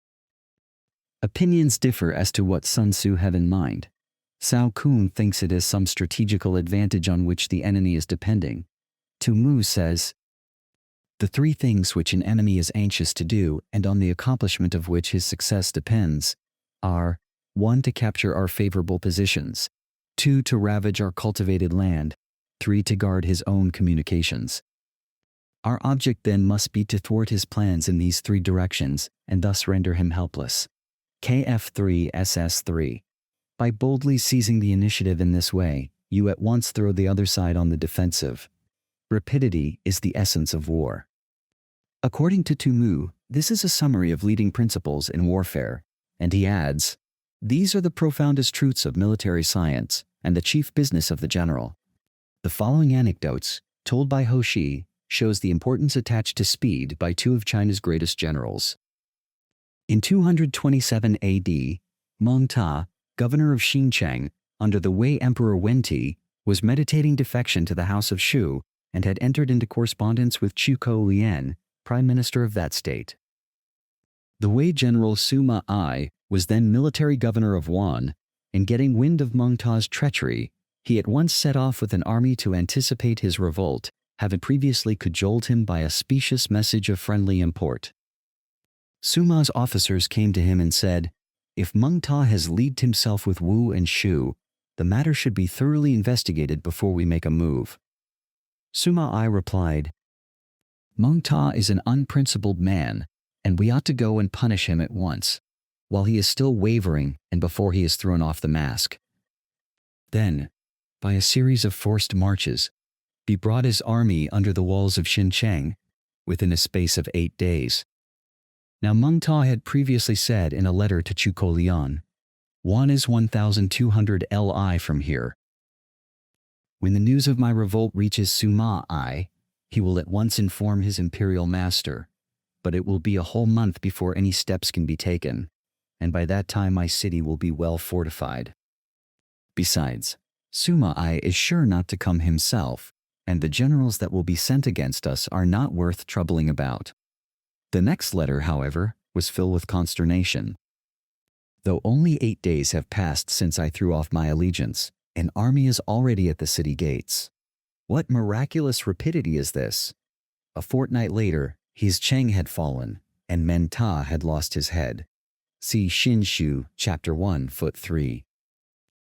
Opinions differ as to what Sun Tzu had in mind. Sun Tzu thinks it is some strategical advantage on which the enemy is depending. Sun Tzu says, the three things which an enemy is anxious to do and on the accomplishment of which his success depends are 1. To capture our favorable positions, 2. To ravage our cultivated land, 3. To guard his own communications. Our object then must be to thwart his plans in these three directions and thus render him helpless. KF3 SS3. By boldly seizing the initiative in this way, you at once throw the other side on the defensive. Rapidity is the essence of war. According to Sun Tzu, this is a summary of leading principles in warfare, and he adds, these are the profoundest truths of military science and the chief business of the general. The following anecdotes, told by Ho Shi, shows the importance attached to speed by two of China's greatest generals. In 227 AD, Meng Ta, governor of Xinjiang, under the Wei Emperor Wen-ti, was meditating defection to the house of Shu and had entered into correspondence with Chuko Lian, prime minister of that state. The Wei general Sima Ai was then military governor of Wan, and getting wind of Meng Ta's treachery, he at once set off with an army to anticipate his revolt, having previously cajoled him by a specious message of friendly import. Suma's officers came to him and said, if Meng Ta has leagued himself with Wu and Shu, The matter should be thoroughly investigated before we make a move. Sima Ai replied, Meng Ta is an unprincipled man, and we ought to go and punish him at once, while he is still wavering and before he is thrown off the mask. Then, by a series of forced marches, he brought his army under the walls of Xincheng within a space of 8 days. Now Meng Ta had previously said in a letter to Chu Kolian, "One is 1,200 li from here. When the news of my revolt reaches Sima Ai, he will at once inform his imperial master, but it will be a whole month before any steps can be taken, and by that time my city will be well fortified. Besides, Sima Ai is sure not to come himself, and the generals that will be sent against us are not worth troubling about." The next letter, however, was filled with consternation. Though only 8 days have passed since I threw off my allegiance, an army is already at the city gates. What miraculous rapidity is this? A fortnight later, his Cheng had fallen, and Men Ta had lost his head. See Xin Shu, chapter 1, foot 3.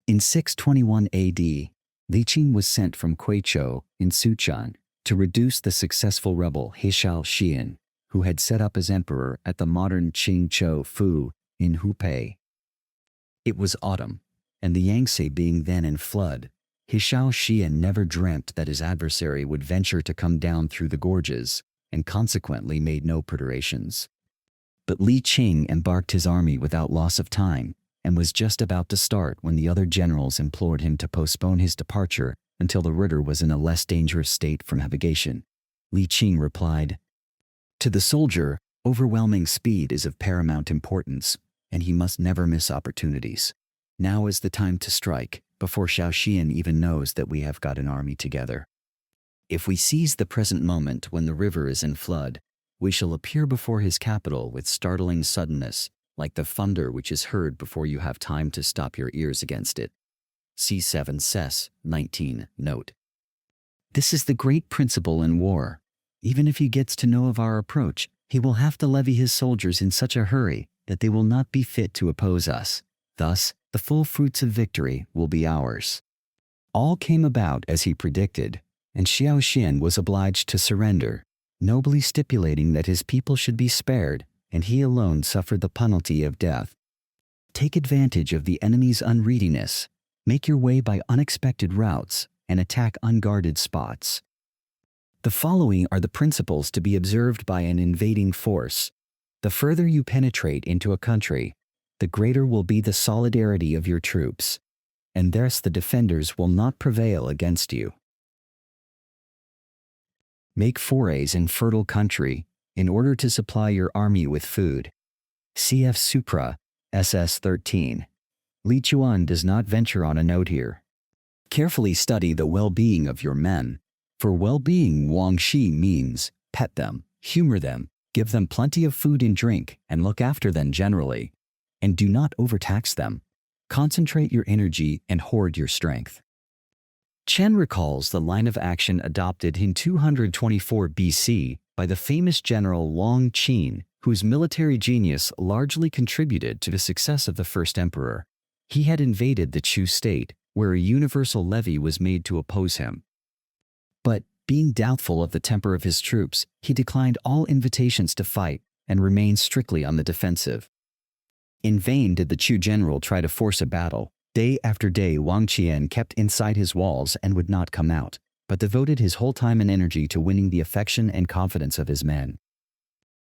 In 621 AD, Li Qing was sent from Kuichou in Sichuan to reduce the successful rebel He Shao Xian, who had set up as emperor at the modern Qingzhou Fu in Hubei. It was autumn, and the Yangtze being then in flood, He Shao Xian never dreamt that his adversary would venture to come down through the gorges, and consequently made no preparations. But Li Qing embarked his army without loss of time, and was just about to start when the other generals implored him to postpone his departure until the river was in a less dangerous state from navigation. Li Qing replied, "To the soldier, overwhelming speed is of paramount importance, and he must never miss opportunities. Now is the time to strike, before Shao Xian even knows that we have got an army together. If we seize the present moment when the river is in flood, we shall appear before his capital with startling suddenness, like the thunder which is heard before you have time to stop your ears against it." C7 Ses 19 note. This is the great principle in war. Even if he gets to know of our approach, he will have to levy his soldiers in such a hurry that they will not be fit to oppose us. Thus, the full fruits of victory will be ours. All came about as he predicted, and Xiao Xian was obliged to surrender, nobly stipulating that his people should be spared, and he alone suffered the penalty of death. Take advantage of the enemy's unreadiness, make your way by unexpected routes, and attack unguarded spots. The following are the principles to be observed by an invading force. The further you penetrate into a country, the greater will be the solidarity of your troops, and thus the defenders will not prevail against you. Make forays in fertile country in order to supply your army with food. Cf. Supra, SS 13. Li Chuan does not venture on a note here. Carefully study the well-being of your men. For well-being, Wang Shi means pet them, humor them, give them plenty of food and drink, and look after them generally. And do not overtax them. Concentrate your energy and hoard your strength. Chen recalls the line of action adopted in 224 BC by the famous general Long Qin, whose military genius largely contributed to the success of the first emperor. He had invaded the Chu state, where a universal levy was made to oppose him. But, being doubtful of the temper of his troops, he declined all invitations to fight and remained strictly on the defensive. In vain did the Chu general try to force a battle. Day after day Wang Qian kept inside his walls and would not come out, but devoted his whole time and energy to winning the affection and confidence of his men.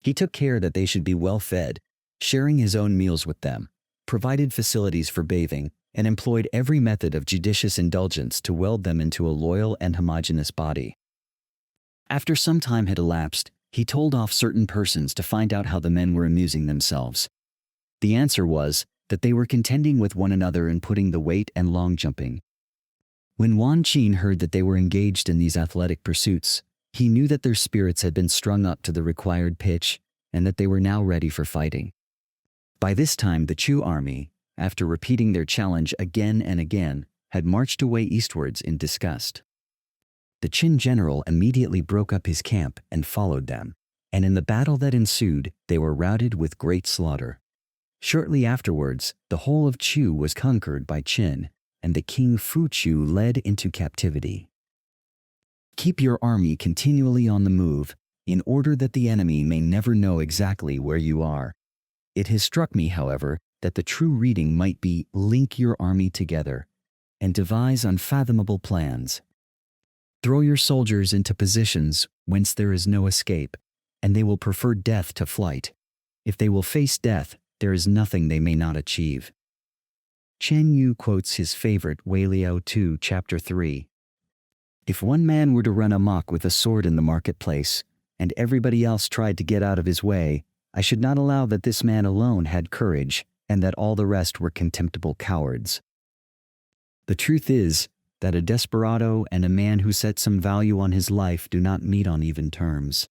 He took care that they should be well fed, sharing his own meals with them, provided facilities for bathing, and employed every method of judicious indulgence to weld them into a loyal and homogeneous body. After some time had elapsed, he told off certain persons to find out how the men were amusing themselves. The answer was that they were contending with one another in putting the weight and long jumping. When Wan Qin heard that they were engaged in these athletic pursuits, he knew that their spirits had been strung up to the required pitch and that they were now ready for fighting. By this time the Chu army, after repeating their challenge again and again, had marched away eastwards in disgust. The Qin general immediately broke up his camp and followed them, and in the battle that ensued they were routed with great slaughter. Shortly afterwards, the whole of Chu was conquered by Qin, and the king Fuchu led into captivity. Keep your army continually on the move, in order that the enemy may never know exactly where you are. It has struck me, however, that the true reading might be link your army together, and devise unfathomable plans. Throw your soldiers into positions whence there is no escape, and they will prefer death to flight. If they will face death, there is nothing they may not achieve. Chen Yu quotes his favorite Wei Liao 2, Chapter 3. If one man were to run amok with a sword in the marketplace, and everybody else tried to get out of his way, I should not allow that this man alone had courage, and that all the rest were contemptible cowards. The truth is that a desperado and a man who sets some value on his life do not meet on even terms.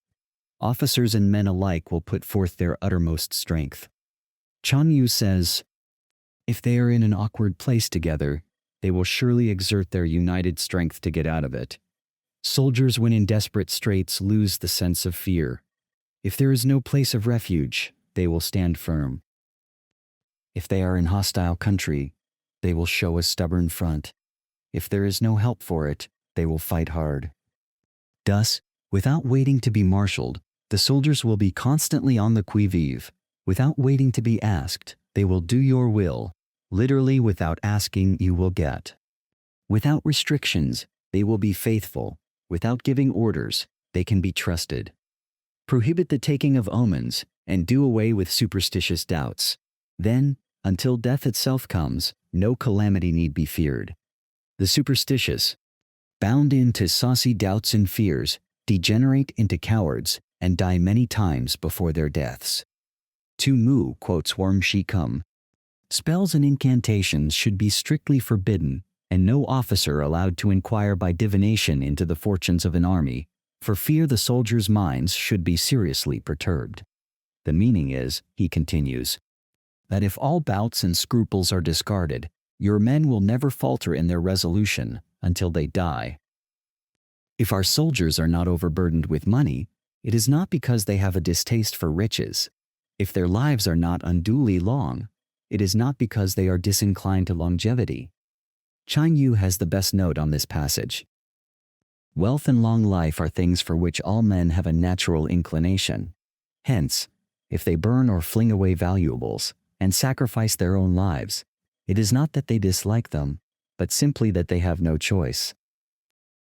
Officers and men alike will put forth their uttermost strength. Chen Yu says, if they are in an awkward place together, they will surely exert their united strength to get out of it. Soldiers, when in desperate straits, lose the sense of fear. If there is no place of refuge, they will stand firm. If they are in hostile country, they will show a stubborn front. If there is no help for it, they will fight hard. Thus, without waiting to be marshaled, the soldiers will be constantly on the qui-vive. Without waiting to be asked, they will do your will. Literally, without asking, you will get. Without restrictions, they will be faithful. Without giving orders, they can be trusted. Prohibit the taking of omens, and do away with superstitious doubts. Then, until death itself comes, no calamity need be feared. The superstitious, bound into saucy doubts and fears, degenerate into cowards and die many times before their deaths. Tu Mu quotes Warm Shi Kum. Spells and incantations should be strictly forbidden, and no officer allowed to inquire by divination into the fortunes of an army, for fear the soldiers' minds should be seriously perturbed. The meaning is, he continues, that if all doubts and scruples are discarded, your men will never falter in their resolution until they die. If our soldiers are not overburdened with money, it is not because they have a distaste for riches. If their lives are not unduly long, it is not because they are disinclined to longevity. Chen Yu has the best note on this passage. Wealth and long life are things for which all men have a natural inclination. Hence, if they burn or fling away valuables, and sacrifice their own lives, it is not that they dislike them, but simply that they have no choice.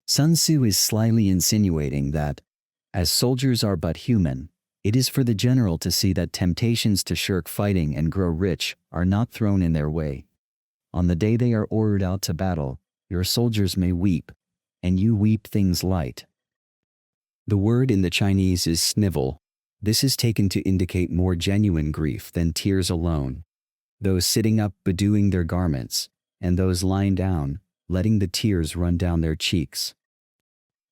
Sun Tzu is slyly insinuating that, as soldiers are but human, it is for the general to see that temptations to shirk fighting and grow rich are not thrown in their way. On the day they are ordered out to battle, your soldiers may weep, and you weep things light. The word in the Chinese is snivel. This is taken to indicate more genuine grief than tears alone. Those sitting up bedewing their garments, and those lying down, letting the tears run down their cheeks.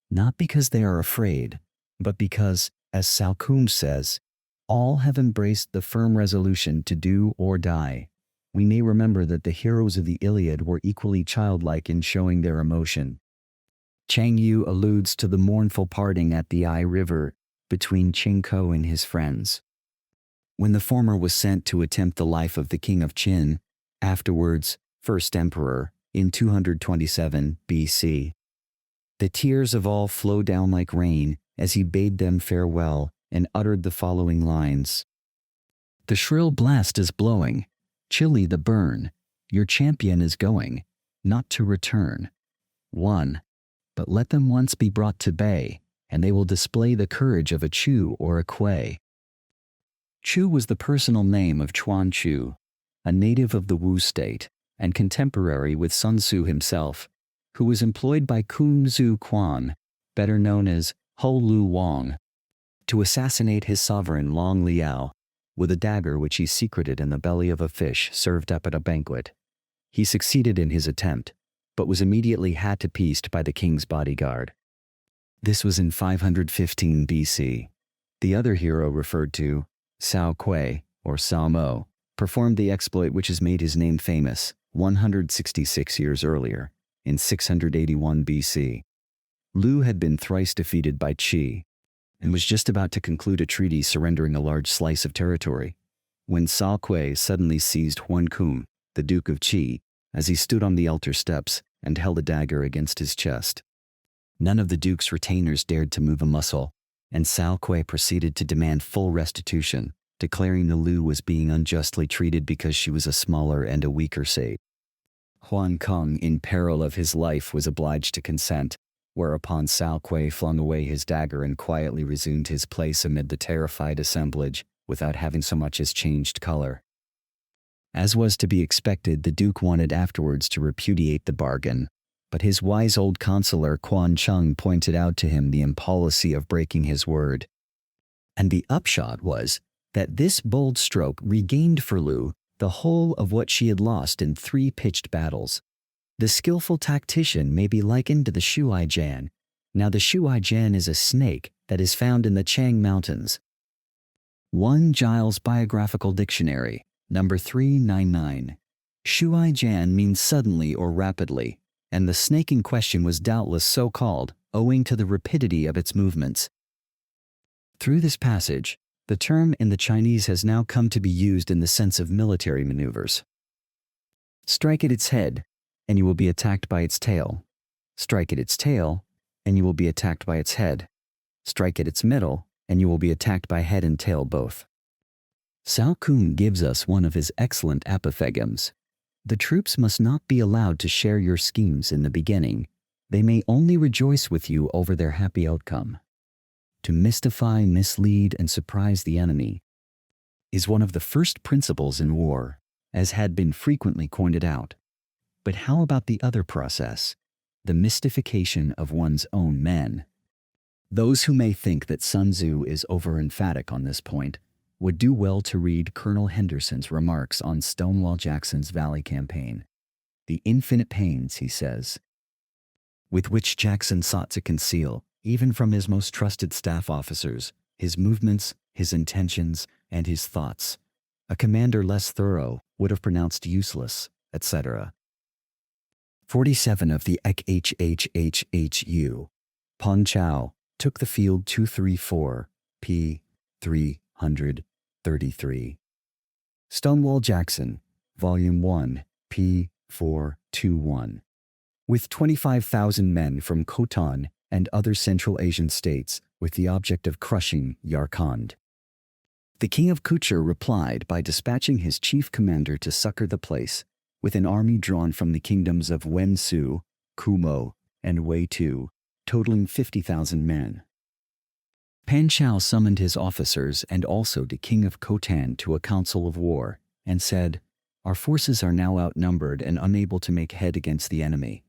Not because they are afraid, but because, as Salcombe says, all have embraced the firm resolution to do or die. We may remember that the heroes of the Iliad were equally childlike in showing their emotion. Chang Yu alludes to the mournful parting at the Ai River between Qin Ko and his friends. When the former was sent to attempt the life of the king of Qin, afterwards first emperor, in 227 BC. The tears of all flowed down like rain as he bade them farewell and uttered the following lines. The shrill blast is blowing, chilly the burn, your champion is going, not to return. 1. But let them once be brought to bay, and they will display the courage of a Chu or a Kuei. Chu was the personal name of Chuan Chu, a native of the Wu state, and contemporary with Sun Tzu himself, who was employed by Kun Zu Quan, better known as Ho Lu Wang, to assassinate his sovereign Long Liao with a dagger which he secreted in the belly of a fish served up at a banquet. He succeeded in his attempt, but was immediately had to pieces by the king's bodyguard. This was in 515 BC. The other hero referred to, Cao Kuei, or Cao Mo, performed the exploit which has made his name famous 166 years earlier, in 681 BC. Lu had been thrice defeated by Qi, and was just about to conclude a treaty surrendering a large slice of territory, when Cao Kuei suddenly seized Huan Kun, the Duke of Qi, as he stood on the altar steps and held a dagger against his chest. None of the duke's retainers dared to move a muscle, and Cao Kui proceeded to demand full restitution, declaring the Lu was being unjustly treated because she was a smaller and a weaker sage. Huan Kung, in peril of his life, was obliged to consent, whereupon Cao Kui flung away his dagger and quietly resumed his place amid the terrified assemblage, without having so much as changed color. As was to be expected, the Duke wanted afterwards to repudiate the bargain, but his wise old counselor Quan Chung pointed out to him the impolicy of breaking his word. And the upshot was that this bold stroke regained for Lu the whole of what she had lost in 3 pitched battles. The skillful tactician may be likened to the Shuai Jian. Now the Shuai Jian is a snake that is found in the Chang Mountains. 1 Giles Biographical Dictionary, number 399. Shuai Jian means suddenly or rapidly, and the snake in question was doubtless so called, owing to the rapidity of its movements. Through this passage, the term in the Chinese has now come to be used in the sense of military maneuvers. Strike at its head, and you will be attacked by its tail. Strike at its tail, and you will be attacked by its head. Strike at its middle, and you will be attacked by head and tail both. Cao Kun gives us one of his excellent apophthegms. The troops must not be allowed to share your schemes in the beginning. They may only rejoice with you over their happy outcome. To mystify, mislead, and surprise the enemy is one of the first principles in war, as had been frequently pointed out. But how about the other process, the mystification of one's own men? Those who may think that Sun Tzu is over-emphatic on this point would do well to read Colonel Henderson's remarks on Stonewall Jackson's Valley Campaign. The infinite pains, he says, with which Jackson sought to conceal, even from his most trusted staff officers, his movements, his intentions, and his thoughts. A commander less thorough would have pronounced useless, etc. 47 of the ECHHHHU. Peng Chao took the field 234, p. 333. Stonewall Jackson, Volume 1, p. 421. With 25,000 men from Khotan and other Central Asian states, with the object of crushing Yarkand. The king of Kuchur replied by dispatching his chief commander to succor the place, with an army drawn from the kingdoms of Wensu, Kumo, and Weitu, totaling 50,000 men. Pan Chao summoned his officers and also the king of Khotan to a council of war, and said, "Our forces are now outnumbered and unable to make head against the enemy.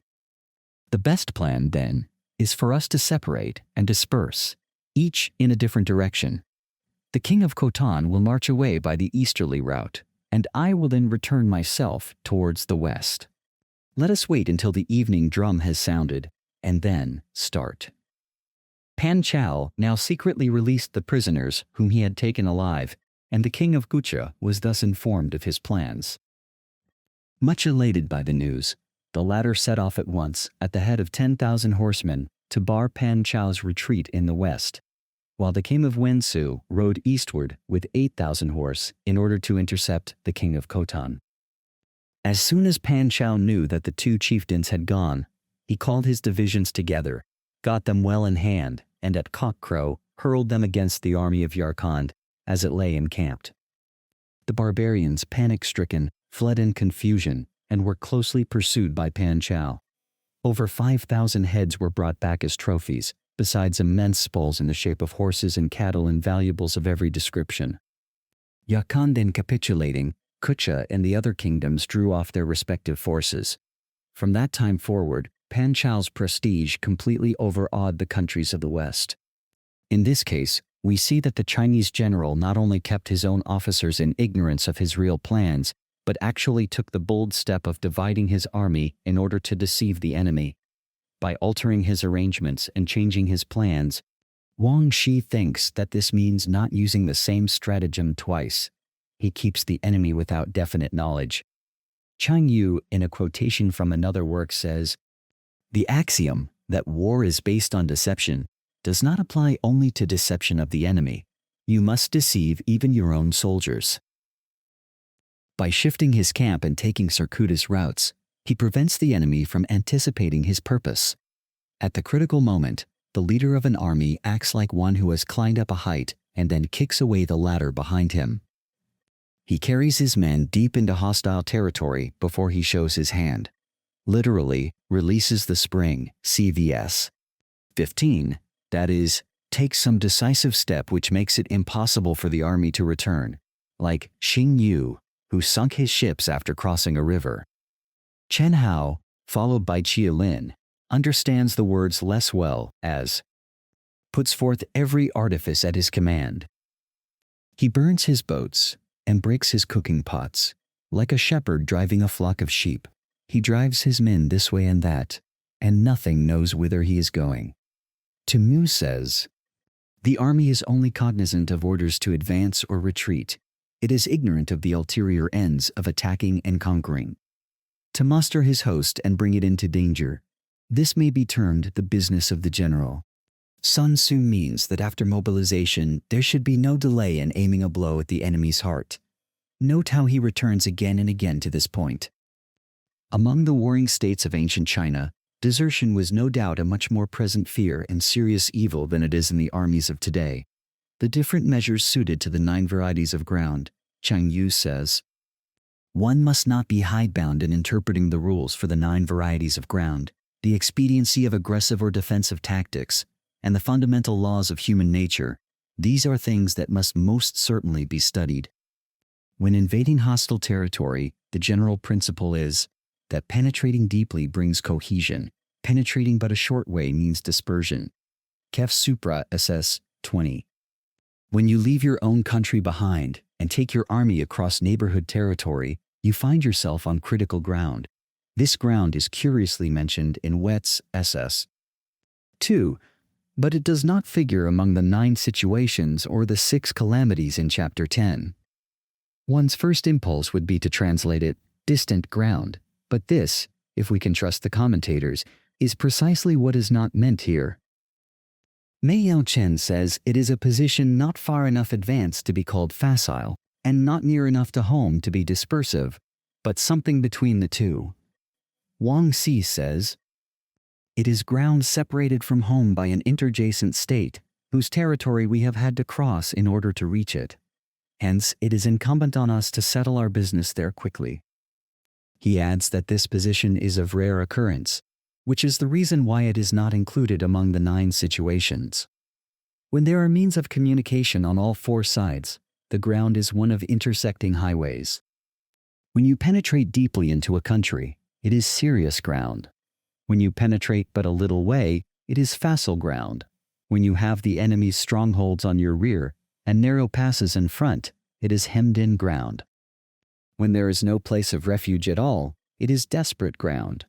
The best plan, then, is for us to separate and disperse, each in a different direction. The king of Khotan will march away by the easterly route, and I will then return myself towards the west. Let us wait until the evening drum has sounded, and then start." Pan Chao now secretly released the prisoners whom he had taken alive, and the king of Kucha was thus informed of his plans. Much elated by the news, the latter set off at once at the head of 10,000 horsemen to bar Pan Chao's retreat in the west, while the king of Wensu rode eastward with 8,000 horse in order to intercept the king of Khotan. As soon as Pan Chao knew that the 2 chieftains had gone, he called his divisions together, got them well in hand, and at cockcrow hurled them against the army of Yarkand as it lay encamped. The barbarians, panic-stricken, fled in confusion and were closely pursued by Pan Chao. Over 5,000 heads were brought back as trophies, besides immense spoils in the shape of horses and cattle and valuables of every description. Yarkand then capitulating, Kucha and the other kingdoms drew off their respective forces. From that time forward, Pan Chao's prestige completely overawed the countries of the West. In this case, we see that the Chinese general not only kept his own officers in ignorance of his real plans, but actually took the bold step of dividing his army in order to deceive the enemy. By altering his arrangements and changing his plans, Wang Shi thinks that this means not using the same stratagem twice. He keeps the enemy without definite knowledge. Chang Yu, in a quotation from another work, says, "The axiom that war is based on deception does not apply only to deception of the enemy. You must deceive even your own soldiers." By shifting his camp and taking circuitous routes, He prevents the enemy from anticipating his purpose. At the critical moment, the leader of an army acts like one who has climbed up a height and then kicks away the ladder behind him. He carries his men deep into hostile territory before he shows his hand. Literally, releases the spring, CVS. 15, that is, takes some decisive step which makes it impossible for the army to return, like Xing Yu, who sunk his ships after crossing a river. Chen Hao, followed by Jia Lin, understands the words less well as puts forth every artifice at his command. He burns his boats and breaks his cooking pots. Like a shepherd driving a flock of sheep, he drives his men this way and that, and nothing knows whither he is going. Mu says, the army is only cognizant of orders to advance or retreat. It is ignorant of the ulterior ends of attacking and conquering. To muster his host and bring it into danger, this may be termed the business of the general. Sun Tzu means that after mobilization, there should be no delay in aiming a blow at the enemy's heart. Note how he returns again and again to this point. Among the warring states of ancient China, desertion was no doubt a much more present fear and serious evil than it is in the armies of today. The different measures suited to the 9 varieties of ground, Chang Yu says. One must not be hidebound in interpreting the rules for the 9 varieties of ground, the expediency of aggressive or defensive tactics, and the fundamental laws of human nature. These are things that must most certainly be studied. When invading hostile territory, the general principle is that penetrating deeply brings cohesion, penetrating but a short way means dispersion. Kef Supra SS 20. When you leave your own country behind and take your army across neighborhood territory, you find yourself on critical ground. This ground is curiously mentioned in Wetz SS 2, but it does not figure among the 9 situations or the 6 calamities in Chapter 10. One's first impulse would be to translate it, distant ground, but this, if we can trust the commentators, is precisely what is not meant here. Mei Yao Chen says it is a position not far enough advanced to be called facile, and not near enough to home to be dispersive, but something between the two. Wang Si says, it is ground separated from home by an interjacent state, whose territory we have had to cross in order to reach it. Hence, it is incumbent on us to settle our business there quickly. He adds that this position is of rare occurrence, which is the reason why it is not included among the 9 situations. When there are means of communication on all 4 sides, the ground is one of intersecting highways. When you penetrate deeply into a country, it is serious ground. When you penetrate but a little way, it is facile ground. When you have the enemy's strongholds on your rear and narrow passes in front, it is hemmed-in ground. When there is no place of refuge at all, it is desperate ground.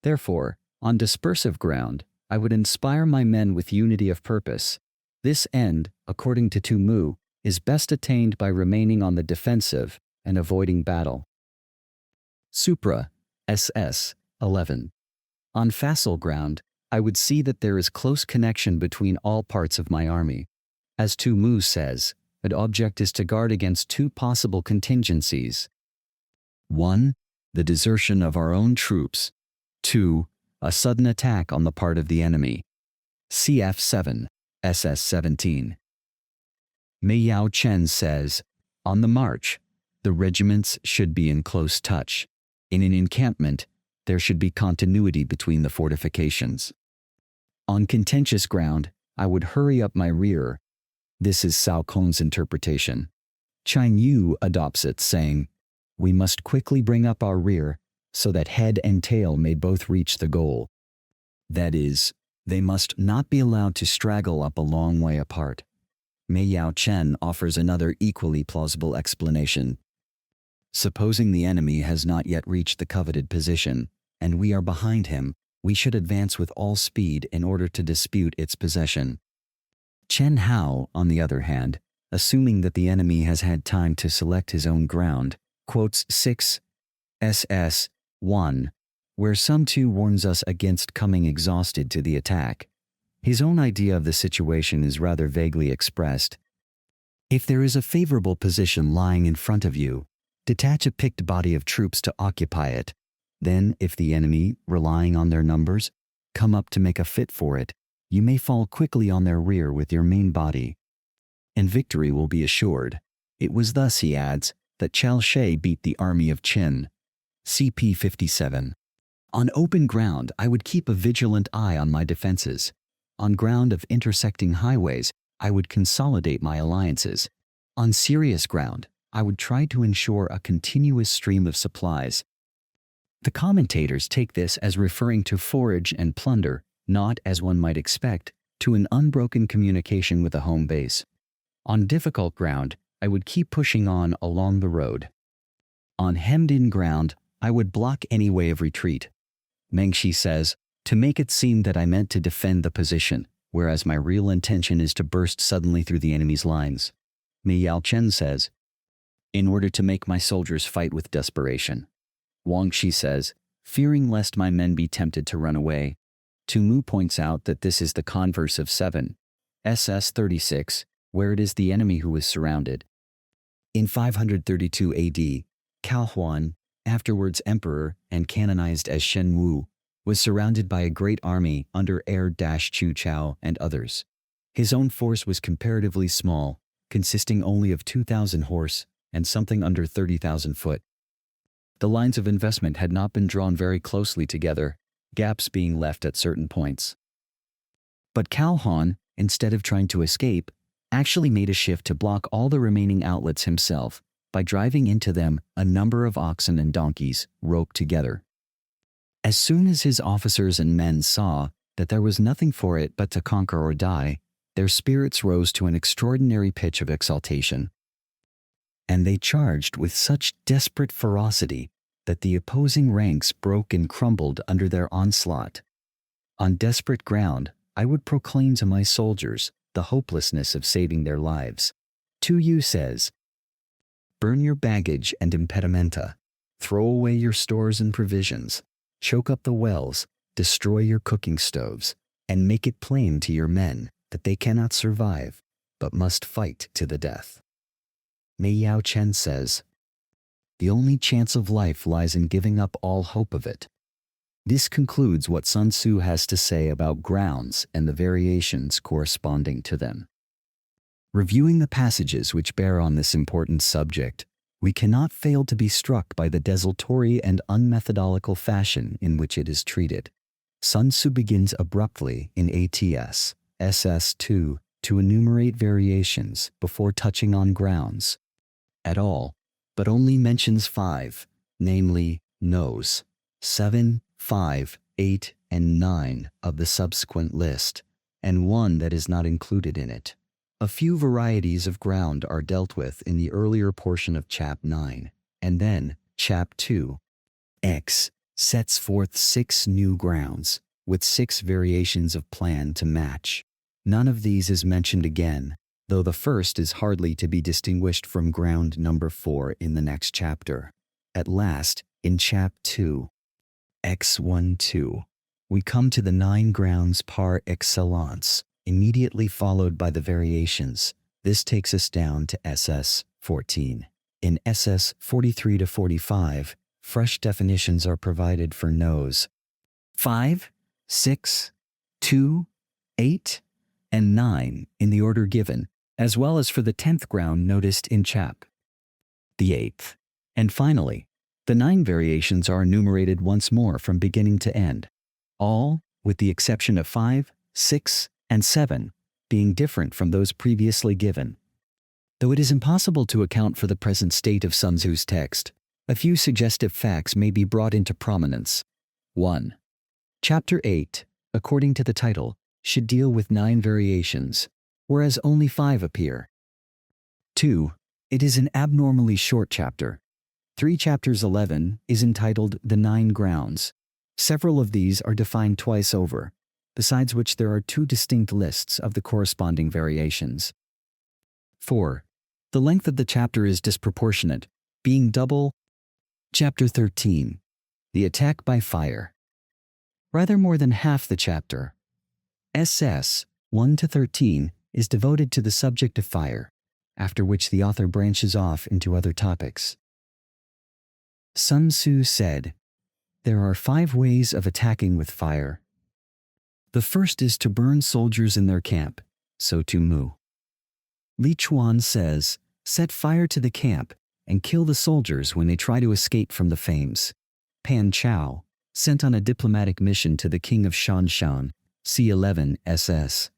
Therefore, on dispersive ground, I would inspire my men with unity of purpose. This end, according to Mu, is best attained by remaining on the defensive and avoiding battle. Supra, SS 11. On facile ground, I would see that there is close connection between all parts of my army. As Mu says, an object is to guard against 2 possible contingencies. 1. The desertion of our own troops. 2. A sudden attack on the part of the enemy. CF 7, SS 17. Mei Yao Chen says, on the march, the regiments should be in close touch. In an encampment, there should be continuity between the fortifications. On contentious ground, I would hurry up my rear. This is Cao Kong's interpretation. Chang Yu adopts it, saying, we must quickly bring up our rear so that head and tail may both reach the goal. That is, they must not be allowed to straggle up a long way apart. Mei Yao Chen offers another equally plausible explanation. Supposing the enemy has not yet reached the coveted position, and we are behind him, we should advance with all speed in order to dispute its possession. Chen Hao, on the other hand, assuming that the enemy has had time to select his own ground, quotes 6 SS 1, where Sun Tzu warns us against coming exhausted to the attack. His own idea of the situation is rather vaguely expressed. If there is a favorable position lying in front of you, detach a picked body of troops to occupy it. Then, if the enemy, relying on their numbers, come up to make a fit for it, you may fall quickly on their rear with your main body, and victory will be assured. It was thus, he adds, that Chao Shi beat the army of Qin. CP 57. On open ground, I would keep a vigilant eye on my defenses. On ground of intersecting highways, I would consolidate my alliances. On serious ground, I would try to ensure a continuous stream of supplies. The commentators take this as referring to forage and plunder, not, as one might expect, to an unbroken communication with a home base. On difficult ground, I would keep pushing on along the road. On hemmed-in ground, I would block any way of retreat. Mengshi says, to make it seem that I meant to defend the position, whereas my real intention is to burst suddenly through the enemy's lines. Mi Yao Chen says, in order to make my soldiers fight with desperation. Wang Shi says, fearing lest my men be tempted to run away. Tu Mu points out that this is the converse of 7 SS 36, where it is the enemy who is surrounded. In 532 AD, Cao Huan, afterwards emperor and canonized as Shen Wu, was surrounded by a great army under Chu Chao and others. His own force was comparatively small, consisting only of 2,000 horse and something under 30,000 foot. The lines of investment had not been drawn very closely together, gaps being left at certain points. But Cao Huan, instead of trying to escape, actually made a shift to block all the remaining outlets himself by driving into them a number of oxen and donkeys roped together. As soon as his officers and men saw that there was nothing for it but to conquer or die, their spirits rose to an extraordinary pitch of exaltation. And they charged with such desperate ferocity that the opposing ranks broke and crumbled under their onslaught. On desperate ground, I would proclaim to my soldiers the hopelessness of saving their lives. Tu Yu says, burn your baggage and impedimenta, throw away your stores and provisions, choke up the wells, destroy your cooking stoves, and make it plain to your men that they cannot survive, but must fight to the death. Mi Yao Chen says, the only chance of life lies in giving up all hope of it. This concludes what Sun Tzu has to say about grounds and the variations corresponding to them. Reviewing the passages which bear on this important subject, we cannot fail to be struck by the desultory and unmethodical fashion in which it is treated. Sun Tzu begins abruptly in ATS, SS2, to enumerate variations before touching on grounds at all, but only mentions 5, namely no's, 7, 5, 8, and 9 of the subsequent list, and 1 that is not included in it. A few varieties of ground are dealt with in the earlier portion of Chap 9, and then Chap 2. X sets forth 6 new grounds, with 6 variations of plan to match. None of these is mentioned again, though the first is hardly to be distinguished from ground number 4 in the next chapter. At last, in Chap 2, X12, we come to the 9 grounds par excellence, immediately followed by the variations. This takes us down to SS 14. In SS 43 to 45, fresh definitions are provided for no's. 5, 6, 2, 8, and 9 in the order given, as well as for the 10th ground noticed in Chap. The 8th. And finally, the 9 variations are enumerated once more from beginning to end, all, with the exception of 5, 6, and 7, being different from those previously given. Though it is impossible to account for the present state of Sun Tzu's text, a few suggestive facts may be brought into prominence. 1. Chapter 8, according to the title, should deal with 9 variations, whereas only 5 appear. 2. It is an abnormally short chapter. 3 chapters 11 is entitled The 9 Grounds. Several of these are defined twice over, besides which there are 2 distinct lists of the corresponding variations. 4. The length of the chapter is disproportionate, being double. Chapter 13. The Attack by Fire. Rather more than half the chapter, SS 1 to 13, is devoted to the subject of fire, after which the author branches off into other topics. Sun Tzu said, There are 5 ways of attacking with fire. The first is to burn soldiers in their camp, so to Mu. Li Chuan says, set fire to the camp and kill the soldiers when they try to escape from the flames. Pan Chao, sent on a diplomatic mission to the king of Shanshan, C11 SS.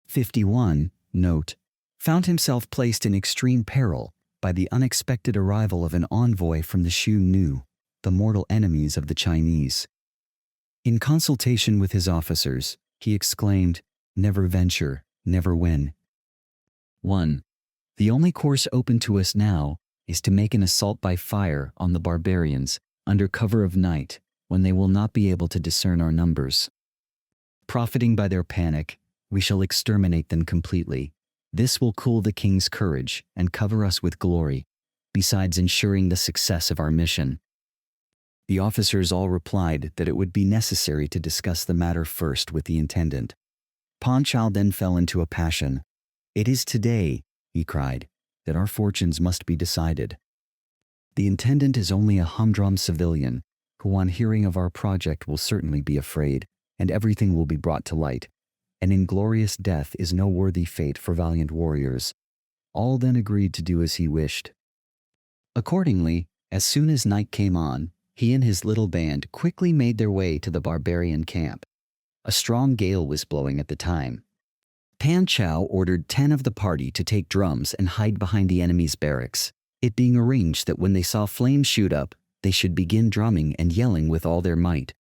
51, note, found himself placed in extreme peril by the unexpected arrival of an envoy from the Shu Nu, the mortal enemies of the Chinese. In consultation with his officers, he exclaimed, never venture, never win. 1. The only course open to us now is to make an assault by fire on the barbarians under cover of night when they will not be able to discern our numbers. Profiting by their panic, we shall exterminate them completely. This will cool the king's courage and cover us with glory, besides ensuring the success of our mission. The officers all replied that it would be necessary to discuss the matter first with the intendant. Pan Chao then fell into a passion. It is today, he cried, that our fortunes must be decided. The intendant is only a humdrum civilian, who on hearing of our project will certainly be afraid, and everything will be brought to light. An inglorious death is no worthy fate for valiant warriors. All then agreed to do as he wished. Accordingly, as soon as night came on, he and his little band quickly made their way to the barbarian camp. A strong gale was blowing at the time. Pan Chao ordered 10 of the party to take drums and hide behind the enemy's barracks, it being arranged that when they saw flames shoot up, they should begin drumming and yelling with all their might.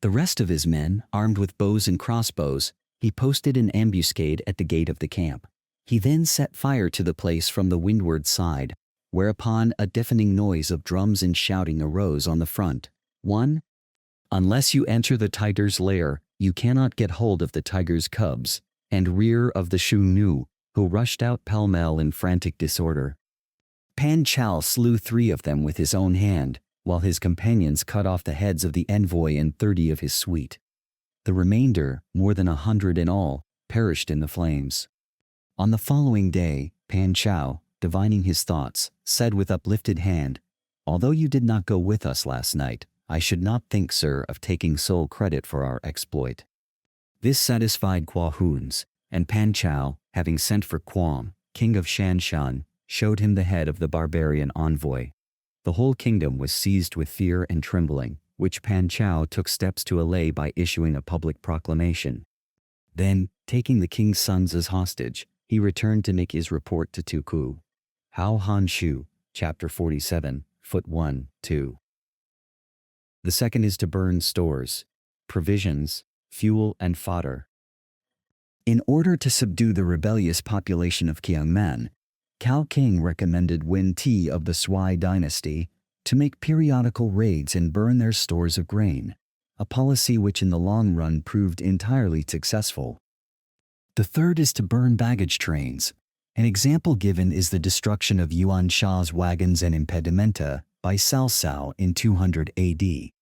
The rest of his men, armed with bows and crossbows, he posted an ambuscade at the gate of the camp. He then set fire to the place from the windward side, whereupon a deafening noise of drums and shouting arose on the front. 1. Unless you enter the tiger's lair, you cannot get hold of the tiger's cubs, and rear of the Shu Nu, who rushed out pell-mell in frantic disorder. Pan Chao slew 3 of them with his own hand, while his companions cut off the heads of the envoy and 30 of his suite. The remainder, more than 100 in all, perished in the flames. On the following day, Pan Chao, divining his thoughts, said with uplifted hand, although you did not go with us last night, I should not think, sir, of taking sole credit for our exploit. This satisfied Kwa Huns, and Pan Chao, having sent for Quam, king of Shanshan, showed him the head of the barbarian envoy. The whole kingdom was seized with fear and trembling, which Pan Chao took steps to allay by issuing a public proclamation. Then, taking the king's sons as hostage, he returned to make his report to Tuku. Hao Han Shu, chapter 47, foot 1, 2. The second is to burn stores, provisions, fuel, and fodder. In order to subdue the rebellious population of Kiangman, Cao King recommended Wen Ti of the Sui dynasty to make periodical raids and burn their stores of grain, a policy which in the long run proved entirely successful. The third is to burn baggage trains. An example given is the destruction of Yuan Sha's wagons and impedimenta by Cao Cao in 200 AD.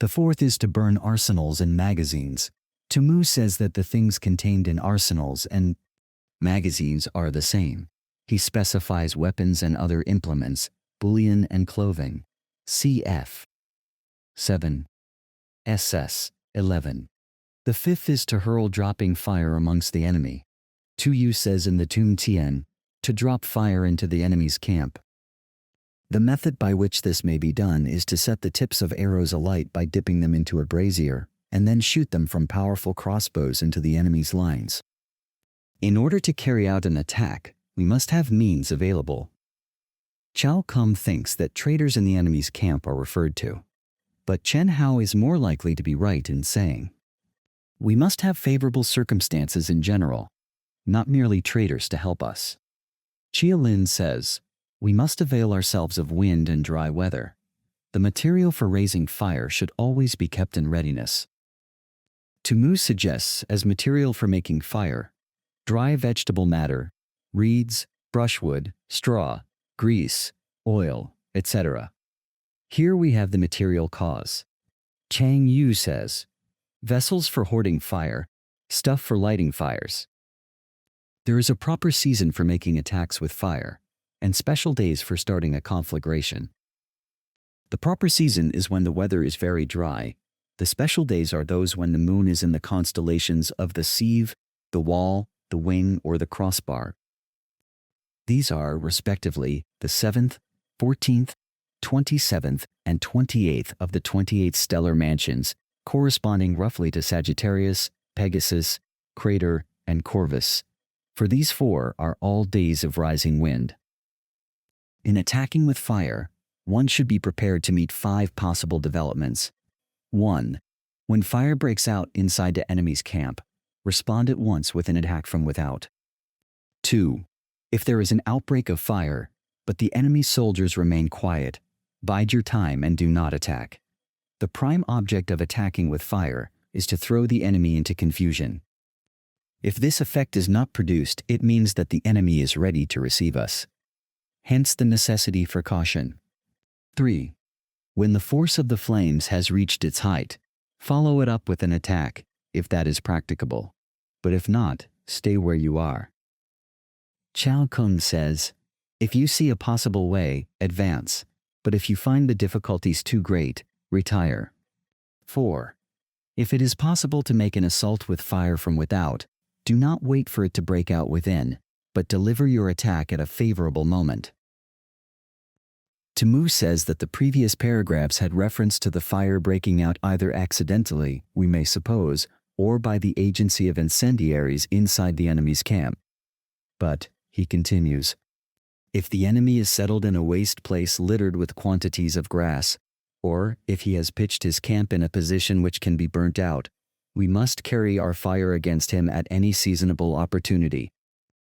The fourth is to burn arsenals and magazines. Tumu says that the things contained in arsenals and magazines are the same. He specifies weapons and other implements, bullion and clothing. Cf. 7. SS. 11. The fifth is to hurl dropping fire amongst the enemy. Tu Yu says in the Tung Tien, to drop fire into the enemy's camp. The method by which this may be done is to set the tips of arrows alight by dipping them into a brazier, and then shoot them from powerful crossbows into the enemy's lines. In order to carry out an attack, we must have means available. Chao Kum thinks that traitors in the enemy's camp are referred to, but Chen Hao is more likely to be right in saying, we must have favorable circumstances in general, not merely traitors to help us. Chia Lin says, we must avail ourselves of wind and dry weather. The material for raising fire should always be kept in readiness. Tumu suggests as material for making fire, dry vegetable matter, reeds, brushwood, straw, grease, oil, etc. Here we have the material cause. Chang Yu says, vessels for hoarding fire, stuff for lighting fires. There is a proper season for making attacks with fire, and special days for starting a conflagration. The proper season is when the weather is very dry. The special days are those when the moon is in the constellations of the sieve, the wall, the wing, or the crossbar. These are, respectively, the 7th, 14th, 27th, and 28th of the 28 stellar mansions, corresponding roughly to Sagittarius, Pegasus, Crater, and Corvus. For these 4 are all days of rising wind. In attacking with fire, one should be prepared to meet 5 possible developments. 1. When fire breaks out inside the enemy's camp, respond at once with an attack from without. 2. If there is an outbreak of fire, but the enemy's soldiers remain quiet, bide your time and do not attack. The prime object of attacking with fire is to throw the enemy into confusion. If this effect is not produced, it means that the enemy is ready to receive us. Hence the necessity for caution. 3. When the force of the flames has reached its height, follow it up with an attack, if that is practicable. But if not, stay where you are. Chao Kung says, if you see a possible way, advance, but if you find the difficulties too great, retire. 4. If it is possible to make an assault with fire from without, do not wait for it to break out within, but deliver your attack at a favorable moment. Tmu says that the previous paragraphs had reference to the fire breaking out either accidentally, we may suppose, or by the agency of incendiaries inside the enemy's camp. But, he continues, if the enemy is settled in a waste place littered with quantities of grass, or if he has pitched his camp in a position which can be burnt out, we must carry our fire against him at any seasonable opportunity,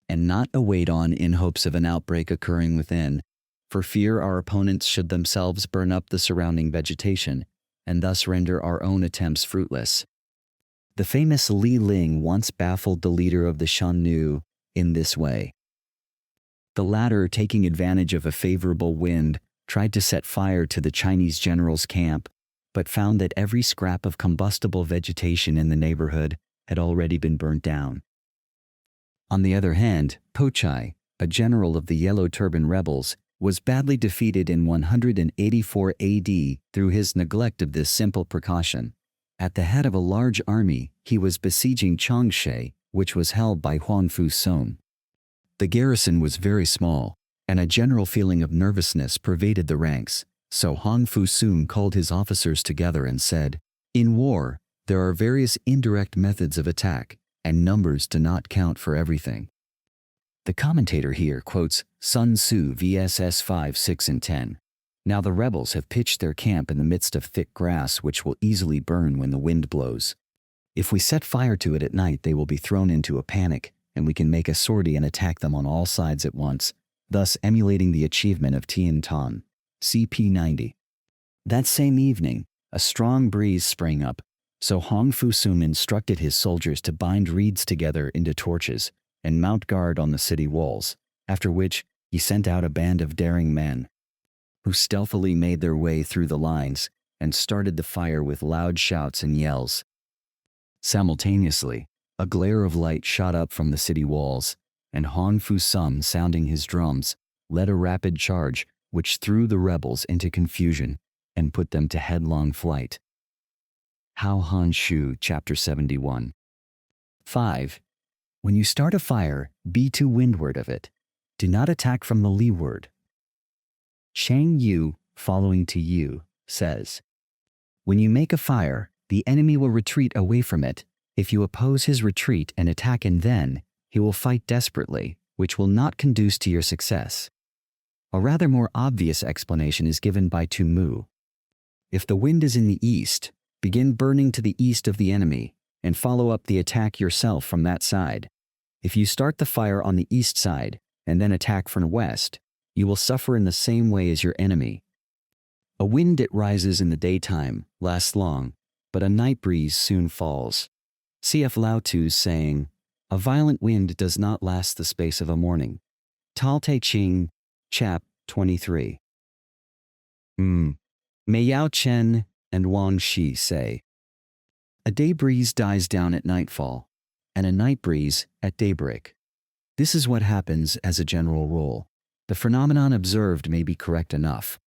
and not await on in hopes of an outbreak occurring within, for fear our opponents should themselves burn up the surrounding vegetation, and thus render our own attempts fruitless. The famous Li Ling once baffled the leader of the Sun Tzu in this way. The latter, taking advantage of a favorable wind, tried to set fire to the Chinese general's camp, but found that every scrap of combustible vegetation in the neighborhood had already been burnt down. On the other hand, Po Chai, a general of the Yellow Turban rebels, was badly defeated in 184 AD through his neglect of this simple precaution. At the head of a large army, he was besieging Changshe, which was held by Huang Fu Song. The garrison was very small, and a general feeling of nervousness pervaded the ranks, so Huang Fu Song called his officers together and said, in war, there are various indirect methods of attack, and numbers do not count for everything. The commentator here quotes Sun Tzu vs 5, 6, and 10. Now the rebels have pitched their camp in the midst of thick grass which will easily burn when the wind blows. If we set fire to it at night, they will be thrown into a panic, and we can make a sortie and attack them on all sides at once, thus emulating the achievement of Tian Tan, CP 90. That same evening, a strong breeze sprang up, so Huang Fu Song instructed his soldiers to bind reeds together into torches and mount guard on the city walls, after which he sent out a band of daring men, who stealthily made their way through the lines and started the fire with loud shouts and yells. Simultaneously, a glare of light shot up from the city walls, and Huang Fu Song, sounding his drums, led a rapid charge which threw the rebels into confusion and put them to headlong flight. Hao Han Shu, Chapter 71. 5. When you start a fire, be to windward of it. Do not attack from the leeward. Chang Yu, following to you, says, when you make a fire, the enemy will retreat away from it. If you oppose his retreat and attack him then, he will fight desperately, which will not conduce to your success. A rather more obvious explanation is given by Tmu. If the wind is in the east, begin burning to the east of the enemy, and follow up the attack yourself from that side. If you start the fire on the east side, and then attack from the west, you will suffer in the same way as your enemy. A wind that rises in the daytime lasts long, but a night breeze soon falls. Cf. Lao Tzu's saying, a violent wind does not last the space of a morning. Tal Te Ching, Chap. 23. Mei Yao Chen and Wang Shi say, a day breeze dies down at nightfall, and a night breeze at daybreak. This is what happens as a general rule. The phenomenon observed may be correct enough,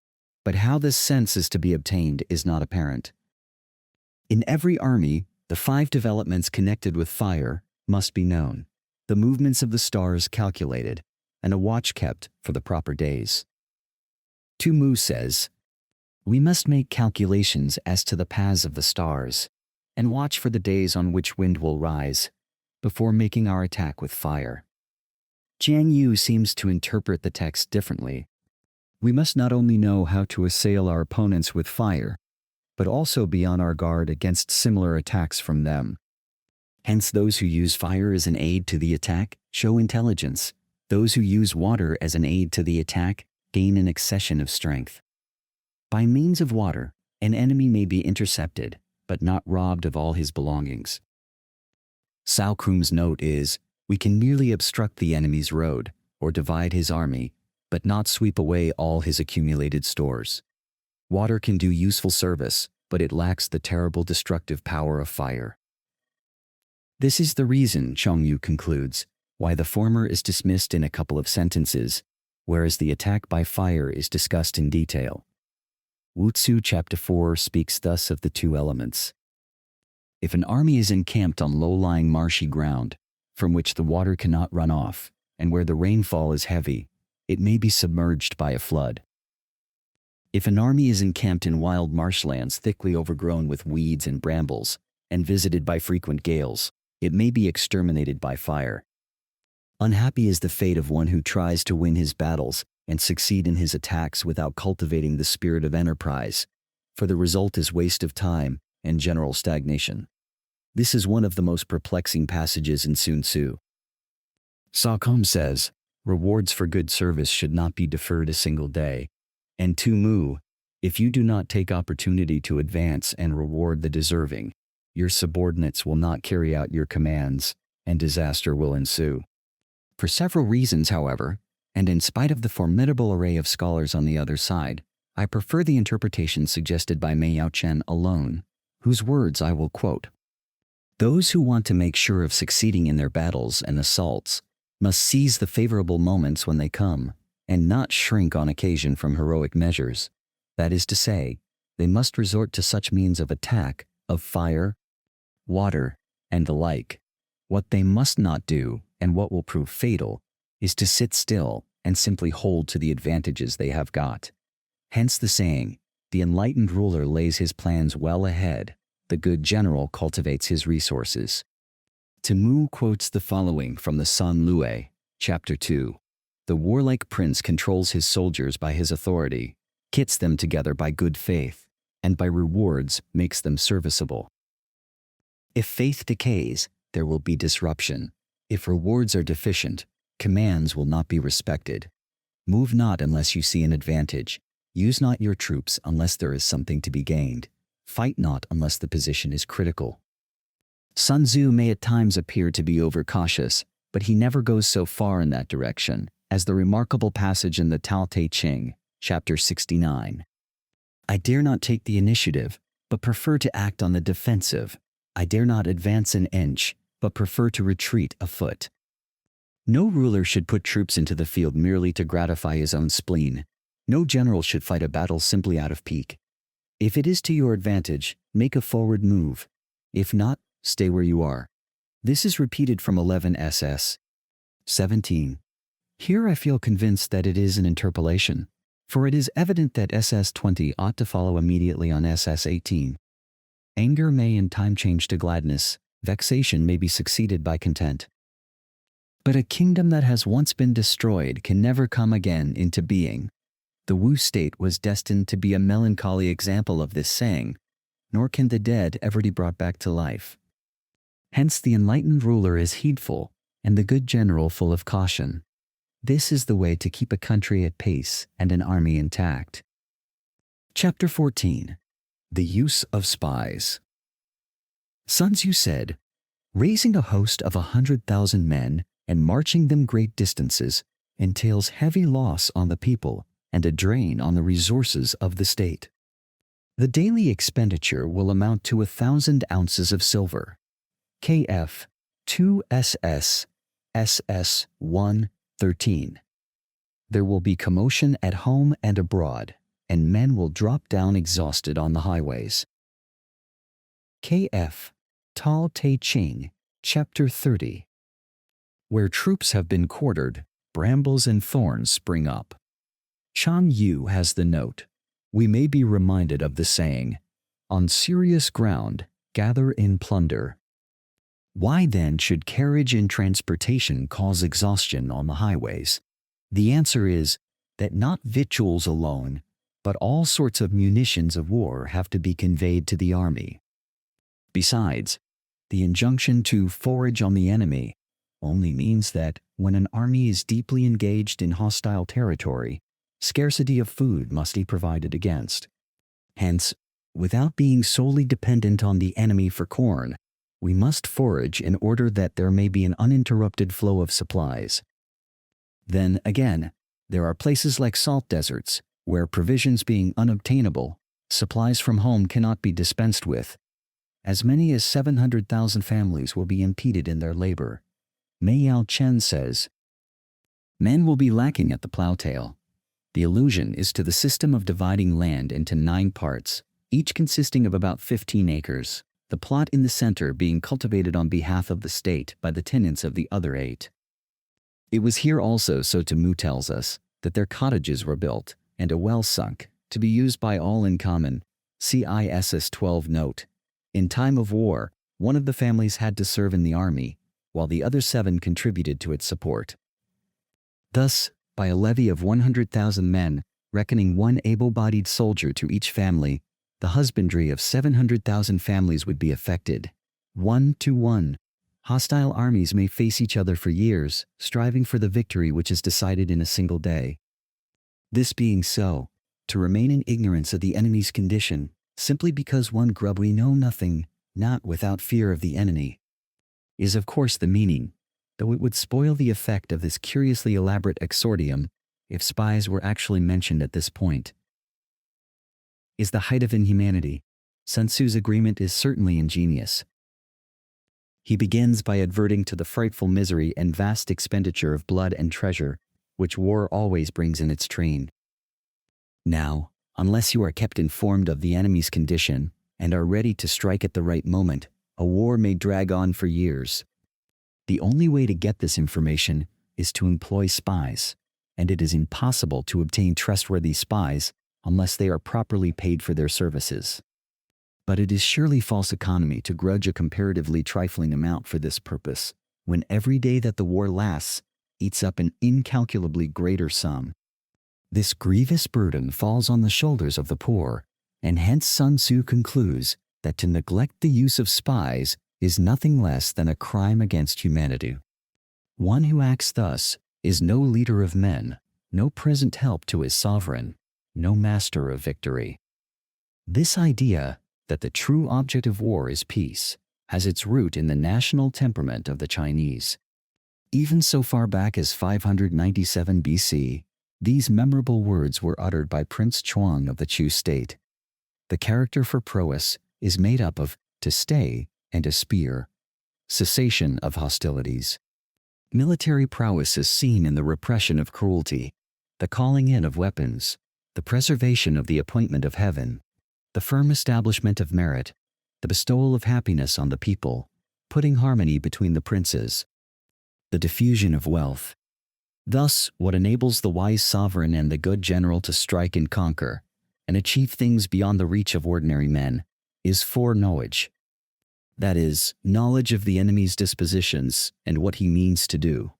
but how this sense is to be obtained is not apparent. In every army, the 5 developments connected with fire must be known, the movements of the stars calculated, and a watch kept for the proper days. Sun Tzu says, "We must make calculations as to the paths of the stars, and watch for the days on which wind will rise, before making our attack with fire." Jiang Yu seems to interpret the text differently. We must not only know how to assail our opponents with fire, but also be on our guard against similar attacks from them. Hence, those who use fire as an aid to the attack show intelligence. Those who use water as an aid to the attack gain an accession of strength. By means of water, an enemy may be intercepted, but not robbed of all his belongings. Cao Krum's note is, we can merely obstruct the enemy's road, or divide his army, but not sweep away all his accumulated stores. Water can do useful service, but it lacks the terrible destructive power of fire. This is the reason, Chong Yu concludes, why the former is dismissed in a couple of sentences, whereas the attack by fire is discussed in detail. Wu Tzu chapter 4 speaks thus of the 2 elements. If an army is encamped on low-lying marshy ground, from which the water cannot run off, and where the rainfall is heavy, it may be submerged by a flood. If an army is encamped in wild marshlands thickly overgrown with weeds and brambles, and visited by frequent gales, it may be exterminated by fire. Unhappy is the fate of one who tries to win his battles and succeed in his attacks without cultivating the spirit of enterprise, for the result is waste of time and general stagnation. This is one of the most perplexing passages in Sun Tzu. Cao Krum says, rewards for good service should not be deferred a single day. And Sun Tzu, if you do not take opportunity to advance and reward the deserving, your subordinates will not carry out your commands, and disaster will ensue. For several reasons, however, and in spite of the formidable array of scholars on the other side, I prefer the interpretation suggested by Mei Yaochen alone, whose words I will quote. Those who want to make sure of succeeding in their battles and assaults must seize the favorable moments when they come, and not shrink on occasion from heroic measures. That is to say, they must resort to such means of attack, of fire, water, and the like. What they must not do, and what will prove fatal, is to sit still and simply hold to the advantages they have got. Hence the saying, the enlightened ruler lays his plans well ahead, the good general cultivates his resources. Sun Tzu quotes the following from the Sun Tzu, chapter 2. The warlike prince controls his soldiers by his authority, kits them together by good faith, and by rewards makes them serviceable. If faith decays, there will be disruption. If rewards are deficient, commands will not be respected. Move not unless you see an advantage. Use not your troops unless there is something to be gained. Fight not unless the position is critical. Sun Tzu may at times appear to be overcautious, but he never goes so far in that direction, as the remarkable passage in the Tao Te Ching, chapter 69. I dare not take the initiative, but prefer to act on the defensive. I dare not advance an inch, but prefer to retreat a foot. No ruler should put troops into the field merely to gratify his own spleen. No general should fight a battle simply out of pique. If it is to your advantage, make a forward move. If not, stay where you are. This is repeated from 11 SS 17. Here I feel convinced that it is an interpolation, for it is evident that SS 20 ought to follow immediately on SS 18. Anger may in time change to gladness, vexation may be succeeded by content. But a kingdom that has once been destroyed can never come again into being. The Wu state was destined to be a melancholy example of this saying, nor can the dead ever be brought back to life. Hence the enlightened ruler is heedful, and the good general full of caution. This is the way to keep a country at pace and an army intact. Chapter 14. The Use of Spies. Sun Tzu said, raising a host of 100,000 men and marching them great distances entails heavy loss on the people and a drain on the resources of the state. The daily expenditure will amount to 1,000 ounces of silver. KF 2 SS SS 1 13. There will be commotion at home and abroad, and men will drop down exhausted on the highways. KF Tao Te Ching, Chapter 30. Where troops have been quartered, brambles and thorns spring up. Chang Yu has the note. We may be reminded of the saying, on serious ground, gather in plunder. Why then should carriage and transportation cause exhaustion on the highways? The answer is that not victuals alone, but all sorts of munitions of war have to be conveyed to the army. Besides, the injunction to forage on the enemy only means that when an army is deeply engaged in hostile territory, scarcity of food must be provided against. Hence, without being solely dependent on the enemy for corn, we must forage in order that there may be an uninterrupted flow of supplies. Then again, there are places like salt deserts, where provisions being unobtainable, supplies from home cannot be dispensed with. As many as 700,000 families will be impeded in their labor. Mei Yao Chen says, men will be lacking at the plowtail. The allusion is to the system of dividing land into 9 parts, each consisting of about 15 acres, the plot in the center being cultivated on behalf of the state by the tenants of the other 8. It was here also, so Temu tells us, that their cottages were built, and a well sunk, to be used by all in common. CISS 12 note. In time of war, one of the families had to serve in the army, while the other 7 contributed to its support. Thus, by a levy of 100,000 men, reckoning 1 able-bodied soldier to each family, the husbandry of 700,000 families would be affected. 1 to 1. Hostile armies may face each other for years, striving for the victory which is decided in a single day. This being so, to remain in ignorance of the enemy's condition, simply because one grub we know nothing, not without fear of the enemy, is of course the meaning, though it would spoil the effect of this curiously elaborate exordium if spies were actually mentioned at this point. Is the height of inhumanity. Sun Tzu's agreement is certainly ingenious. He begins by adverting to the frightful misery and vast expenditure of blood and treasure, which war always brings in its train. Now, unless you are kept informed of the enemy's condition and are ready to strike at the right moment, a war may drag on for years. The only way to get this information is to employ spies, and it is impossible to obtain trustworthy spies unless they are properly paid for their services. But it is surely false economy to grudge a comparatively trifling amount for this purpose, when every day that the war lasts eats up an incalculably greater sum. This grievous burden falls on the shoulders of the poor, and hence Sun Tzu concludes that to neglect the use of spies is nothing less than a crime against humanity. One who acts thus is no leader of men, no present help to his sovereign, no master of victory. This idea that the true object of war is peace has its root in the national temperament of the Chinese. Even so far back as 597 BC, these memorable words were uttered by Prince Chuang of the Chu state. The character for prowess is made up of to stay and a spear, cessation of hostilities. Military prowess is seen in the repression of cruelty, the calling in of weapons, the preservation of the appointment of heaven, the firm establishment of merit, the bestowal of happiness on the people, putting harmony between the princes, the diffusion of wealth. Thus, what enables the wise sovereign and the good general to strike and conquer, and achieve things beyond the reach of ordinary men, is foreknowledge. That is, knowledge of the enemy's dispositions and what he means to do.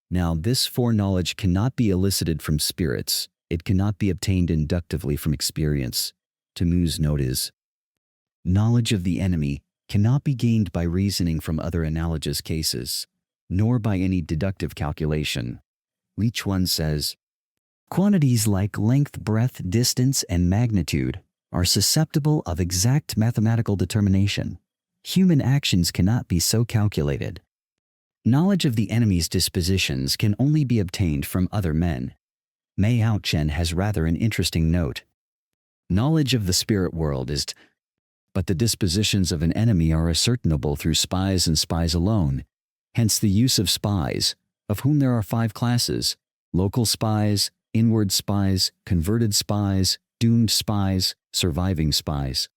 Now, this foreknowledge cannot be elicited from spirits, it cannot be obtained inductively from experience. Temu's note is, knowledge of the enemy cannot be gained by reasoning from other analogous cases, nor by any deductive calculation. Li Chuan says, quantities like length, breadth, distance, and magnitude are susceptible of exact mathematical determination. Human actions cannot be so calculated. Knowledge of the enemy's dispositions can only be obtained from other men. Mei Yao Chen has rather an interesting note. Knowledge of the spirit world is but the dispositions of an enemy are ascertainable through spies and spies alone. Hence the use of spies, of whom there are 5 classes: local spies, inward spies, converted spies, doomed spies, surviving spies.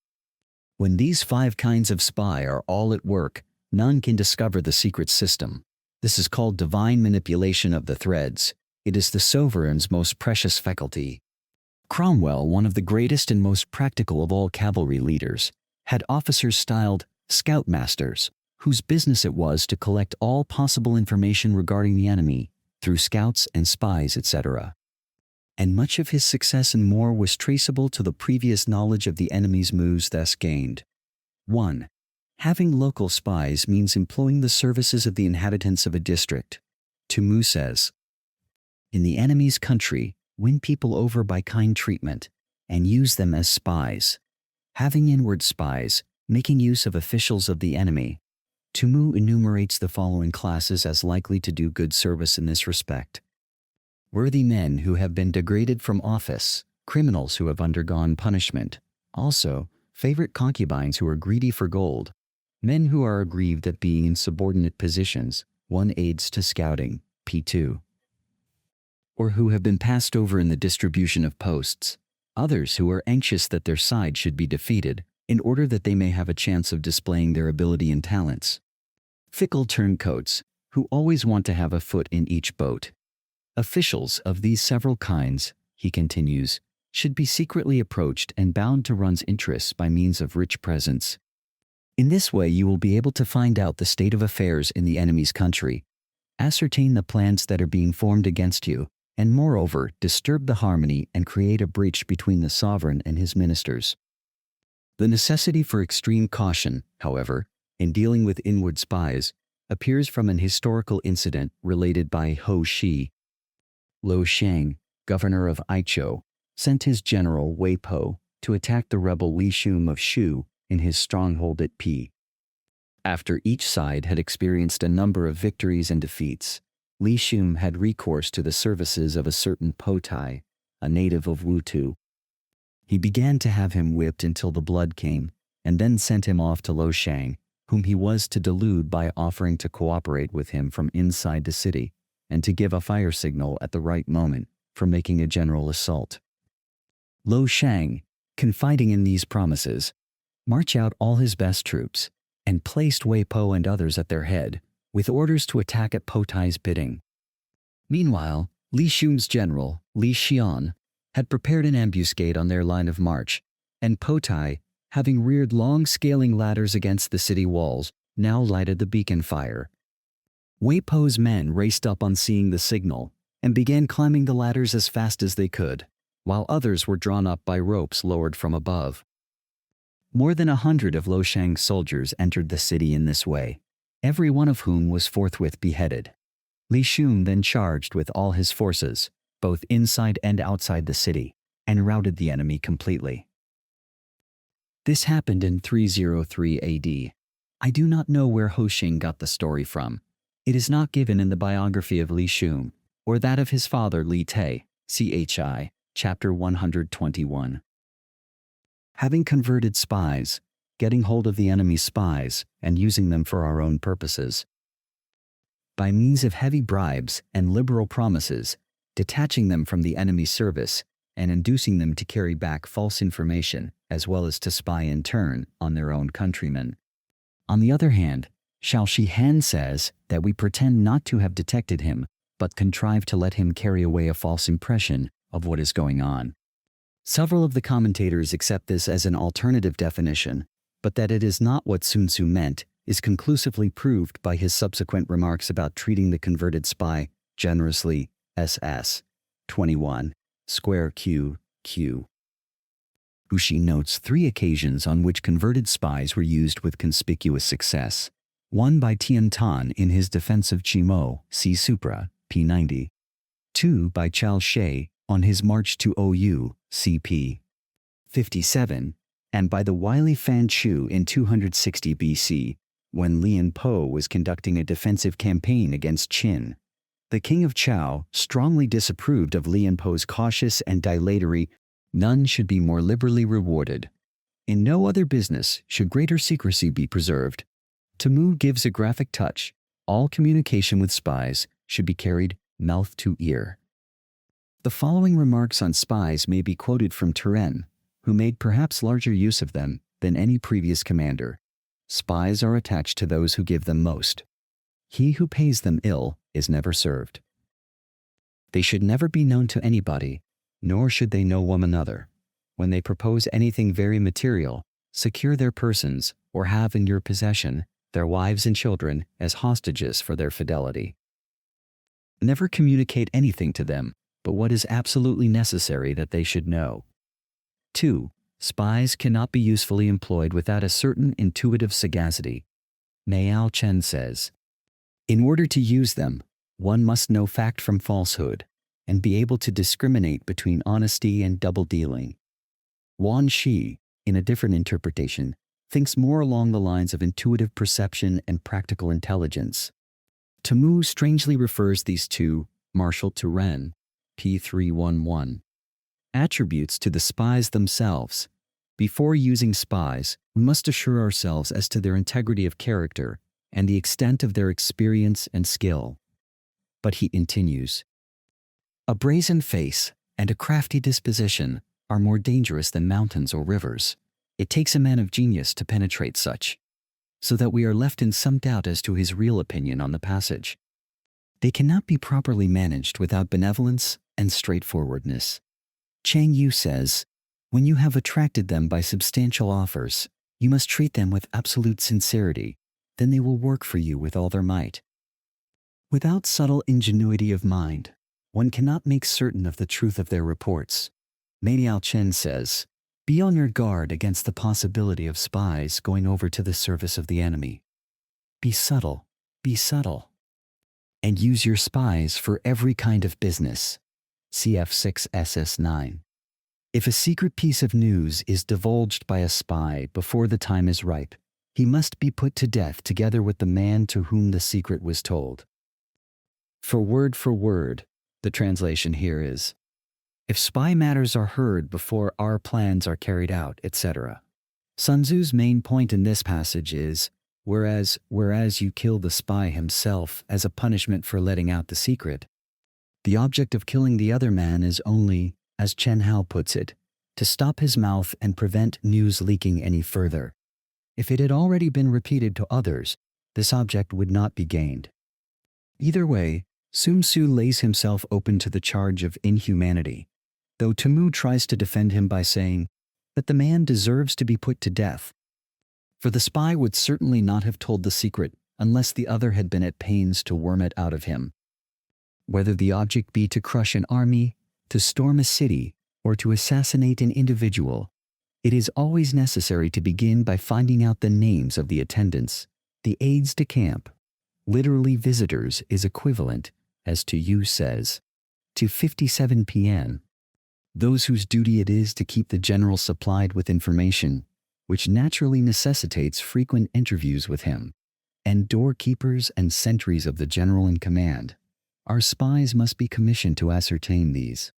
When these 5 kinds of spy are all at work, none can discover the secret system. This is called divine manipulation of the threads. It is the sovereign's most precious faculty. Cromwell, one of the greatest and most practical of all cavalry leaders, had officers styled scoutmasters, whose business it was to collect all possible information regarding the enemy through scouts and spies, etc. And much of his success and more was traceable to the previous knowledge of the enemy's moves thus gained. 1. Having local spies means employing the services of the inhabitants of a district. Tumu says, "In the enemy's country, win people over by kind treatment, and use them as spies. Having inward spies, making use of officials of the enemy." Tumu enumerates the following classes as likely to do good service in this respect: worthy men who have been degraded from office, criminals who have undergone punishment, also favorite concubines who are greedy for gold, men who are aggrieved at being in subordinate positions, one aids to scouting, P2, or who have been passed over in the distribution of posts, others who are anxious that their side should be defeated, in order that they may have a chance of displaying their ability and talents. Fickle turncoats, who always want to have a foot in each boat. Officials of these several kinds, he continues, should be secretly approached and bound to one's interests by means of rich presents. In this way you will be able to find out the state of affairs in the enemy's country, ascertain the plans that are being formed against you, and moreover disturb the harmony and create a breach between the sovereign and his ministers. The necessity for extreme caution, however, in dealing with inward spies, appears from an historical incident related by Ho Shi. Lo Shang, governor of Aichou, sent his general Wei Po to attack the rebel Li Shum of Shu in his stronghold at Pi. After each side had experienced a number of victories and defeats, Li Shum had recourse to the services of a certain Po Tai, a native of Wutu. He began to have him whipped until the blood came, and then sent him off to Lo Shang, whom he was to delude by offering to cooperate with him from inside the city, and to give a fire signal at the right moment for making a general assault. Lo Shang, confiding in these promises, marched out all his best troops, and placed Wei Po and others at their head, with orders to attack at Po Tai's bidding. Meanwhile, Li Shum's general, Li Xian, had prepared an ambuscade on their line of march, and Po Tai, having reared long scaling ladders against the city walls, now lighted the beacon fire. Wei Po's men raced up on seeing the signal, and began climbing the ladders as fast as they could, while others were drawn up by ropes lowered from above. More than 100 of Lo Shang's soldiers entered the city in this way, every one of whom was forthwith beheaded. Li Shun then charged with all his forces, both inside and outside the city, and routed the enemy completely. This happened in 303 AD. I do not know where Ho Xing got the story from. It is not given in the biography of Li Shun, or that of his father Li Te, CHI, chapter 121. Having converted spies, getting hold of the enemy's spies, and using them for our own purposes. By means of heavy bribes and liberal promises, detaching them from the enemy's service, and inducing them to carry back false information, as well as to spy in turn on their own countrymen. On the other hand, Shao Shi Han says that we pretend not to have detected him, but contrive to let him carry away a false impression of what is going on. Several of the commentators accept this as an alternative definition, but that it is not what Sun Tzu meant is conclusively proved by his subsequent remarks about treating the converted spy generously, SS 21, square Q. Ushi notes 3 occasions on which converted spies were used with conspicuous success. One by Tian Tan in his defense of Chimo, see Supra, p. 2 by Chao She on his march to OU, CP 57, and by the wily Fan Chu in 260 BC, when Lian Po was conducting a defensive campaign against Qin. The king of Chao strongly disapproved of Lian Po's cautious and dilatory, none should be more liberally rewarded. In no other business should greater secrecy be preserved. Tumu gives a graphic touch. All communication with spies should be carried mouth to ear. The following remarks on spies may be quoted from Turenne, who made perhaps larger use of them than any previous commander. Spies are attached to those who give them most. He who pays them ill is never served. They should never be known to anybody, nor should they know one another. When they propose anything very material, secure their persons, or have in your possession their wives and children as hostages for their fidelity. Never communicate anything to them but what is absolutely necessary that they should know. 2. Spies cannot be usefully employed without a certain intuitive sagacity. Miao Chen says, in order to use them, one must know fact from falsehood and be able to discriminate between honesty and double-dealing. Wan Shi, in a different interpretation, thinks more along the lines of intuitive perception and practical intelligence. Tamu strangely refers these two, Marshal Turenne, p. 311, attributes to the spies themselves. Before using spies, we must assure ourselves as to their integrity of character and the extent of their experience and skill. But he continues, a brazen face and a crafty disposition are more dangerous than mountains or rivers. It takes a man of genius to penetrate such, so that we are left in some doubt as to his real opinion on the passage. They cannot be properly managed without benevolence and straightforwardness. Chang Yu says, when you have attracted them by substantial offers, you must treat them with absolute sincerity, then they will work for you with all their might. Without subtle ingenuity of mind, one cannot make certain of the truth of their reports. Miao Chen says, be on your guard against the possibility of spies going over to the service of the enemy. Be subtle, and use your spies for every kind of business. Cf 6 SS 9. If a secret piece of news is divulged by a spy before the time is ripe, he must be put to death together with the man to whom the secret was told. For word, the translation here is, if spy matters are heard before our plans are carried out, etc. Sun Tzu's main point in this passage is, whereas you kill the spy himself as a punishment for letting out the secret, the object of killing the other man is only, as Chen Hao puts it, to stop his mouth and prevent news leaking any further. If it had already been repeated to others, this object would not be gained. Either way, Sun Tzu lays himself open to the charge of inhumanity, though Tamu tries to defend him by saying that the man deserves to be put to death. For the spy would certainly not have told the secret unless the other had been at pains to worm it out of him. Whether the object be to crush an army, to storm a city, or to assassinate an individual, it is always necessary to begin by finding out the names of the attendants. The aides de camp, literally visitors, is equivalent, as Tu Yu says, to 57 p.m. Those whose duty it is to keep the general supplied with information, which naturally necessitates frequent interviews with him, and doorkeepers and sentries of the general in command. Our spies must be commissioned to ascertain these.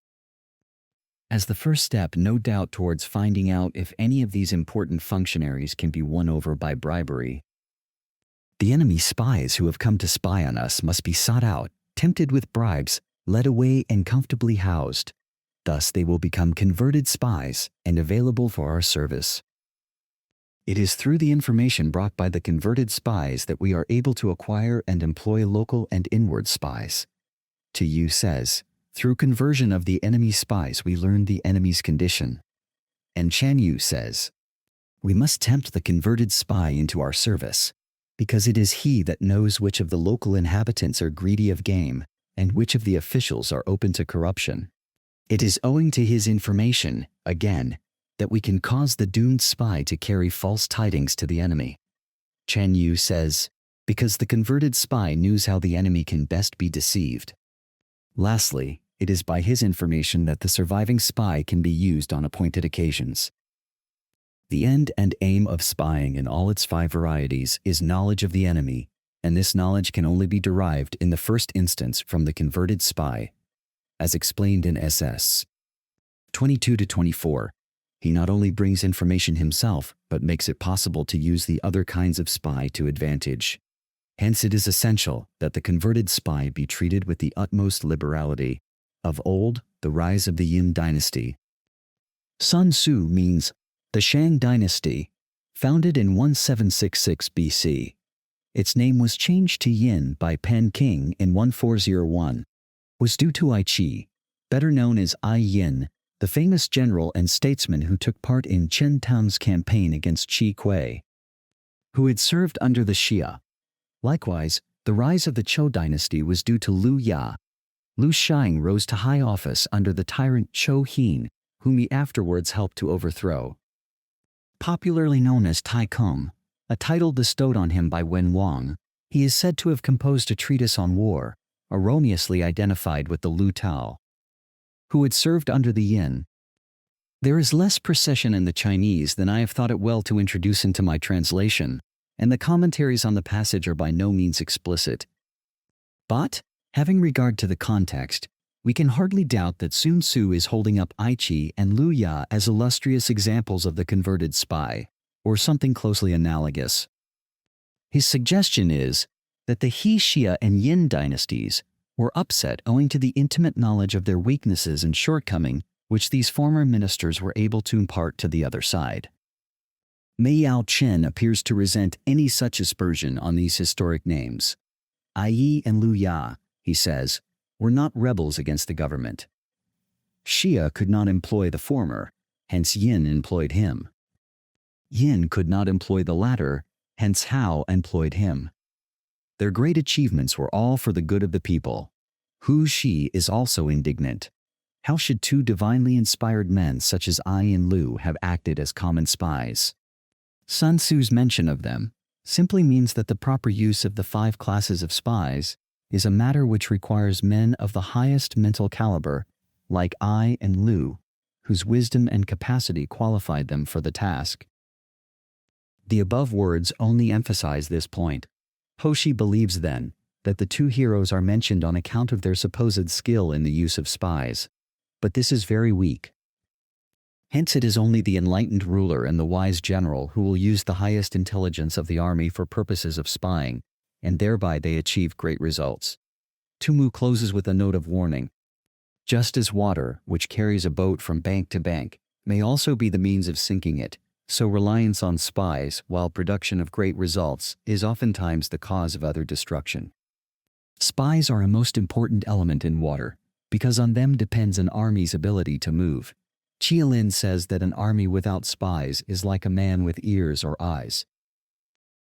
As the first step, no doubt, towards finding out if any of these important functionaries can be won over by bribery. The enemy spies who have come to spy on us must be sought out, tempted with bribes, led away and comfortably housed. Thus they will become converted spies and available for our service. It is through the information brought by the converted spies that we are able to acquire and employ local and inward spies. Tu Yu says, through conversion of the enemy spies we learn the enemy's condition. And Chan Yu says, we must tempt the converted spy into our service, because it is he that knows which of the local inhabitants are greedy of game and which of the officials are open to corruption. It is owing to his information, again, that we can cause the doomed spy to carry false tidings to the enemy. Chan Yu says, because the converted spy knows how the enemy can best be deceived. Lastly, it is by his information that the surviving spy can be used on appointed occasions. The end and aim of spying in all its 5 varieties is knowledge of the enemy, and this knowledge can only be derived in the first instance from the converted spy. As explained in SS 22-24, he not only brings information himself, but makes it possible to use the other kinds of spy to advantage. Hence it is essential that the converted spy be treated with the utmost liberality, Of old, the rise of the Yin dynasty. Sun Tzu means the Shang dynasty, founded in 1766 BC. Its name was changed to Yin by King in 1401, was due to Ai Qi, better known as Ai Yin, the famous general and statesman who took part in Chen Tang's campaign against Qi Kui, who had served under the Xia. Likewise, the rise of the Zhou dynasty was due to Liu Ya. Liu Shang rose to high office under the tyrant Zhou Hin, whom he afterwards helped to overthrow. Popularly known as Tai Kung, a title bestowed on him by Wen Wang, he is said to have composed a treatise on war, erroneously identified with the Liu Tao, who had served under the Yin. There is less precision in the Chinese than I have thought it well to introduce into my translation, and the commentaries on the passage are by no means explicit. But, having regard to the context, we can hardly doubt that Sun Tzu is holding up Ai Qi and Liu Ya as illustrious examples of the converted spy, or something closely analogous. His suggestion is that the He, Xia, and Yin dynasties were upset owing to the intimate knowledge of their weaknesses and shortcoming which these former ministers were able to impart to the other side. Mei Yao Chen appears to resent any such aspersion on these historic names. Ai Yi and Liu Ya, he says, were not rebels against the government. Xia could not employ the former, hence Yin employed him. Yin could not employ the latter, hence Hao employed him. Their great achievements were all for the good of the people. Hu Shi is also indignant. How should two divinely inspired men such as Ai and Liu have acted as common spies? Sun Tzu's mention of them simply means that the proper use of the 5 classes of spies is a matter which requires men of the highest mental caliber, like Ai and Liu, whose wisdom and capacity qualified them for the task. The above words only emphasize this point. Hoshi believes, then, that the 2 heroes are mentioned on account of their supposed skill in the use of spies. But this is very weak. Hence it is only the enlightened ruler and the wise general who will use the highest intelligence of the army for purposes of spying, and thereby they achieve great results. Tumu closes with a note of warning. Just as water, which carries a boat from bank to bank, may also be the means of sinking it, so reliance on spies, while production of great results, is oftentimes the cause of other destruction. Spies are a most important element in water, because on them depends an army's ability to move. Chialin says that an army without spies is like a man with ears or eyes.